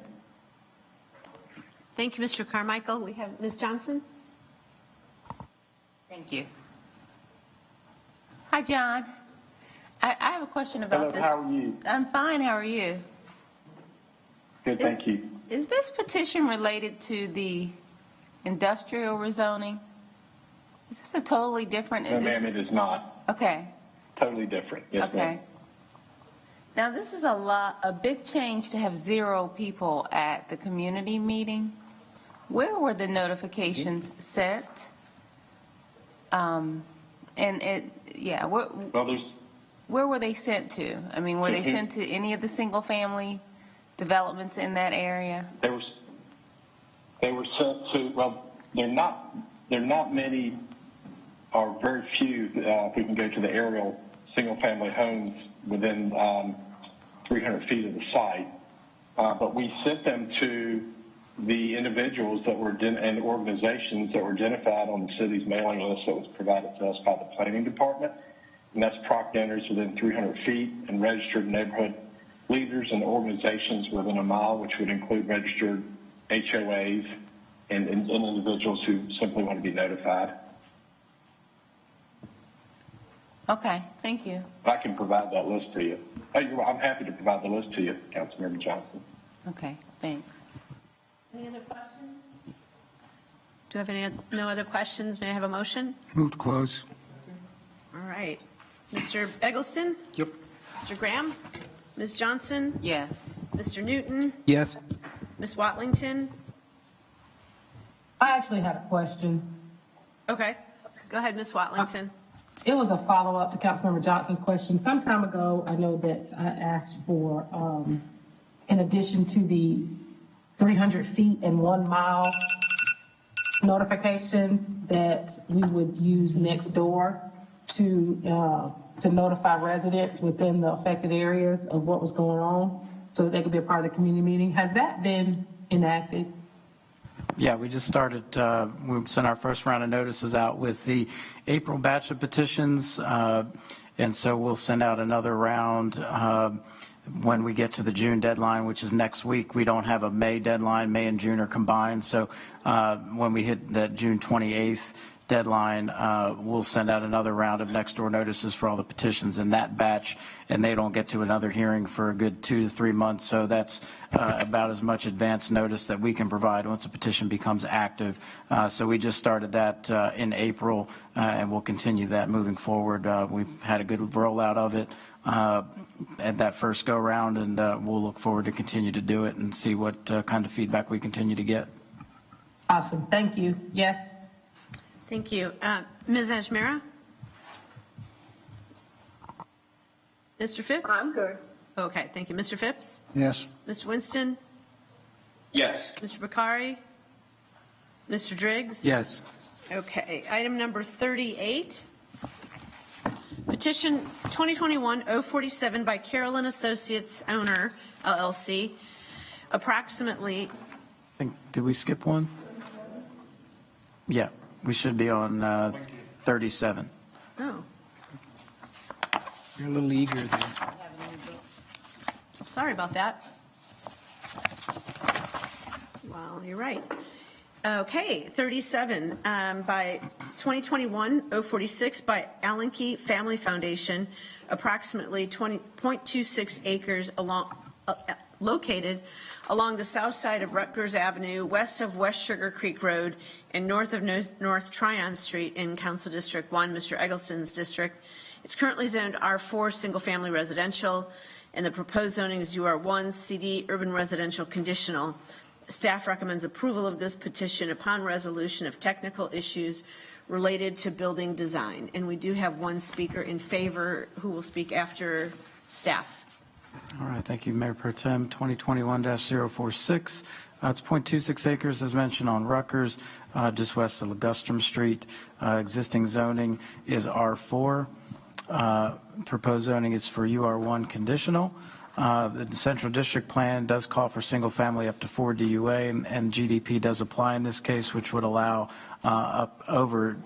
Thank you, Mr. Carmichael. We have Ms. Johnson. Thank you. Hi, John. I have a question about Hello, this. how are you? I'm fine. How are you? Good, thank you. Is this petition related to the industrial rezoning? Is this a totally different? No, ma'am, it is not. Okay. Totally different. Yes, Okay. ma'am. Now, this is a big change to have 0 people at the community meeting. Where were the notifications sent? Where were they sent to? I mean, were they sent to any of the single-family developments in that area? They were sent to, well, they're not many, or very few, if we can go to the aerial single-family homes within 300 feet of the site. But we sent them to the individuals that were and organizations that were identified on the city's mailing list that was provided to us by the planning department. And that's property owners within 300 feet and registered neighborhood leaders and organizations within a mile, which would include registered HOAs and individuals who simply want to be notified. Okay, thank you. I can provide that list to you. I'm happy to provide the list to you, Councilmember Johnson. Okay, thanks. Any other questions? Do you have no other questions? May I have a motion? Move to close. All right. Mr. Eggleston? Yep. Mr. Graham? Ms. Johnson? Yes. Mr. Newton? Yes. Ms. Watlington? I actually had a question. Okay. Go ahead, Ms. Watlington. It was a follow-up to Councilmember Johnson's question. Some time ago, I know that I asked for, in addition to the 300 feet and 1 mile notifications, that we would use Nextdoor to notify residents within the affected areas of what was going on so that they could be a part of the community meeting. Has that been enacted? Yeah, we just started, we sent our first round of notices out with the April batch of petitions, and so we'll send out another round when we get to the June deadline, which is next week. We don't have a May deadline. May and June are combined, so when we hit that June 28th deadline, we'll send out another round of next door notices for all the petitions in that batch, and they don't get to another hearing for a good 2 to 3 months. So that's about as much advance notice that we can provide once a petition becomes active. So we just started that in April, and we'll continue that moving forward. We've had a good rollout of it at that first go round, and we'll look forward to continue to do it and see what kind of feedback we continue to get. Awesome. Thank you. Yes. Thank you. Ms. Ajmera? Mr. Phipps? I'm good. Okay, thank you. Mr. Phipps? Yes. Mr. Winston? Yes. Mr. Bakari? Mr. Driggs? Yes. Okay, item number 38. Petition 2021-047 by Carolyn Associates Owner, LLC, approximately. Did we skip one? Yeah, we should be on 37. Oh, You're a little eager there. sorry about that. Well, you're right. Okay, 37 by 2021-046 by Allen Key Family Foundation, approximately 20.26 acres located along the south side of Rutgers Avenue, west of West Sugar Creek Road, and north of North Tryon Street in Council District 1, Mr. Eggleston's district. It's currently zoned R4 single-family residential, and the proposed zoning is UR1 CD urban residential conditional. Staff recommends approval of this petition upon resolution of technical issues related to building design. And we do have one speaker in favor who will speak after staff. All right, thank you, Mayor Pro Tem. 2021-046. It's 0.26 acres, as mentioned, on Rutgers, just west of Ligustrum Street. Existing zoning is R4. Proposed zoning is for UR1 conditional. The Central District Plan does call for single family up to 4 DUA, and GDP does apply in this case, which would allow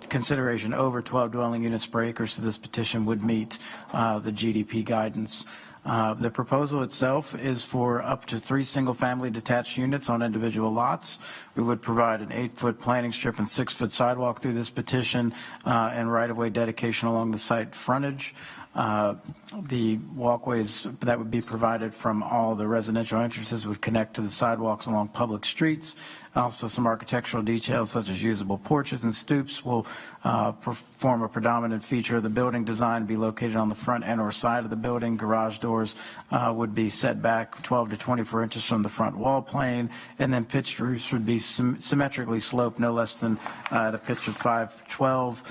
consideration over 12 dwelling units per acre, so this petition would meet the GDP guidance. The proposal itself is for up to 3 single-family detached units on individual lots. We would provide an 8-foot planting strip and 6-foot sidewalk through this petition and right-of-way dedication along the site frontage. The walkways that would be provided from all the residential entrances would connect to the sidewalks along public streets. Also, some architectural details such as usable porches and stoops will form a predominant feature of the building design, be located on the front and or side of the building. Garage doors would be set back 12 to 24 inches from the front wall plane, and then pitched roofs would be symmetrically sloped no less than at a pitch of 512,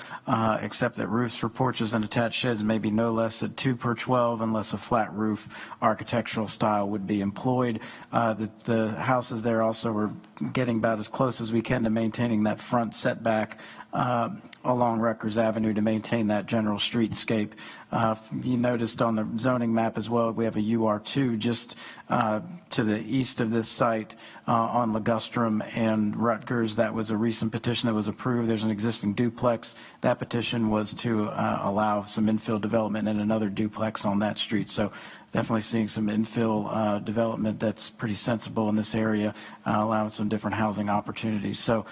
except that roofs for porches and attached sheds may be no less than 2 per 12 unless a flat roof architectural style would be employed. The houses there also were getting about as close as we can to maintaining that front setback along Rutgers Avenue to maintain that general streetscape. You noticed on the zoning map as well, we have a UR2 just to the east of this site on Ligustrum and Rutgers. That was a recent petition that was approved. There's an existing duplex. That petition was to allow some infill development and another duplex on that street. So definitely seeing some infill development that's pretty sensible in this area, allowing some different housing opportunities. So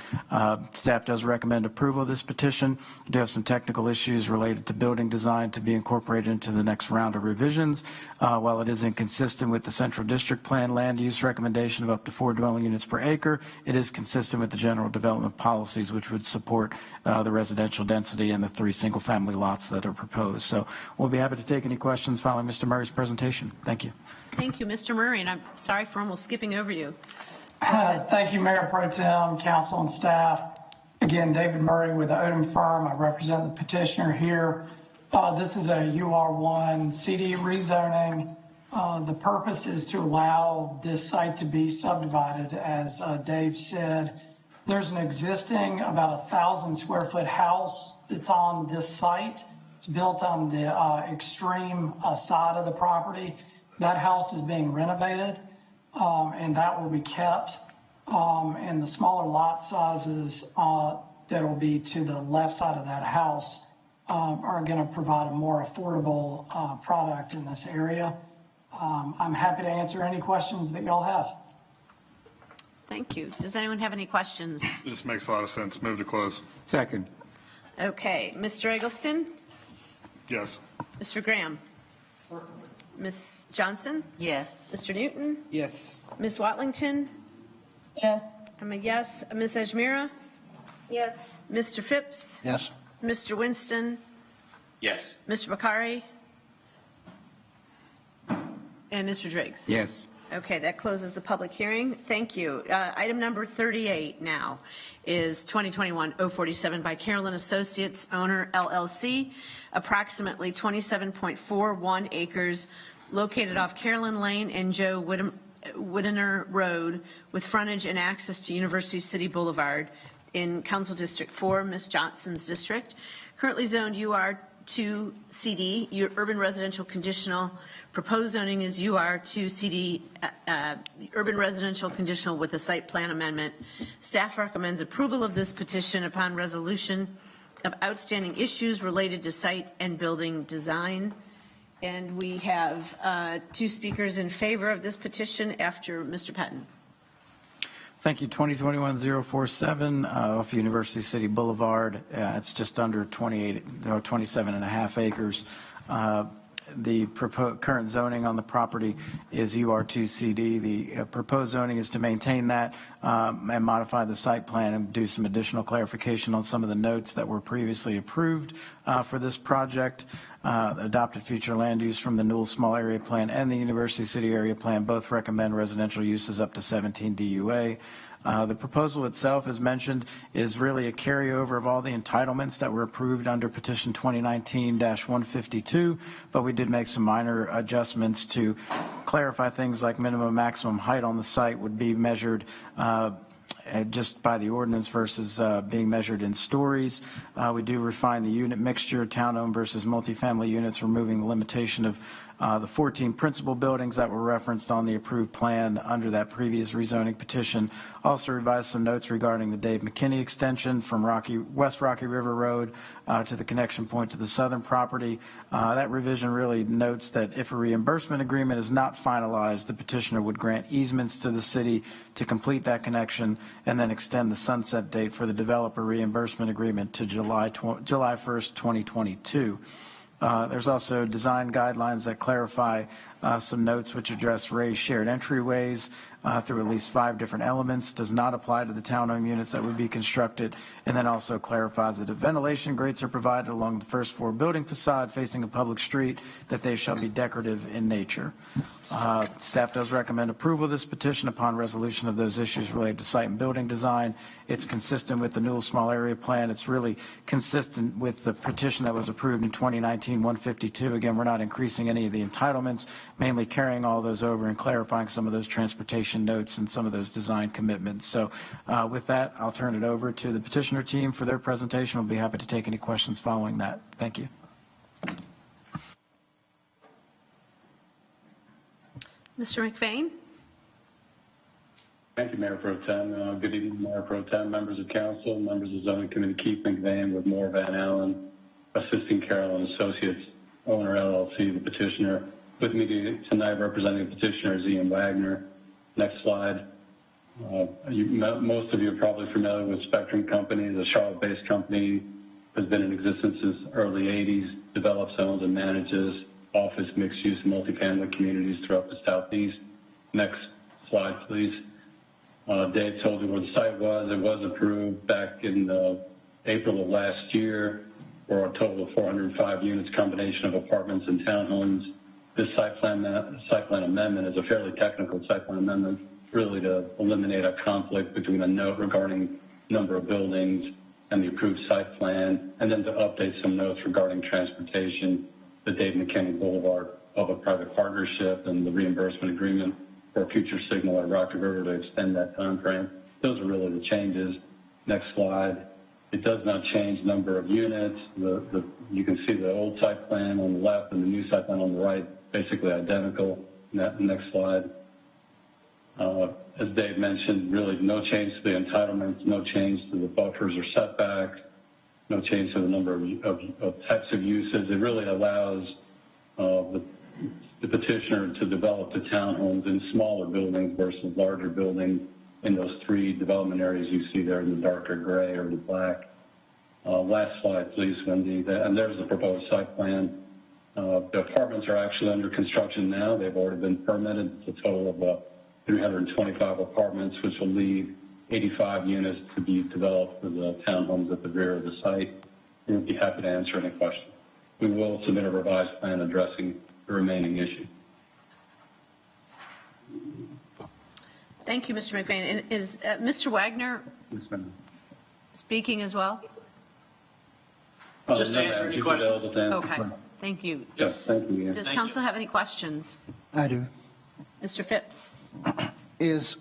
staff does recommend approval of this petition. We do have some technical issues related to building design to be incorporated into the next round of revisions. While it is inconsistent with the Central District Plan land use recommendation of up to 4 dwelling units per acre, it is consistent with the general development policies, which would support the residential density and the 3 single-family lots that are proposed. So we'll be happy to take any questions following Mr. Murray's presentation. Thank you. Thank you, Mr. Murray, and I'm sorry for almost skipping over you. Thank you, Mayor Pro Tem, council, and staff. Again, David Murray with the Odom firm. I represent the petitioner here. This is a UR1 CD rezoning. The purpose is to allow this site to be subdivided. As Dave said, there's an existing about 1,000 square foot house that's on this site. It's built on the extreme side of the property. That house is being renovated, and that will be kept. And the smaller lot sizes that will be to the left side of that house are going to provide a more affordable product in this area. I'm happy to answer any questions that y'all have. Thank you. Does anyone have any questions? This makes a lot of sense. Move to close. Second. Okay, Mr. Eggleston? Yes. Mr. Graham? Ms. Johnson? Yes. Mr. Newton? Yes. Ms. Watlington? Yes. I'm a yes. Ms. Ajmira? Yes. Mr. Phipps? Yes? Mr. Winston? Yes. Mr. Bakari? And Mr. Driggs? Yes. Okay, that closes the public hearing. Thank you. Item number 38 now is 2021-047 by Carolyn Associates, owner LLC, approximately 27.41 acres located off Carolyn Lane and Joe Widener Road with frontage and access to University City Boulevard in Council District 4, Ms. Johnson's district. Currently zoned UR2CD, urban residential conditional. Proposed zoning is UR2CD, urban residential conditional with a site plan amendment. Staff recommends approval of this petition upon resolution of outstanding issues related to site and building design. And we have 2 speakers in favor of this petition after Mr. Patton. Thank you. 2021-047 off University City Boulevard. It's just under 27 and a half acres. The current zoning on the property is UR2CD. The proposed zoning is to maintain that and modify the site plan and do some additional clarification on some of the notes that were previously approved for this project. Adopted future land use from the Newell Small Area Plan and the University City Area Plan both recommend residential uses up to 17 DUA. The proposal itself, as mentioned, is really a carryover of all the entitlements that were approved under petition 2019-152, but we did make some minor adjustments to clarify things like minimum maximum height on the site would be measured just by the ordinance versus being measured in stories. We do refine the unit mixture, townhome versus multifamily units, removing the limitation of the 14 principal buildings that were referenced on the approved plan under that previous rezoning petition. Also revised some notes regarding the Dave McKinney extension from West Rocky River Road to the connection point to the southern property. That revision really notes that if a reimbursement agreement is not finalized, the petitioner would grant easements to the city to complete that connection and then extend the sunset date for the developer reimbursement agreement to July 1st, 2022. There's also design guidelines that clarify some notes which address raised shared entryways through at least 5 different elements, does not apply to the townhome units that would be constructed, and then also clarifies that if ventilation grates are provided along the first floor building facade facing a public street, that they shall be decorative in nature. Staff does recommend approval of this petition upon resolution of those issues related to site and building design. It's consistent with the Newell Small Area Plan. It's really consistent with the petition that was approved in 2019-152. Again, we're not increasing any of the entitlements, mainly carrying all those over and clarifying some of those transportation notes and some of those design commitments. So with that, I'll turn it over to the petitioner team for their presentation. We'll be happy to take any questions following that. Thank you. Mr. McVeigh? Thank you, Mayor Pro Tem. Good evening, Mayor Pro Tem, members of council, members of zoning committee. Keith McVeigh with Moore Van Allen, assisting Carroll and Associates, owner LLC, the petitioner. With me tonight representing the petitioner is Ian Wagner. Next slide. Most of you are probably familiar with Spectrum Company, the Charlotte-based company, has been in existence since early 80s, develops, owns, and manages office, mixed-use, multifamily communities throughout the Southeast. Next slide, please. Dave told you where the site was. It was approved back in April of last year for a total of 405 units, combination of apartments and townhomes. This site plan amendment is a fairly technical site plan amendment, really to eliminate a conflict between a note regarding number of buildings and the approved site plan, and then to update some notes regarding transportation, the Dave McKinney Boulevard public-private partnership, and the reimbursement agreement for a future signal at Rocky River to extend that time frame. Those are really the changes. Next slide. It does not change number of units. You can see the old site plan on the left and the new site plan on the right, basically identical. Next slide. As Dave mentioned, really no change to the entitlements, no change to the buffers or setbacks, no change to the number of types of uses. It really allows the petitioner to develop the townhomes in smaller buildings versus larger buildings in those 3 development areas you see there in the darker gray or the black. Last slide, please, Wendy. And there's the proposed site plan. The apartments are actually under construction now. They've already been permitted. It's a total of 325 apartments, which will leave 85 units to be developed for the townhomes at the rear of the site. We'll be happy to answer any questions. We will submit a revised plan addressing the remaining issues. Thank you, Mr. McVeigh. And is Mr. Wagner speaking as well? Just to answer any questions. Okay, thank you. Yes, thank you. Does council have any questions? I do. Mr. Phipps? Is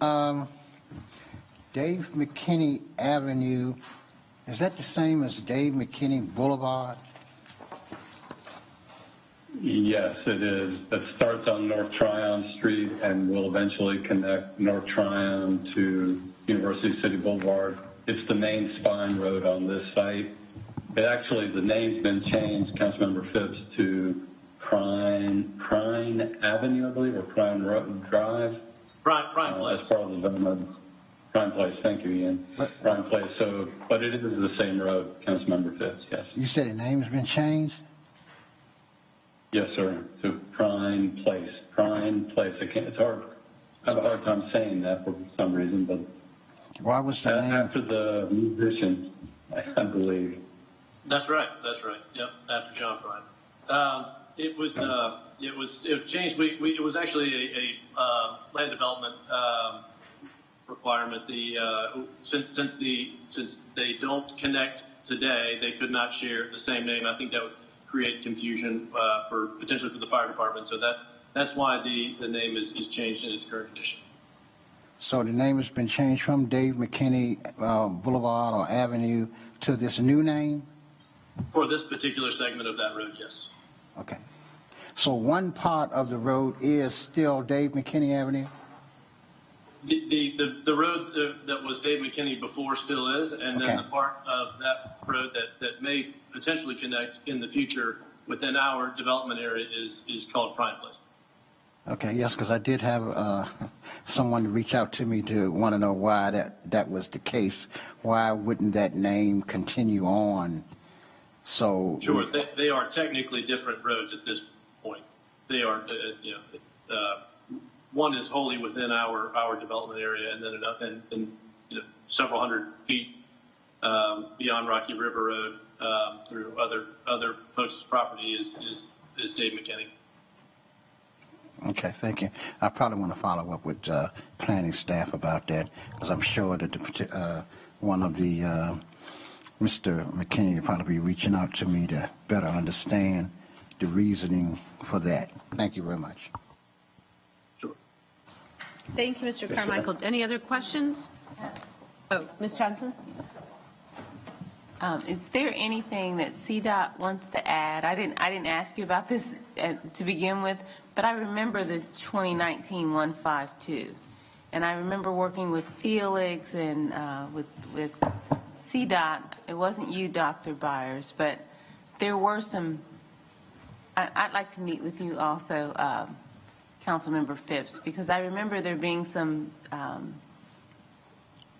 Dave McKinney Avenue, is that the same as Dave McKinney Boulevard? Yes, it is. It starts on North Tryon Street and will eventually connect North Tryon to University City Boulevard. It's the main spine road on this site. It actually, the name's been changed, Councilmember Phipps, to Prine Avenue, I believe, or Prine Drive. Prime Place. As part of the development. Prime Place, thank you, Ian. Prime Place, but it is the same road, Councilmember Phipps, yes. You said the name's been changed? Yes, sir, to Prime Place. Prime Place. It's hard. I have a hard time saying that for some reason, but. Why was the name? After the musician, I believe. That's right. Yep, after John Prime. It was changed. It was actually a land development requirement. Since they don't connect today, they could not share the same name. I think that would create confusion potentially for the fire department. So that's why the name is changed in its current condition. So the name has been changed from Dave McKinney Boulevard or Avenue to this new name? For this particular segment of that road, yes. Okay. So one part of the road is still Dave McKinney Avenue? The road that was Dave McKinney before still is, and then the part of that road that may potentially connect in the future within our development area is called Prime Place. Okay, yes, because I did have someone reach out to me to want to know why that was the case. Why wouldn't that name continue on? So. Sure, they are technically different roads at this point. They are, one is wholly within our development area, and then several hundred feet beyond Rocky River Road through other folks' property is Dave McKinney. Okay, thank you. I probably want to follow up with planning staff about that, because I'm sure that one of the Mr. McKinney will probably be reaching out to me to better understand the reasoning for that. Thank you very much. Sure. Thank you, Mr. Carmichael. Any other questions? Oh, Ms. Johnson? Is there anything that CDOT wants to add? I didn't ask you about this to begin with, but I remember the 2019 152, and I remember working with Felix and with CDOT. It wasn't you, Dr. Byers, but there were some. I'd like to meet with you also, Councilmember Phipps, because I remember there being some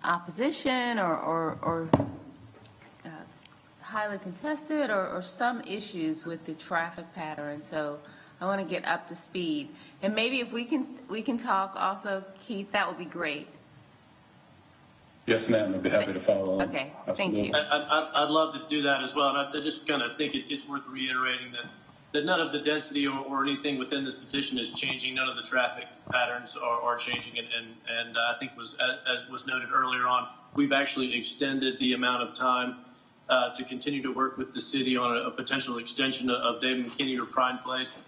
opposition or highly contested or some issues with the traffic pattern. So I want to get up to speed. And maybe if we can talk also, Keith, that would be great. Yes, ma'am. I'd be happy to follow on. Okay, thank you. I'd love to do that as well. And I just kind of think it's worth reiterating that none of the density or anything within this petition is changing. None of the traffic patterns are changing. And I think as was noted earlier on, we've actually extended the amount of time to continue to work with the city on a potential extension of David McKinney or Prime Place,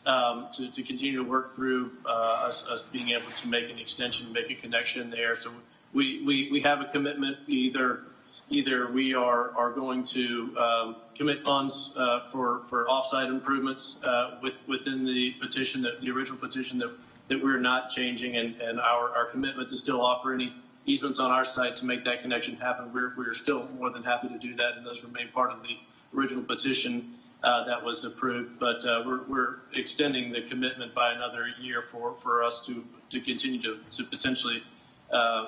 to continue to work through us being able to make an extension, make a connection there. So we have a commitment. Either we are going to commit funds for offsite improvements within the petition, the original petition that we're not changing, and our commitment to still offer any easements on our site to make that connection happen. We're still more than happy to do that, and those remain part of the original petition that was approved. But we're extending the commitment by another year for us to continue to potentially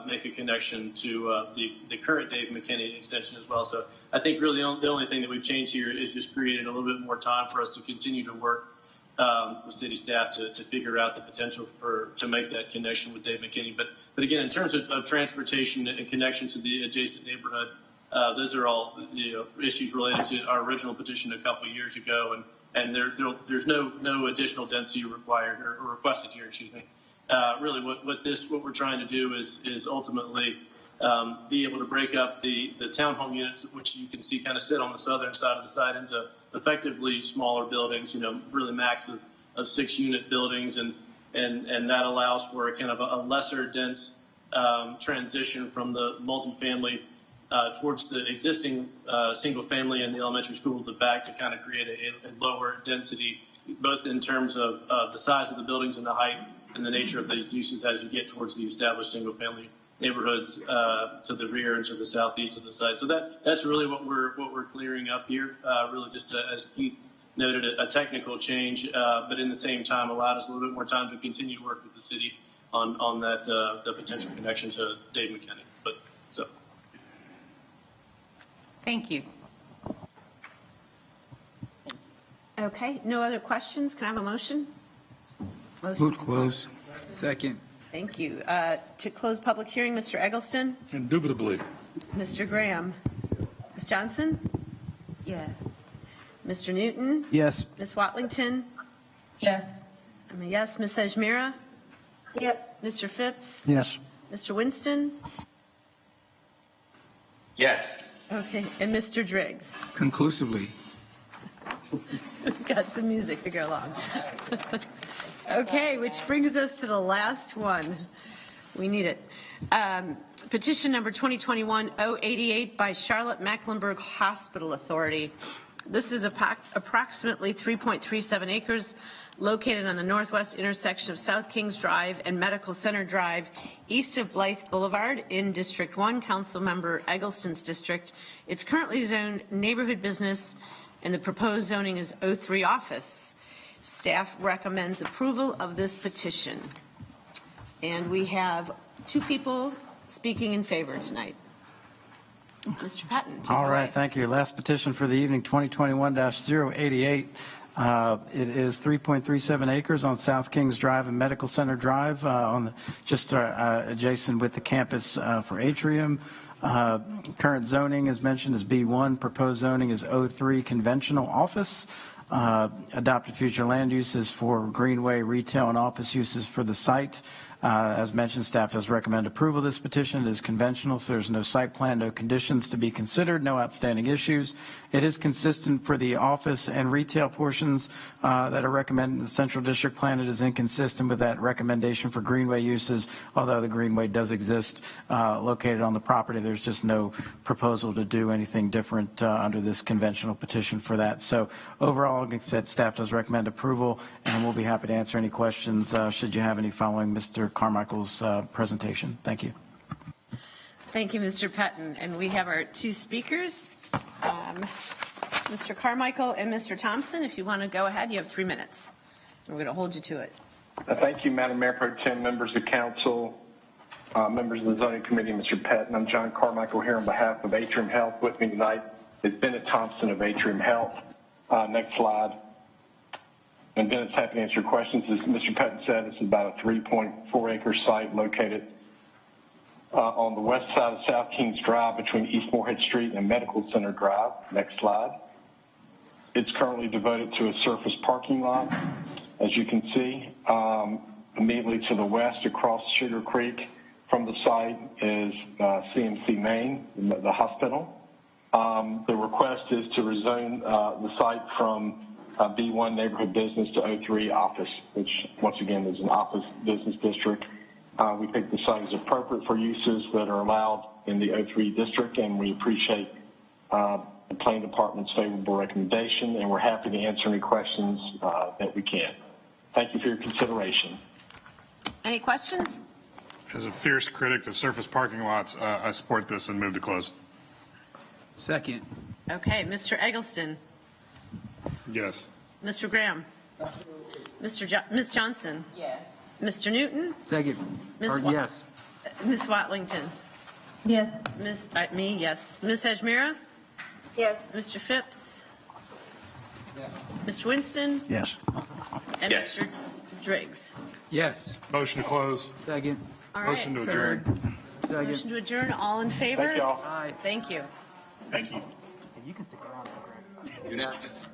make a connection to the current Dave McKinney extension as well. So I think really the only thing that we've changed here is just creating a little bit more time for us to continue to work with city staff to figure out the potential to make that connection with Dave McKinney. But again, in terms of transportation and connections to the adjacent neighborhood, those are all issues related to our original petition a couple of years ago, and there's no additional density required or requested here. Excuse me. Really, what we're trying to do is ultimately be able to break up the townhome units, which you can see kind of sit on the southern side of the site, into effectively smaller buildings. Really max of 6-unit buildings, and that allows for a kind of a lesser dense transition from the multifamily towards the existing single family and the elementary school to the back, to kind of create a lower density, both in terms of the size of the buildings and the height and the nature of these uses as you get towards the established single family neighborhoods to the rear and to the southeast of the site. So that's really what we're clearing up here. Really just as Keith noted, a technical change, but in the same time allowed us a little bit more time to continue to work with the city on that the potential connection to Dave McKinney. Thank you. Okay, no other questions? Can I have a motion? Move to close. Second. Thank you. To close public hearing, Mr. Eggleston? Indubitably. Mr. Graham? Ms. Johnson? Yes. Mr. Newton? Yes. Ms. Watlington? Yes. I'm a yes. Ms. Sajmira? Yes. Mr. Phipps? Yes. Mr. Winston? Yes. Okay, and Mr. Driggs? Conclusively. Got some music to go along. Okay, which brings us to the last one. We need it. Petition number 2021-088 by Charlotte Mecklenburg Hospital Authority. This is approximately 3.37 acres located on the northwest intersection of South Kings Drive and Medical Center Drive, east of Blythe Boulevard in District 1, Councilmember Eggleston's district. It's currently zoned neighborhood business, and the proposed zoning is O3 office. Staff recommends approval of this petition. And we have two people speaking in favor tonight. Mr. Patton, take it All away. right, thank you. Last petition for the evening, 2021-088. It is 3.37 acres on South Kings Drive and Medical Center Drive, adjacent with the campus for Atrium. Current zoning, as mentioned, is B1. Proposed zoning is O3 conventional office. Adopted future land uses for greenway, retail, and office uses for the site. As mentioned, staff does recommend approval of this petition. It is conventional, so there's no site plan, no conditions to be considered, no outstanding issues. It is consistent for the office and retail portions that are recommended in the Central District Plan. It is inconsistent with that recommendation for greenway uses, although the greenway does exist located on the property. There's just no proposal to do anything different under this conventional petition for that. So overall, like I said, staff does recommend approval, and we'll be happy to answer any questions should you have any following Mr. Carmichael's presentation. Thank you. Thank you, Mr. Patton. And we have our two speakers, Mr. Carmichael and Mr. Thompson. If you want to go ahead, you have 3 minutes. We're going to hold you to it. Thank you, Madam Mayor Pro Tem, members of council, members of the zoning committee, Mr. Patton. I'm John Carmichael here on behalf of Atrium Health. With me tonight is Bennett Thompson of Atrium Health. Next slide. And Bennett's happy to answer your questions. As Mr. Patton said, this is about a 3.4 acre site located on the west side of South Kings Drive between East Moorhead Street and Medical Center Drive. Next slide. It's currently devoted to a surface parking lot. As you can see, immediately to the west across Sugar Creek from the site is CMC Main, the hospital. The request is to rezone the site from B1 neighborhood business to O3 office, which once again is an office business district. We think the site is appropriate for uses that are allowed in the O3 district, and we appreciate the planning department's favorable recommendation, and we're happy to answer any questions that we can. Thank you for your consideration. Any questions? As a fierce critic of surface parking lots, I support this and move to close. Second. Okay, Mr. Eggleston, Yes. Mr. Graham, Ms. Johnson. Yes. Mr. Newton, Second. Ms. Yes. Ms. Watlington. Yes. Me, yes. Ms. Ajmira, Yes. Mr. Phipps, Mr. Winston, Yes. and Yes. Mr. Driggs. Yes. Motion to close. Second. All Motion right, to so adjourn. motion to adjourn, all in favor? Thank y'all. Thank you. Thank you. You can stick around. Unanimous.